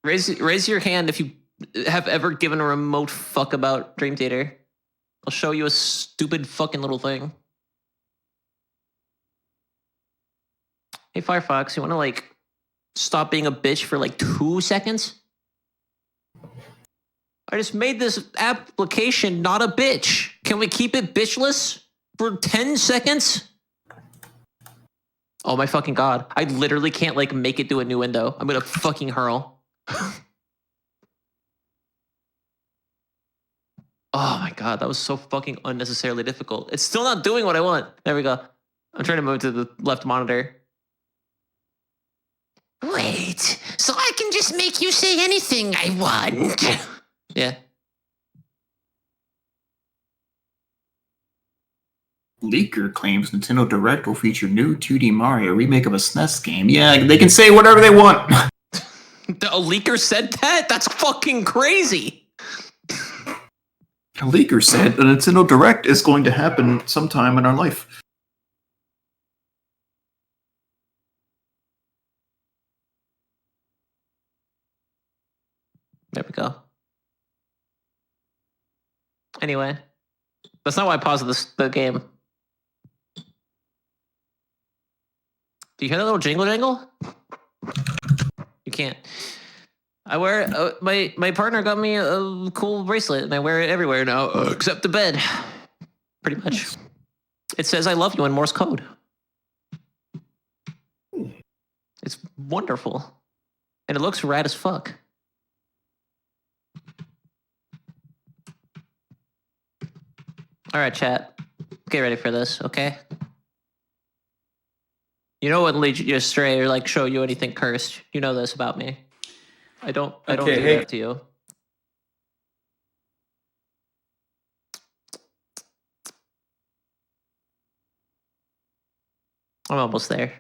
Raise your hand if you have ever given a remote fuck about Dream Theater. I'll show you a stupid fucking little thing. Hey Firefox, you wanna like stop being a bitch for like 2 seconds? I just made this application not a bitch. Can we keep it bitchless for 10 seconds? Oh my fucking god. I literally can't like make it do a new window. I'm gonna fucking hurl. Oh my god, that was so fucking unnecessarily difficult. It's still not doing what I want. There we go. I'm trying to move to the left monitor. Wait, so I can just make you say anything I want? Yeah. Leaker claims Nintendo Direct will feature new 2D Mario remake of a SNES game. Yeah, they can say whatever they want. A leaker said that? That's fucking crazy. A leaker said the Nintendo Direct is going to happen sometime in our life. There we go. Anyway, that's not why I paused the game. Do you hear that little jingle jangle? You can't. I wear my partner got me a cool bracelet, and I wear it everywhere now, except the bed. Pretty much. It says "I love you" in Morse code. It's wonderful, and it looks rad as fuck. All right, chat. Get ready for this, okay? You know what lead you astray or like show you anything cursed. You know this about me. I don't do that to you. I'm almost there.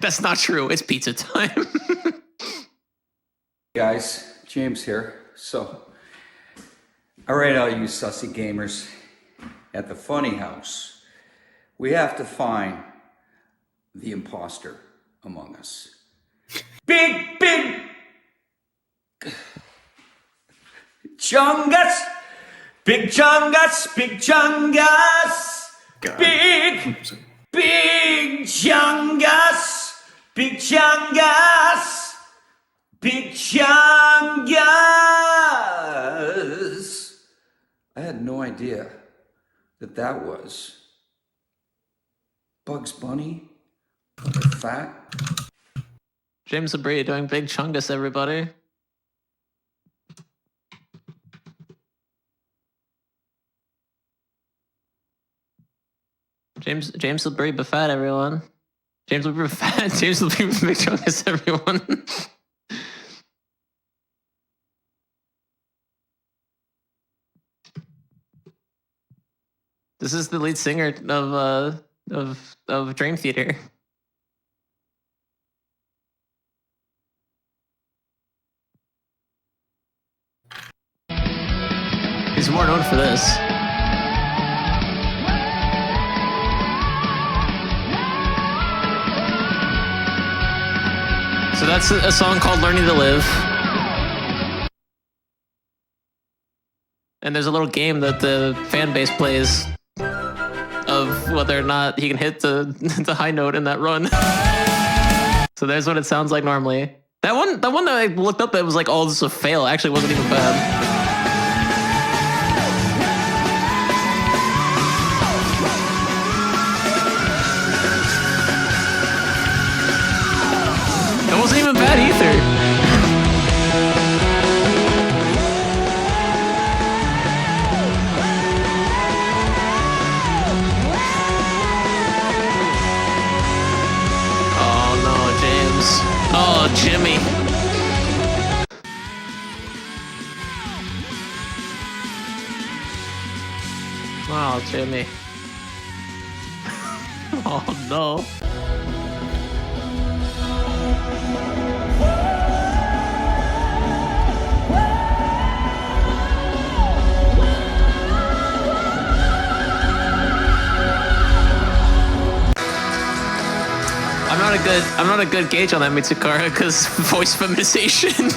That's not true. It's pizza time. Guys, James here. So, all right, all you sussy gamers, at the funny house, we have to find the imposter among us. Big Chungus! Big Chungus! Big Chungus! Big Chungus! Big Chungus! Big Chungus! I had no idea that was Bugs Bunny, fat. James Labrie doing Big Chungus, everybody. James Labrie Buffet, everyone. James Labrie Buffet. James Labrie Big Chungus, everyone. This is the lead singer of Dream Theater. He's more known for this. So that's a song called Learning to Live. And there's a little game that the fan base plays of whether or not he can hit the high note in that run. So there's what it sounds like normally. That one that I looked up that was like, oh, this is a fail, actually wasn't even bad. It wasn't even bad either. Oh, Jimmy. Oh, Jimmy. Oh, no. I'm not a good gauge on that Mitsukara because voice feminization.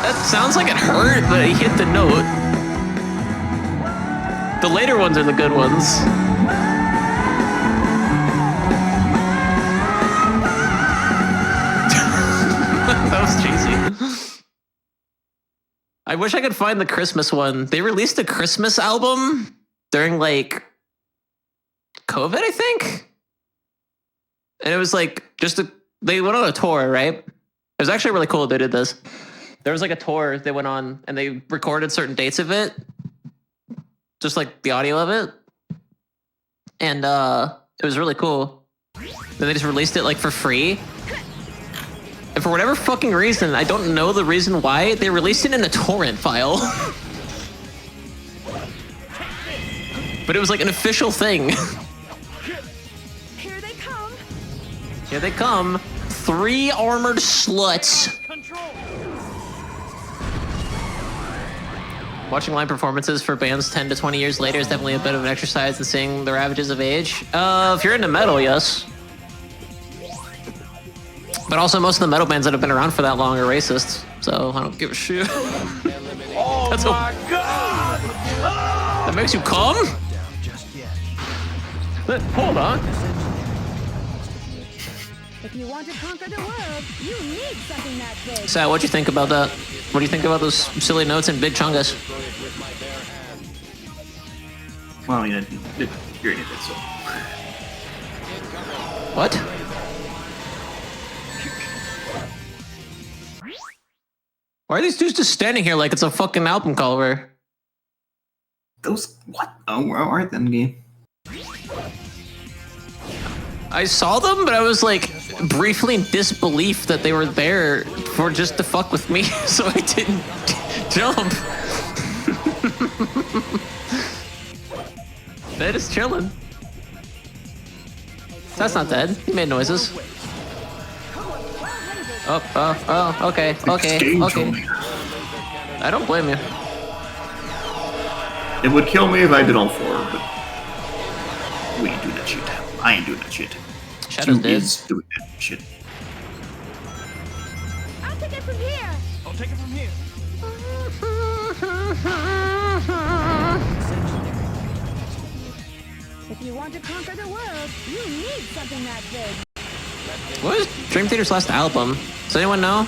That sounds like it hurt, but he hit the note. The later ones are the good ones. That was cheesy. I wish I could find the Christmas one. They released a Christmas album during like COVID, I think. And it was like they went on a tour, right? It was actually really cool they did this. There was like a tour they went on and they recorded certain dates of it. Just like the audio of it. And it was really cool. Then they just released it like for free. And for whatever fucking reason, I don't know the reason why, they released it in a torrent file. But it was like an official thing. Here they come. Here they come. 3 armored sluts. Watching live performances for bands 10 to 20 years later is definitely a bit of an exercise in seeing the ravages of age. If you're into metal, yes. But also, most of the metal bands that have been around for that long are racist, so I don't give a shit. Oh That's my God! That makes you come? Hold on. If you want to conquer the world, you need something that big. Sal, what'd you think about that? What do you think about those silly notes and big chungus? Well, I mean, you're an idiot, so. What? Why are these dudes just standing here like it's a fucking album cover? Those what? Oh, where are them game? I saw them, but I was like briefly in disbelief that they were there for just to fuck with me, so I didn't jump. They're just chilling. That's not dead. He made noises. Oh, okay. I don't blame you. It would kill me if I did all 4, but we ain't doing that shit. I ain't doing that shit. Shadow's dead. Is doing that shit. I'll take it from here. I'll take it from here. If you want to conquer the world, you need something that big. What was Dream Theater's last album? Does anyone know?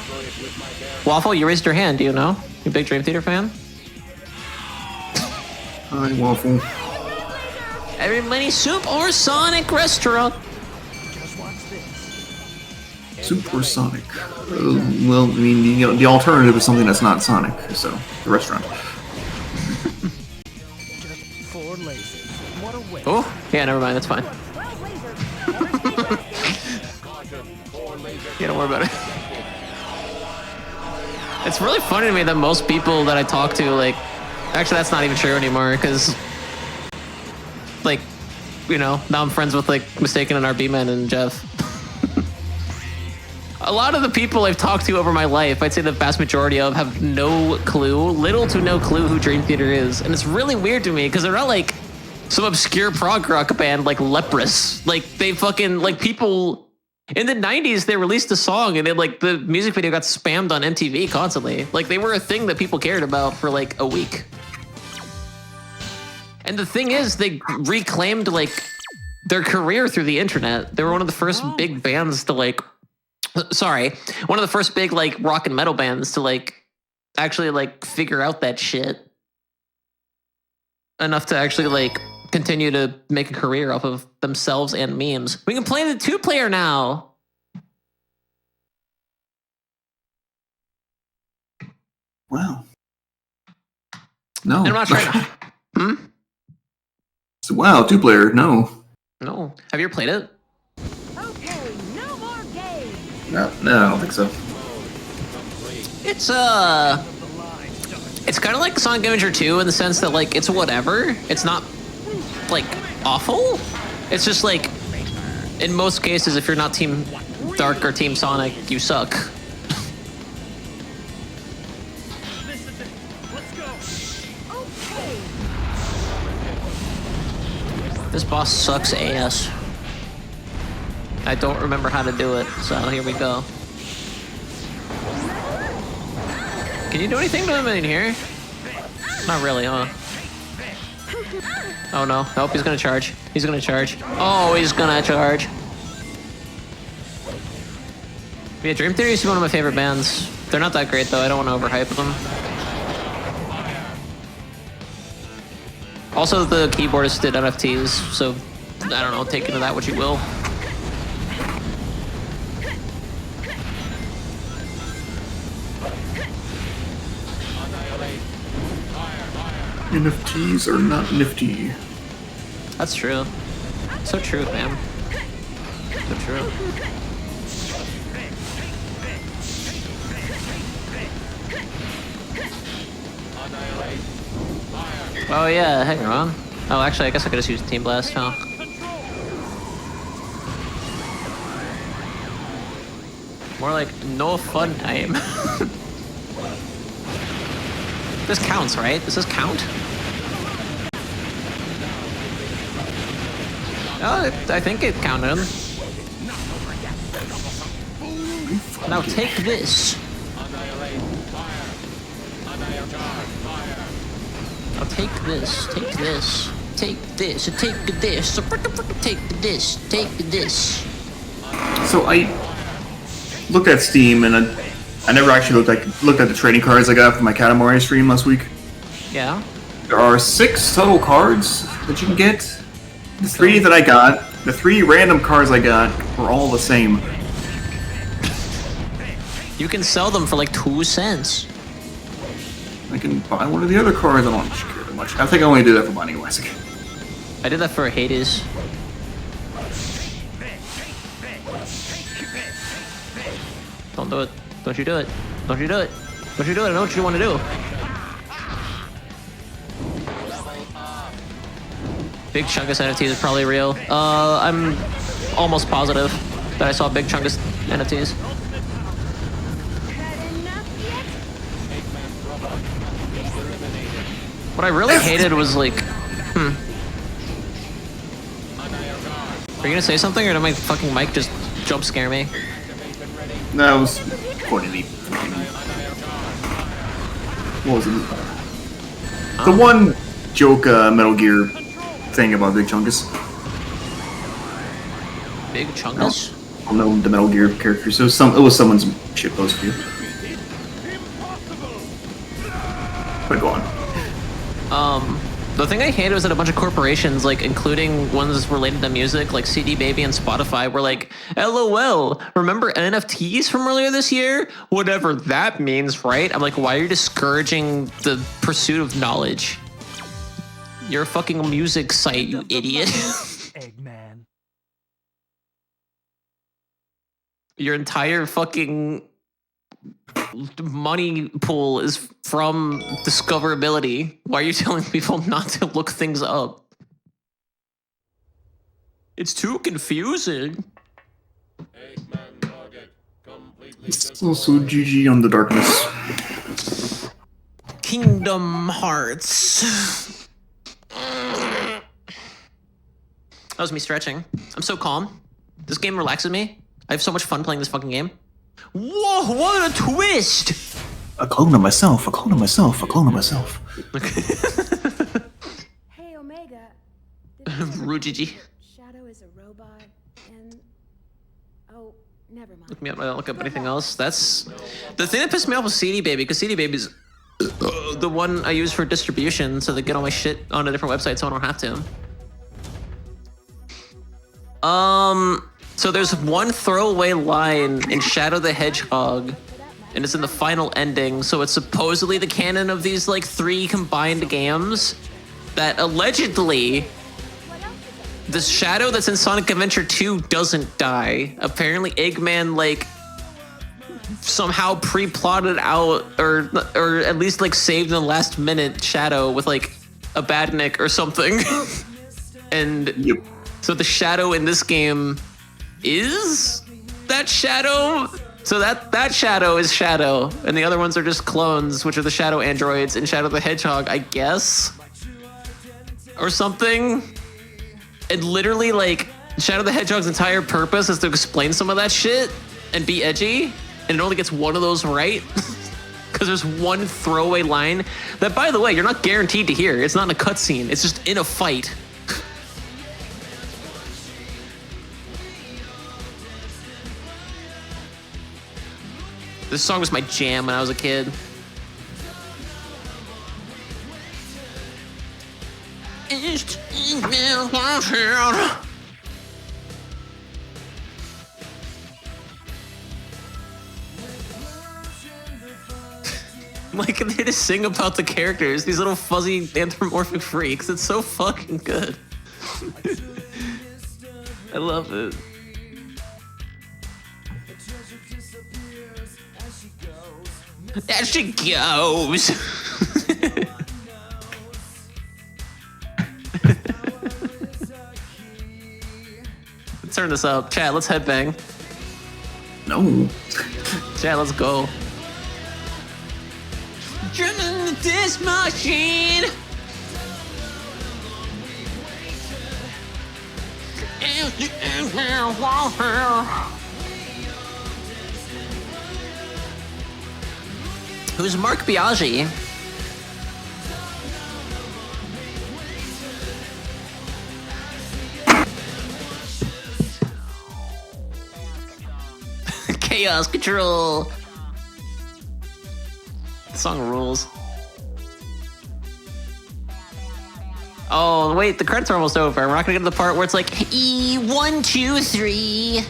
Waffle, you raised your hand. Do you know? You a big Dream Theater fan? Hi, Waffle. Everybody, Soup or Sonic Restaurant? Super Sonic. Well, I mean, the alternative is something that's not Sonic, so the restaurant. Just 4 lasers. What a waste. Oh, yeah, never mind. That's fine. Yeah, don't worry about it. It's really funny to me that most people that I talk to, like, actually, that's not even true anymore, because, like, you know, now I'm friends with, like, Mistaken and RB-Man and Jeff. A lot of the people I've talked to over my life, I'd say the vast majority of, have no clue, little to no clue who Dream Theater is. And it's really weird to me, because they're not, like, some obscure prog rock band like Leprous. Like, they fucking, like, people... In the 90s, they released a song and it, like, the music video got spammed on MTV constantly. Like, they were a thing that people cared about for, like, a week. And the thing is, they reclaimed, like, their career through the internet. They were one of the first big bands to, like... Sorry. One of the first big, like, rock and metal bands to, like, actually, like, figure out that shit. Enough to actually, like... continue to make a career off of themselves and memes. We can play the 2-player now. Wow. No. And I'm not trying to... So, wow, 2-player, no. No. Have you ever played it? Okay, no more games. No, I don't think so. It's kind of like Sonic Adventure 2 in the sense that, like, it's whatever. It's not, like, awful. It's just, like, in most cases, if you're not Team Dark or Team Sonic, you suck. This boss sucks ass. I don't remember how to do it, so here we go. Can you do anything to him in here? Not really, huh? Oh no. Nope, he's gonna charge. He's gonna charge. Oh, he's gonna charge. Yeah, Dream Theater used to be one of my favorite bands. They're not that great though, I don't want to overhype them. Also, the keyboardist did NFTs, so I don't know, take into that what you will. NFTs are not nifty. That's true. So true, fam. So true. Oh yeah, hang on. Oh, actually, I guess I could just use Team Blast, huh? More like no fun time. This counts, right? Does this count? Oh, I think it counted. Now take this. Now take this, take this, take this, take this, take this, take this. So I looked at Steam and I never actually looked at the trading cards I got for my Katamari stream last week. Yeah. There are 6 total cards that you can get. The 3 that I got, the 3 random cards I got were all the same. You can sell them for like 2 cents. I can buy one of the other cards. I don't care that much. I think I only did that for Binding of Isaac. I did that for Hades. Don't do it. Don't you do it. Don't you do it. Don't you do it. I know what you want to do. Big Chungus NFTs is probably real. I'm almost positive that I saw Big Chungus NFTs. What I really hated was like, Are you gonna say something, or did my fucking mic just jump scare me? No, it was accordingly. What was it? The one joke Metal Gear thing about Big Chungus. Big Chungus? I don't know the Metal Gear character, so it was someone's shitpost view. But go on. The thing I hated was that a bunch of corporations, like including ones related to music, like CD Baby and Spotify, were like, LOL, remember NFTs from earlier this year? Whatever that means, right? I'm like, why are you discouraging the pursuit of knowledge? You're a fucking music site, you idiot. Eggman. Your entire fucking money pool is from discoverability. Why are you telling people not to look things up? It's too confusing. It's also GG on the darkness. Kingdom Hearts. That was me stretching. I'm so calm. This game relaxes me. I have so much fun playing this fucking game. Whoa, what a twist! A clone of myself, a clone of myself, a clone of myself. Hey, Omega. Rujiji. Shadow is a robot, and... Oh, never mind. Look me up, I don't look up anything else. That's... The thing that pissed me off was CD Baby, because CD Baby's the one I use for distribution, so they get all my shit on a different website so I don't have to. So there's one throwaway line in Shadow the Hedgehog, and it's in the final ending, so it's supposedly the canon of these, like, 3 combined games, that allegedly, the Shadow that's in Sonic Adventure 2 doesn't die. Apparently Eggman, like, somehow pre-plotted out, or at least, like, saved in the last minute Shadow with, like, a badnik or something. And yep. So the Shadow in this game is that Shadow? So that Shadow is Shadow, and the other ones are just clones, which are the Shadow androids and Shadow the Hedgehog, I guess? Or something? And literally, like, Shadow the Hedgehog's entire purpose is to explain some of that shit and be edgy, and it only gets one of those right. Because there's one throwaway line that, by the way, you're not guaranteed to hear. It's not in a cutscene, it's just in a fight. This song was my jam when I was a kid. Like, they just sing about the characters, these little fuzzy anthropomorphic freaks. It's so fucking good. I love it. There she goes. Let's turn this up. Chat, let's headbang. No. Chat, let's go. Driven this machine. Who's Mark Biaggi? Chaos Control. The song rules. Oh, wait, the credits are almost over. We're not gonna get to the part where it's like, E1, 2, 3.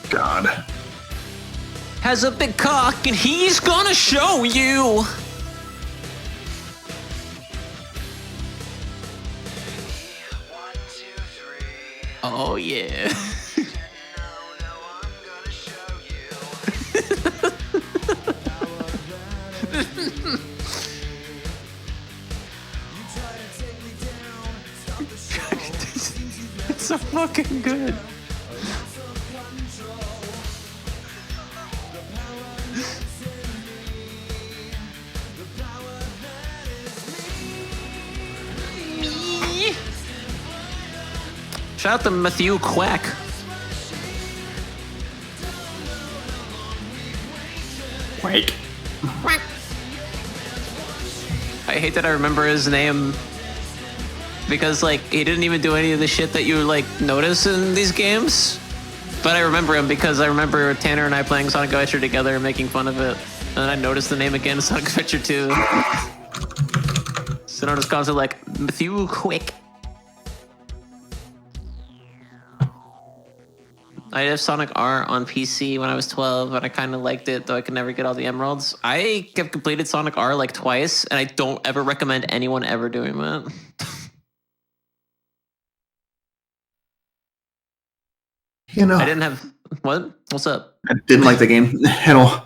God. Has a big cock and he's gonna show you. Oh, yeah. It's so fucking good. Me. Shout out to Matthew Quack. Quake. I hate that I remember his name because, like, he didn't even do any of the shit that you, like, notice in these games. But I remember him because I remember Tanner and I playing Sonic Adventure together and making fun of it. And then I noticed the name again in Sonic Adventure 2. So I just calls it, like, Matthew Quick. I have Sonic R on PC when I was 12, and I kind of liked it, though I could never get all the emeralds. I have completed Sonic R like twice, and I don't ever recommend anyone ever doing that. You know, I didn't have... What? What's up? I didn't like the game at all.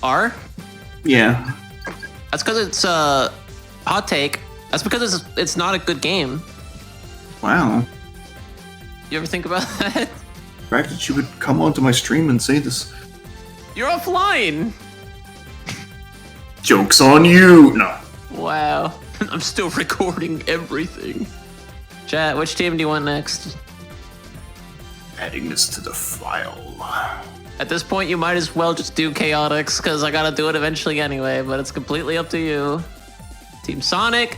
R? Yeah. That's because it's hot take. That's because it's not a good game. Wow. You ever think about that? The fact that you would come onto my stream and say this. You're offline. Joke's on you. No. Wow. I'm still recording everything. Chat, which team do you want next? Adding this to the file. At this point, you might as well just do Chaotix, because I gotta do it eventually anyway, but it's completely up to you. Team Sonic,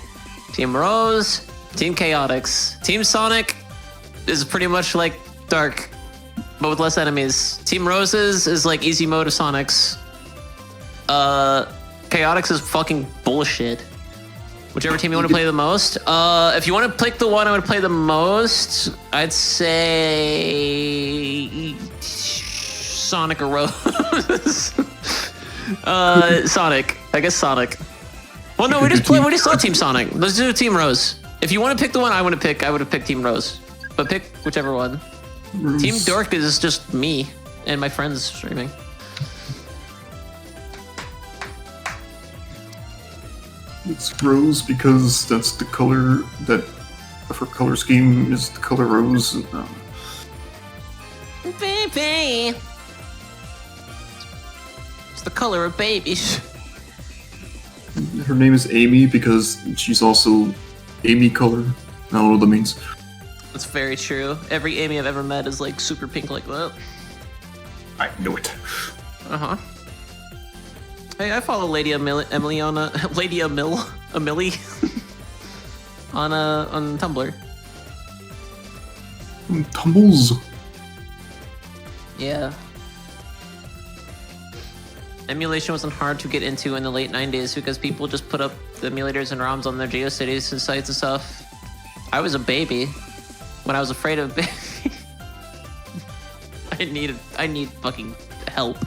Team Rose, Team Chaotix. Team Sonic is pretty much like Dark, but with less enemies. Team Roses is like easy mode of Sonic's. Chaotix is fucking bullshit. Whichever team you want to play the most. If you want to pick the one I would play the most, I'd say Sonic or Rose. Sonic. I guess Sonic. Well, no, we just saw Team Sonic. Let's do Team Rose. If you want to pick the one I would have picked Team Rose. But pick whichever one. Rose. Team Dork is just me and my friends streaming. It's Rose because that's the color that her color scheme is the color rose. Baby. It's the color of babies. Her name is Amy because she's also Amy color. I don't know what that means. That's very true. Every Amy I've ever met is like super pink like that. I knew it. Uh-huh. Hey, I follow Lady Emily on Lady Emily on Tumblr. Tumbles. Yeah. Emulation wasn't hard to get into in the late 90s because people just put up the emulators and ROMs on their GeoCities and sites and stuff. I was a baby. when I was afraid of I need fucking help.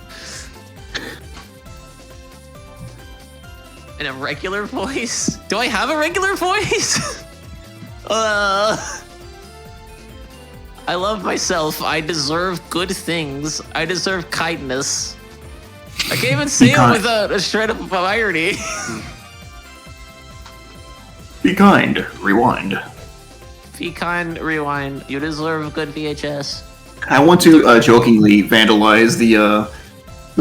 In a regular voice? Do I have a regular voice? I love myself. I deserve good things. I deserve kindness. I can't even say it without a shred of irony. Be kind. Rewind. Be kind, rewind. You deserve good VHS. I want to jokingly vandalize the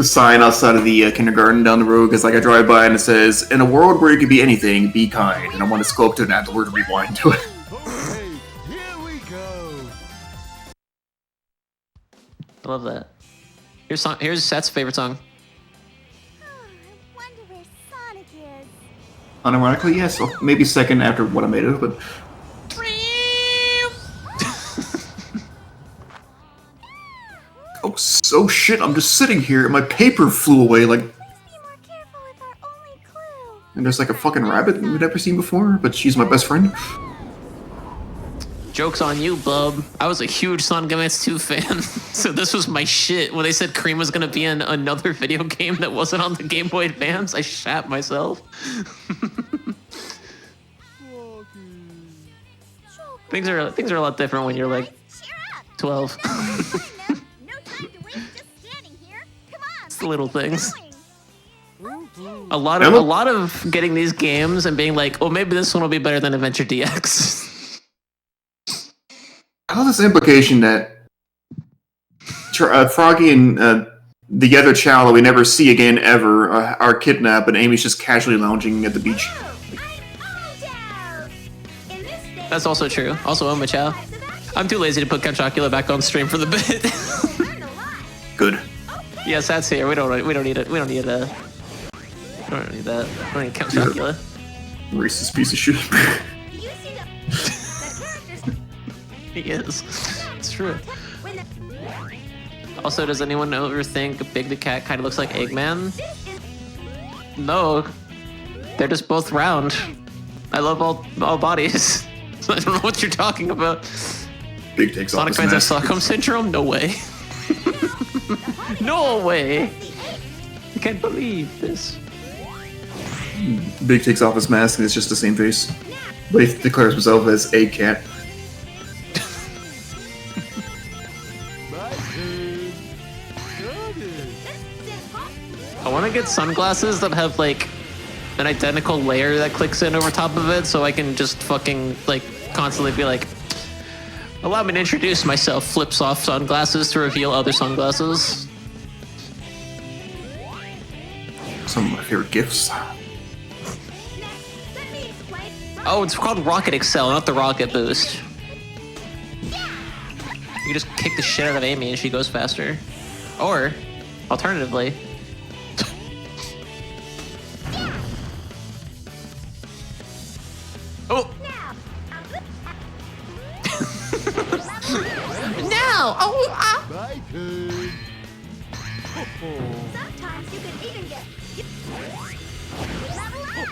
sign outside of the kindergarten down the road, because like I drive by and it says, "In a world where you can be anything, be kind," and I want to sculpt it and add the word rewind to it. Okay, here we go. I love that. Here's Seth's favorite song. I wonder where Sonic is. Unironically, yes, well, maybe second after what I made of, but oh, so shit, I'm just sitting here and my paper flew away, like... And there's like a fucking rabbit we've never seen before, but she's my best friend. Joke's on you, bub. I was a huge Sonic Advance 2 fan, so this was my shit. When they said Cream was gonna be in another video game that wasn't on the Game Boy Advance, I shat myself. Things are a lot different when you're like 12. It's the little things. A lot of getting these games and being like, oh, maybe this one will be better than Adventure DX. I love this implication that Froggy and the other child that we never see again ever are kidnapped, and Amy's just casually lounging at the beach. That's also true. Also, Oma Chow. I'm too lazy to put Count Chocula back on stream for the bit. Good. Yes, that's here. We don't need it. We don't need that. We don't need Count Chocula. Racist piece of shit. He is. It's true. Also, does anyone ever think Big the Cat kind of looks like Eggman? No. They're just both round. I love all bodies. I don't know what you're talking about. Big takes Sonic fans have Stockholm Syndrome? No way. No way. I can't believe this. Big takes off his mask and it's just the same face. But he declares himself as a cat. I want to get sunglasses that have like an identical layer that clicks in over top of it, so I can just fucking like constantly be like, allow me to introduce myself, flips off sunglasses to reveal other sunglasses. Some of my favorite gifts. Oh, it's called Rocket Excel, not the Rocket Boost. You just kick the shit out of Amy and she goes faster. Or, alternatively, oh! No! Oh! Bye, Pig. Sometimes you can even get level up.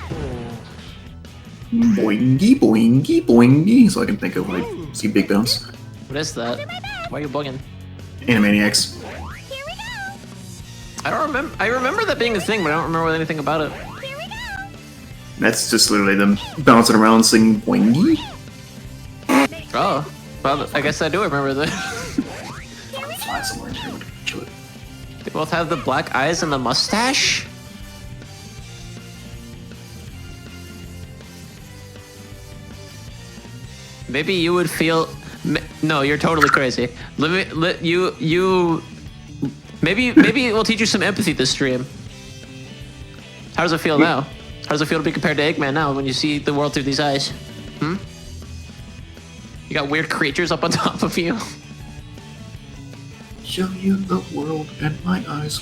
Boingy, boingy, boingy. So I can think of like, see Big Bounce. What is that? Why are you bugging? Animaniacs. Here we go. I don't remember. I remember that being a thing, but I don't remember anything about it. Here we go. That's just literally them bouncing around singing boingy. Oh, well, I guess I do remember that. Fly somewhere here. Chill it. They both have the black eyes and the mustache. Maybe you would feel. No, you're totally crazy. Maybe we'll teach you some empathy this stream. How does it feel now? How does it feel to be compared to Eggman now when you see the world through these eyes? Hmm? You got weird creatures up on top of you. Show you the world and my eyes.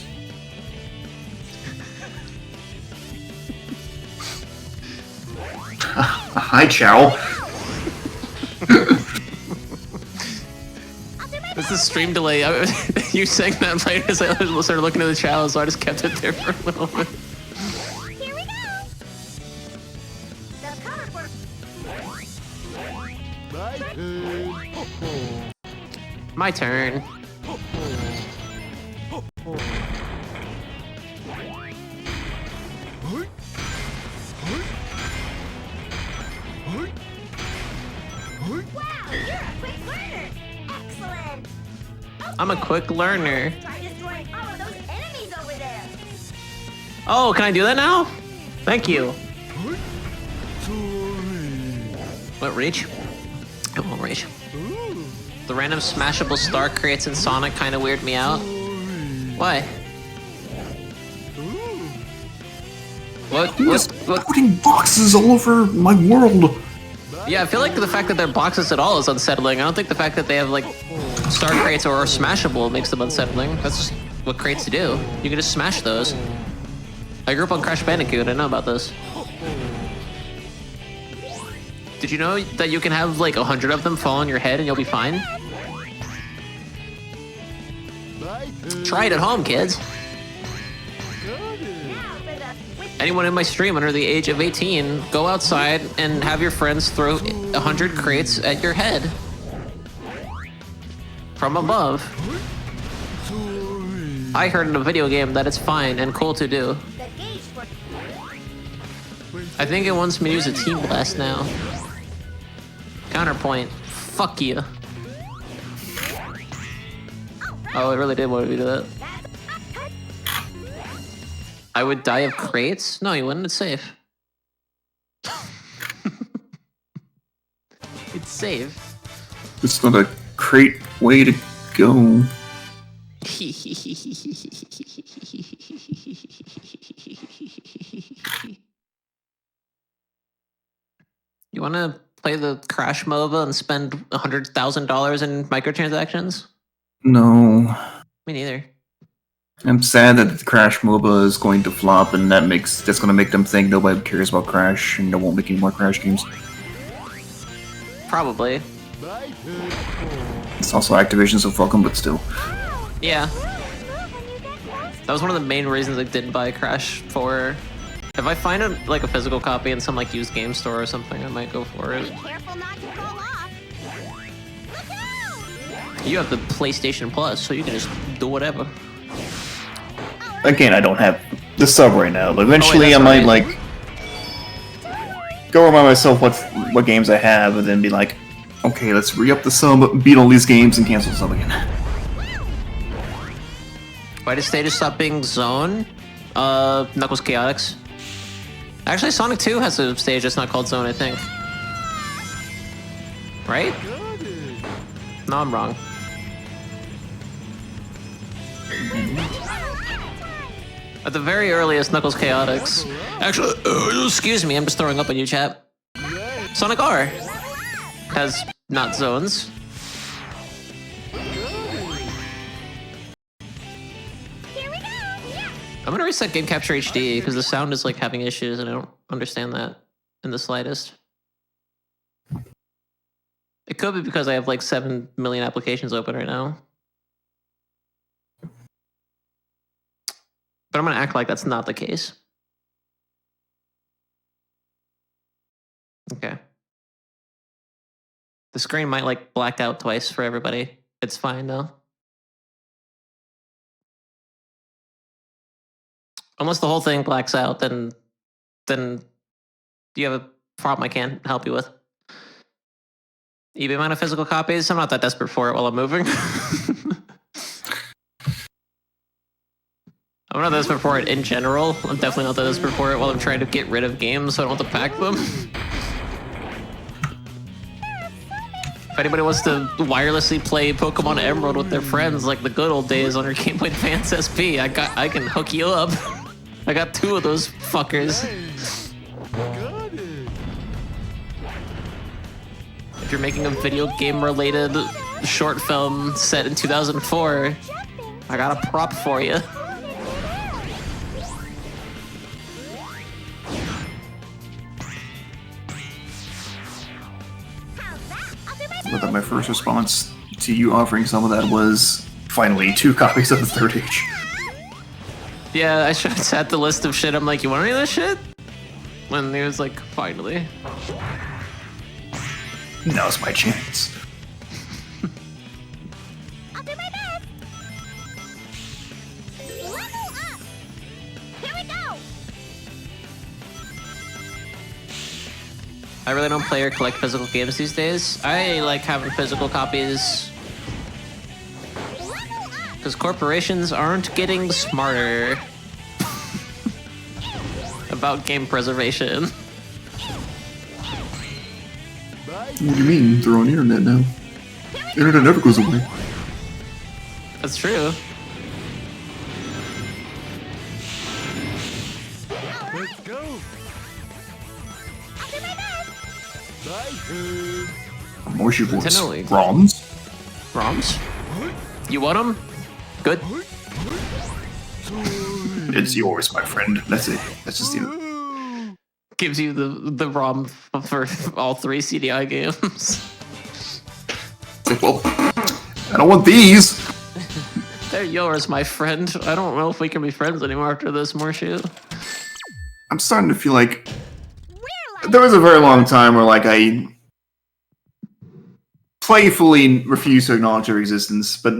Hi, Chow. This is stream delay. You saying that right as I started looking at the channel, so I just kept it there for a little bit. Here we go. The color for Bye, Pig. My turn. Wow, you're a quick learner. Excellent. I'm a quick learner. Try destroying all of those enemies over there. Oh, can I do that now? Thank you. What, reach? It won't reach. The random smashable star crates in Sonic kind of weird me out. Why? What? Putting boxes all over my world. Yeah, I feel like the fact that they're boxes at all is unsettling. I don't think the fact that they have like star crates or are smashable makes them unsettling. That's just what crates do. You can just smash those. I grew up on Crash Bandicoot. I know about this. Did you know that you can have like 100 of them fall on your head and you'll be fine? Try it at home, kids. Anyone in my stream under the age of 18, go outside and have your friends throw 100 crates at your head. From above. I heard in a video game that it's fine and cool to do. I think it wants me to use a Team Blast now. Counterpoint. Fuck you. Oh, it really did want me to do that. I would die of crates? No, you wouldn't. It's safe. It's safe. It's not a crate way to go. You want to play the Crash MOBA and spend $100,000 in microtransactions? No. Me neither. I'm sad that the Crash MOBA is going to flop, and that's going to make them think nobody cares about Crash, and they won't make any more Crash games. Probably. It's also Activision, so fuck them, but still. Yeah. That was one of the main reasons I didn't buy Crash 4. If I find a physical copy in some like used game store or something, I might go for it. Careful not to fall off. Look out! You have the PlayStation Plus, so you can just do whatever. Again, I don't have the sub right now, but eventually I might like go remind myself what games I have, and then be like, okay, let's re-up the sub, beat all these games, and cancel the sub again. Why did stages stop being Zone? Knuckles Chaotix. Actually, Sonic 2 has a stage that's not called Zone, I think. Right? No, I'm wrong. At the very earliest, Knuckles Chaotix. Actually, excuse me, I'm just throwing up on you, chat. Sonic R has not zones. I'm gonna reset Game Capture HD because the sound is like having issues and I don't understand that in the slightest. It could be because I have like 7 million applications open right now. But I'm gonna act like that's not the case. Okay. The screen might like black out twice for everybody. It's fine though. Unless the whole thing blacks out, then you have a problem I can't help you with. eBay amount of physical copies? I'm not that desperate for it while I'm moving. I'm not that desperate for it in general. I'm definitely not that desperate for it while I'm trying to get rid of games so I don't have to pack them. If anybody wants to wirelessly play Pokemon Emerald with their friends like the good old days on your Game Boy Advance SP, I can hook you up. I got 2 of those fuckers. If you're making a video game related short film set in 2004, I got a prop for you. But my first response to you offering some of that was, finally, 2 copies of the Third Age. Yeah, I showed Sat the list of shit. I'm like, you want any of this shit? When he was like, finally. Now's my chance. I really don't play or collect physical games these days. I like having physical copies because corporations aren't getting smarter about game preservation. What do you mean? They're on the internet now. The internet never goes away. That's true. Let's go. Moshi voice. Nintendo League. ROMs? ROMs? You want them? Good. It's yours, my friend. That's it. That's just the. Gives you the ROM for all 3 CDI games. It's like, well, I don't want these. They're yours, my friend. I don't know if we can be friends anymore after this, Morshu. I'm starting to feel like there was a very long time where like I playfully refused to acknowledge their existence, but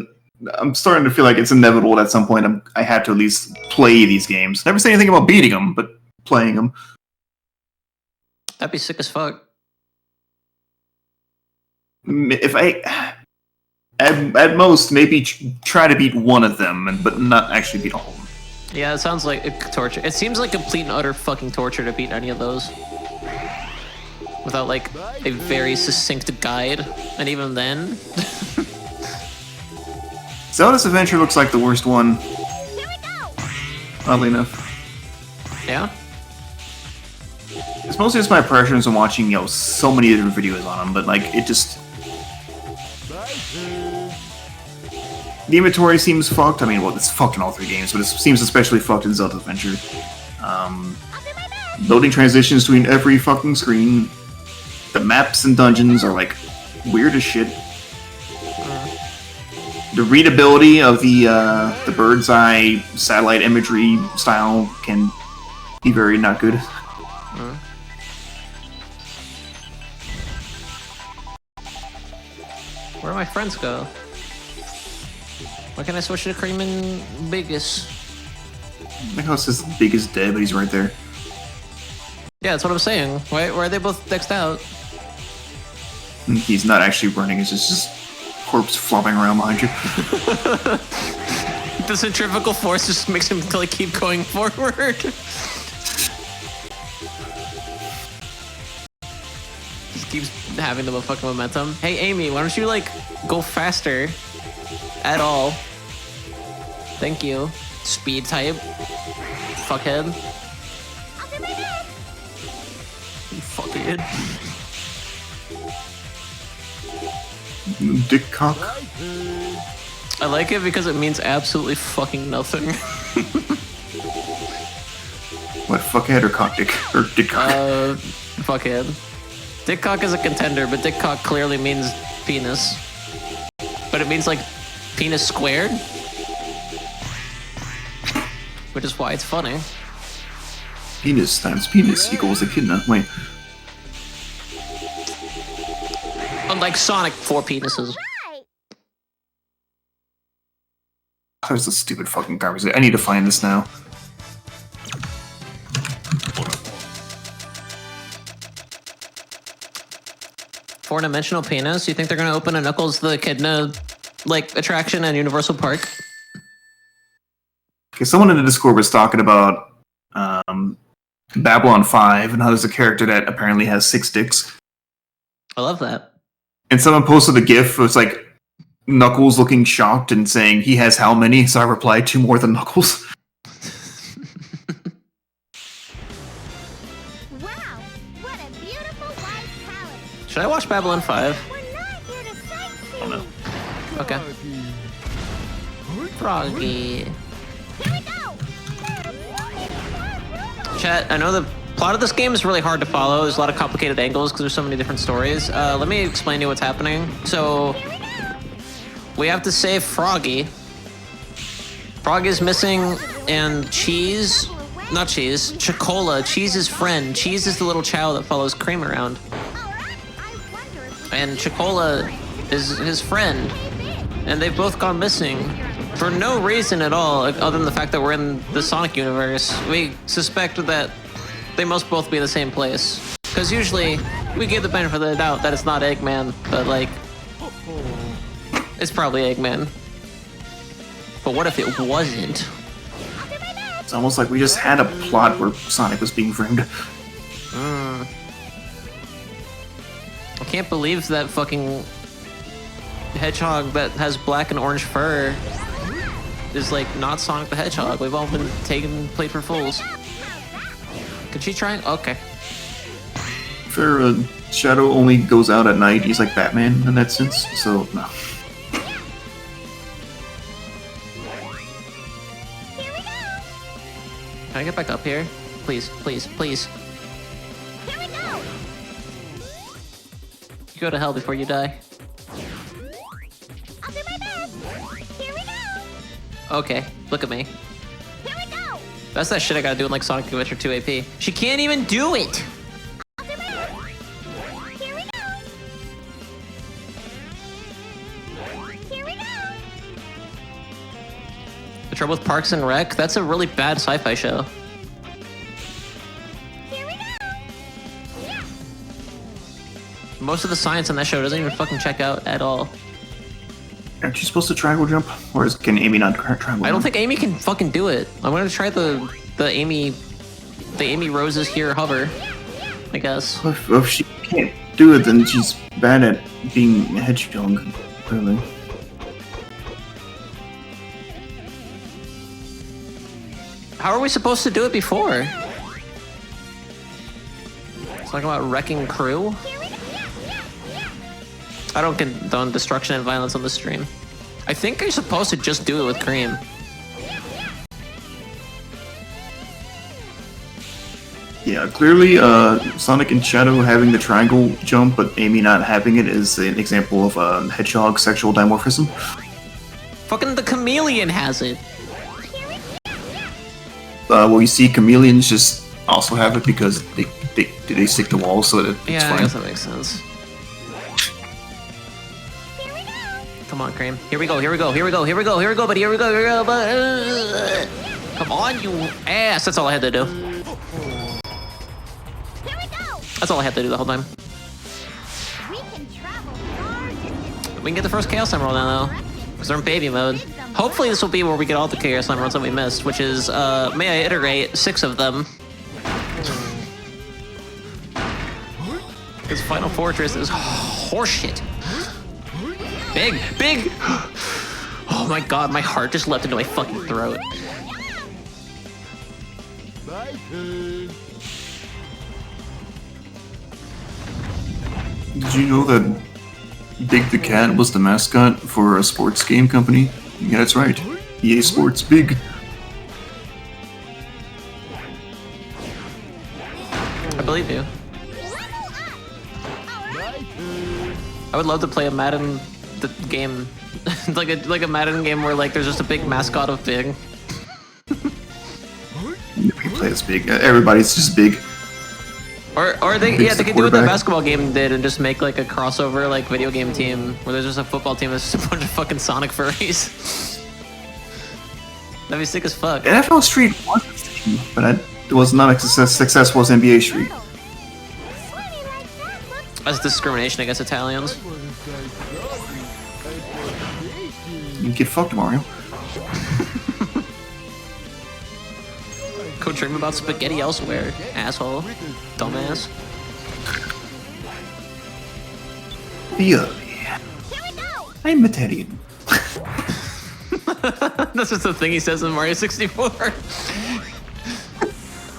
I'm starting to feel like it's inevitable that at some point I had to at least play these games. Never say anything about beating them, but playing them. That'd be sick as fuck. If I, at most, maybe try to beat one of them, but not actually beat all of them. Yeah, it sounds like a torture. It seems like complete and utter fucking torture to beat any of those. Without, like, a very succinct guide. And even then... Zelda's Adventure looks like the worst one. Oddly enough. Yeah? It's mostly just my preference on watching, you know, so many different videos on them, but, like, it just... The inventory seems fucked. I mean, well, it's fucked in all 3 games, but it seems especially fucked in Zelda Adventure. Loading transitions between every fucking screen. The maps and dungeons are, like, weird as shit. The readability of the bird's eye satellite imagery style can be very not good. Where do my friends go? Why can't I switch to Cream and Biggest? My house is big as dead, but he's right there. Yeah, that's what I'm saying. Why are they both dexed out? He's not actually running, it's just corpse flopping around behind you. The centrifugal force just makes him like keep going forward. Just keeps having the fucking momentum. Hey Amy, why don't you like go faster? At all. Thank you. Speed type. Fuckhead. You fuckhead. Dick cock. I like it because it means absolutely fucking nothing. What, fuckhead or cock dick? Or dick cock? Fuckhead. Dick cock is a contender, but dick cock clearly means penis. But it means like penis squared. Which is why it's funny. Penis times penis equals echidna. Wait. Unlike Sonic, 4 penises. That was a stupid fucking conversation. I need to find this now. Four-dimensional penis? You think they're gonna open a Knuckles the Echidna, like, attraction at Universal Park? Okay, someone in the Discord was talking about Babylon 5 and how there's a character that apparently has 6 dicks. I love that. And someone posted a gif, it was like Knuckles looking shocked and saying he has how many? So I replied, 2 more than Knuckles. Wow, what a beautiful white palette. Should I watch Babylon 5? Oh no. Okay. Froggy. Chat, I know the plot of this game is really hard to follow. There's a lot of complicated angles because there's so many different stories. Let me explain to you what's happening. So, we have to save Froggy. Froggy's missing, and Chocola, Cheese's friend. Cheese is the little chow that follows Cream around. And Chocola is his friend. And they've both gone missing. For no reason at all, other than the fact that we're in the Sonic universe. We suspect that they must both be in the same place. Because usually, We give the benefit of the doubt that it's not Eggman, but like, it's probably Eggman. But what if it wasn't? It's almost like we just had a plot where Sonic was being framed. I can't believe that fucking hedgehog that has black and orange fur is like not Sonic the Hedgehog. We've all been played for fools. Could she try? Okay. Fair, Shadow only goes out at night. He's like Batman in that sense, so no. Can I get back up here? Please, please, please. You go to hell before you die. Okay, look at me. That's that shit I gotta do in like Sonic Adventure 2 AP. She can't even do it! The trouble with Parks and Rec? That's a really bad sci-fi show. Most of the science on that show doesn't even fucking check out at all. Aren't you supposed to triangle jump? Or can Amy not triangle jump? I don't think Amy can fucking do it. I'm gonna try the Amy Roses here hover, I guess. If she can't do it, then she's bad at being a hedgehog, clearly. How are we supposed to do it before? Talking about wrecking crew? I don't condone destruction and violence on the stream. I think you're supposed to just do it with Cream. Yeah, clearly, Sonic and Shadow having the triangle jump, but Amy not having it is an example of hedgehog sexual dimorphism. Fucking the chameleon has it. Well, you see, chameleons just also have it because they stick to walls, so that it's Yeah, fine. I guess that makes sense. Come on, Cream. Here we go, here we go, here we go, here we go, here we go, buddy, here we go, here we go, buddy. Come on, you ass. That's all I had to do. That's all I had to do the whole time. We can get the first Chaos Emerald now, though. Because they're in baby mode. Hopefully this will be where we get all the Chaos Emeralds that we missed, which is, may I iterate, 6 of them. Because Final Fortress is horseshit. Big, big! Oh my god, my heart just leapt into my fucking throat. Did you know that Big the Cat was the mascot for a sports game company? Yeah, that's right. EA Sports Big. I believe you. I would love to play a Madden game, like a Madden game where like there's just a big mascot of Big. Nobody plays Big. Everybody's just Big. Or they Big's they the could do what the quarterback. basketball game did and just make like a crossover like video game team where there's just a football team that's just a bunch of fucking Sonic furries. That'd be sick as fuck. NFL Street was a thing, but it was not as successful as NBA Street. That's discrimination against Italians. You get fucked, Mario. Go dream about spaghetti elsewhere, asshole. Dumbass. Yeah. I'm Italian. That's just the thing he says in Mario 64.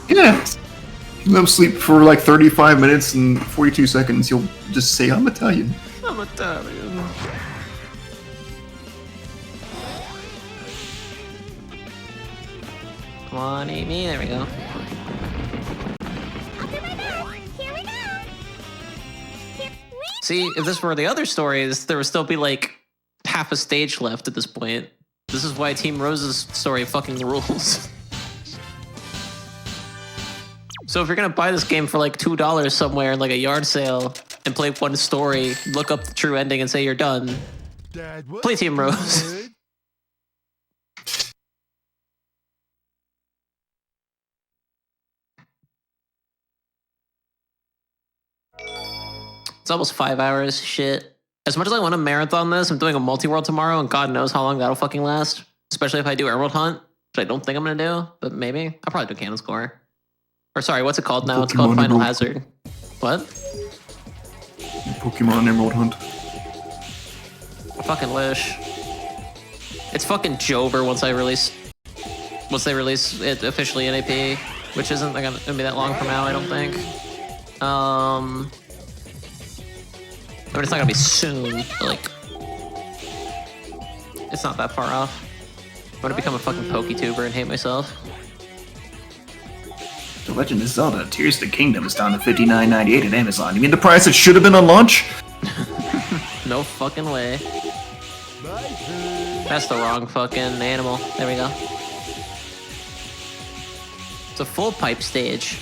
Yeah. You let him sleep for like 35 minutes and 42 seconds. He'll just say, I'm Italian. I'm Italian. Come on, Amy. There we go. See, if this were the other stories, there would still be like half a stage left at this point. This is why Team Rose's story fucking rules. So if you're gonna buy this game for like $2 somewhere in like a yard sale and play one story, look up the true ending and say you're done, play Team Rose. It's almost 5 hours. Shit. As much as I want to marathon this, I'm doing a multi-world tomorrow, and God knows how long that'll fucking last. Especially if I do Emerald Hunt, which I don't think I'm gonna do, but maybe. I'll probably do Cannon Score. Or sorry, what's it called now? It's called Final Hazard. What? Pokemon Emerald Hunt. I fucking wish. It's fucking Jover once they release it officially in AP, which isn't gonna be that long from now, I don't think. I mean, it's not gonna be soon, but like, it's not that far off. I'm gonna become a fucking PokeTuber and hate myself. The Legend of Zelda Tears of the Kingdom is down to $59.98 at Amazon. You mean the price it should have been on launch? No fucking way. That's the wrong fucking animal. There we go. It's a full pipe stage.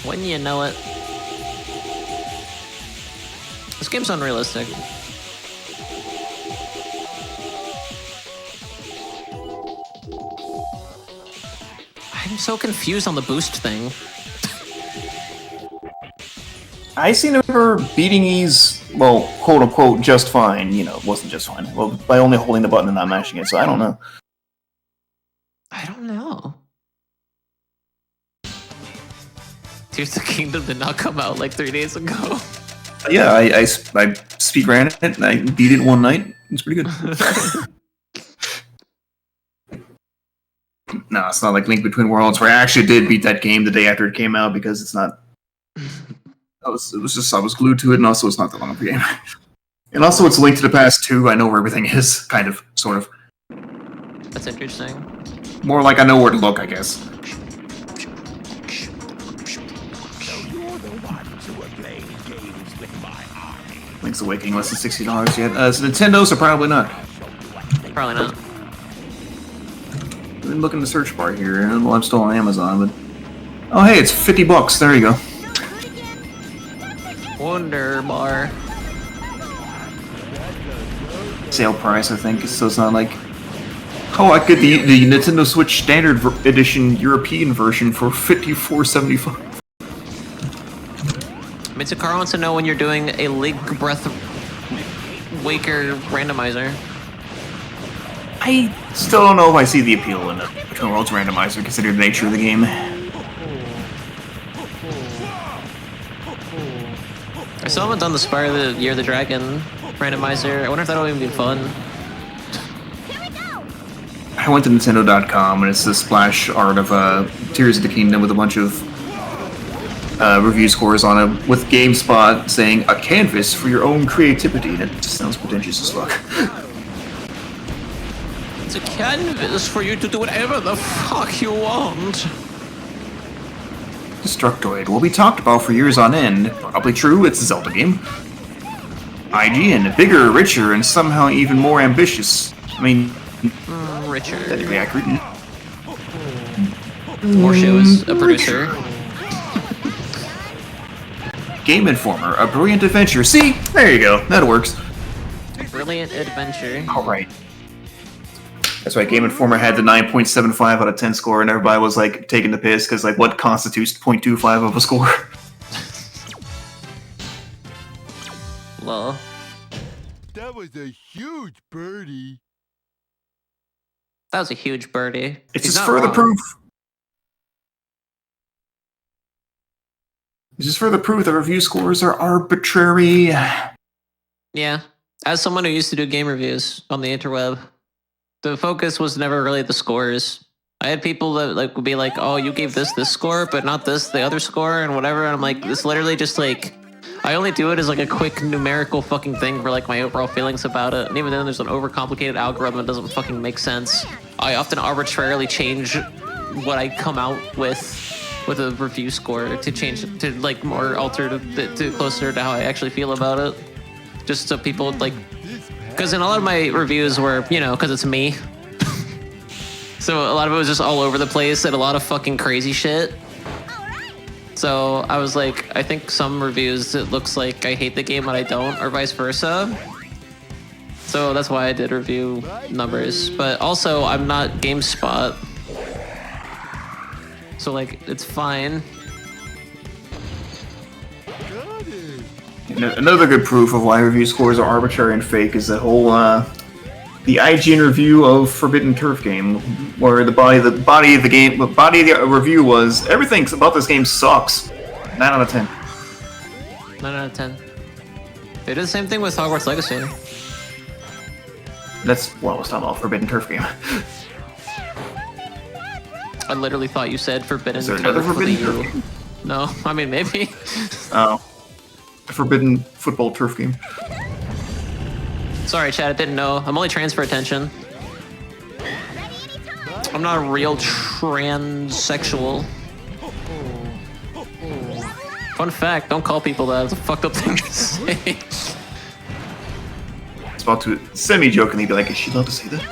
Wouldn't you know it? This game's unrealistic. I'm so confused on the boost thing. I seem to remember beating these, well, quote unquote, just fine. You know, it wasn't just fine. Well, by only holding the button and not mashing it, so I don't know. I don't know. Tears of the Kingdom did not come out like 3 days ago. Yeah, I speedran it and I beat it one night. It's pretty good. No, it's not like Link Between Worlds, where I actually did beat that game the day after it came out because it's not. I was glued to it, and also it's not that long of a game. And also, it's Link to the Past 2. I know where everything is, kind of, sort of. That's interesting. More like I know where to look, I guess. So you're the ones who are playing games with my army. Link's Awakening less than $60 yet. So Nintendo, so probably not. Probably not. I've been looking in the search bar here, and well, I'm still on Amazon, but oh hey, it's $50. There you go. Wonder Bar. Sale price, I think. So it's not like, oh, I get the Nintendo Switch Standard Edition European version for $54.75. Mitsukara wants to know when you're doing a Link Breath Waker randomizer. I still don't know if I see the appeal in a Between Worlds randomizer, considering the nature of the game. I still haven't done the Spire of the Year of the Dragon randomizer. I wonder if that'll even be fun. I went to Nintendo.com, and it's a splash art of Tears of the Kingdom with a bunch of review scores on it, with GameSpot saying, a canvas for your own creativity. That just sounds pretentious as fuck. It's a canvas for you to do whatever the fuck you want. Destructoid will be talked about for years on end. Probably true, it's a Zelda game. IGN, bigger, richer, and somehow even more ambitious. I mean, richer. Technically accurate. More shows, a producer. Game Informer, a brilliant adventure. See? There you go. That works. Brilliant adventure. Alright. That's right, Game Informer had the 9.75 out of 10 score, and everybody was like taking the piss because, like, what constitutes 0.25 of a score? Lol. That was a huge birdie. That was a huge birdie. It's just further proof. It's just further proof that review scores are arbitrary. Yeah. As someone who used to do game reviews on the interweb, the focus was never really the scores. I had people that like would be like, "Oh, you gave this score, but not this the other score," and whatever. And I'm like, this literally just like, I only do it as like a quick numerical fucking thing for like my overall feelings about it. And even then, there's an overcomplicated algorithm that doesn't fucking make sense. I often arbitrarily change what I come out with a review score to change it to like more alter to closer to how I actually feel about it. Just so people like. Because in a lot of my reviews were, you know, because it's me. So a lot of it was just all over the place and a lot of fucking crazy shit. So I was like, I think some reviews, it looks like I hate the game but I don't, or vice versa. So that's why I did review numbers. But also, I'm not GameSpot. So like, it's fine. Another good proof of why review scores are arbitrary and fake is that whole the IGN review of Forbidden Turf game, where the body of the review was everything about this game sucks. 9 out of 10. 9 out of 10. They did the same thing with Hogwarts Legacy. That's what I was talking about, Forbidden Turf game. I literally thought you said Forbidden Is there Turf another for the Forbidden U. Turf game? No, I mean maybe. Oh. Forbidden Football Turf game. Sorry, Chad, I didn't know. I'm only trans for attention. I'm not a real transsexual. Fun fact, don't call people that. It's a fucked up thing to say. It's about to semi-jokingly be like, is she allowed to say that?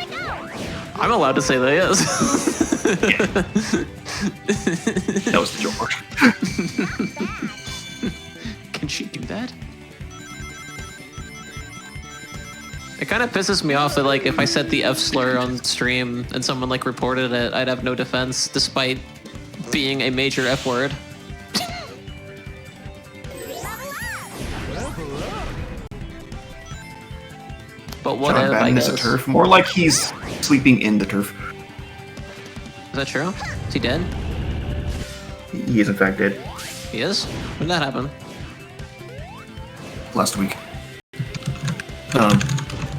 I'm allowed to say that, yes. Yeah. That was the joke part. Can she do that? It kind of pisses me off that, like, if I said the F slur on stream and someone, like, reported it, I'd have no defense despite being a major F word. But what John if, Madden I is guess. a turf. More like he's sleeping in the turf. Is that true? Is he dead? He is in fact dead. He is? When did that happen? Last week.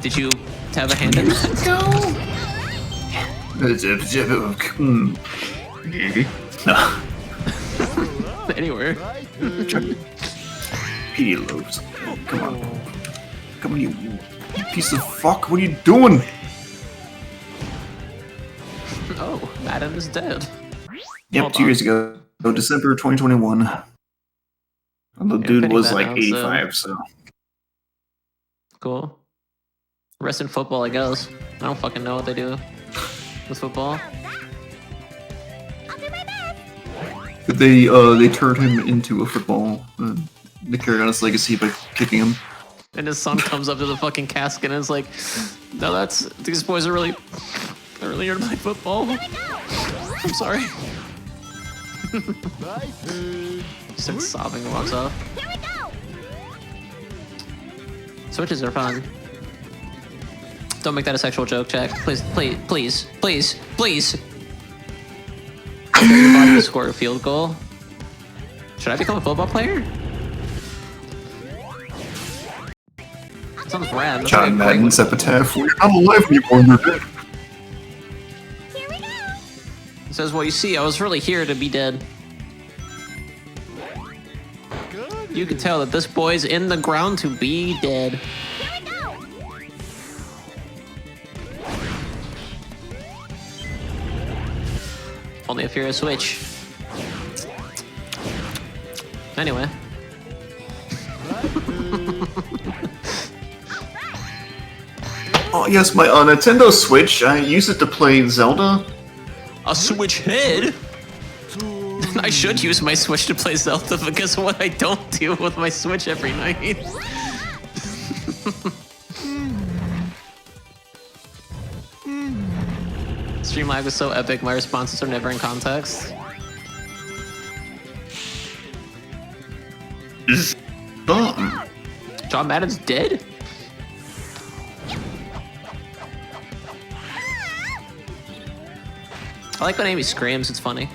Did you have a hand in that? No. Anywhere. Pity loaves. Come on. Come on, you piece of fuck. What are you doing? Oh, Madden is dead. Yep, Hold 2 years ago. So December 2021. And the dude was like 85, so. Cool. Rest in football, I guess. I don't fucking know what they do with football. They turned him into a football. They carried on his legacy by kicking him. And his son comes up to the fucking casket and is like, no, these boys are really here to play football. I'm sorry. Starts sobbing and walks off. Switches are fun. Don't make that a sexual joke, Jack. Please, please, please, please, please. Your body to score a field goal. Should I become a football player? Sounds rad. That's like a John great Madden's one. epitaph. We're not alive anymore, you're dead. It says, well, you see, I was really here to be dead. You can tell that this boy's in the ground to be dead. Only if you're a Switch. Anyway. Oh yes, my Nintendo Switch. I use it to play Zelda. A Switch head? I should use my Switch to play Zelda because of what I don't do with my Switch every night. Streamlag was so epic, my responses are never in context. John Madden's dead? I like when Amy screams, it's funny.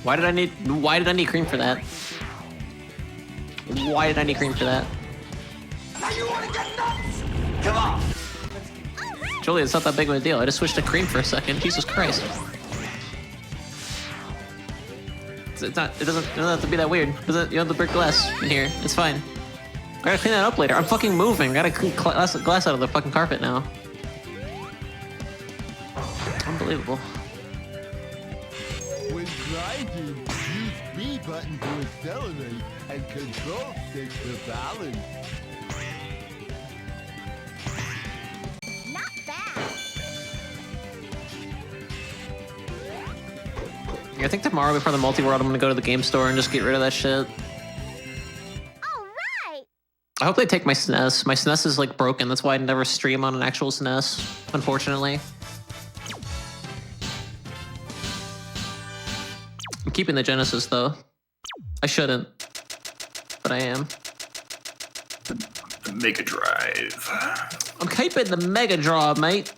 Why did I need cream for that? Why did I need cream for that? Now you wanna get nuts? Come on! Julie, it's not that big of a deal. I just switched to cream for a second. Jesus Christ. It doesn't have to be that weird. You don't have to break glass in here. It's fine. I gotta clean that up later. I'm fucking moving. I gotta clean glass out of the fucking carpet now. Unbelievable. When grinding, use B button to accelerate and control stick to balance. I think tomorrow before the multi-world, I'm gonna go to the game store and just get rid of that shit. I hope they take my SNES. My SNES is like broken. That's why I never stream on an actual SNES, unfortunately. I'm keeping the Genesis though. I shouldn't, but I am. The Mega Drive. I'm keeping the Mega Drive, mate.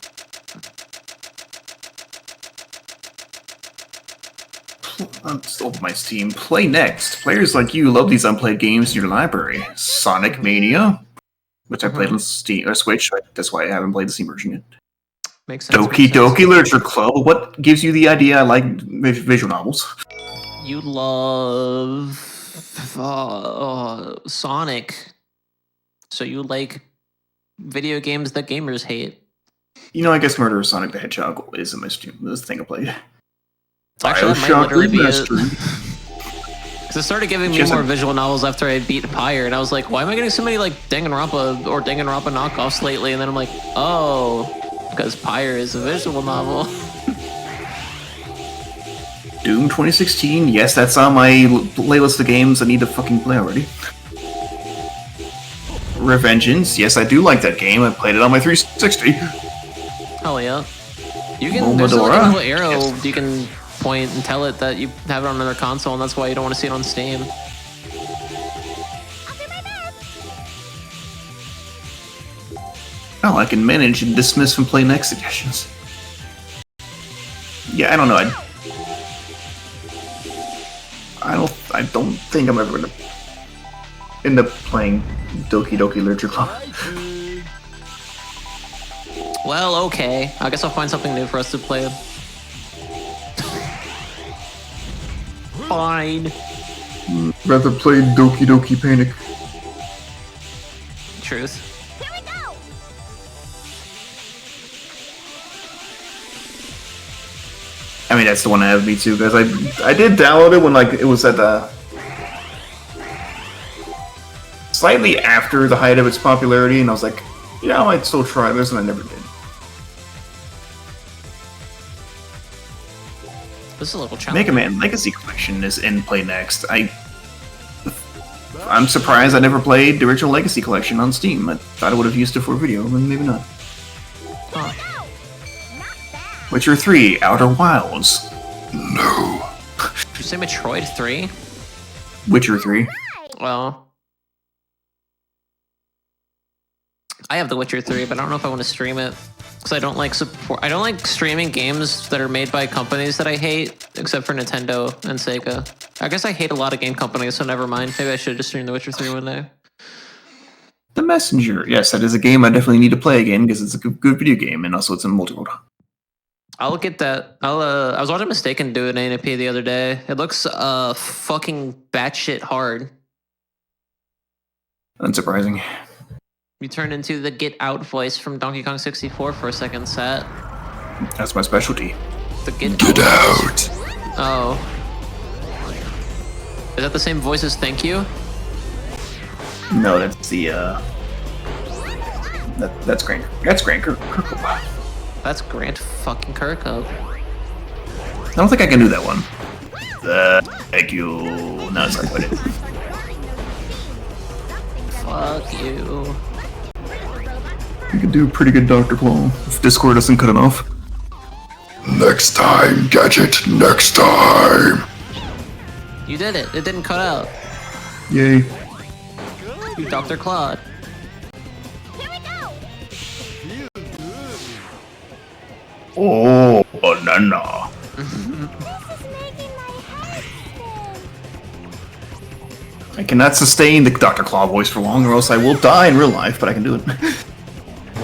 I'm still my Steam. Play Next. Players like you love these unplayed games in your library. Sonic Mania, which I played on Steam or Switch. That's why I haven't played the Steam version yet. Makes sense. Doki Doki Literature Club. What gives you the idea I like visual novels? You love Sonic, so you like video games that gamers hate. You know, I guess Murder of Sonic the Hedgehog is the thing I played. Actually, that might literally be it. Remastered. Because it started giving me more visual novels after I beat Pyre, and I was like, why am I getting so many like Danganronpa or Danganronpa knockoffs lately? And then I'm like, oh, because Pyre is a visual novel. Doom 2016, yes, that's on my playlist of games I need to fucking play already. Revengeance, yes, I do like that game. I played it on my 360. Hell yeah. You can, there's like a little arrow you can point and tell it that you have it on another console, and that's why you don't want to see it on Steam. Oh, I can manage and dismiss from Play Next suggestions. Yeah, I don't know. I don't think I'm ever gonna end up playing Doki Doki Literature Club. Well, okay. I guess I'll find something new for us to play. Fine. Rather play Doki Doki Panic. Truth. Here we go. I mean, that's the one I have me too, because I did download it when like it was at the slightly after the height of its popularity, and I was like, yeah, I might still try this, and I never did. This is a little challenge. Mega Man Legacy Collection is in Play Next. I'm surprised I never played the original Legacy Collection on Steam. I thought I would have used it for a video, but maybe not. Huh. Witcher 3, Outer Wilds. No. Did you say Metroid 3? Witcher 3. Well, I have The Witcher 3, but I don't know if I want to stream it because I don't like streaming games that are made by companies that I hate, except for Nintendo and Sega. I guess I hate a lot of game companies, so never mind. Maybe I should just stream The Witcher 3 one day. The Messenger. Yes, that is a game I definitely need to play again because it's a good video game, and also it's in multiplayer. I'll get that. I was watching Mistaken do an ANP the other day. It looks fucking batshit hard. Unsurprising. You turned into the Get Out voice from Donkey Kong 64 for a second, Sat. That's my specialty. The Get Out. Oh. Is that the same voice as Thank You? No, that's the that's Grant. That's Grant Kirkhope. That's Grant fucking Kirkhope. I don't think I can do that one. Thank you. No, it's not quite it. Fuck you. You can do a pretty good Dr. Claw if Discord doesn't cut it off. Next time, Gadget. Next time. You did it. It didn't cut out. Yay. You Dr. Claude. Oh, banana. I cannot sustain the Dr. Claw voice for long, or else I will die in real life, but I can do it.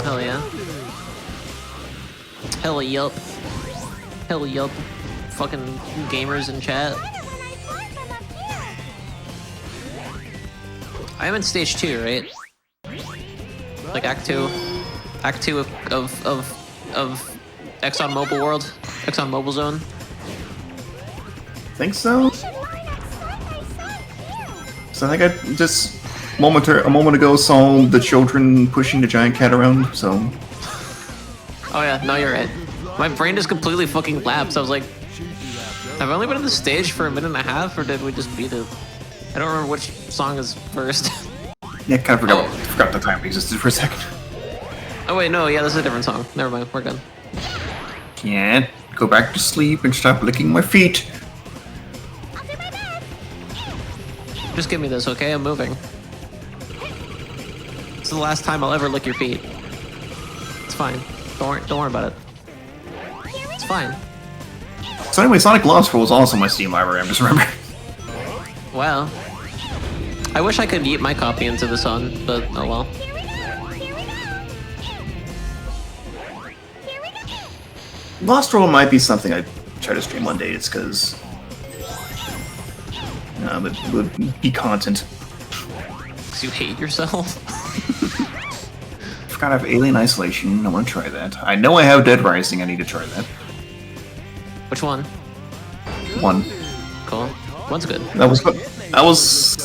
Hell yeah. Hell yup. Hell yup. Fucking gamers in chat. I am in stage 2, right? Like Act 2. Act 2 of Exxon Mobil World? Exxon Mobil Zone? Think so? So I think I just a moment ago saw the children pushing the giant cat around, so... Oh yeah, no, you're right. My brain just completely fucking lapsed. I was like, have I only been on the stage for a minute and a half, or did we just beat it? I don't remember which song is first. Yeah, kind of forgot the time existed for a second. Oh wait, no, yeah, this is a different song. Never mind, we're good. Can't go back to sleep and stop licking my feet. Just give me this, okay? I'm moving. This is the last time I'll ever lick your feet. It's fine. Don't worry about it. It's fine. So anyway, Sonic Lost World is also my Steam library, I'm just remembering. Well, I wish I could yeet my copy into the sun, but oh well. Lost World might be something I'd try to stream one day, it's because it would be content. Because you hate yourself? I forgot I have Alien Isolation, I want to try that. I know I have Dead Rising, I need to try that. Which one? One. Cool. One's good. I was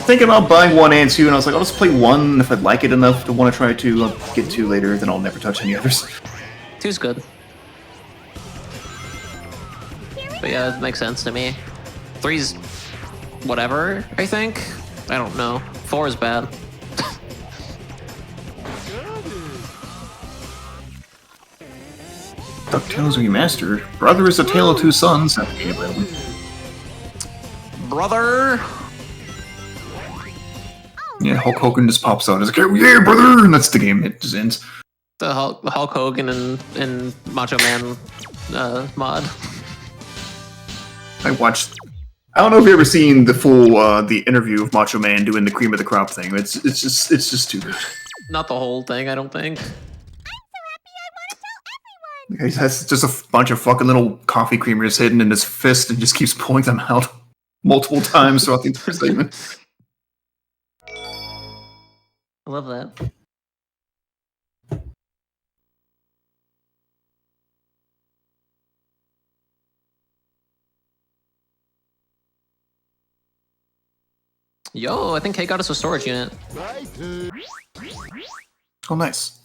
thinking about buying 1 and 2, and I was like, I'll just play 1, if I'd like it enough to want to try 2, I'll get 2 later, then I'll never touch any others. 2's good. But yeah, it makes sense to me. 3's whatever, I think? I don't know. 4 is bad. DuckTales Remastered. Brother is a Tale of Two Sons. Brother! Yeah, Hulk Hogan just pops out as a kid. Yeah, brother! And that's the game. It just ends. The Hulk Hogan and Macho Man mod. I watched. I don't know if you've ever seen the full the interview of Macho Man doing the cream of the crop thing. It's just too good. Not the whole thing, I don't think. He has just a bunch of fucking little coffee creamers hidden in his fist and just keeps pulling them out multiple times throughout the entire segment. I love that. Yo, I think Kate got us a storage unit. Oh, nice.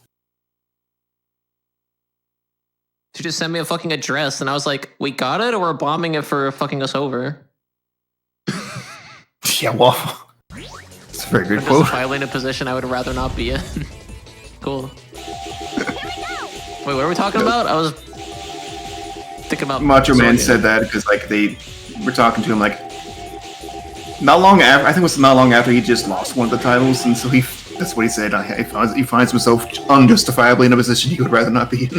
She just sent me a fucking address, and I was like, we got it, or we're bombing it for fucking us over? Yeah, well, it's a very good I'm quote. just finally in a position I would rather not be in. Cool. Wait, what are we talking about? I was thinking about Macho Man said that because like they were talking to him like not long after. I think it was not long after he just lost one of the titles, and so that's what he said. He finds himself unjustifiably in a position he would rather not be in.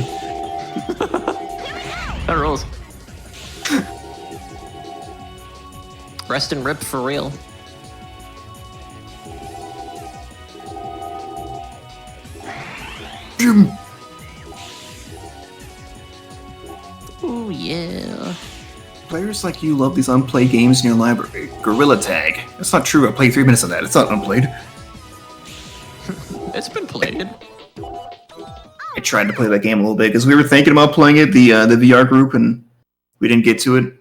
That rules. Rest and rip for real. Jim. Ooh, yeah. Players like you love these unplayed games in your library. Gorilla Tag. That's not true. I played 3 minutes of that. It's not unplayed. It's been played. I tried to play that game a little bit because we were thinking about playing it, the VR group, and we didn't get to it.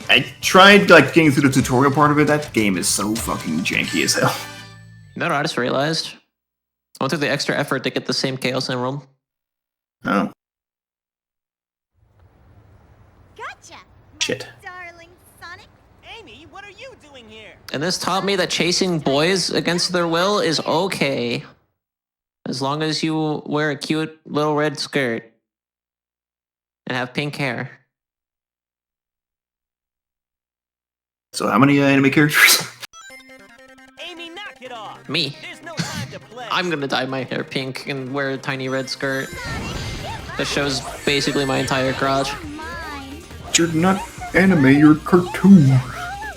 I tried like getting through the tutorial part of it. That game is so fucking janky as hell. No, I just realized. I went through the extra effort to get the same Chaos Emerald. Oh. Gotcha. Shit. Darling Sonic. Amy, what are you doing here? And this taught me that chasing boys against their will is okay. As long as you wear a cute little red skirt and have pink hair. So how many anime characters? Amy, knock it off. Me. There's no time to play. I'm gonna dye my hair pink and wear a tiny red skirt that shows basically my entire crotch. You're not anime, you're cartoon.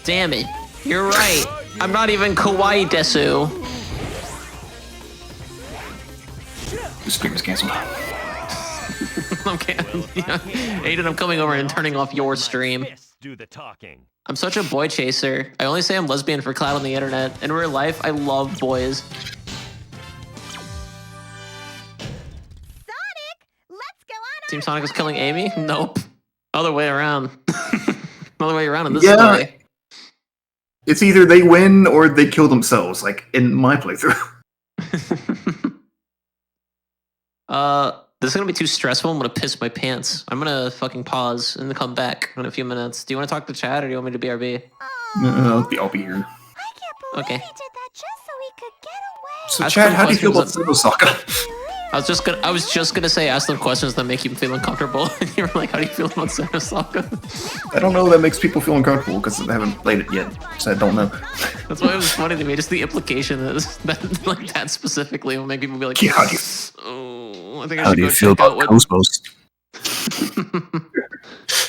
Damn it. You're right. I'm not even kawaii desu. The stream is canceled. Okay. Aiden, I'm coming over and turning off your stream. Do the talking. I'm such a boy chaser. I only say I'm lesbian for clout on the internet. In real life, I love boys. Team Sonic is killing Amy? Nope. Other way around. Other way around in this story. It's either they win or they kill themselves, like in my playthrough. This is gonna be too stressful. I'm gonna piss my pants. I'm gonna fucking pause and come back in a few minutes. Do you want to talk to chat or do you want me to BRB? I'll be here. Okay. So Chad, how do you feel about Solo Saga? I I was just gonna say ask them questions that make you feel uncomfortable. And you were like, how do you feel about Xenosaga? I don't know that makes people feel uncomfortable because I haven't played it yet, so I don't know. That's why it was funny to me. Just the implication is that like that specifically will make people be like, Yeah, oh, I think I how should do you go feel check out about what. Cosmos?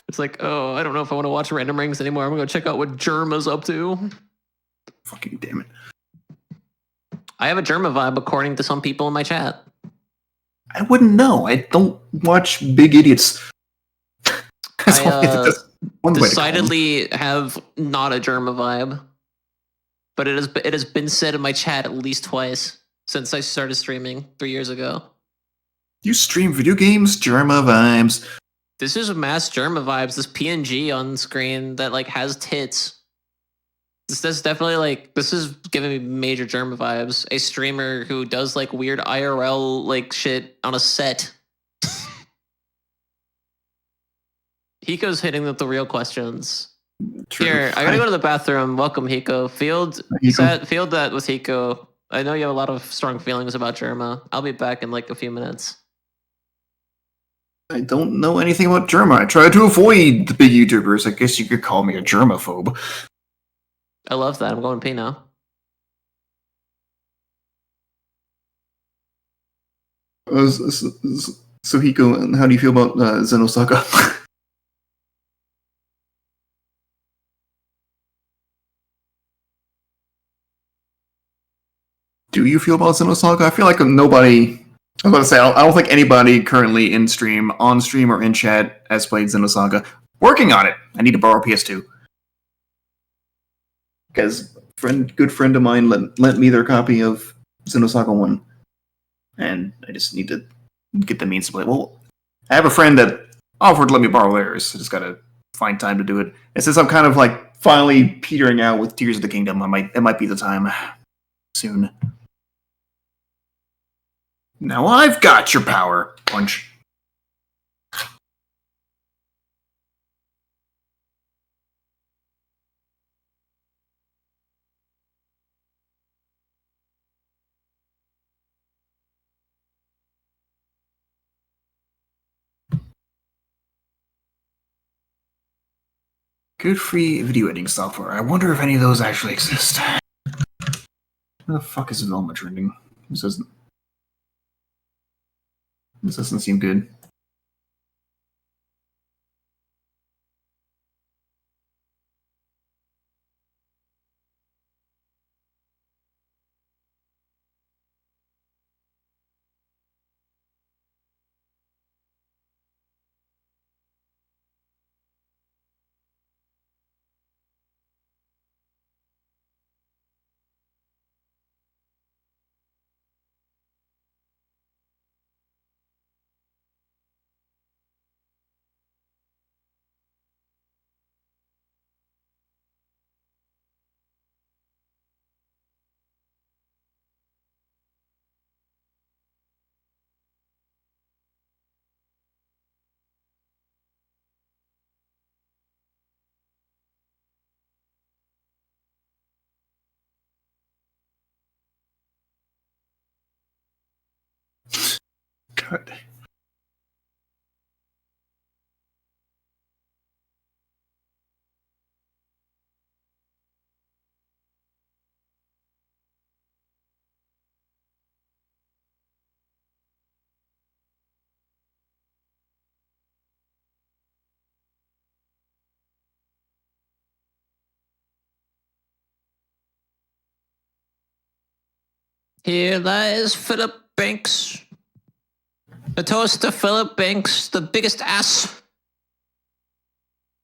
It's like, oh, I don't know if I want to watch Random Rings anymore. I'm gonna go check out what Germa's up to. Fucking damn it. I have a Germa vibe according to some people in my chat. I wouldn't know. I don't watch Big Idiots. That's I one way to call them. decidedly have not a Germa vibe. But it has been said in my chat at least twice since I started streaming 3 years ago. You stream video games? Germa vibes. This is mass Germa vibes. This PNG on screen that like has tits. This definitely like this is giving me major Germa vibes. A streamer who does like weird IRL like shit on a set. Hiko's hitting with the real questions. True. Here, I gotta go to the bathroom. Welcome, Hiko. Field that with Hiko. I know you have a lot of strong feelings about Germa. I'll be back in like a few minutes. I don't know anything about Germa. I try to avoid the big YouTubers. I guess you could call me a germaphobe. I love that. I'm going pee now. So Hiko, how do you feel about Xenosaga? Do you feel about Xenosaga? I feel like nobody. I was about to say, I don't think anybody currently on stream or in chat has played Xenosaga. Working on it. I need to borrow PS2. Because good friend of mine lent me their copy of Xenosaga 1. And I just need to get the means to play. Well, I have a friend that offered to let me borrow theirs. I just gotta find time to do it. And since I'm kind of like finally petering out with Tears of the Kingdom, it might be the time soon. Now I've got your power. Punch. Good free video editing software. I wonder if any of those actually exist. Where the fuck is Velma trending? This doesn't seem good. God. Here lies Philip Banks. A toast to Philip Banks, the biggest ass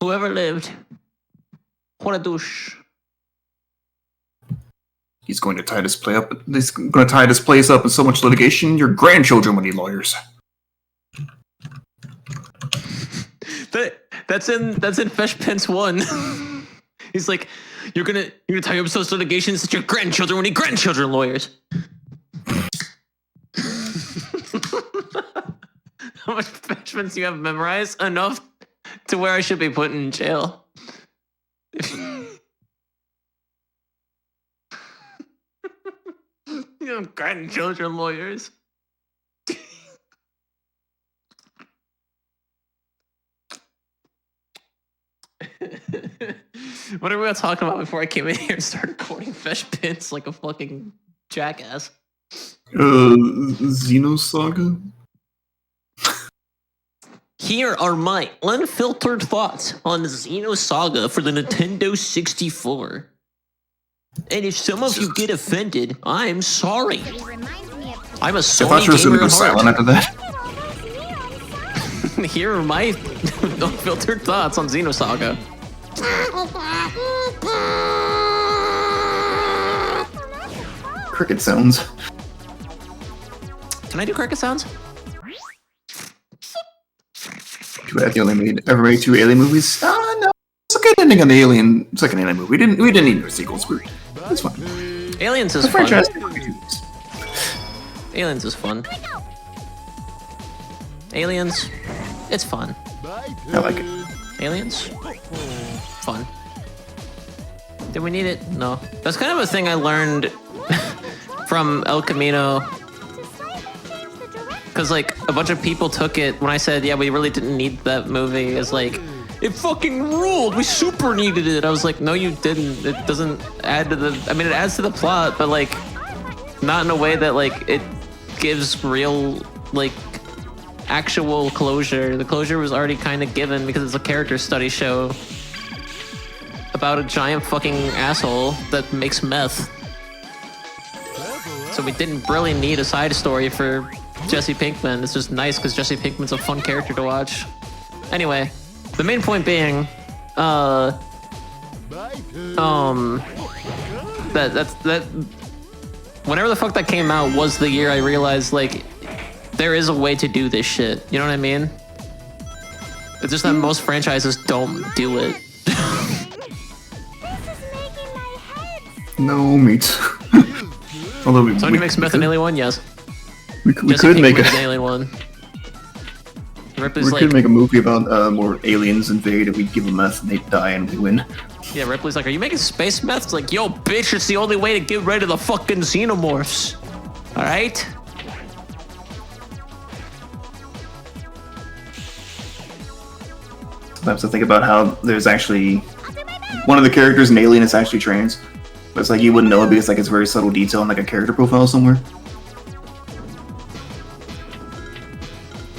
who ever lived. What a douche. He's going to tie this play up. He's going to tie this place up in so much litigation. Your grandchildren will need lawyers. That's in Fesh Pence 1. He's like, you're gonna tie up so much litigation that your grandchildren will need grandchildren lawyers. How much Fesh Pence do you have memorized? Enough to where I should be put in jail. You have grandchildren lawyers. What are we talking about before I came in here and started quoting Fesh Pits like a fucking jackass? Xenosaga? Here are my unfiltered thoughts on Xenosaga for the Nintendo 64. And if some of you get offended, I'm sorry. I'm a I Sony thought you were gamer going to go at silent heart. after that. Here are my unfiltered thoughts on Xenosaga. Cricket sounds. Can I do cricket sounds? Too bad they only ever made 2 Alien movies. No. It's a good ending on the Alien second Alien movie. We didn't need no sequels. It's fine. Aliens is The fun. franchise. Aliens is fun. Aliens, it's fun. I like it. Aliens, fun. Did we need it? No. That's kind of a thing I learned from El Camino. Because, like, a bunch of people took it when I said, yeah, we really didn't need that movie. It's like, it fucking ruled. We super needed it. I was like, no, you didn't. It doesn't add to the... I mean, it adds to the plot, but, like, not in a way that, like, it gives real, like, actual closure. The closure was already kind of given because it's a character study show about a giant fucking asshole that makes meth. So we didn't really need a side story for Jesse Pinkman. It's just nice because Jesse Pinkman's a fun character to watch. Anyway, the main point being, that whenever the fuck that came out was the year I realized, like, there is a way to do this shit. You know what I mean? It's just that most franchises don't do it. No meat. Although Sony makes Meth an Alien 1, yes. We could make an Alien 1. Ripley's we could make a movie about more aliens invade and we'd give them meth and they'd die and we win. Yeah, Ripley's like, are you making space meth? It's like, yo, bitch, it's the only way to get rid of the fucking xenomorphs. Alright? Sometimes I think about how there's actually one of the characters in Alien is actually trans. But it's like you wouldn't know it because like it's very subtle detail in like a character profile somewhere.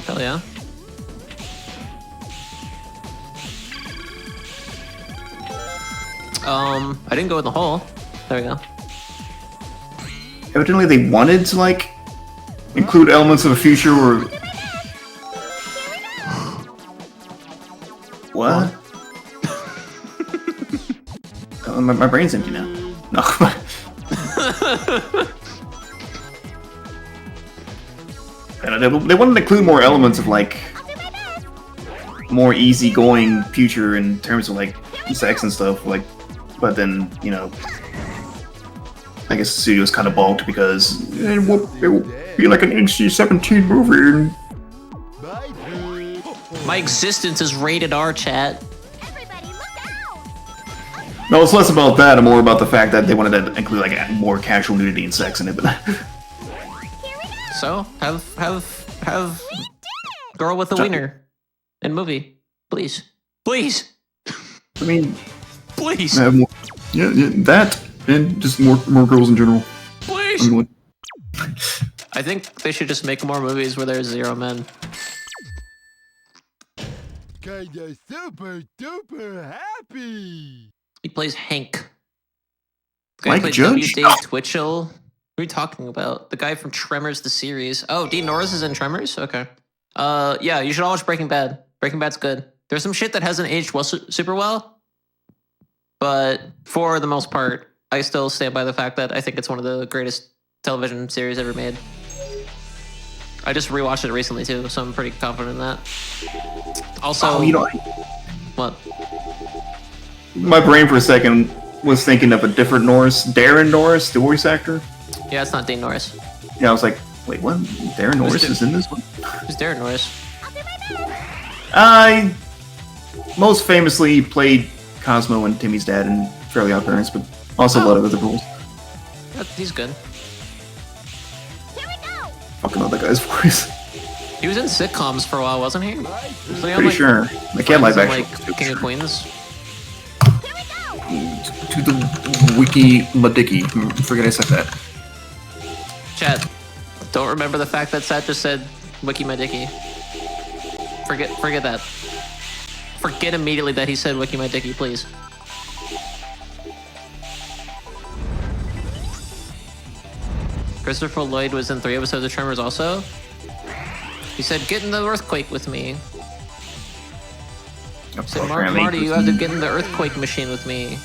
Hell yeah. I didn't go in the hole. There we go. Evidently they wanted to like include elements of a future where... What? My brain's empty now. No. And they wanted to include more elements of like more easygoing future in terms of like sex and stuff, like, but then, you know, I guess the studio's kind of balked because it will be like an NC-17 movie. My existence is rated R, chat. No, it's less about that and more about the fact that they wanted to include like more casual nudity and sex in it. But So have girl with a wiener in movie, please, please. I mean, please. More, yeah, that and just more girls in general. Please. I think they should just make more movies where there's 0 men. Kinda super duper happy. He plays Hank. The guy Mike played Judge? W. Dave Twitchell. What are you talking about? The guy from Tremors, the series. Oh, Dean Norris is in Tremors? Okay. Yeah, you should all watch Breaking Bad. Breaking Bad's good. There's some shit that hasn't aged super well, but for the most part, I still stand by the fact that I think it's one of the greatest television series ever made. I just rewatched it recently too, so I'm pretty confident in that. Also, you know, what? My brain for a second was thinking of a different Norris, Darren Norris, the voice actor. Yeah, it's not Dean Norris. Yeah, I was like, wait, what? Darren Norris is in this one? Who's Darren Norris? I most famously played Cosmo and Timmy's dad in Fairly Odd Parents, but also a lot of other roles. He's good. Fucking know that guy's voice. He was in sitcoms for a while, wasn't he? Was he on, Pretty sure. Like, yeah, live Friends and, action. like King of Queens. to the wiki Madiki. Forget I said that. Chat, don't remember the fact that Sat just said Wiki My Dicky. Forget that. Forget immediately that he said Wiki My Dicky, please. Christopher Lloyd was in 3 episodes of Tremors also. He said, "Get in the earthquake with me." He said, Marty, you have to get in the earthquake machine with me.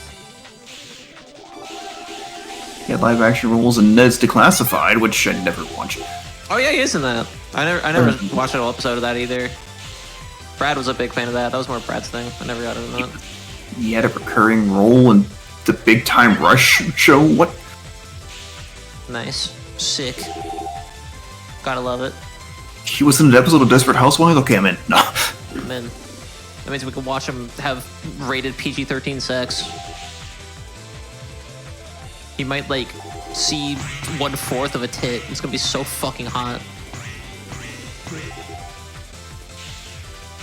Yeah, live action roles in Ned's Declassified, which I never watched. Oh yeah, he is in that. I never watched an episode of that either. Brad was a big fan of that. That was more Brad's thing. I never got into that. He had a recurring role in the Big Time Rush show. What? Nice. Sick. Gotta love it. He was in an episode of Desperate Housewives? Okay, I'm in. No. I'm in. That means we can watch him have rated PG-13 sex. He might, like, see 1/4 of a tit. It's gonna be so fucking hot.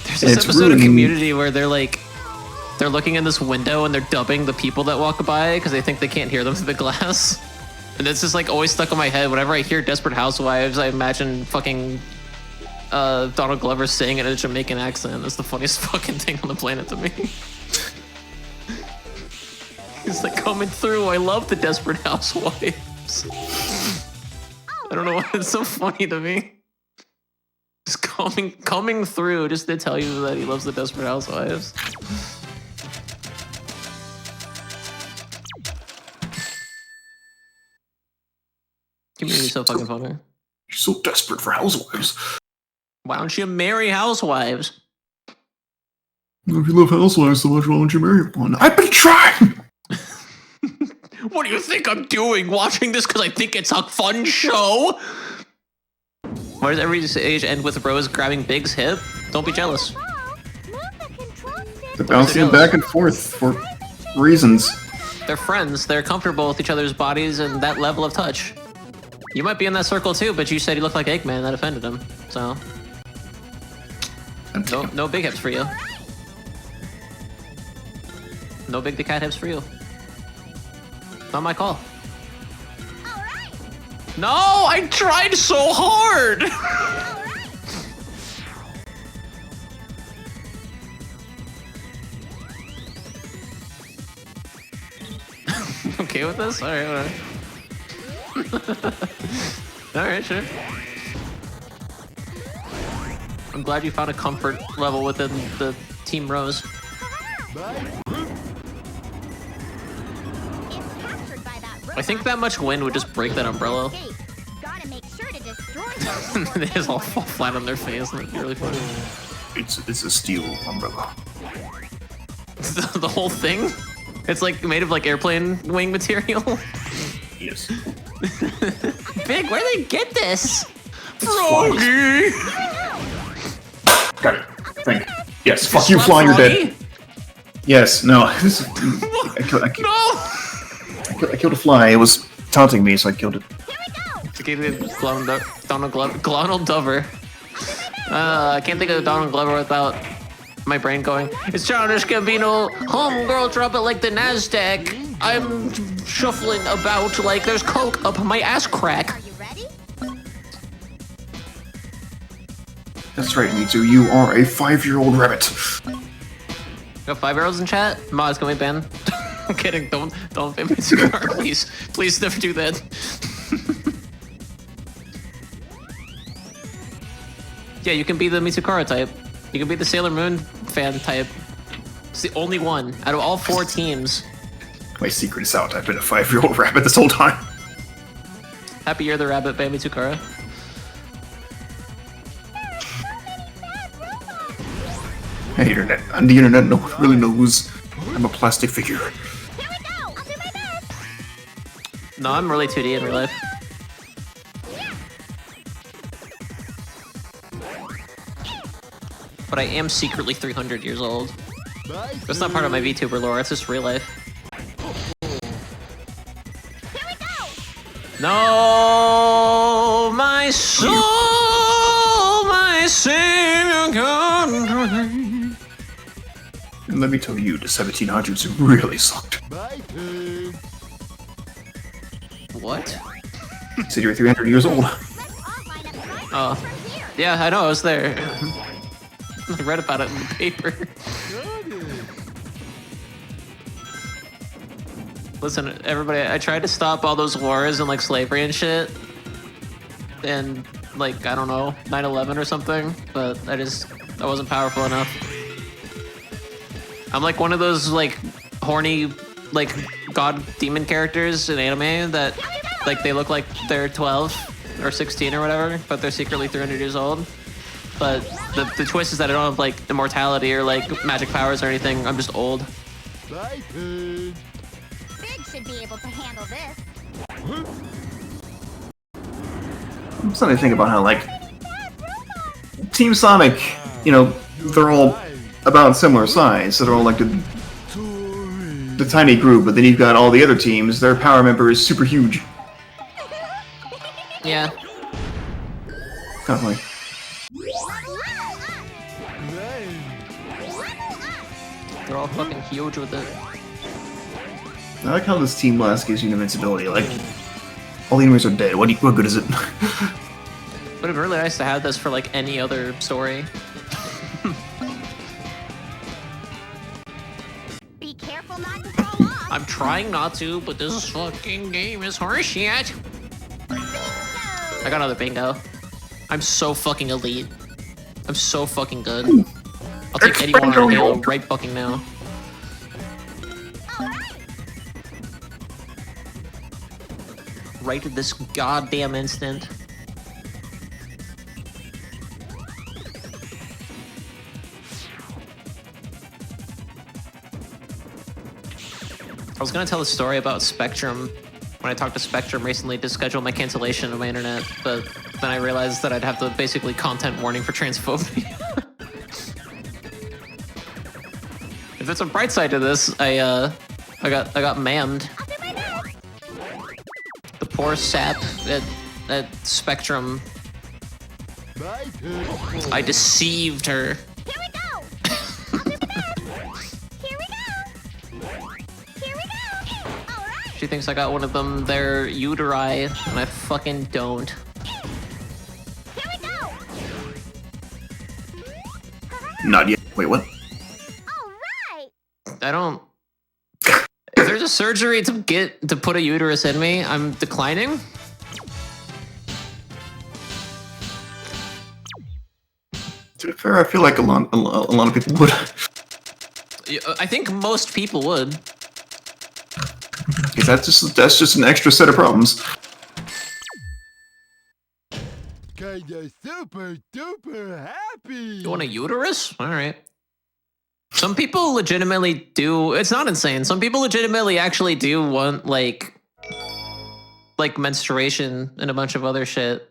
There's this episode of Community where they're looking in this window and they're dubbing the people that walk by because they think they can't hear them through the glass. And it's just like always stuck in my head. Whenever I hear Desperate Housewives, I imagine fucking Donald Glover saying it in a Jamaican accent. That's the funniest fucking thing on the planet to me. He's like, coming through, I love the Desperate Housewives. I don't know why it's so funny to me. Just coming through just to tell you that he loves the Desperate Housewives. Community's so fucking funny. You're so desperate for housewives. Why don't you marry housewives? If you love housewives so much, why don't you marry one? I've been trying! What do you think I'm doing? Watching this because I think it's a fun show? Why does every age end with Rose grabbing Big's hip? Don't be jealous. They're bouncing back and forth for reasons. They're friends. They're comfortable with each other's bodies and that level of touch. You might be in that circle too, but you said he looked like Eggman. That offended him. So, no big hips for you. No big the cat hips for you. Not my call. No, I tried so hard. Okay with this? All right, whatever. All right, sure. I'm glad you found a comfort level within the Team Rose. I think that much wind would just break that umbrella. They just all fall flat on their face. And it's really funny. It's a steel umbrella. The whole thing? It's like made of like airplane wing material. Yes. Big, where do they get this? Froggy! Got it. Thank you. Yes, fuck you, fly, you're dead. Yes, no. This is, I killed a fly. It was taunting me, so I killed it. Donald Glover. I can't think of Donald Glover without my brain going, it's Childish Gambino, homegirl, drop it like the NASDAQ. I'm shuffling about like there's coke up my ass crack. Are you ready? That's right, Mitsu. You are a 5-year-old rabbit. Got 5-year-olds in chat? Ma's gonna be banned. I'm kidding. Don't ban me too hard, please. Please never do that. Yeah, you can be the Mitsukara type. You can be the Sailor Moon fan type. It's the only one out of all 4 teams. My secret is out. I've been a 5-year-old rabbit this whole time. Happy Year the Rabbit by Mitsukara. Hey, internet. On the internet, no one really knows I'm a plastic figure. No, I'm really 2D in real life. But I am secretly 300 years old. That's not part of my VTuber lore, it's just real life. No, my soul, my savior country. And let me tell you, the 1700s really sucked. What? Said you were 300 years old. Oh. Yeah, I know, I was there. I read about it in the paper. Listen, everybody, I tried to stop all those wars and like slavery and shit. And like, I don't know, 9/11 or something, but I wasn't powerful enough. I'm like one of those like horny, like god demon characters in anime that like they look like they're 12 or 16 or whatever, but they're secretly 300 years old. But the twist is that I don't have like immortality or like magic powers or anything. I'm just old. Big should be able to handle this. I'm starting to think about how, like, Team Sonic, you know, they're all about similar size, so they're all like the tiny group, but then you've got all the other teams, their power member is super huge. Yeah. Kind of funny. They're all fucking huge with it. I like how this Team Blast gives you invincibility, like, all the enemies are dead, what good is it? Would have been really nice to have this for like any other story. Be careful not to fall off. I'm trying not to, but this fucking game is horseshit. I got another bingo. I'm so fucking elite. I'm so fucking good. I'll take anyone on Halo right fucking now. Right at this goddamn instant. I was gonna tell a story about Spectrum when I talked to Spectrum recently to schedule my cancellation of my internet, but then I realized that I'd have to basically content warning for transphobia. If there's a bright side to this, I got mammed. The poor sap at Spectrum. I deceived her. Here we go. She thinks I got one of them, their uteri, and I fucking don't. Here we go. Not yet. Wait, what? I don't. If there's a surgery to put a uterus in me, I'm declining. To be fair, I feel like a lot of people would. I think most people would. Because that's just an extra set of problems. Kinda super duper happy. You want a uterus? All right. Some people legitimately do. It's not insane. Some people legitimately actually do want like menstruation and a bunch of other shit.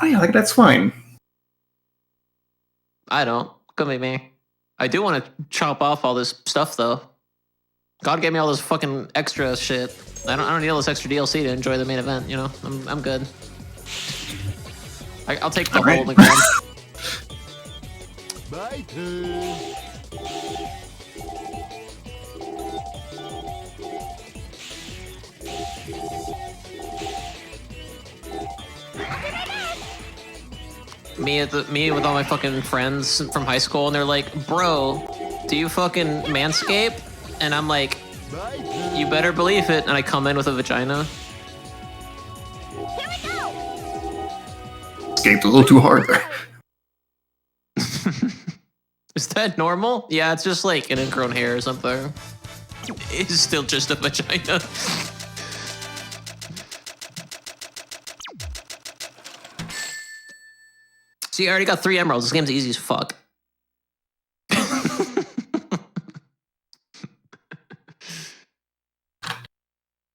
Oh yeah, like that's fine. I don't. Could be me. I do want to chop off all this stuff though. God gave me all this fucking extra shit. I don't need all this extra DLC to enjoy the main event. You know, I'm good. I'll take the whole McGrath. My turn. Me with all my fucking friends from high school, and they're like, "Bro, do you fucking manscape?" And I'm like, "You better believe it." And I come in with a vagina. Escaped a little too hard there. Is that normal? Yeah, it's just like an ingrown hair or something. It's still just a vagina. See, I already got 3 emeralds. This game's easy as fuck.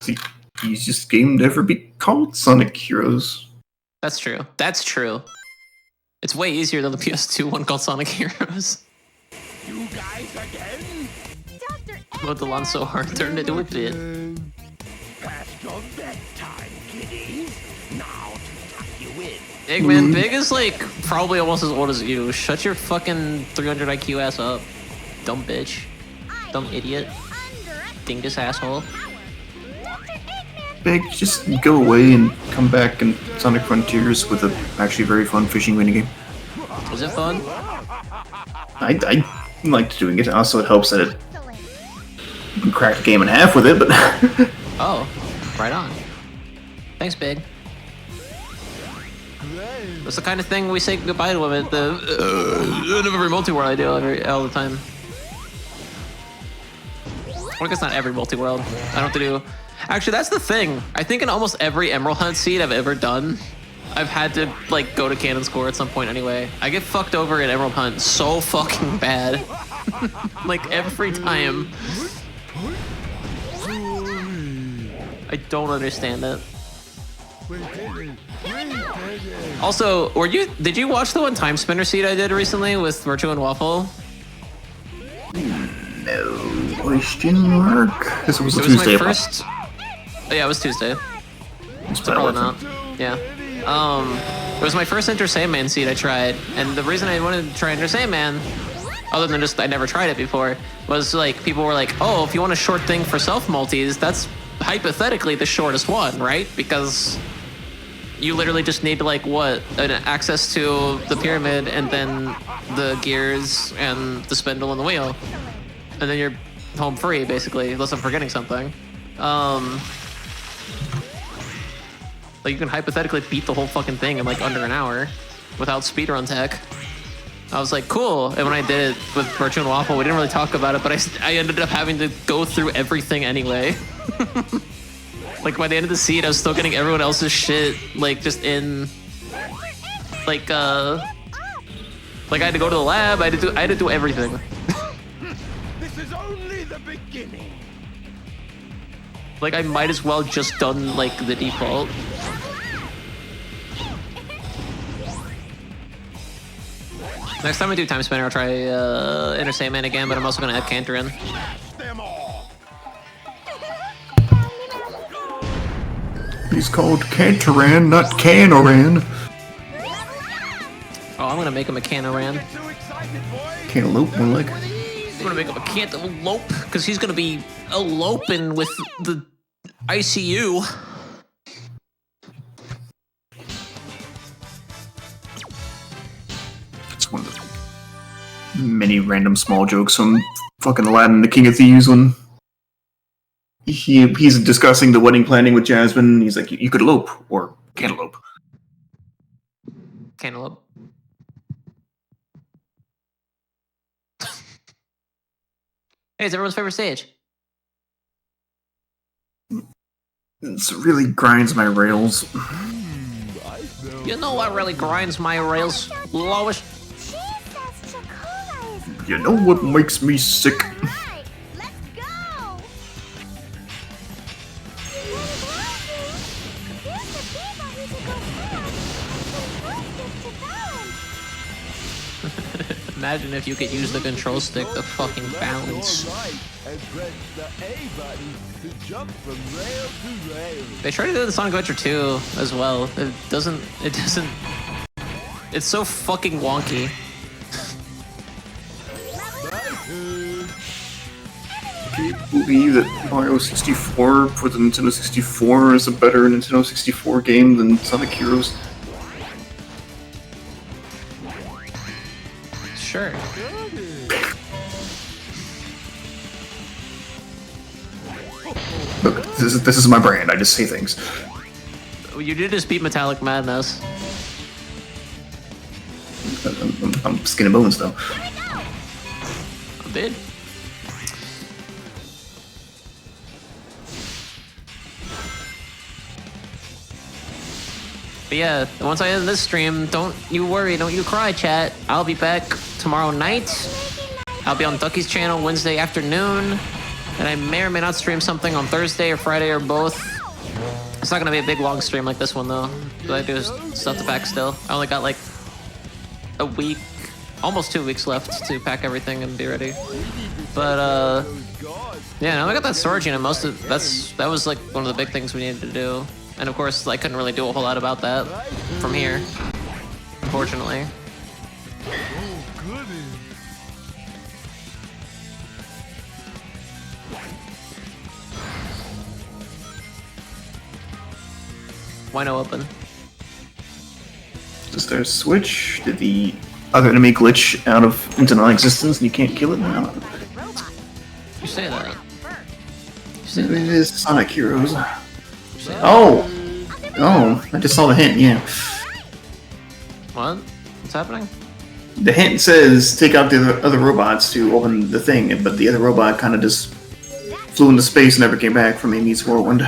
See, the easiest game to ever be called Sonic Heroes. That's true. That's true. It's way easier than the PS2 one called Sonic Heroes. You guys again? Mowed the lawn so hard, turned into a bit. Past your bedtime, kiddies. Now to tuck you in. Eggman, Big is like probably almost as old as you. Shut your fucking 300 IQ ass up. Dumb bitch. Dumb idiot. Dingus asshole. Big, just go away and come back in Sonic Frontiers with a actually very fun fishing minigame. Was it fun? I liked doing it. Also, it helps that you can crack the game in half with it, but... Oh, right on. Thanks, Big. That's the kind of thing we say goodbye to him at the end of every multi-world I do all the time. Well, I guess not every multi-world. I don't have to do... Actually, that's the thing. I think in almost every Emerald Hunt seed I've ever done, I've had to, like, go to Cannon Score at some point anyway. I get fucked over in Emerald Hunt so fucking bad. Like, every time. I don't understand it. Also, did you watch the one Time Spinner seed I did recently with Virtue and Waffle? No question mark. This was a Tuesday. Oh, yeah, it was Tuesday. So probably not. Yeah. It was my first Enter Sandman seed I tried, and the reason I wanted to try Enter Sandman, other than just I never tried it before, was like people were like, oh, if you want a short thing for self multis, that's hypothetically the shortest one, right? Because you literally just need like what, an access to the pyramid and then the gears and the spindle and the wheel, and then you're home free basically, unless I'm forgetting something. Like you can hypothetically beat the whole fucking thing in like under an hour without speedrun tech. I was like, cool. And when I did it with Virtue and Waffle, we didn't really talk about it, but I ended up having to go through everything anyway. Like by the end of the seed, I was still getting everyone else's shit, like just in, like I had to go to the lab. I had to do everything. This is only the beginning. Like I might as well just done like the default. Next time I do Time Spinner, I'll try Enter Sandman again, but I'm also gonna add Cantor in. He's called Cantoran, not Canoran. Oh, I'm gonna make him a Canoran. Cantaloupe, more like. I'm gonna make him a Cantaloupe, because he's gonna be eloping with the ICU. It's one of the many random small jokes from fucking Aladdin, the King of Thieves, when he's discussing the wedding planning with Jasmine. He's like, you could elope, or cantaloupe. Cantaloupe. Hey, it's everyone's favorite stage. This really grinds my rails. You know what really grinds my rails, Lois? You know what makes me sick? Imagine if you could use the control stick to fucking balance. They tried to do it in Sonic Adventure 2 as well. It doesn't, it's so fucking wonky. Can you believe that Mario 64 for the Nintendo 64 is a better Nintendo 64 game than Sonic Heroes? Sure. Look, this is my brand. I just say things. You did just beat Metallic Madness. I'm skin and bones though. I did. But yeah, once I end this stream, don't you worry, don't you cry, chat. I'll be back tomorrow night. I'll be on Ducky's channel Wednesday afternoon. And I may or may not stream something on Thursday or Friday or both. It's not gonna be a big long stream like this one though. But I do stuff to pack still. I only got like a week, almost 2 weeks left to pack everything and be ready. But yeah, now I got that storage unit. That was like one of the big things we needed to do. And of course, I couldn't really do a whole lot about that from here, unfortunately. Why no open? Just there switch? Did the other enemy glitch out of into non-existence and you can't kill it now? You say that. It is Sonic Heroes. Oh! Oh, I just saw the hint, yeah. What? What's happening? The hint says take out the other robots to open the thing, but the other robot kind of just flew into space and never came back from Amy's whirlwind.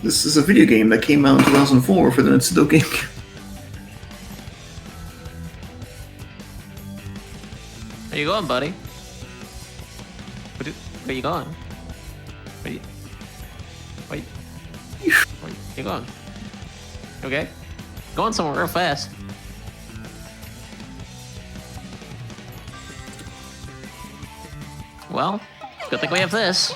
This is a video game that came out in 2004 for the Nintendo GameCube. Where you going, buddy? Where you going? Where you going? Okay? Going somewhere real fast. Well, good thing we have this.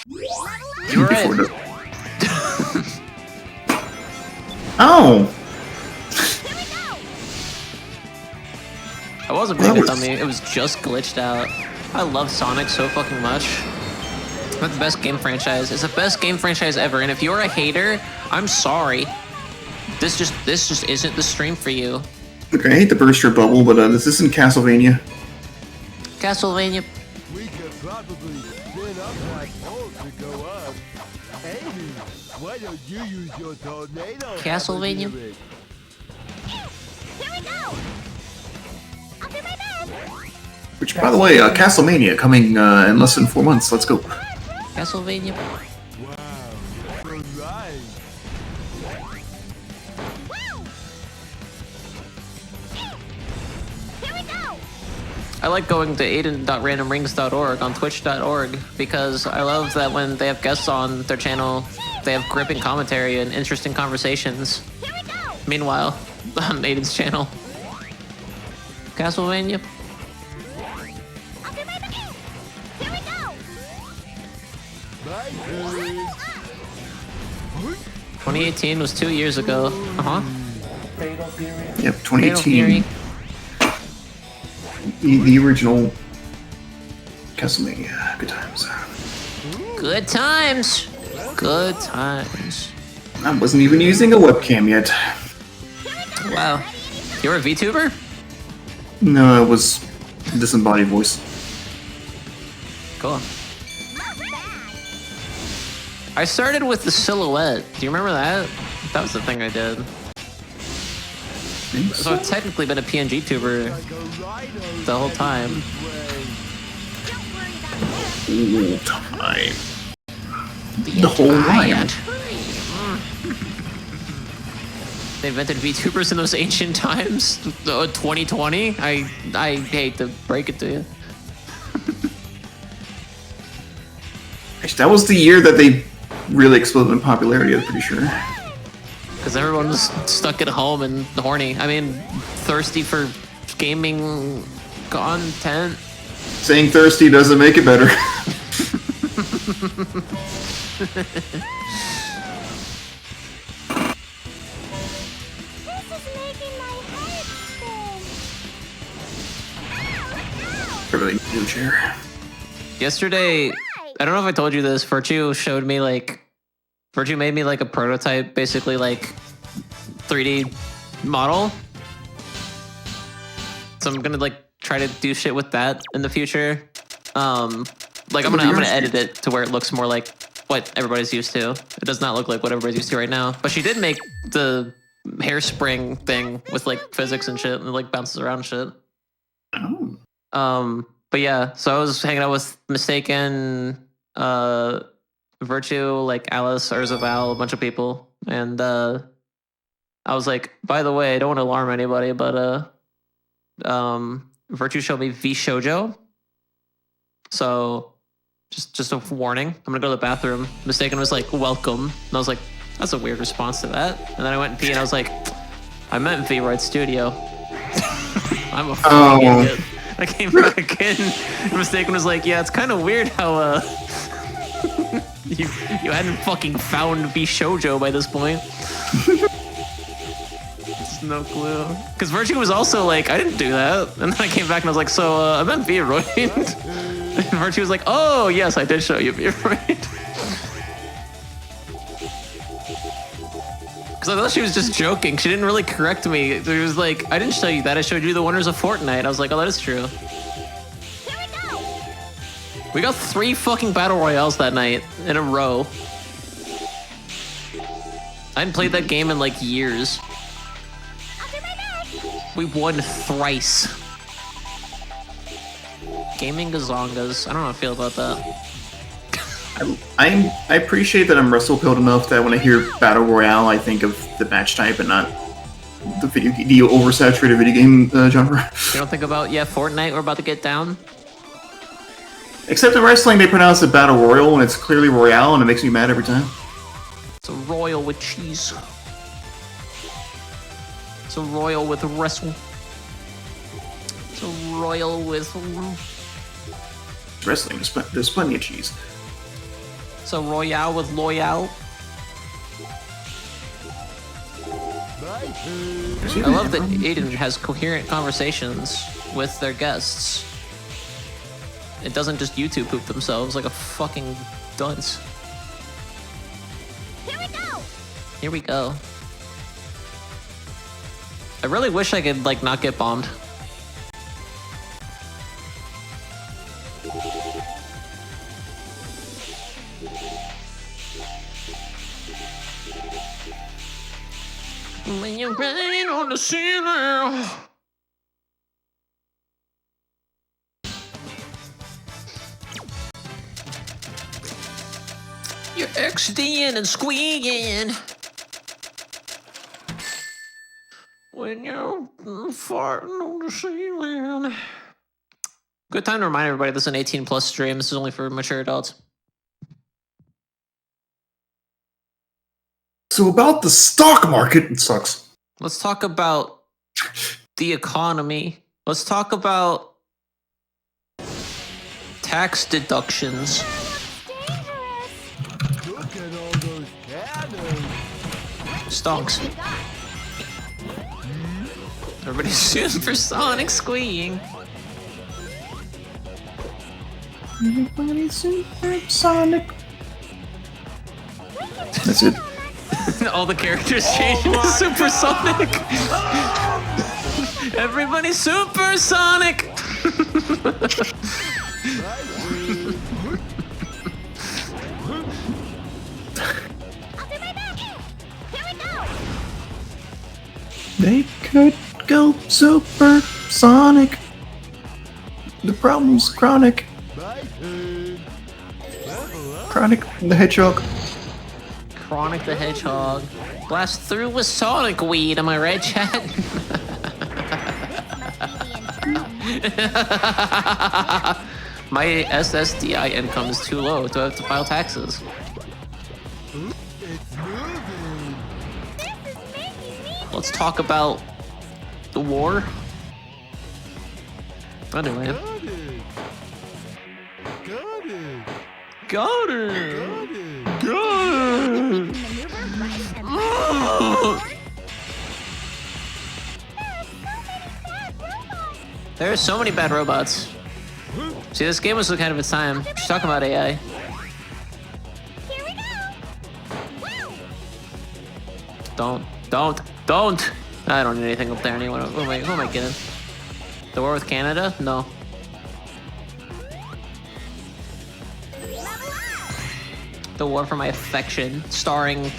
You were in. Oh! I wasn't big on me, it was just glitched out. I love Sonic so fucking much. It's the best game franchise. It's the best game franchise ever, and if you're a hater, I'm sorry. This just isn't the stream for you. Okay, I hate to burst your bubble, but this isn't Castlevania. Castlevania. We could probably spin up that pole to go up. Amy, why don't you use your tornado? Castlevania. Here we go! I'll do my best! Which, by the way, Castlevania coming in less than 4 months. Let's go. Castlevania. Alright. I like going to aiden.randomrings.org on twitch.org because I love that when they have guests on their channel, they have gripping commentary and interesting conversations. Meanwhile, on Aiden's channel. Castlevania. 2018 was 2 years ago. Yep, 2018. The original Castlevania. Good times. Good times. Good times. I wasn't even using a webcam yet. Wow. You're a VTuber? No, it was disembodied voice. Cool. I started with the silhouette. Do you remember that? That was the thing I did. So I've technically been a PNG tuber the whole time. The whole time. They invented VTubers in those ancient times. 2020. I hate to break it to you. Actually, that was the year that they really exploded in popularity. I'm pretty sure. Because everyone was stuck at home and horny. I mean, thirsty for gaming content. Saying thirsty doesn't make it better. Really new chair. Yesterday, I don't know if I told you this, Virtue made me like a prototype, basically like 3D model. So I'm gonna like try to do shit with that in the future. Like I'm gonna edit it to where it looks more like what everybody's used to. It does not look like what everybody's used to right now. But she did make the hairspring thing with like physics and shit, and it like bounces around and shit. But yeah, so I was hanging out with Mistaken, Virtue, like Alice, Urzaval, a bunch of people, and I was like, by the way, I don't want to alarm anybody, but Virtue showed me V Shoujo. So just a warning, I'm gonna go to the bathroom. Mistaken was like, welcome, and I was like, that's a weird response to that. And then I went and pee, and I was like, I meant V-Ride Studio. I'm a fucking idiot. I came back in, and Mistaken was like, yeah, it's kind of weird how you hadn't fucking found V Shoujo by this point. It's No clue. Because Virtue was also like, I didn't do that. And then I came back and I was like, so I meant Bearoid. And Virtue was like, oh, yes, I did show you Bearoid. Because I thought she was just joking. She didn't really correct me. It was like, I didn't show you that. I showed you the Wonders of Fortnite. I was like, oh, that is true. We got 3 fucking Battle Royales that night in a row. I hadn't played that game in like years. We won thrice. Gaming Gazongas. I don't know how I feel about that. I appreciate that I'm wrestle-pilled enough that when I hear Battle Royale, I think of the match type and not the oversaturated video game genre. You don't think about, yeah, Fortnite, we're about to get down? Except in wrestling, they pronounce it Battle Royal, and it's clearly Royale, and it makes me mad every time. It's a royal with cheese. It's a royal with wrestle. It's a royal with... Wrestling, there's plenty of cheese. It's a royale with loyal. I love that Aiden has coherent conversations with their guests. It doesn't just YouTube poop themselves like a fucking dunce. Here we go! Here we go. I really wish I could, like, not get bombed. When you rain on the ceiling. You're XDing and squeaking. When you're farting on the ceiling. Good time to remind everybody this is an 18+ stream. This is only for mature adults. So about the stock market, it sucks. Let's talk about the economy. Let's talk about tax deductions. Look at all those cannons. Stonks. Everybody's supersonic squeeing. Everybody's supersonic. That's it. All the characters changing to supersonic. Everybody's supersonic. They could go supersonic. The problem's chronic. Chronic the Hedgehog. Chronic the Hedgehog. Blast through with sonic weed, am I right, chat? My SSDI income is too low to have to file taxes. Let's talk about the war. Anyway. Got it. There are so many bad robots. See, this game was kind of its time. She's talking about AI. Don't. I don't need anything up there anyway. Who am I kidding? The war with Canada? No. The war for my affection, starring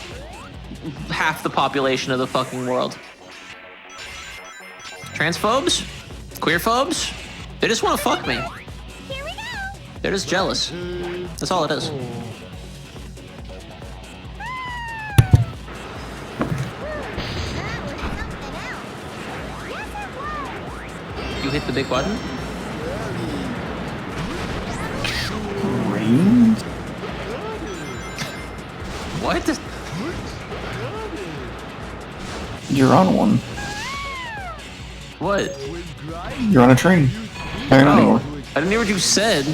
half the population of the fucking world. Transphobes? Queerphobes? They just want to fuck me. They're just jealous. That's all it is. You hit the big button? Range? What? You're on one. What? You're on a train. I didn't hear what you said.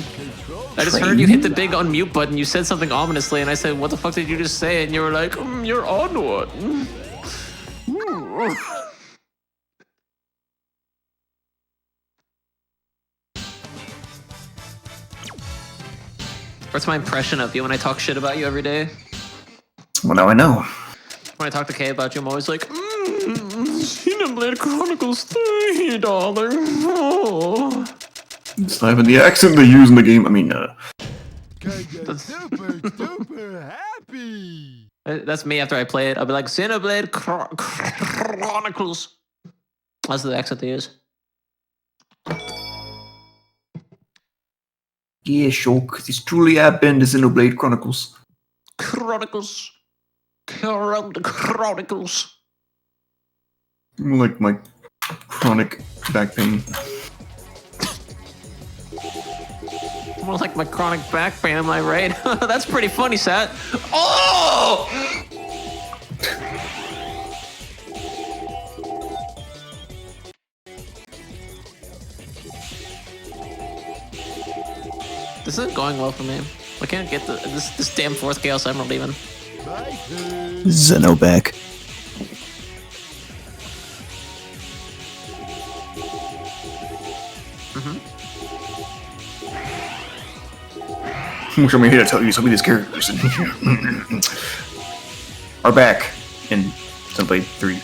I just heard you hit the big unmute button. You said something ominously, and I said, "What the fuck did you just say?" And you were like, "You're on one." What's my impression of you when I talk shit about you every day? Well, now I know. When I talk to Kay about you, I'm always like, Xenoblade Chronicles $30. Oh. It's not even the accent they use in the game. I mean, super happy. That's me after I play it. I'll be like, Xenoblade Chronicles. That's the accent they use. Yeah, Shulk. This truly have been the Xenoblade Chronicles. Chronicles. Like my chronic back pain. More like my chronic back pain, am I right? That's pretty funny, Sat. Oh! This isn't going well for me. I can't get this damn fourth Chaos Emerald even. Xenoback. Which I'm here to tell you some of these characters are back in Xenoblade 3.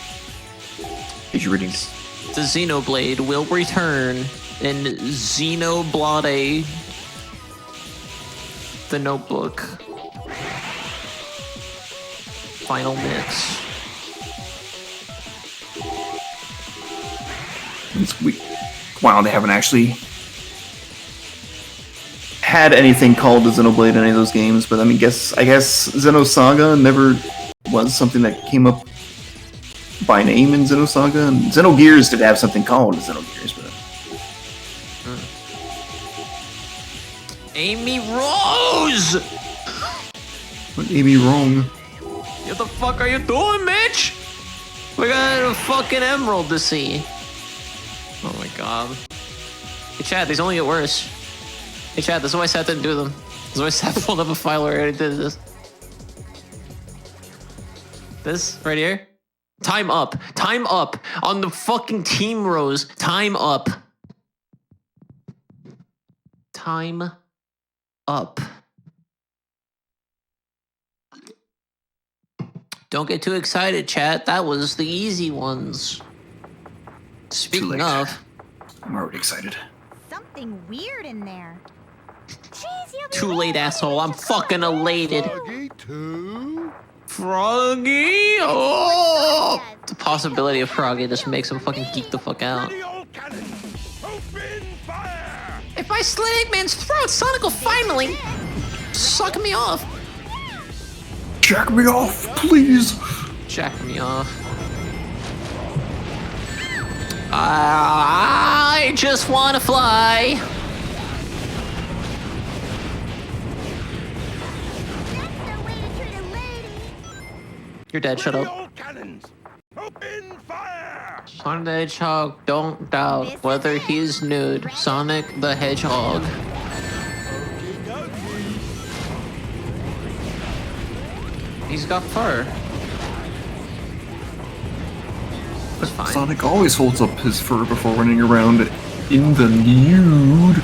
Did you reading? The Xenoblade will return in Xenoblade, the Notebook, Final Mix. It's weird. Wow, they haven't actually had anything called the Xenoblade in any of those games, but I mean, I guess Xenosaga never was something that came up by name in Xenosaga, and Xenogears did have something called Xenogears, but Amy Rose! what Amy wrong? What the fuck are you doing, Mitch? We got a fucking emerald to see. Oh my god. Hey Chad, these only get worse. Hey Chad, this is why Seth didn't do them. This is why Seth pulled up a file where I already did this. This right here. Time up. Time up on the fucking team rows. Time up. Time up. Don't get too excited, chat. That was the easy ones. Speaking of, I'm already excited. Something weird in there. too late, asshole. I'm fucking elated. Froggy? Oh! The possibility of Froggy just makes him fucking geek the fuck out. If I slit Eggman's throat, Sonic will finally suck me off. Jack me off, please. Jack me off. I just wanna fly. You're dead, shut up. Sonic the Hedgehog, don't doubt whether he's nude. Sonic the Hedgehog. He's got fur. It's fine. Sonic always holds up his fur before running around in the nude.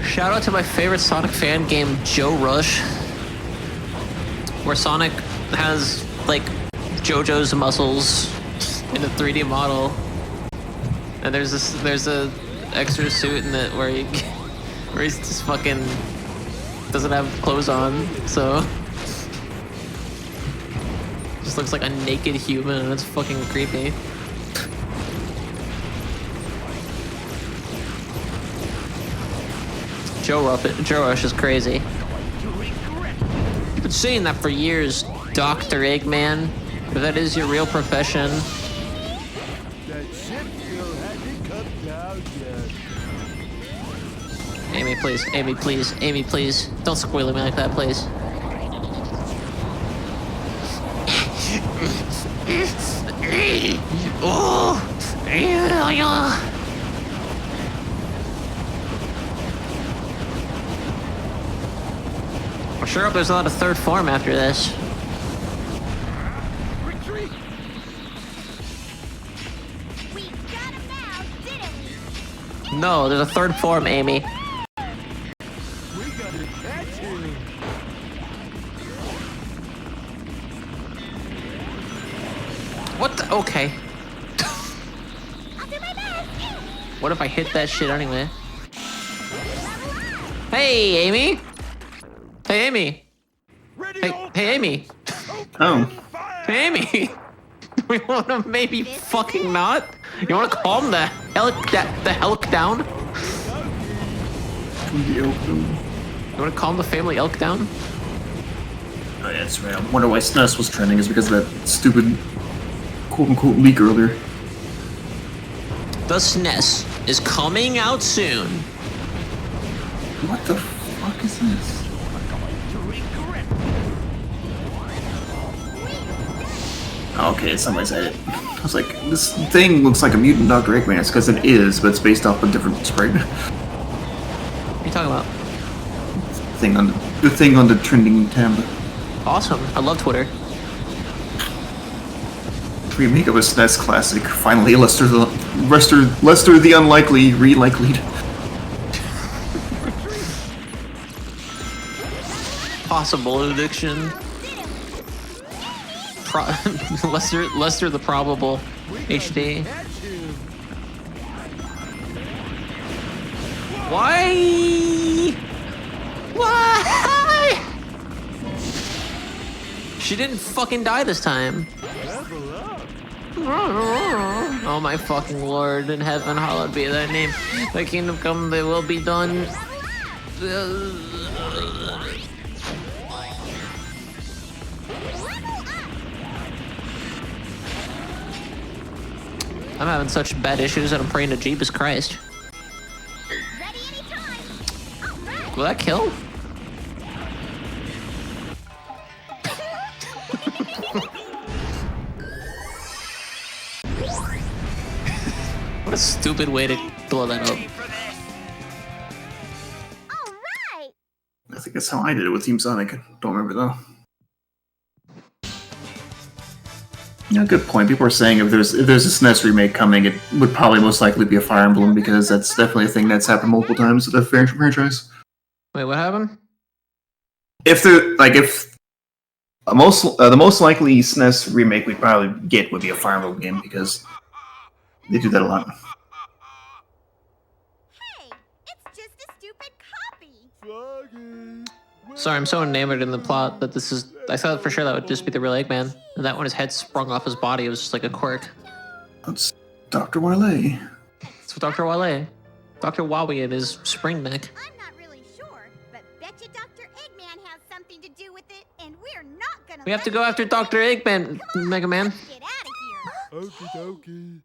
Shout out to my favorite Sonic fan game, Joe Rush, where Sonic has like JoJo's muscles in a 3D model, and there's a extra suit in it where he's just fucking doesn't have clothes on, so just looks like a naked human, and it's fucking creepy. Joe Rush is crazy. You've been saying that for years, Dr. Eggman. If that is your real profession. Amy, please. Amy, please. Amy, please. Don't squeal at me like that, please. Oh! I sure hope there's not a third form after this. No, there's a third form, Amy. We gotta catch him. What the? Okay. What if I hit that shit anyway? Hey, Amy. Hey, Amy. Hey, Amy. Oh. Hey, Amy. We want to maybe fucking not? You want to calm the elk down? You want to calm the family elk down? Oh yeah, that's right. I wonder why SNES was trending is because of that stupid quote-unquote leak earlier. The SNES is coming out soon. What the fuck is this? Oh, okay, somebody said it. I was like, this thing looks like a mutant Dr. Eggman. It's because it is, but it's based off a different sprite. What are you talking about? The thing on the trending tab. Awesome. I love Twitter. Remake of a SNES classic. Finally, Lester the Unlikely re-likelied. Possible addiction. Lester the Probable HD. Why? She didn't fucking die this time. Oh my fucking lord in heaven, hallowed be thy name. Thy kingdom come, thy will be done. I'm having such bad issues that I'm praying to Jeebus Christ. Will that kill? What a stupid way to blow that up. I think that's how I did it with Team Sonic. Don't remember though. Yeah, good point. People are saying if there's a SNES remake coming, it would probably most likely be a Fire Emblem because that's definitely a thing that's happened multiple times with the franchise. Wait, what happened? If the most likely SNES remake we'd probably get would be a Fire Emblem game because they do that a lot. Sorry, I'm so enamored in the plot that this is. I thought for sure that would just be the real Eggman, and that when his head sprung off his body, it was just like a quirk. That's Dr. Wile. It's Dr. Wile. Dr. Wowie and his spring neck. I'm not really sure, but betcha Dr. Eggman has something to do with it, and we're not gonna. We have to go after Dr. Eggman, Mega Man. Get out of here. Okie dokie.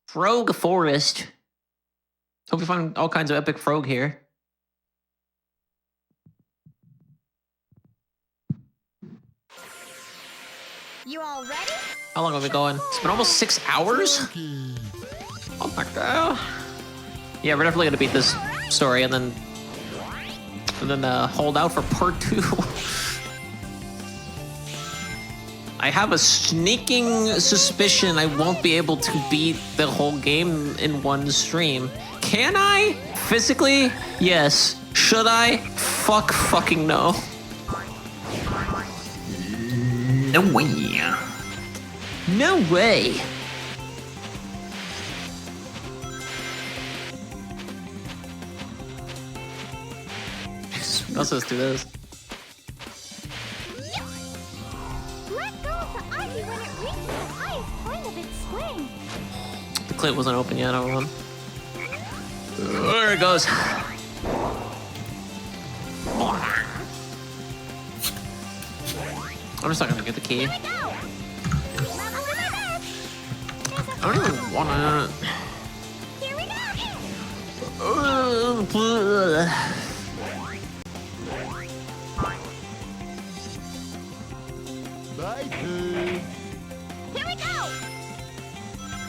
Frog Forest. Hope we find all kinds of epic frog here. You all ready? How long have we been going? It's been almost 6 hours? Oh my god. Yeah, we're definitely gonna beat this story and then hold out for part 2. I have a sneaking suspicion I won't be able to beat the whole game in one stream. Can I? Physically? Yes. Should I? Fucking no. No way. No way. Let's just do this. Let go of the ivy when it reaches the highest point of its swing. The clip wasn't open yet, everyone. There it goes. I'm just not gonna get the key. I don't even wanna. Here we Here we go.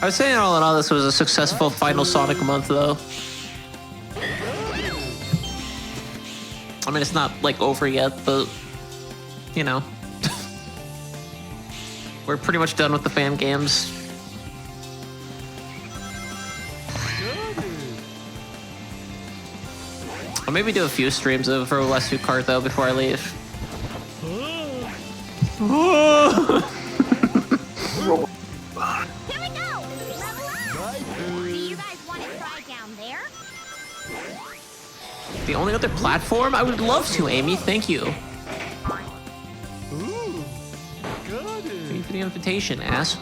I was saying all in all, this was a successful final Sonic month, though. I mean, it's not like over yet, but you know. We're pretty much done with the fan games. I'll maybe do a few streams of Rescue Card though before I leave. Here we go! Level up! Do you guys want to try down there? The only other platform? I would love to, Amy. Thank you. Thank you for the invitation, ass.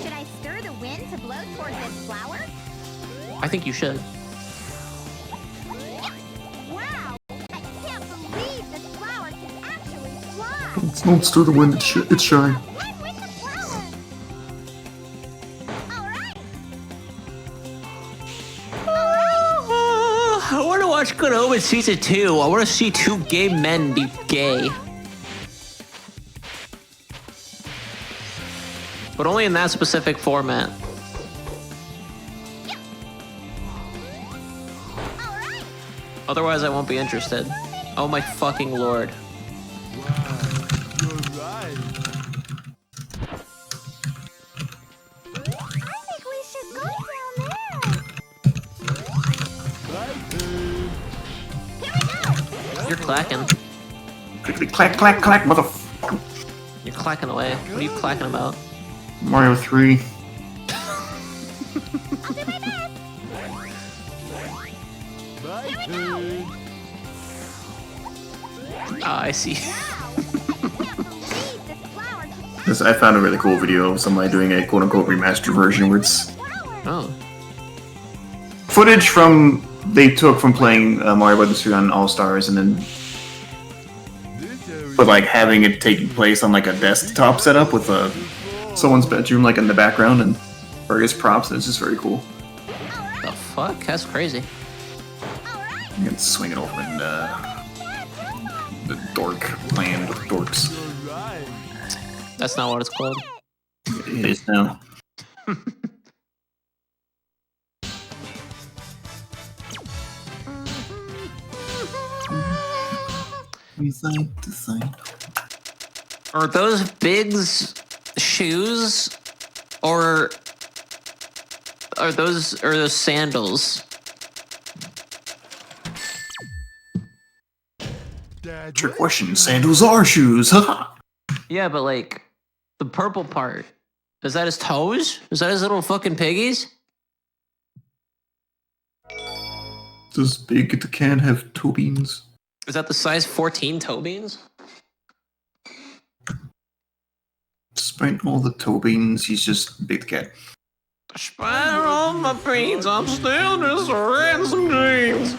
Should I stir the wind to blow towards this flower? I think you should. Wow! I can't believe this flower can actually fly! It's not stir the wind, it's shine. I want to watch Good Omens Season 2. I want to see two gay men be gay. But only in that specific format. Otherwise, I won't be interested. Oh my fucking lord. You're clacking. Clickety clack clack clack, motherfucker. You're clacking away. What are you clacking about? Mario 3. Ah, I see. I found a really cool video of somebody doing a quote-unquote remastered version where it's footage from they took from playing Mario Bros. 3 on All Stars, and then but like having it taking place on like a desktop setup with someone's bedroom like in the background and various props. And it's just very cool. The fuck? That's crazy. You can swing it over in the Dork land of dorks. That's not what it's called. It is now. Side to side. Are those Big's shoes, or are those sandals? Trick question. Sandals are shoes. Haha. Yeah, but like the purple part, is that his toes? Is that his little fucking piggies? Does Big the Can have toe beans? Is that the size 14 toe beans? Despite all the toe beans, he's just Big the Cat. Despite all my beans, I'm still just a ransom dreams.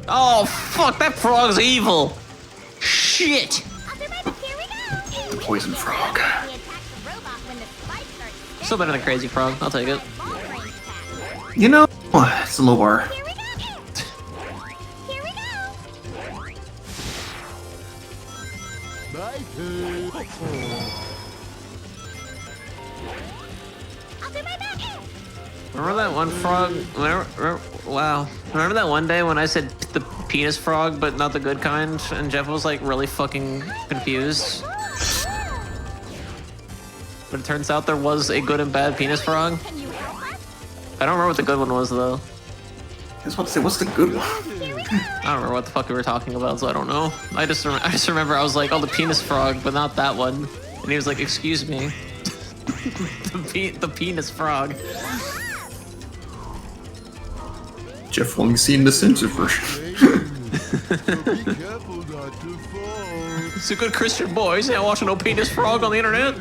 Oh fuck, that frog's evil. Shit. The poison frog. Still better than Crazy Frog, I'll take it. You know, it's a low bar. Remember that one frog? Wow. Remember that one day when I said the penis frog, but not the good kind, and Jeff was like really fucking confused? But it turns out there was a good and bad penis frog. I don't remember what the good one was though. I was about to say, what's the good one? I don't remember what the fuck we were talking about, so I don't know. I just remember I was like, oh, the penis frog, but not that one. And he was like, excuse me. the penis frog. Jeff only seen the censored version. It's a good Christian boy. He's not watching no penis frog on the internet.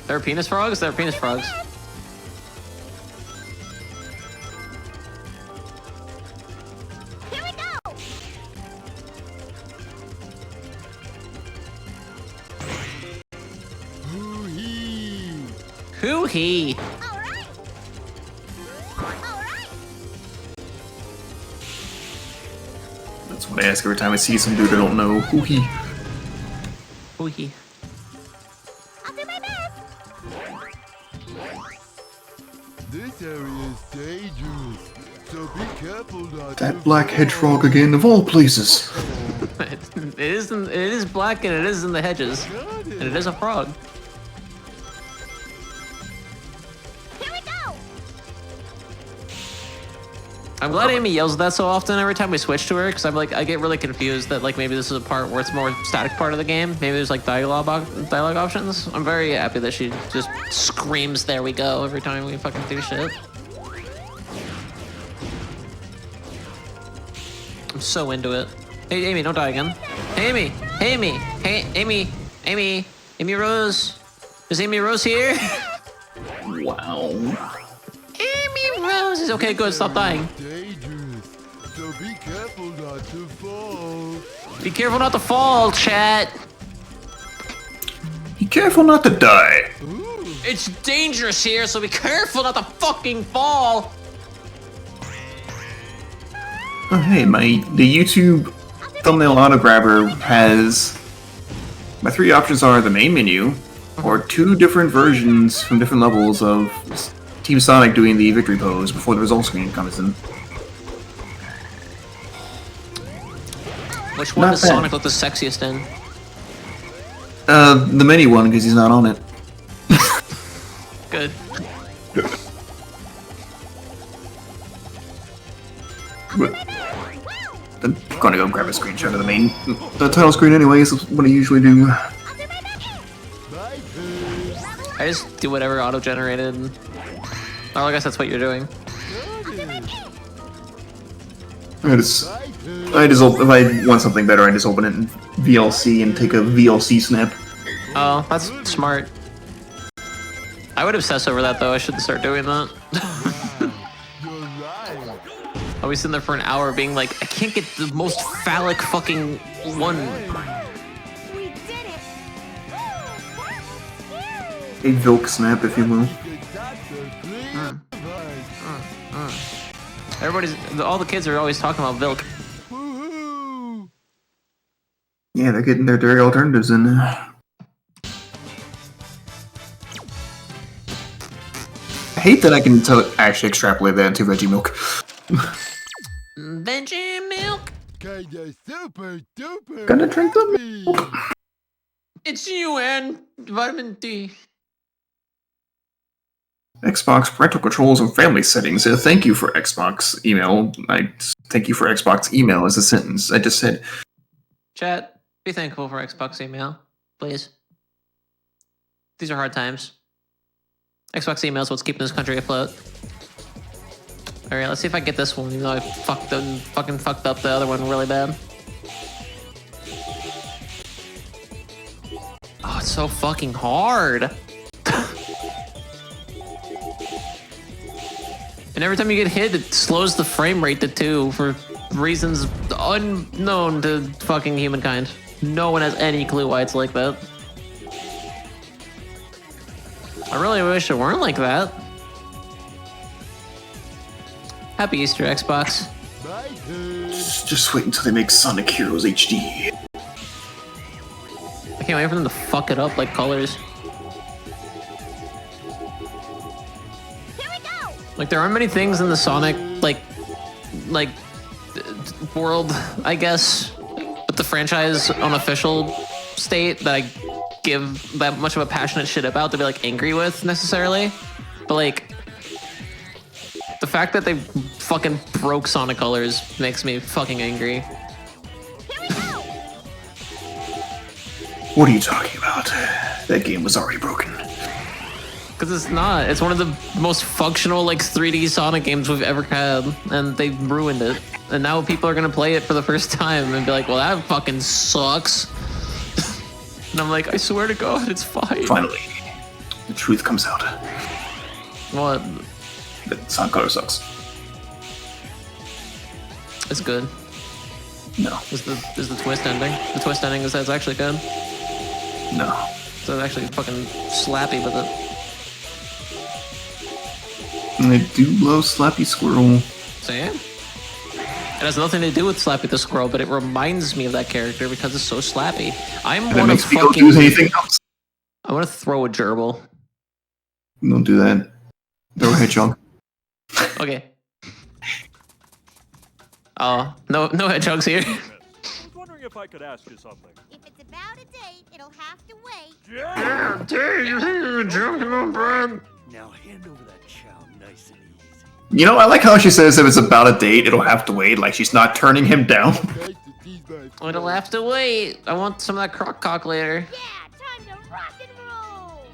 There are penis frogs? There are penis frogs. Here we go! Who he? That's what I ask every time I see some dude I don't know. Who he? Who he? That black hedgehog again, of all places. It is black and it is in the hedges. And it is a frog. Here we go! I'm glad Amy yells that so often every time we switch to her, because I'm like, I get really confused that like maybe this is a part where it's more static part of the game. Maybe there's like dialogue options. I'm very happy that she just screams "There we go" every time we fucking do shit. I'm so into it. Hey Amy, don't die again. Hey Amy, hey Amy, hey Amy, Amy Rose. Is Amy Rose here? Wow. Amy Rose is okay. Good, stop dying. So be careful not to fall. Be careful not to fall, chat. Be careful not to die. It's dangerous here, so be careful not to fucking fall. Oh, hey, the YouTube thumbnail auto grabber has my 3 options are the main menu, or 2 different versions from different levels of Team Sonic doing the victory pose before the result screen comes in. Which one Not does bad. Sonic look the sexiest in? The mini one, because he's not on it. Good. I'm gonna go grab a screenshot of the title screen anyways, is what I usually do. I just do whatever auto-generated. Oh, I guess that's what you're doing. If I want something better, I just open it in VLC and take a VLC snap. Oh, that's smart. I would obsess over that though. I should start doing that. I'll be sitting there for an hour being like, I can't get the most phallic fucking one. A Vilk snap, if you will. All the kids are always talking about Vilk. Yeah, they're getting their dairy alternatives in. I hate that I can actually extrapolate that into veggie milk. Veggie milk. Kinda super duper. Gonna drink the milk. It's you and vitamin D. Xbox parental controls and family settings. Thank you for Xbox email. Thank you for Xbox email as a sentence. I just said. Chat, be thankful for Xbox email, please. These are hard times. Xbox email is what's keeping this country afloat. Alright, let's see if I get this one, even though I fucking fucked up the other one really bad. Oh, it's so fucking hard. And every time you get hit, it slows the frame rate to 2 for reasons unknown to fucking humankind. No one has any clue why it's like that. I really wish it weren't like that. Happy Easter, Xbox. Just wait until they make Sonic Heroes HD. I can't wait for them to fuck it up like Colors. Like, there aren't many things in the Sonic, like world, I guess, but the franchise unofficial state that I give that much of a passionate shit about to be, like, angry with, necessarily. But, like, the fact that they fucking broke Sonic Colors makes me fucking angry. What are you talking about? That game was already broken. Because it's not. It's one of the most functional, like, 3D Sonic games we've ever had, and they ruined it. And now people are gonna play it for the first time and be like, well, that fucking sucks. And I'm like, I swear to God, it's fine. Finally, the truth comes out. What? That Sonic Color sucks. It's good. No. Is the twist ending? The twist ending is that's actually good. No. So it's actually fucking slappy with it. I do love Slappy Squirrel. So yeah. It has nothing to do with Slappy the Squirrel, but it reminds me of that character because it's so slappy. I'm And it one of makes me go fucking. do anything else. I want to throw a gerbil. Don't do that. Throw a hedgehog. Okay. Oh, no hedgehogs here. I was wondering if I could ask you something. If it's about a date, it'll have to wait. Yeah, dude, jumping on bread. Now hand over that chow nice and easy. You know, I like how she says if it's about a date, it'll have to wait. Like she's not turning him down. It'll have to wait. I want some of that crock cock later. Yeah, time to rock and roll.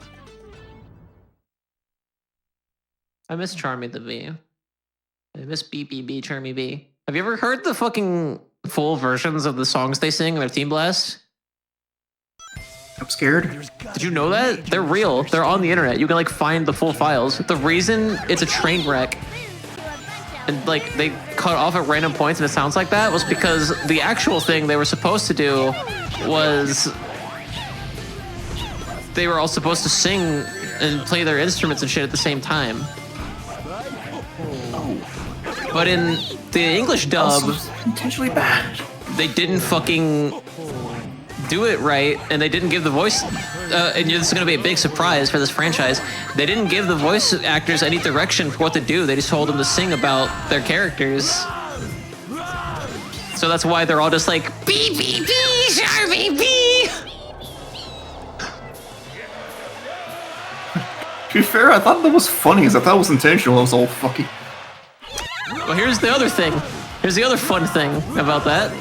I miss Charmy the Bee. I miss BBB Charmy Bee. Have you ever heard the fucking full versions of the songs they sing in their Team Blast? I'm scared. Did you know that? They're real. They're on the internet. You can like find the full files. The reason it's a train wreck and like they cut off at random points and it sounds like that was because the actual thing they were supposed to do was they were all supposed to sing and play their instruments and shit at the same time. But in the English dub, intentionally bad. They didn't fucking do it right, and they didn't give the voice. And this is going to be a big surprise for this franchise. They didn't give the voice actors any direction for what to do. They just told them to sing about their characters. So that's why they're all just like beep beep beep, Charmy bee. To be fair, I thought that was funny. I thought it was intentional. It was all fucking. Well, here's the other thing. Here's the other fun thing about that.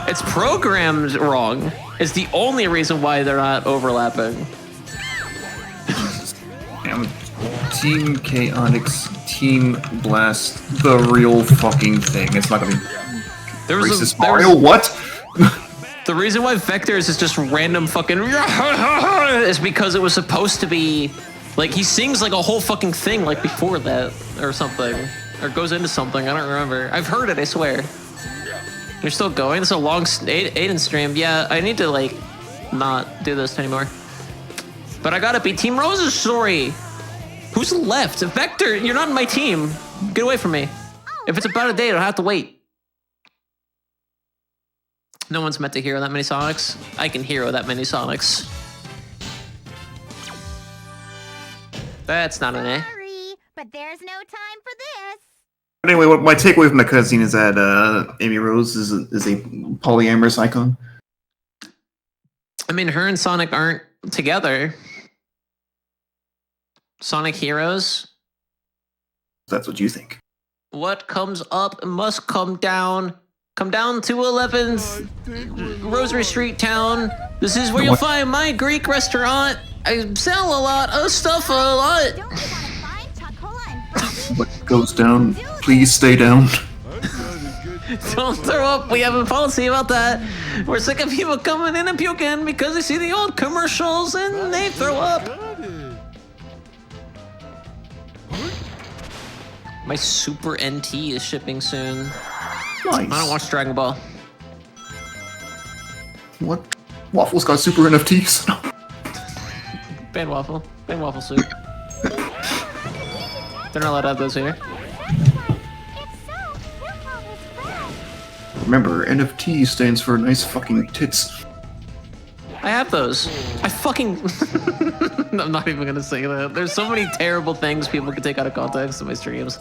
It's programmed wrong. It's the only reason why they're not overlapping. Damn. Team Chaotix, Team Blast, the real fucking thing. It's not gonna be racist Mario. What? The reason why Vectors is just random fucking is because it was supposed to be like he sings like a whole fucking thing like before that or something, or goes into something. I don't remember. I've heard it. I swear. You're still going? This is a long Aiden stream. Yeah, I need to like not do this anymore. But I gotta be Team Rose's story. Who's left? Vector, you're not in my team. Get away from me. If it's about a date, I'll have to wait. No one's meant to hero that many Sonics. I can hero that many Sonics. That's not an A. Sorry, but there's no time for this. Anyway, what my takeaway from the cutscene is that Amy Rose is a polyamorous icon. I mean, her and Sonic aren't together. Sonic Heroes. That's what you think. What comes up must come down. Come down to 11th Rosary Street Town. This is where you'll find my Greek restaurant. I sell a lot of stuff a lot. What goes down, please stay down. Don't throw up. We have a policy about that. We're sick of people coming in and puking because they see the old commercials and they throw up. My Super NT is shipping soon. Nice. I don't watch Dragon Ball. What? Waffle's got Super NFTs. Ban Waffle. Ban Waffle soup. They're not allowed to have those here. Remember, NFT stands for nice fucking tits. I have those. I fucking... I'm not even gonna say that. There's so many terrible things people can take out of context in my streams.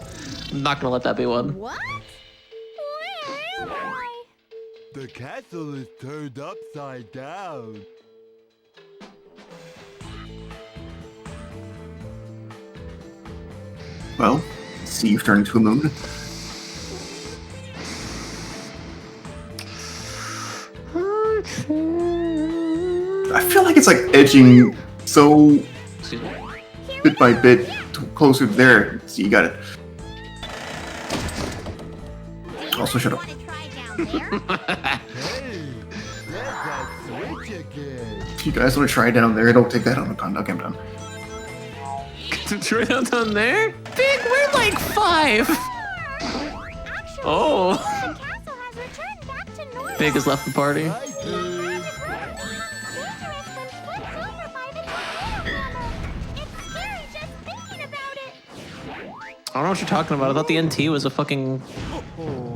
I'm not gonna let that be one. What? Where am I? The castle is turned upside down. Well, see you've turned into a moon. I feel like it's like edging so bit by bit closer there. See, you got it. Also, shut up. If you guys want to try down there, don't take that on the con. Okay, I'm done. Try down there? Big, we're like 5. Oh. Big has left the party. I don't know what you're talking about. I thought the NT was a fucking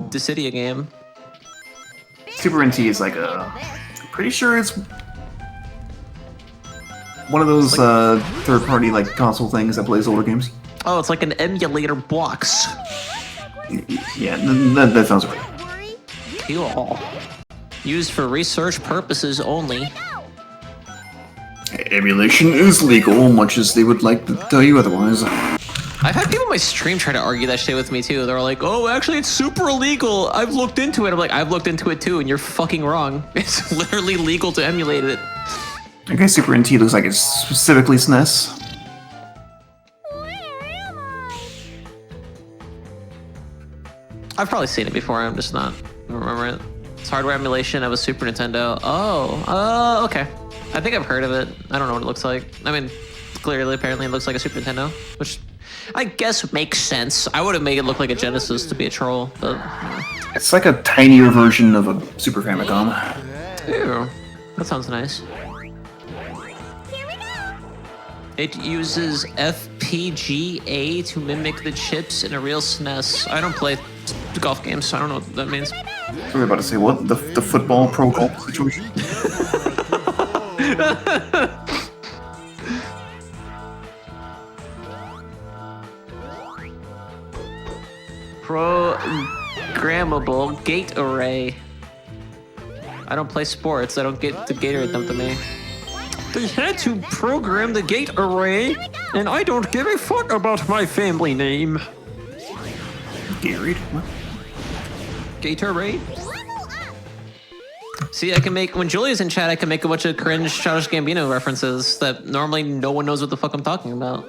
Dissidia game. Super NT is like a... I'm pretty sure it's one of those third-party like console things that plays older games. Oh, it's like an emulator box. Yeah, that sounds right. Cool. Used for research purposes only. Emulation is legal, much as they would like to tell you otherwise. I've had people on my stream try to argue that shit with me too. They're like, "Oh, actually, it's super illegal. I've looked into it." I'm like, "I've looked into it too, and you're fucking wrong. It's literally legal to emulate it." Okay, Super NT looks like it's specifically SNES. I've probably seen it before. I'm just not remember it. It's hardware emulation of a Super Nintendo. Oh, okay. I think I've heard of it. I don't know what it looks like. I mean, clearly, apparently, it looks like a Super Nintendo, which I guess makes sense. I would have made it look like a Genesis to be a troll, but It's like a tinier version of a Super Famicom. ew, that sounds nice. It uses FPGA to mimic the chips in a real SNES. I don't play golf games, so I don't know what that means. I was about to say, what? The football pro golf situation? Programmable gate array. I don't play sports. I don't get the gate array dumped to me. They had to program the gate array, and I don't give a fuck about my family name. Gate Gate array? See, I can make, when Julia's in chat, I can make a bunch of cringe Childish Gambino references that normally no one knows what the fuck I'm talking about.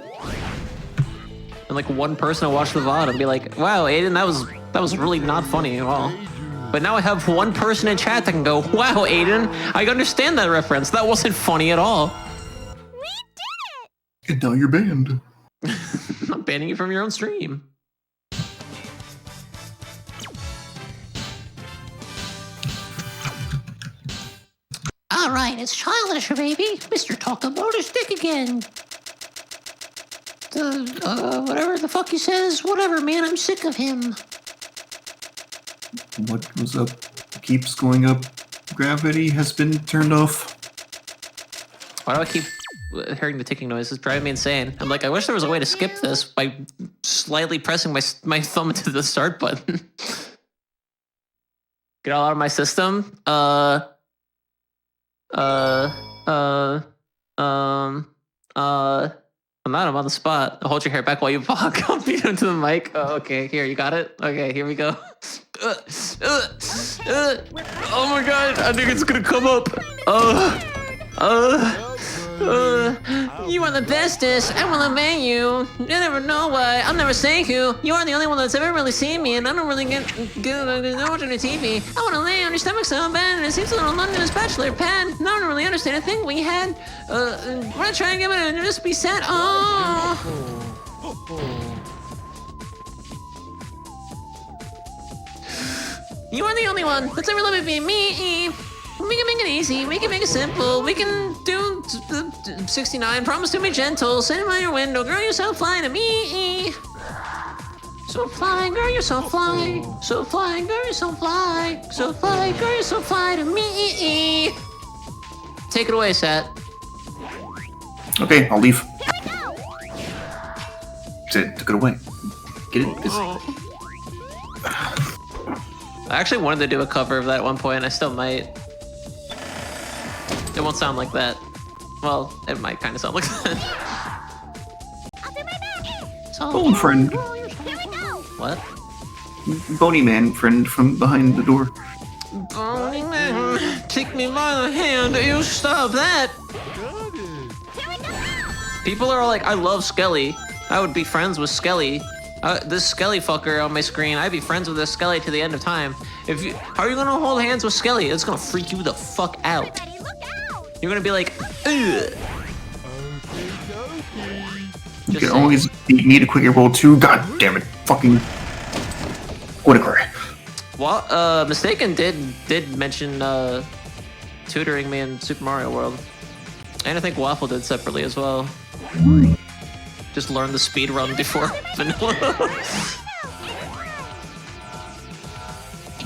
And like one person will watch the VOD and be like, wow, Aiden, that was really not funny at all. But now I have one person in chat that can go, wow, Aiden, I understand that reference. That wasn't funny at all. And now you're banned. I'm banning you from your own stream. All right, it's Childish, baby. Mr. Talk about his dick again. Whatever the fuck he says, whatever, man, I'm sick of him. What goes up keeps going up. Gravity has been turned off. Why do I keep hearing the ticking noise? It's driving me insane. I'm like, I wish there was a way to skip this by slightly pressing my thumb to the start button. Get all out of my system. I'm on the spot. I'll hold your hair back while you walk. I'll beat into the mic. Oh, okay, here, you got it? Okay, here we go. Oh my god, I think it's gonna come up. You are the bestest. I will obey you. You never know why. I'll never say who. You are the only one that's ever really seen me, and I don't really get watch on your TV. I want to lay on your stomach so bad, and it seems a little London is bachelor pad. No, I don't really understand a thing we had. We're gonna try and give it and just be sad. Oh. You are the only one that's ever loved me. We can make it easy, we can make it simple, we can do 69, promise to be gentle, sit by your window, girl, you're so fly to me. So fly, girl, you're so fly. So fly, girl, you're so fly. So fly, girl, you're so fly to me. Take it away, Sat. Okay, I'll leave. Took it away. Get it? I actually wanted to do a cover of that at one point, I still might. It won't sound like that. Well, it might kind of sound like that. Bone friend. What? Bony man friend from behind the door. Bony man, take me by the hand. You stop that. People are like, I love Skelly. I would be friends with Skelly. This Skelly fucker on my screen, I'd be friends with this Skelly to the end of time. How are you gonna hold hands with Skelly? It's gonna freak you the fuck out. You're gonna be like, ugh. You can always beat me to quicker roll 2. God damn it. Fucking. What a crap. Well, Mistaken did mention tutoring me in Super Mario World. And I think Waffle did separately as well. Just learn the speed run before vanilla.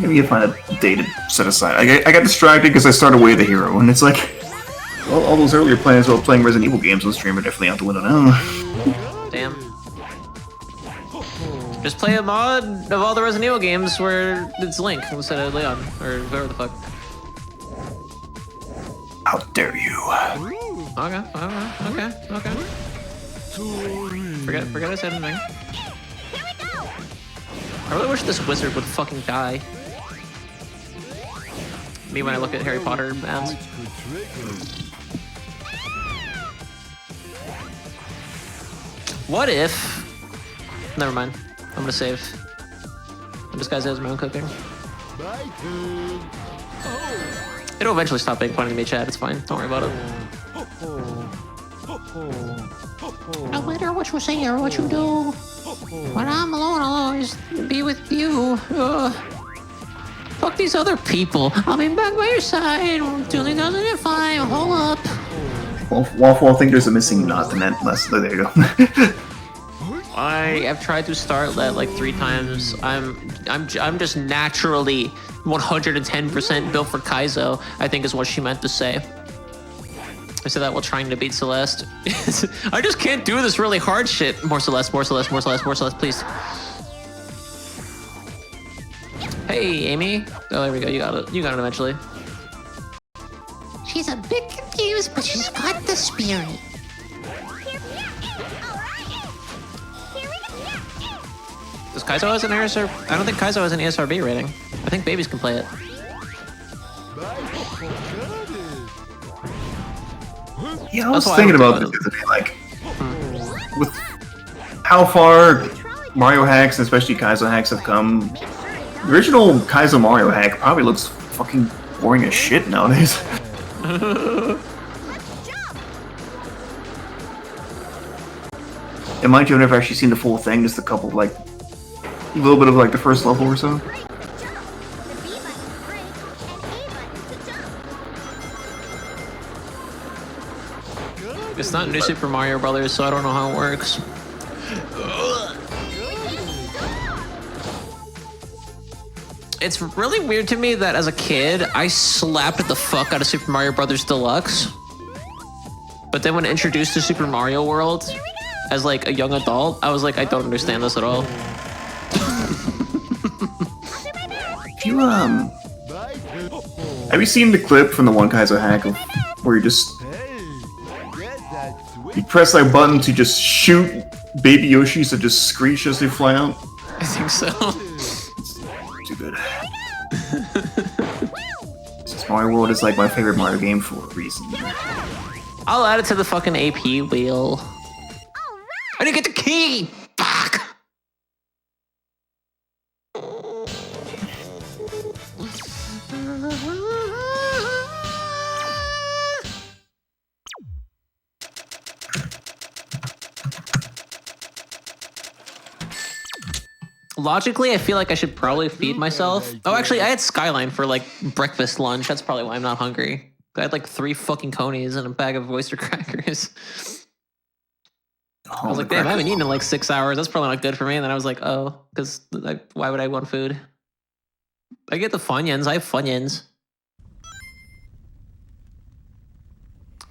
Maybe you find a day to set aside. I got distracted because I started Way of the Hero, and it's like, well, all those earlier plans while playing Resident Evil games on stream are definitely out the window now. Damn. Just play a mod of all the Resident Evil games where it's Link instead of Leon, or whoever the fuck. How dare you? Okay. Forget I said anything. I really wish this wizard would fucking die. Me when I look at Harry Potter ads. What if... Never mind. I'm gonna save. This guy has my own cooking. It'll eventually stop being funny to me, Chad. It's fine. Don't worry about it. No matter what you say or what you do, when I'm alone, I'll always be with you. Fuck these other people. I'll be back by your side. 2005. Hold up. Waffle, I think there's a missing knot in that last. There you go. I have tried to start that like 3 times. I'm just naturally 110% built for Kaizo, I think is what she meant to say. I said that while trying to beat Celeste. I just can't do this really hard shit. More Celeste, please. Hey, Amy. Oh, there we go. You got it. You got it eventually. She's a bit confused, but she's got the spirit. Does Kaizo has an ASR? I don't think Kaizo has an ASRB rating. I think babies can play it. Yeah, I was thinking about this the other day, like, with how far Mario hacks, especially Kaizo hacks, have come. The original Kaizo Mario hack probably looks fucking boring as shit nowadays. And mind you, I've never actually seen the full thing, just a couple, like, a little bit of, like, the first level or so. It's not New Super Mario Brothers, so I don't know how it works. It's really weird to me that as a kid, I slapped the fuck out of Super Mario Brothers Deluxe. But then when introduced to Super Mario World as like a young adult, I was like, I don't understand this at all. You, have you seen the clip from the one Kaizo hack of where you just... You press that button to just shoot baby Yoshis that just screech as they fly out? I think so. Too good. This Mario World is like my favorite Mario game for a reason. I'll add it to the fucking AP wheel. I didn't get the key! Fuck! Logically, I feel like I should probably feed myself. Oh, actually, I had Skyline for like breakfast, lunch. That's probably why I'm not hungry. I had like 3 fucking conies and a bag of oyster crackers. I was like, damn, I haven't eaten in like 6 hours. That's probably not good for me. And then I was like, oh, because why would I want food? I get the Funyuns. I have Funyuns.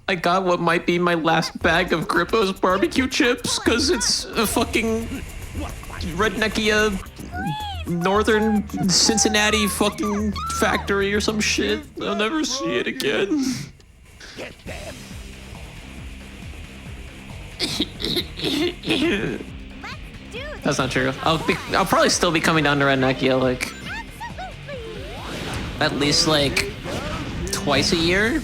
I got what might be my last bag of Grippo's barbecue chips because it's a fucking redneckia northern Cincinnati fucking factory or some shit. I'll never see it again. Get them. That's not true. I'll probably still be coming down to redneckia like at least like twice a year.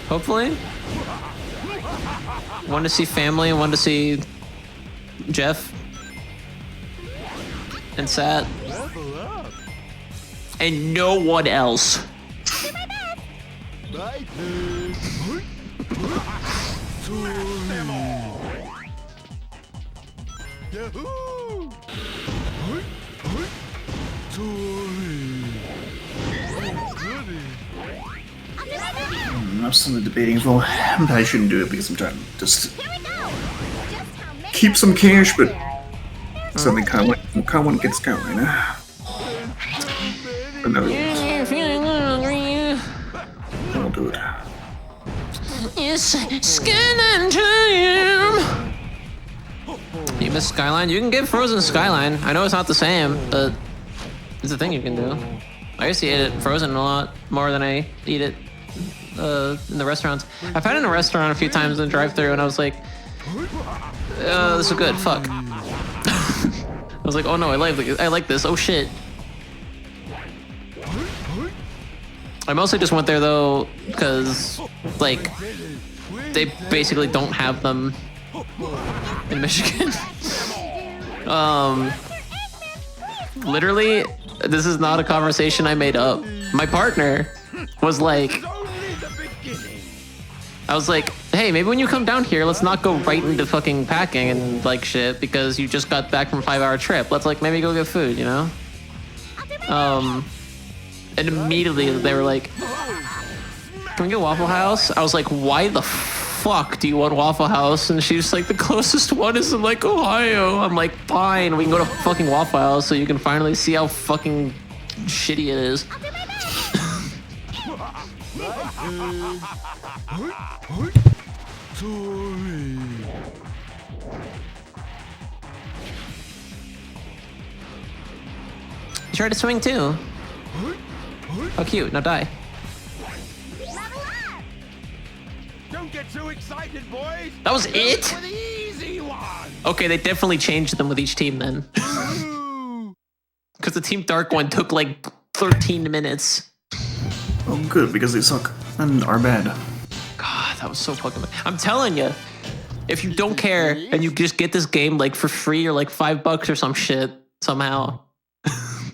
Hopefully. One to see family, one to see Jeff and Sat, and no one else. I'm still debating if I shouldn't do it because I'm trying to just keep some cash, but something kind of want to get Skyline right now. But no, I'll do it. It's skin and time. You miss Skyline? You can get Frozen Skyline. I know it's not the same, but it's a thing you can do. I used to eat it frozen a lot more than I eat it in the restaurants. I've had it in a restaurant a few times in the drive-thru, and I was like, this is good. Fuck. I was like, oh no, I like this. Oh shit. I mostly just went there though because like they basically don't have them in Michigan. Literally, this is not a conversation I made up. My partner was like, I was like, hey, maybe when you come down here, let's not go right into fucking packing and like shit because you just got back from a 5-hour trip. Let's like maybe go get food, you know? And immediately they were like, can we get Waffle House? I was like, why the fuck do you want Waffle House? And she's like, the closest one is in like Ohio. I'm like, fine, we can go to fucking Waffle House so you can finally see how fucking shitty it is. You tried to swing too. How cute, now die. Don't get too excited, boys. That was it? For the easy one. Okay, they definitely changed them with each team then. Because the Team Dark one took like 13 minutes. Oh, good, because they suck and are bad. God, that was so fucking bad. I'm telling you, if you don't care and you just get this game like for free or like $5 or some shit somehow,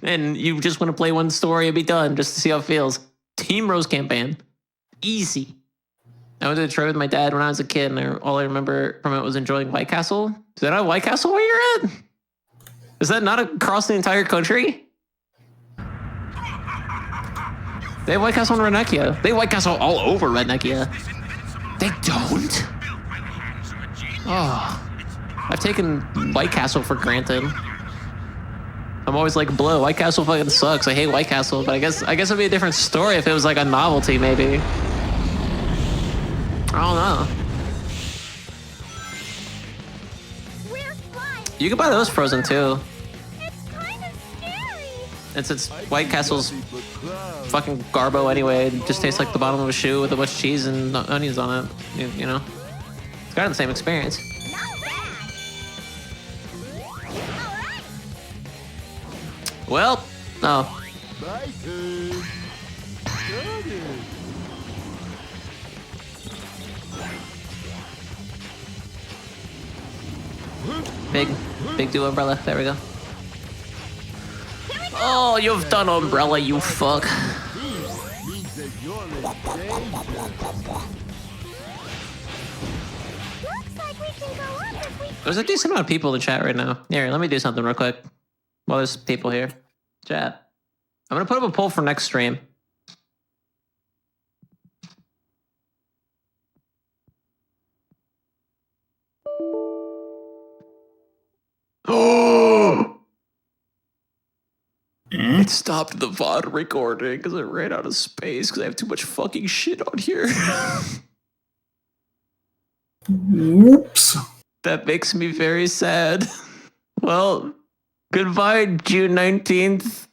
and you just want to play one story and be done just to see how it feels. Team Rose campaign. Easy. I went to Detroit with my dad when I was a kid, and all I remember from it was enjoying White Castle. Is that not White Castle where you're at? Is that not across the entire country? They have White Castle in Redneckia. They have White Castle all over Redneckia. They don't? Oh. I've taken White Castle for granted. I'm always like, blow, White Castle fucking sucks. I hate White Castle, but I guess it'd be a different story if it was like a novelty, maybe. I don't know. You can buy those frozen too. It's White Castle's fucking garbo anyway. It just tastes like the bottom of a shoe with a bunch of cheese and onions on it. You know, it's kind of the same experience. Well, no. Big do umbrella. There we go. Oh, you've done umbrella, you fuck. There's a decent amount of people in the chat right now. Here, let me do something real quick. While there's people here. Chat. I'm gonna put up a poll for next stream. Oh! It stopped the VOD recording because it ran out of space because I have too much fucking shit on here. Whoops. That makes me very sad. Well, goodbye, June 19th.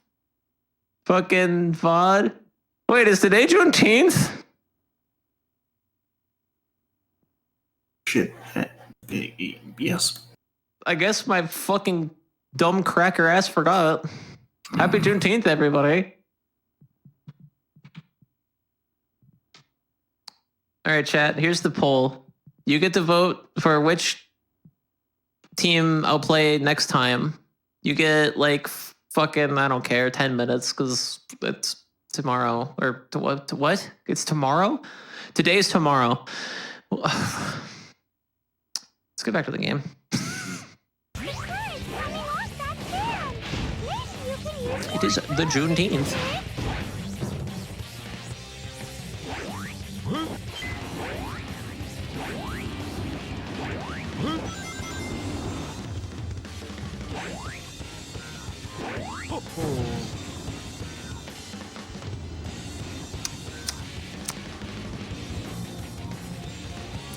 Fucking VOD. Wait, is today Juneteenth? Shit. Yes. I guess my fucking dumb cracker ass forgot. Happy Juneteenth, everybody. All right, chat. Here's the poll. You get to vote for which team I'll play next time. You get like fucking, I don't care, 10 minutes because it's tomorrow. Or to what? It's tomorrow? Today's tomorrow. Let's get back to the game. It is the Juneteenth.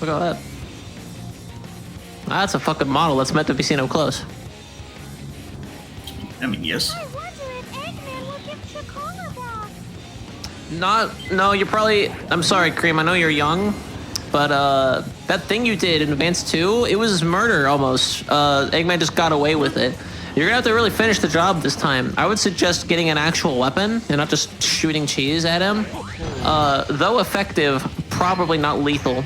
Look at that. That's a fucking model that's meant to be seen up close. I mean, yes. I wonder if Eggman will give Chocola Block. No, you're probably... I'm sorry, Cream, I know you're young, but that thing you did in Advance 2, it was murder almost. Eggman just got away with it. You're gonna have to really finish the job this time. I would suggest getting an actual weapon and not just shooting cheese at him. Though effective, probably not lethal.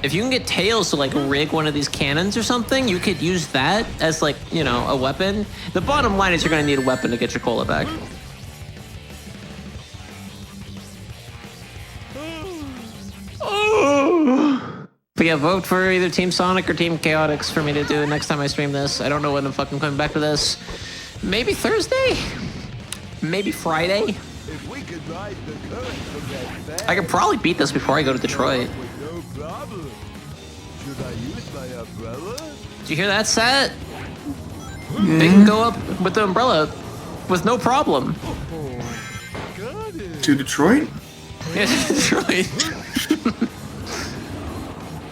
If you can get Tails to like rig one of these cannons or something, you could use that as like, you know, a weapon. The bottom line is you're gonna need a weapon to get your cola back. But yeah, vote for either Team Sonic or Team Chaotix for me to do next time I stream this. I don't know when I'm fucking coming back to this. Maybe Thursday? Maybe Friday? If we could ride the current from that bag, I could probably beat this before I go to Detroit. no problem. Should I use my umbrella? Did you hear that, Set? They can go up with the umbrella with no problem. To Detroit? Yeah, Detroit.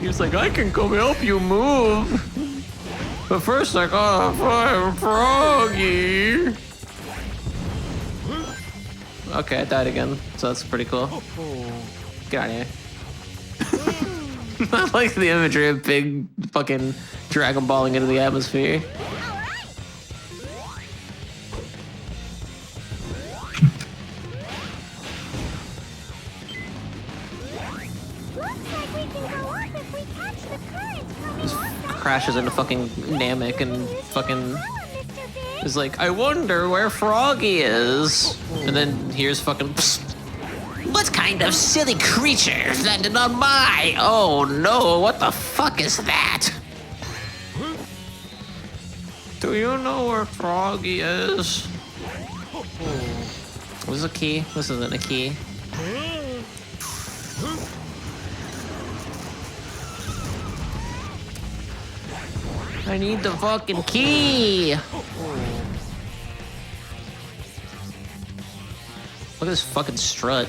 He was like, I can come help you move. But first I gotta find Froggy. Okay, I died again, so that's pretty cool. Get out of here. I like the imagery of big fucking Dragon Balling into the atmosphere. Crashes into fucking Namek and fucking is like, I wonder where Froggy is. And then here's fucking, psst. What kind of silly creature landed on my... Oh no, what the fuck is that? Do you know where Froggy is? Was this a key? This isn't a key. I need the fucking key! Look at this fucking strut.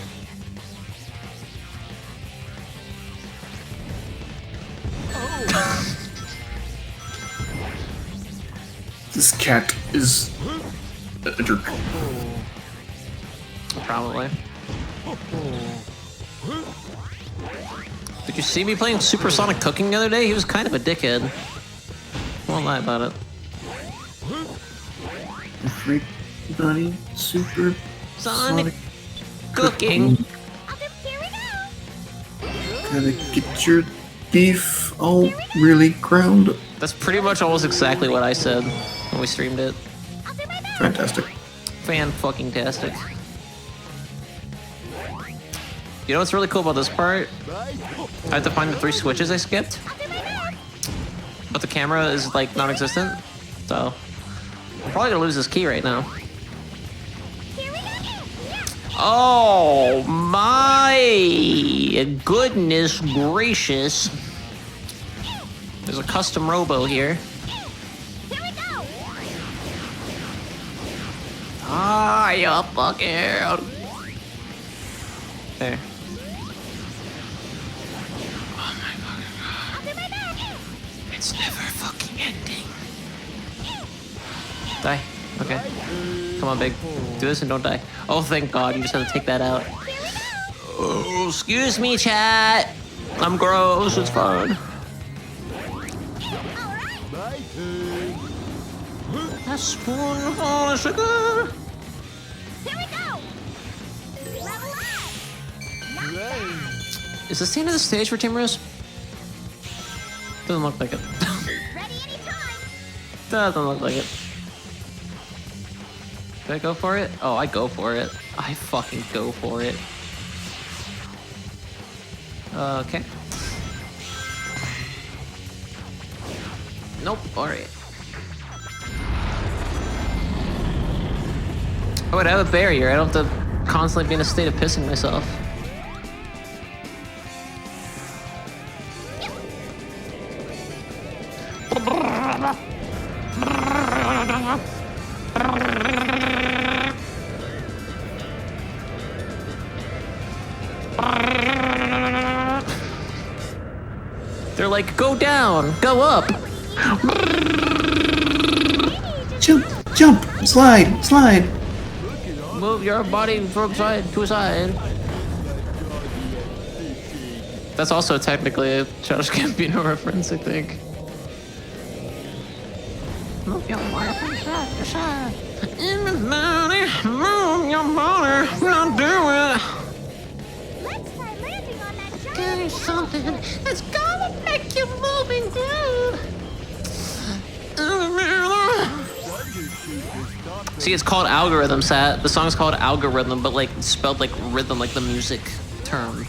This cat is a jerk. Probably. Did you see me playing Supersonic Cooking the other day? He was kind of a dickhead. Won't lie about it. Everybody super Sonic Cooking. Gotta get your beef all really ground. That's pretty much almost exactly what I said when we streamed it. Fantastic. Fan-fucking-tastic. You know what's really cool about this part? I have to find the 3 switches I skipped. But the camera is like non-existent. So I'm probably gonna lose this key right now. Oh my goodness gracious. There's a custom robo here. Ah, you fucking. There. Oh my god. It's never fucking ending. Die. Okay. Come on, big. Do this and don't die. Oh, thank God. You just had to take that out. Oh, excuse me, chat. I'm gross. It's fine. A spoonful of sugar. Here we go. Is this the end of the stage for Team Rose? Doesn't look like it. Ready anytime. Doesn't look like it. Did I go for it? Oh, I go for it. I fucking go for it. Okay. Nope, alright. Oh, wait, I have a barrier. I don't have to constantly be in a state of pissing myself. like, go down, go up. Jump, slide. Move your body from side to side. That's also technically a Childish Gambino reference, I think. Move your body from side to side. In the body, move your body, now do it. Let's try landing on that giant. Give me something that's gonna make you move and groove. See, it's called Algorithm, Sat. The song's called Algorithm, but like spelled like rhythm, like the music term.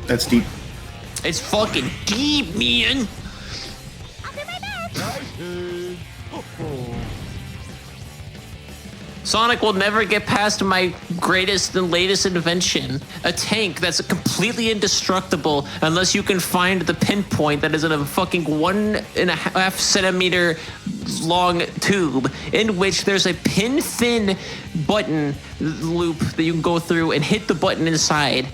That's deep. It's fucking deep, man. I'll do my best. Sonic will never get past my greatest and latest invention. A tank that's completely indestructible unless you can find the pinpoint that is in a fucking 1.5 centimeter long tube in which there's a pin-thin button loop that you can go through and hit the button inside.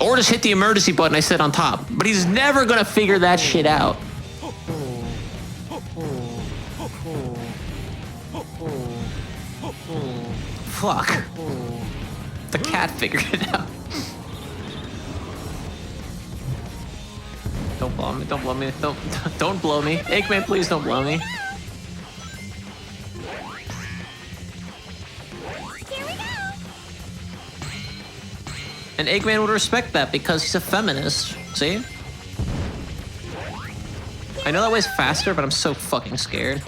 Or just hit the emergency button I said on top. But he's never gonna figure that shit out. Fuck. The cat figured it out. Don't blow me, don't blow me, don't blow me. Eggman, please don't blow me. Here we go. And Eggman would respect that because he's a feminist. See? I know that way's faster, but I'm so fucking scared.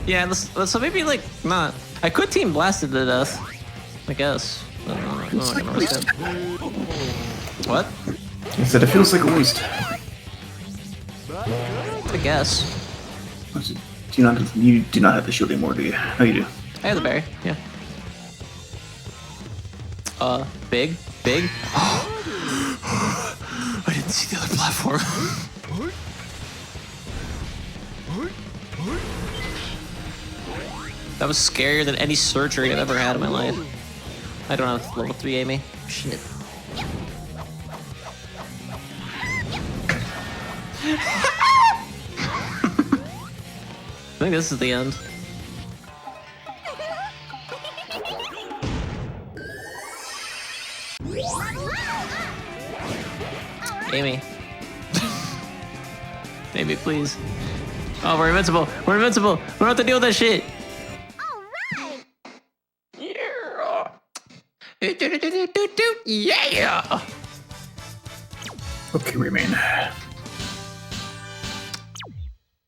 Yeah, so maybe like not. I could team blasted to death, I guess. I'm not gonna risk it. What? I said it feels like a waste. I guess. You do not have the shield anymore, do you? No, you do. I have the berry. Yeah. Big. I didn't see the other platform. That was scarier than any surgery I've ever had in my life. I don't have level 3 Amy. Shit. I think this is the end. Amy. Amy, please. Oh, we're invincible. We're invincible. We don't have to deal with that shit. Yeah! Okay, Rayman.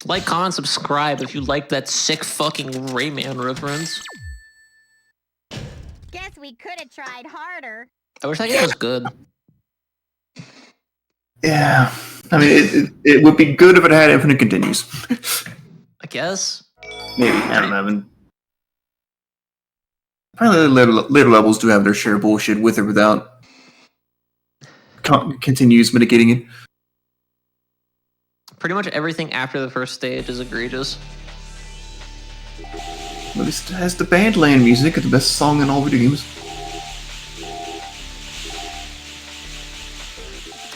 Like, comment, subscribe if you like that sick fucking Rayman reference. Guess we could have tried harder. I wish that game was good. Yeah. I mean, it would be good if it had infinite continues. I guess. Maybe. I don't know. I mean, probably later levels do have their share of bullshit with or without continues mitigating it. Pretty much everything after the first stage is egregious. At least it has the Badland music, the best song in all video games.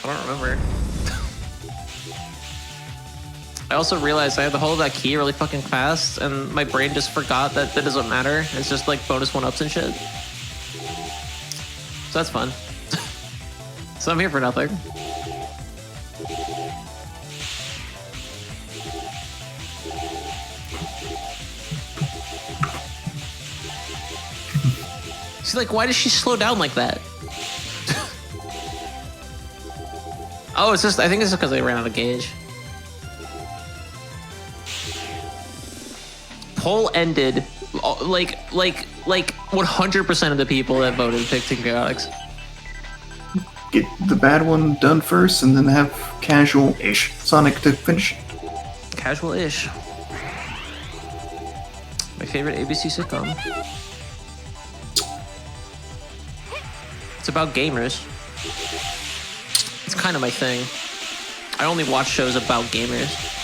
I don't remember. I also realized I had to hold that key really fucking fast, and my brain just forgot that that doesn't matter. It's just like bonus 1-ups and shit. So that's fun. So I'm here for nothing. She's like, why does she slow down like that? Oh, it's just, I think it's just because they ran out of gauge. Poll ended, like 100% of the people that voted picked Team Chaotix. Get the bad one done first, and then have casual-ish Sonic to finish. Casual-ish. My favorite ABC sitcom. It's about gamers. It's kind of my thing. I only watch shows about gamers.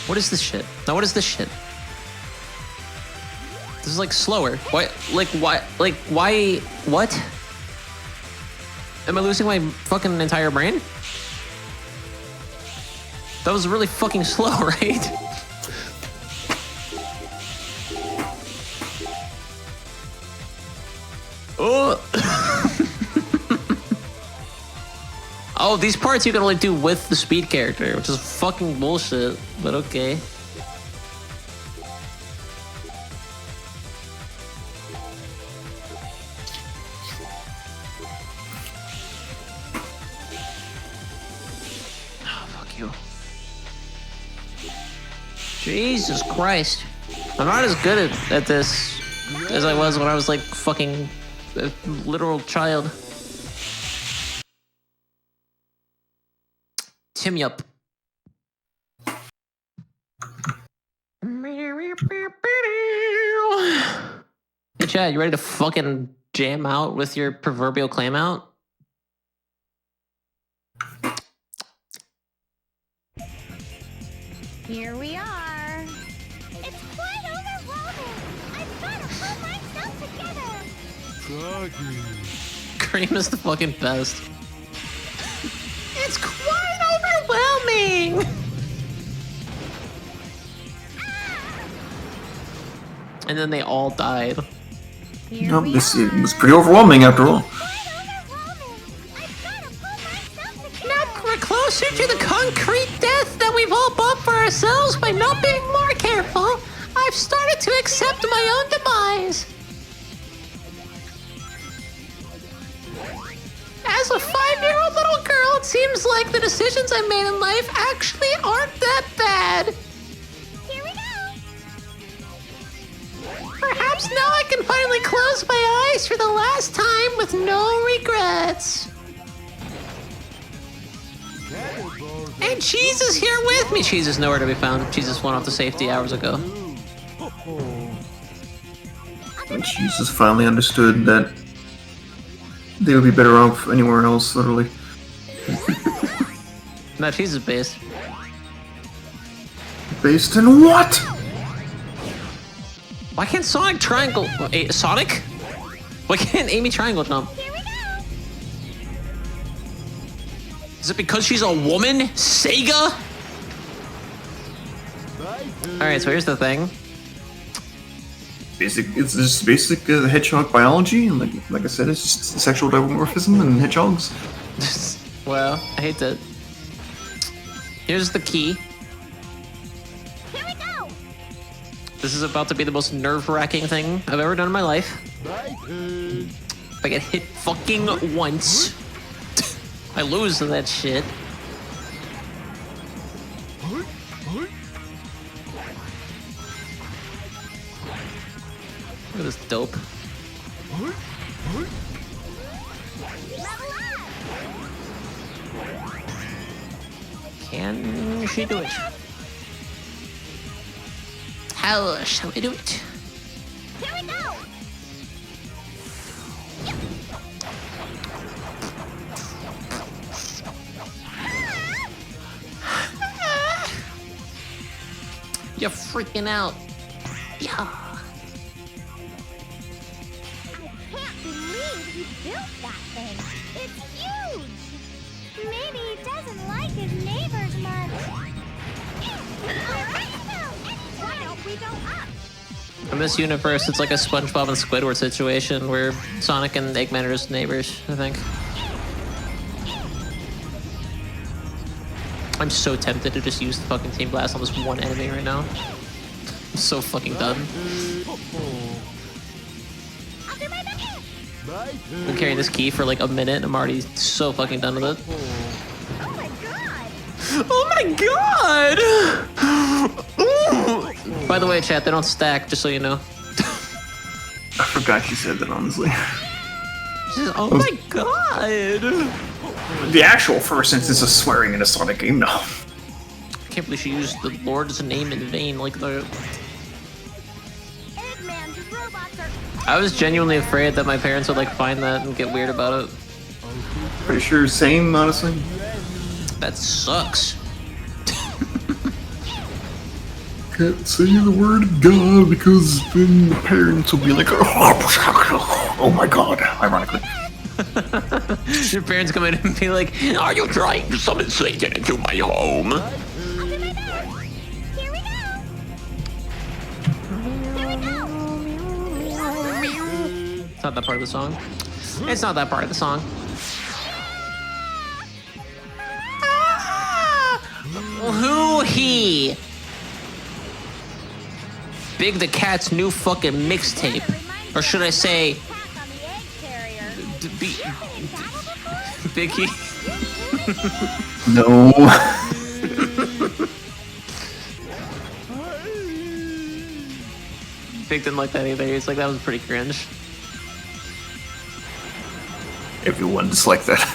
What is this shit? Now what is this shit? This is like slower. Why? Like why? Like why? What? Am I losing my fucking entire brain? That was really fucking slow, right? Oh. Oh, these parts you can only do with the speed character, which is fucking bullshit, but okay. Oh, fuck you. Jesus Christ. I'm not as good at this as I was when I was like fucking a literal child. Tim Yup. Hey Chad, you ready to fucking jam out with your proverbial clam out? Here we are. It's quite overwhelming. I've got to pull myself together. Cream is the fucking best. It's quite overwhelming. And then they all died. Nope, this was pretty overwhelming after all. Now we're closer to the concrete death that we've all bought for ourselves by not being more careful. I've started to accept my own demise. As a 5-year-old little girl, it seems like the decisions I made in life actually aren't that bad. Here we go. Perhaps now I can finally close my eyes for the last time with no regrets. And Cheese is here with me. Cheese is nowhere to be found. Jesus went off to safety hours ago. And Jesus finally understood that they would be better off anywhere else, literally. No, Cheese is based. Based in what? Why can't Sonic triangle? Sonic? Why can't Amy triangle jump? Is it because she's a woman? Sega? Alright, so here's the thing. It's just basic hedgehog biology, and like I said, it's just sexual dimorphism and hedgehogs. Well, I hate that. Here's the key. Here we go. This is about to be the most nerve-wracking thing I've ever done in my life. If I get hit fucking once, I lose to that shit. Look at this dope. Can she do it? How shall we do it? Here we go. You're freaking out. Yeah. Can't believe he built that thing. It's huge. Maybe he doesn't like his neighbors much. Why don't we go up? In this universe, it's like a SpongeBob and Squidward situation where Sonic and Eggman are just neighbors, I think. I'm so tempted to just use the fucking Team Blast on this one enemy right now. I'm so fucking done. I've been carrying this key for like a minute and I'm already so fucking done with it. Oh my god! By the way, chat, they don't stack, just so you know. I forgot you said that, honestly. Oh my god! The actual first instance of swearing in a Sonic game, no. I can't believe she used the Lord's name in vain, like the... I was genuinely afraid that my parents would like find that and get weird about it. Pretty sure same, honestly. That sucks. can't say the word God because then the parents will be like, oh my god, ironically. Your parents come in and be like, "Are you trying to summon Satan into my home?" It's not that part of the song. It's not that part of the song. Who he? Big the Cat's new fucking mixtape. Or should I say Biggie? No. Big didn't like that either. He's like, that was pretty cringe. Everyone disliked that.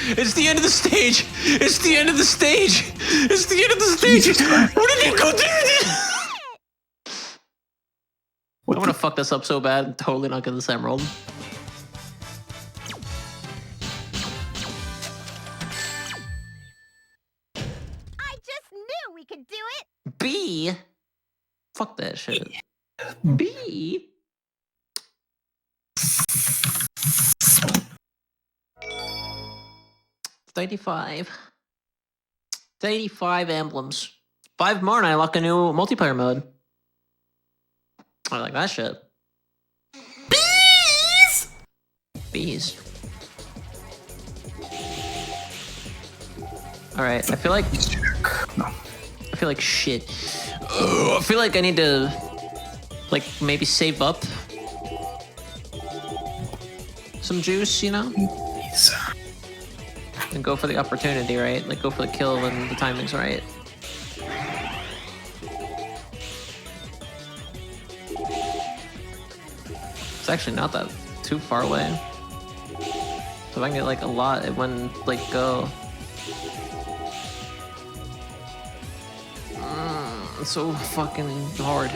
It's the end of the stage! It's the end of the stage! It's the end of the stage! What did you go do? I'm gonna fuck this up so bad, I'm totally not get this emerald. I just knew we could do it. B? Fuck that shit. B? $35 emblems. 5 more and I lock a new multiplayer mode. I like that shit. Bees! Bees. Alright, I feel like... No. I feel like shit. Ugh, I feel like I need to... like, maybe save up some juice, you know? And go for the opportunity, right? Like, go for the kill when the timing's right. It's actually not that too far away. So if I can get, like, a lot, it wouldn't, like, go. It's so fucking hard.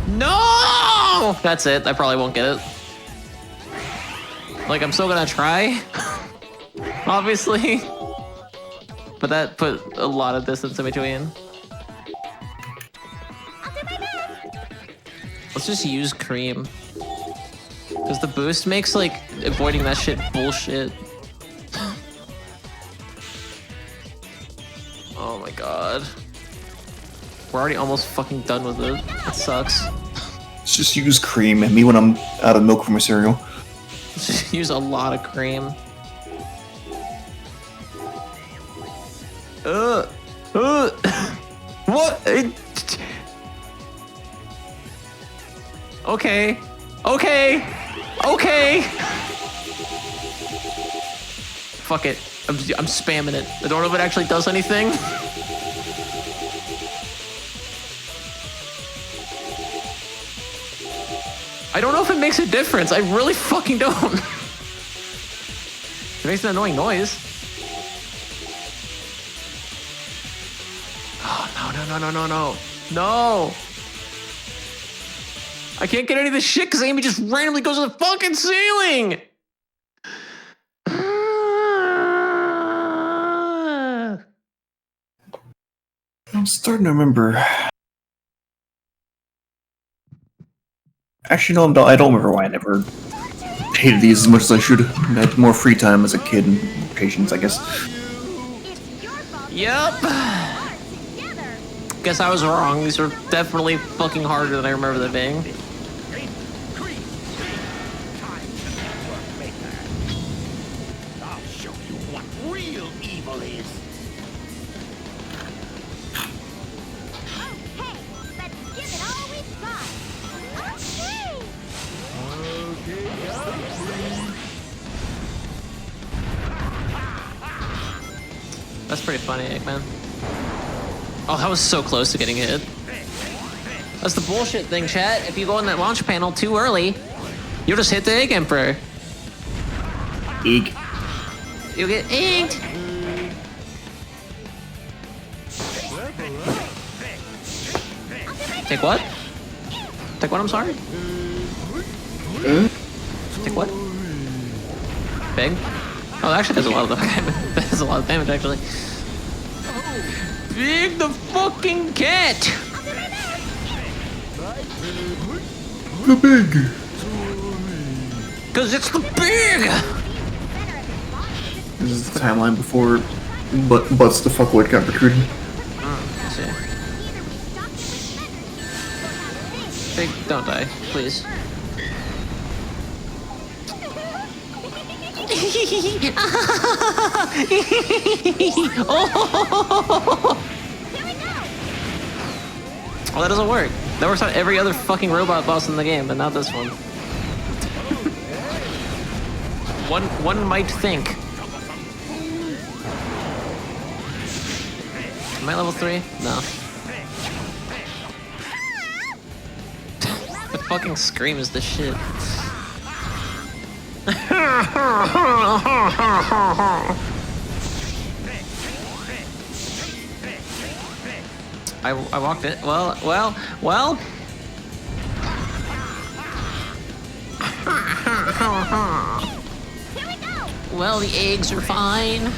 No! That's it. I probably won't get it. Like, I'm still gonna try. Obviously. But that put a lot of distance in between. Let's just use cream. Because the boost makes, like, avoiding that shit bullshit. Oh my god. We're already almost fucking done with it. It sucks. Let's just use cream and me when I'm out of milk for my cereal. Just use a lot of cream. What? Okay. Okay. Okay. Fuck it. I'm spamming it. I don't know if it actually does anything. I don't know if it makes a difference. I really fucking don't. It makes an annoying noise. Oh, no. No! I can't get any of this shit because Amy just randomly goes to the fucking ceiling! I'm starting to remember. Actually, no, I don't remember why I never hated these as much as I should. I had more free time as a kid and patience, I guess. Yep. Guess I was wrong. These are definitely fucking harder than I remember them being. I'll show you what real evil is. That's pretty funny, Eggman. Oh, that was so close to getting hit. That's the bullshit thing, chat. If you go in that launch panel too early, you'll just hit the Egg Emperor. Egg. You'll get egged. Take what? Take what, I'm sorry? Take what? Big? Oh, that actually does a lot of damage. That does a lot of damage, actually. Big the fucking cat! The big! Cause it's the big! This is the timeline before Butts the fuckwood got recruited. Let's see. Big, don't die, please. Oh, that doesn't work. That works on every other fucking robot boss in the game, but not this one. One might think. Am I level 3? No. The fucking scream is the shit. I walked it. Well. Well, the eggs are fine.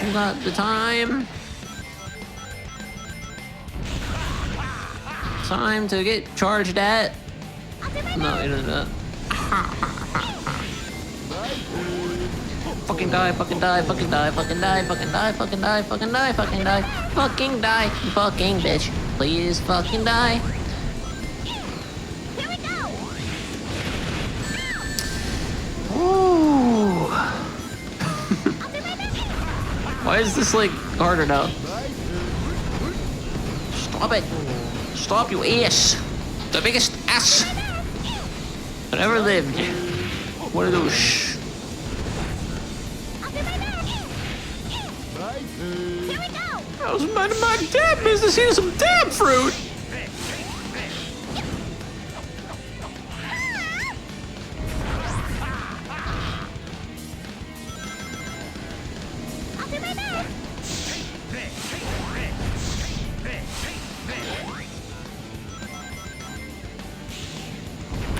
You got the time. Time to get charged at. No, you didn't do that. Fucking die, fucking die, fucking die, fucking die, fucking die, fucking die, fucking die, fucking die, fucking die, fucking bitch. Please fucking die. Ooh. Why is this like harder now? Stop it. Stop, you ass. The biggest ass that ever lived. What a douche. I was minding my damn business eating some damn fruit.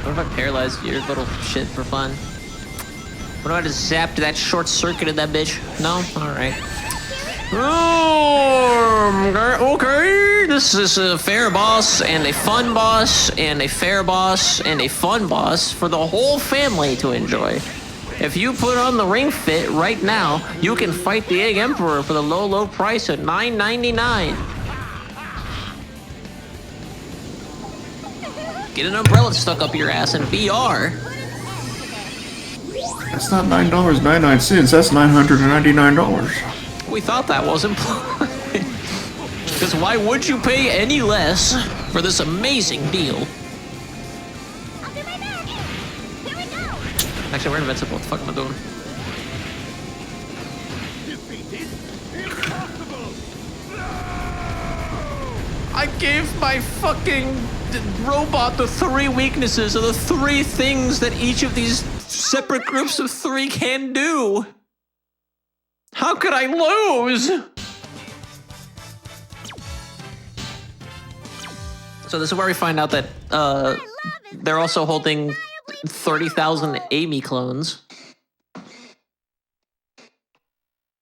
What if I paralyzed your little shit for fun? What if I just zapped that short circuited that bitch? No? Alright. Okay, this is a fair boss and a fun boss and a fair boss and a fun boss for the whole family to enjoy. If you put on the Ring Fit right now, you can fight the Egg Emperor for the low, low price of $9.99. Get an umbrella stuck up your ass in VR. That's not $9.99, that's $999. We thought that was implied. Because why would you pay any less for this amazing deal? Actually, we're invincible. What the fuck am I doing? I gave my fucking robot the 3 weaknesses of the 3 things that each of these separate groups of 3 can do. How could I lose? So this is where we find out that they're also holding 30,000 Amy clones.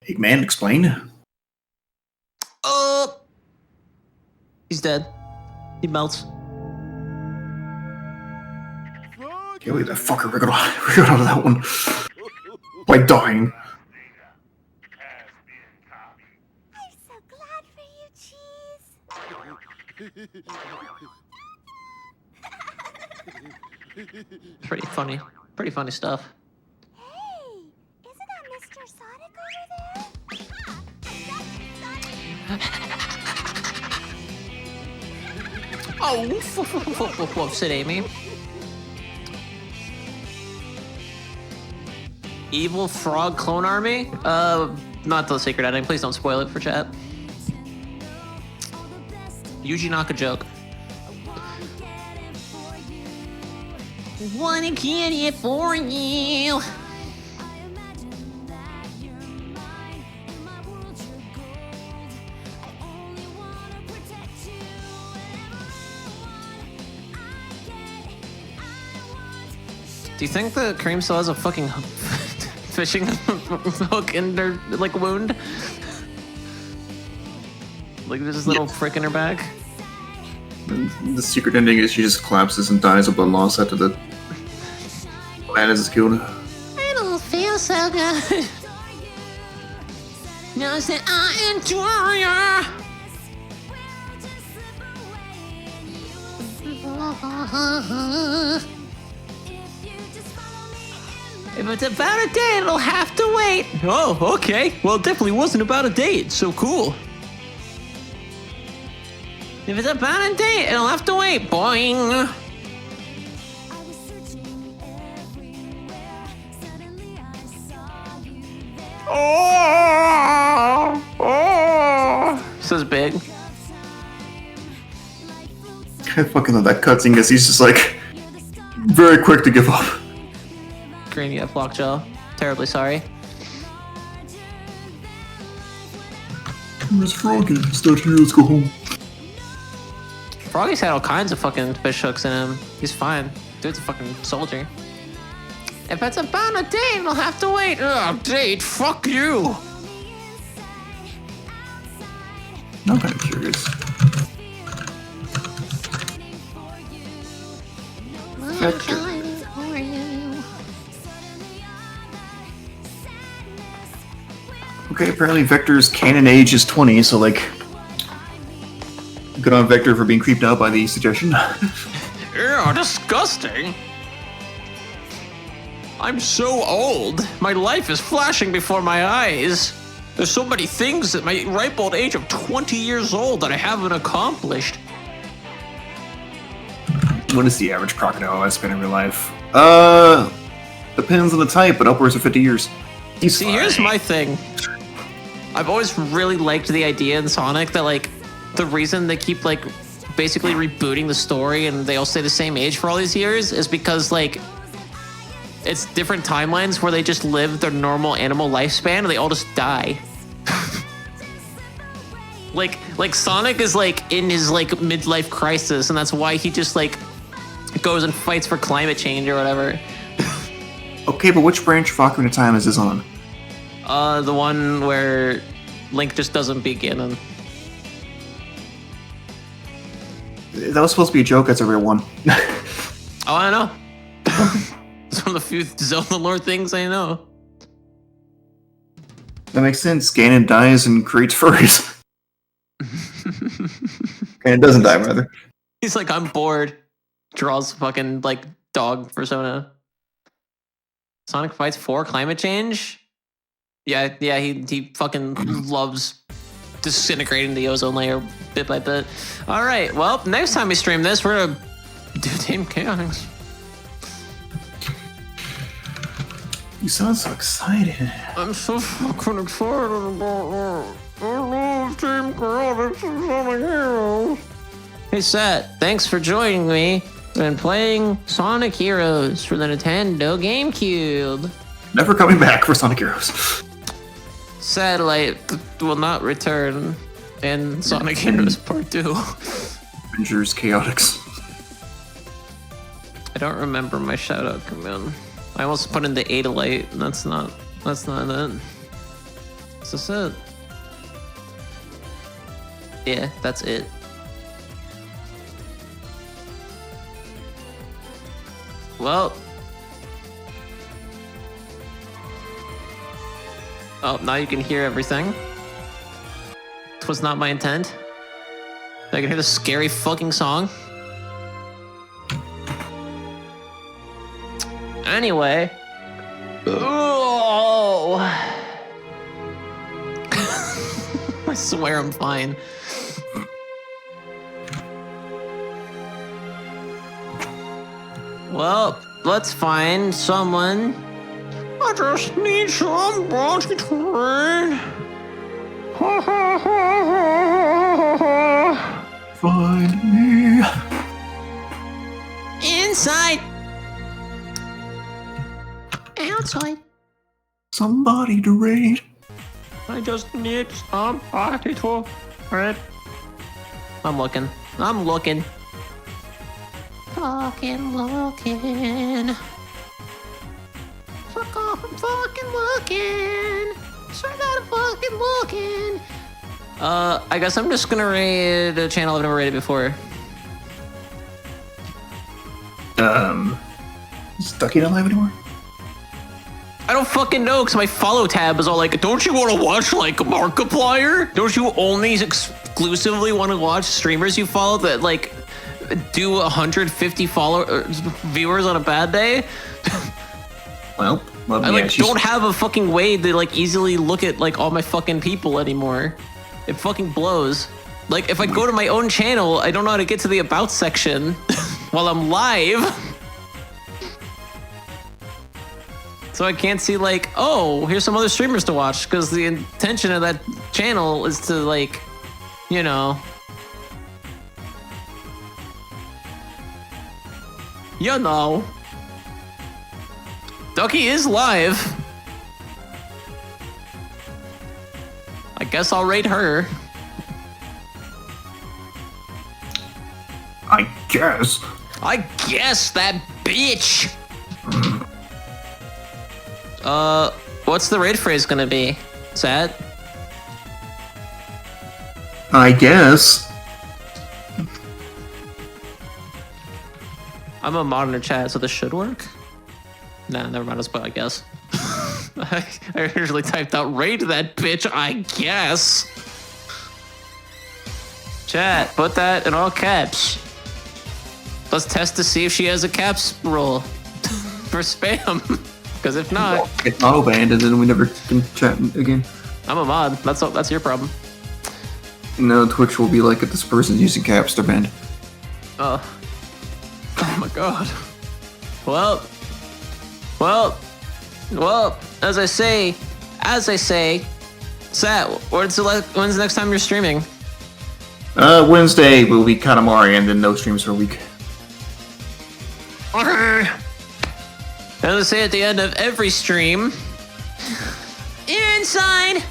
Eggman, explain. He's dead. He melts. Can't believe that fucker got out of that one. Like dying. Pretty funny. Pretty funny stuff. Hey, isn't that Mr. Sonic over there? Oh, sit, Amy. Evil Frog Clone Army? Not the secret ending. Please don't spoil it for chat. Yuji knock a joke. Wanna get it for you. Do you think the cream still has a fucking fishing hook in their like wound? Like there's this little prick in her back. And the secret ending is she just collapses and dies of blood loss after the planet is killed. I don't feel so good. Now I said I adore ya. If it's about a date, it'll have to wait. Oh, okay. Well, it definitely wasn't about a date. So cool. If it's about a date, it'll have to wait. Boing. Oh. This is big. I fucking love that cutscene because he's just like very quick to give up. Green, you have lockjaw. Terribly sorry. Where's Froggy? Start here, let's go home. Froggy's had all kinds of fucking fish hooks in him. He's fine. Dude's a fucking soldier. If it's about a date, it'll have to wait. Ugh, date, fuck you. I'm kind of curious. Okay, apparently Vector's canon age is 20, so like, good on Vector for being creeped out by the suggestion. Ew, disgusting. I'm so old. My life is flashing before my eyes. There's so many things at my ripe old age of 20 years old that I haven't accomplished. What is the average crocodile lifespan in real life? Depends on the type, but upwards of 50 years. See, here's my thing. I've always really liked the idea in Sonic that, like, the reason they keep, like, basically rebooting the story and they all stay the same age for all these years is because, like, it's different timelines where they just live their normal animal lifespan and they all just die. Like Sonic is, like, in his, like, midlife crisis, and that's why he just, like, goes and fights for climate change or whatever. Okay, but which branch of Ocarina of Time is this on? The one where Link just doesn't begin and... That was supposed to be a joke, that's a real one. Oh, I know. It's one of the few Zelda lore things I know. That makes sense. Ganon dies and creates furries. And doesn't die, rather. He's like, I'm bored. Draws fucking, like, dog persona. Sonic fights for climate change? Yeah, he fucking loves disintegrating the ozone layer bit by bit. Alright, well, next time we stream this, we're gonna do Team Chaos. You sound so excited. I'm so fucking excited about it. I love Team Chaos. Hey, Seth, thanks for joining me. I've been playing Sonic Heroes for the Nintendo GameCube. Never coming back for Sonic Heroes. Satellite will not return in Sonic Heroes Part 2. Avengers Chaotix. I don't remember my shout-out command. I almost put in the Adalite, and that's not it. Is this it? Yeah, that's it. Well. Oh, now you can hear everything. This was not my intent. I can hear the scary fucking song. Anyway. Oh. I swear I'm fine. Well, let's find someone. I just need somebody to read. Find me. Inside. Outside. Somebody to raid. I just need somebody to read. I'm looking. Fucking looking. fucking looking. Swear that I'm fucking looking. I guess I'm just gonna raid a channel I've never raided before. Is Ducky not live anymore? I don't fucking know, because my follow tab is all like, don't you want to watch, like, Markiplier? Don't you only exclusively want to watch streamers you follow that, like, do 150 viewers on a bad day? Well, I, like, don't have a fucking way to, like, easily look at, like, all my fucking people anymore. It fucking blows. Like, if I go to my own channel, I don't know how to get to the About section while I'm live. So I can't see, like, oh, here's some other streamers to watch, because the intention of that channel is to, like, you know. You know. Ducky is live. I guess I'll rate her. I guess. I guess that bitch. What's the raid phrase gonna be? Sad? I guess. I'm a modern chat, so this should work? Nah, never mind, but I guess. I usually typed out raid that bitch, I guess. Chat, put that in all caps. Let's test to see if she has a caps rule for spam. Because if not, get auto banned and then we never can chat again. I'm a mod. That's your problem. No, Twitch will be like, if this person's using caps, they're banned. Oh my god. Well, as I say, Sat, when's the next time you're streaming? Wednesday will be Katamari, and then no streams for a week. Okay. As I say at the end of every stream, Inside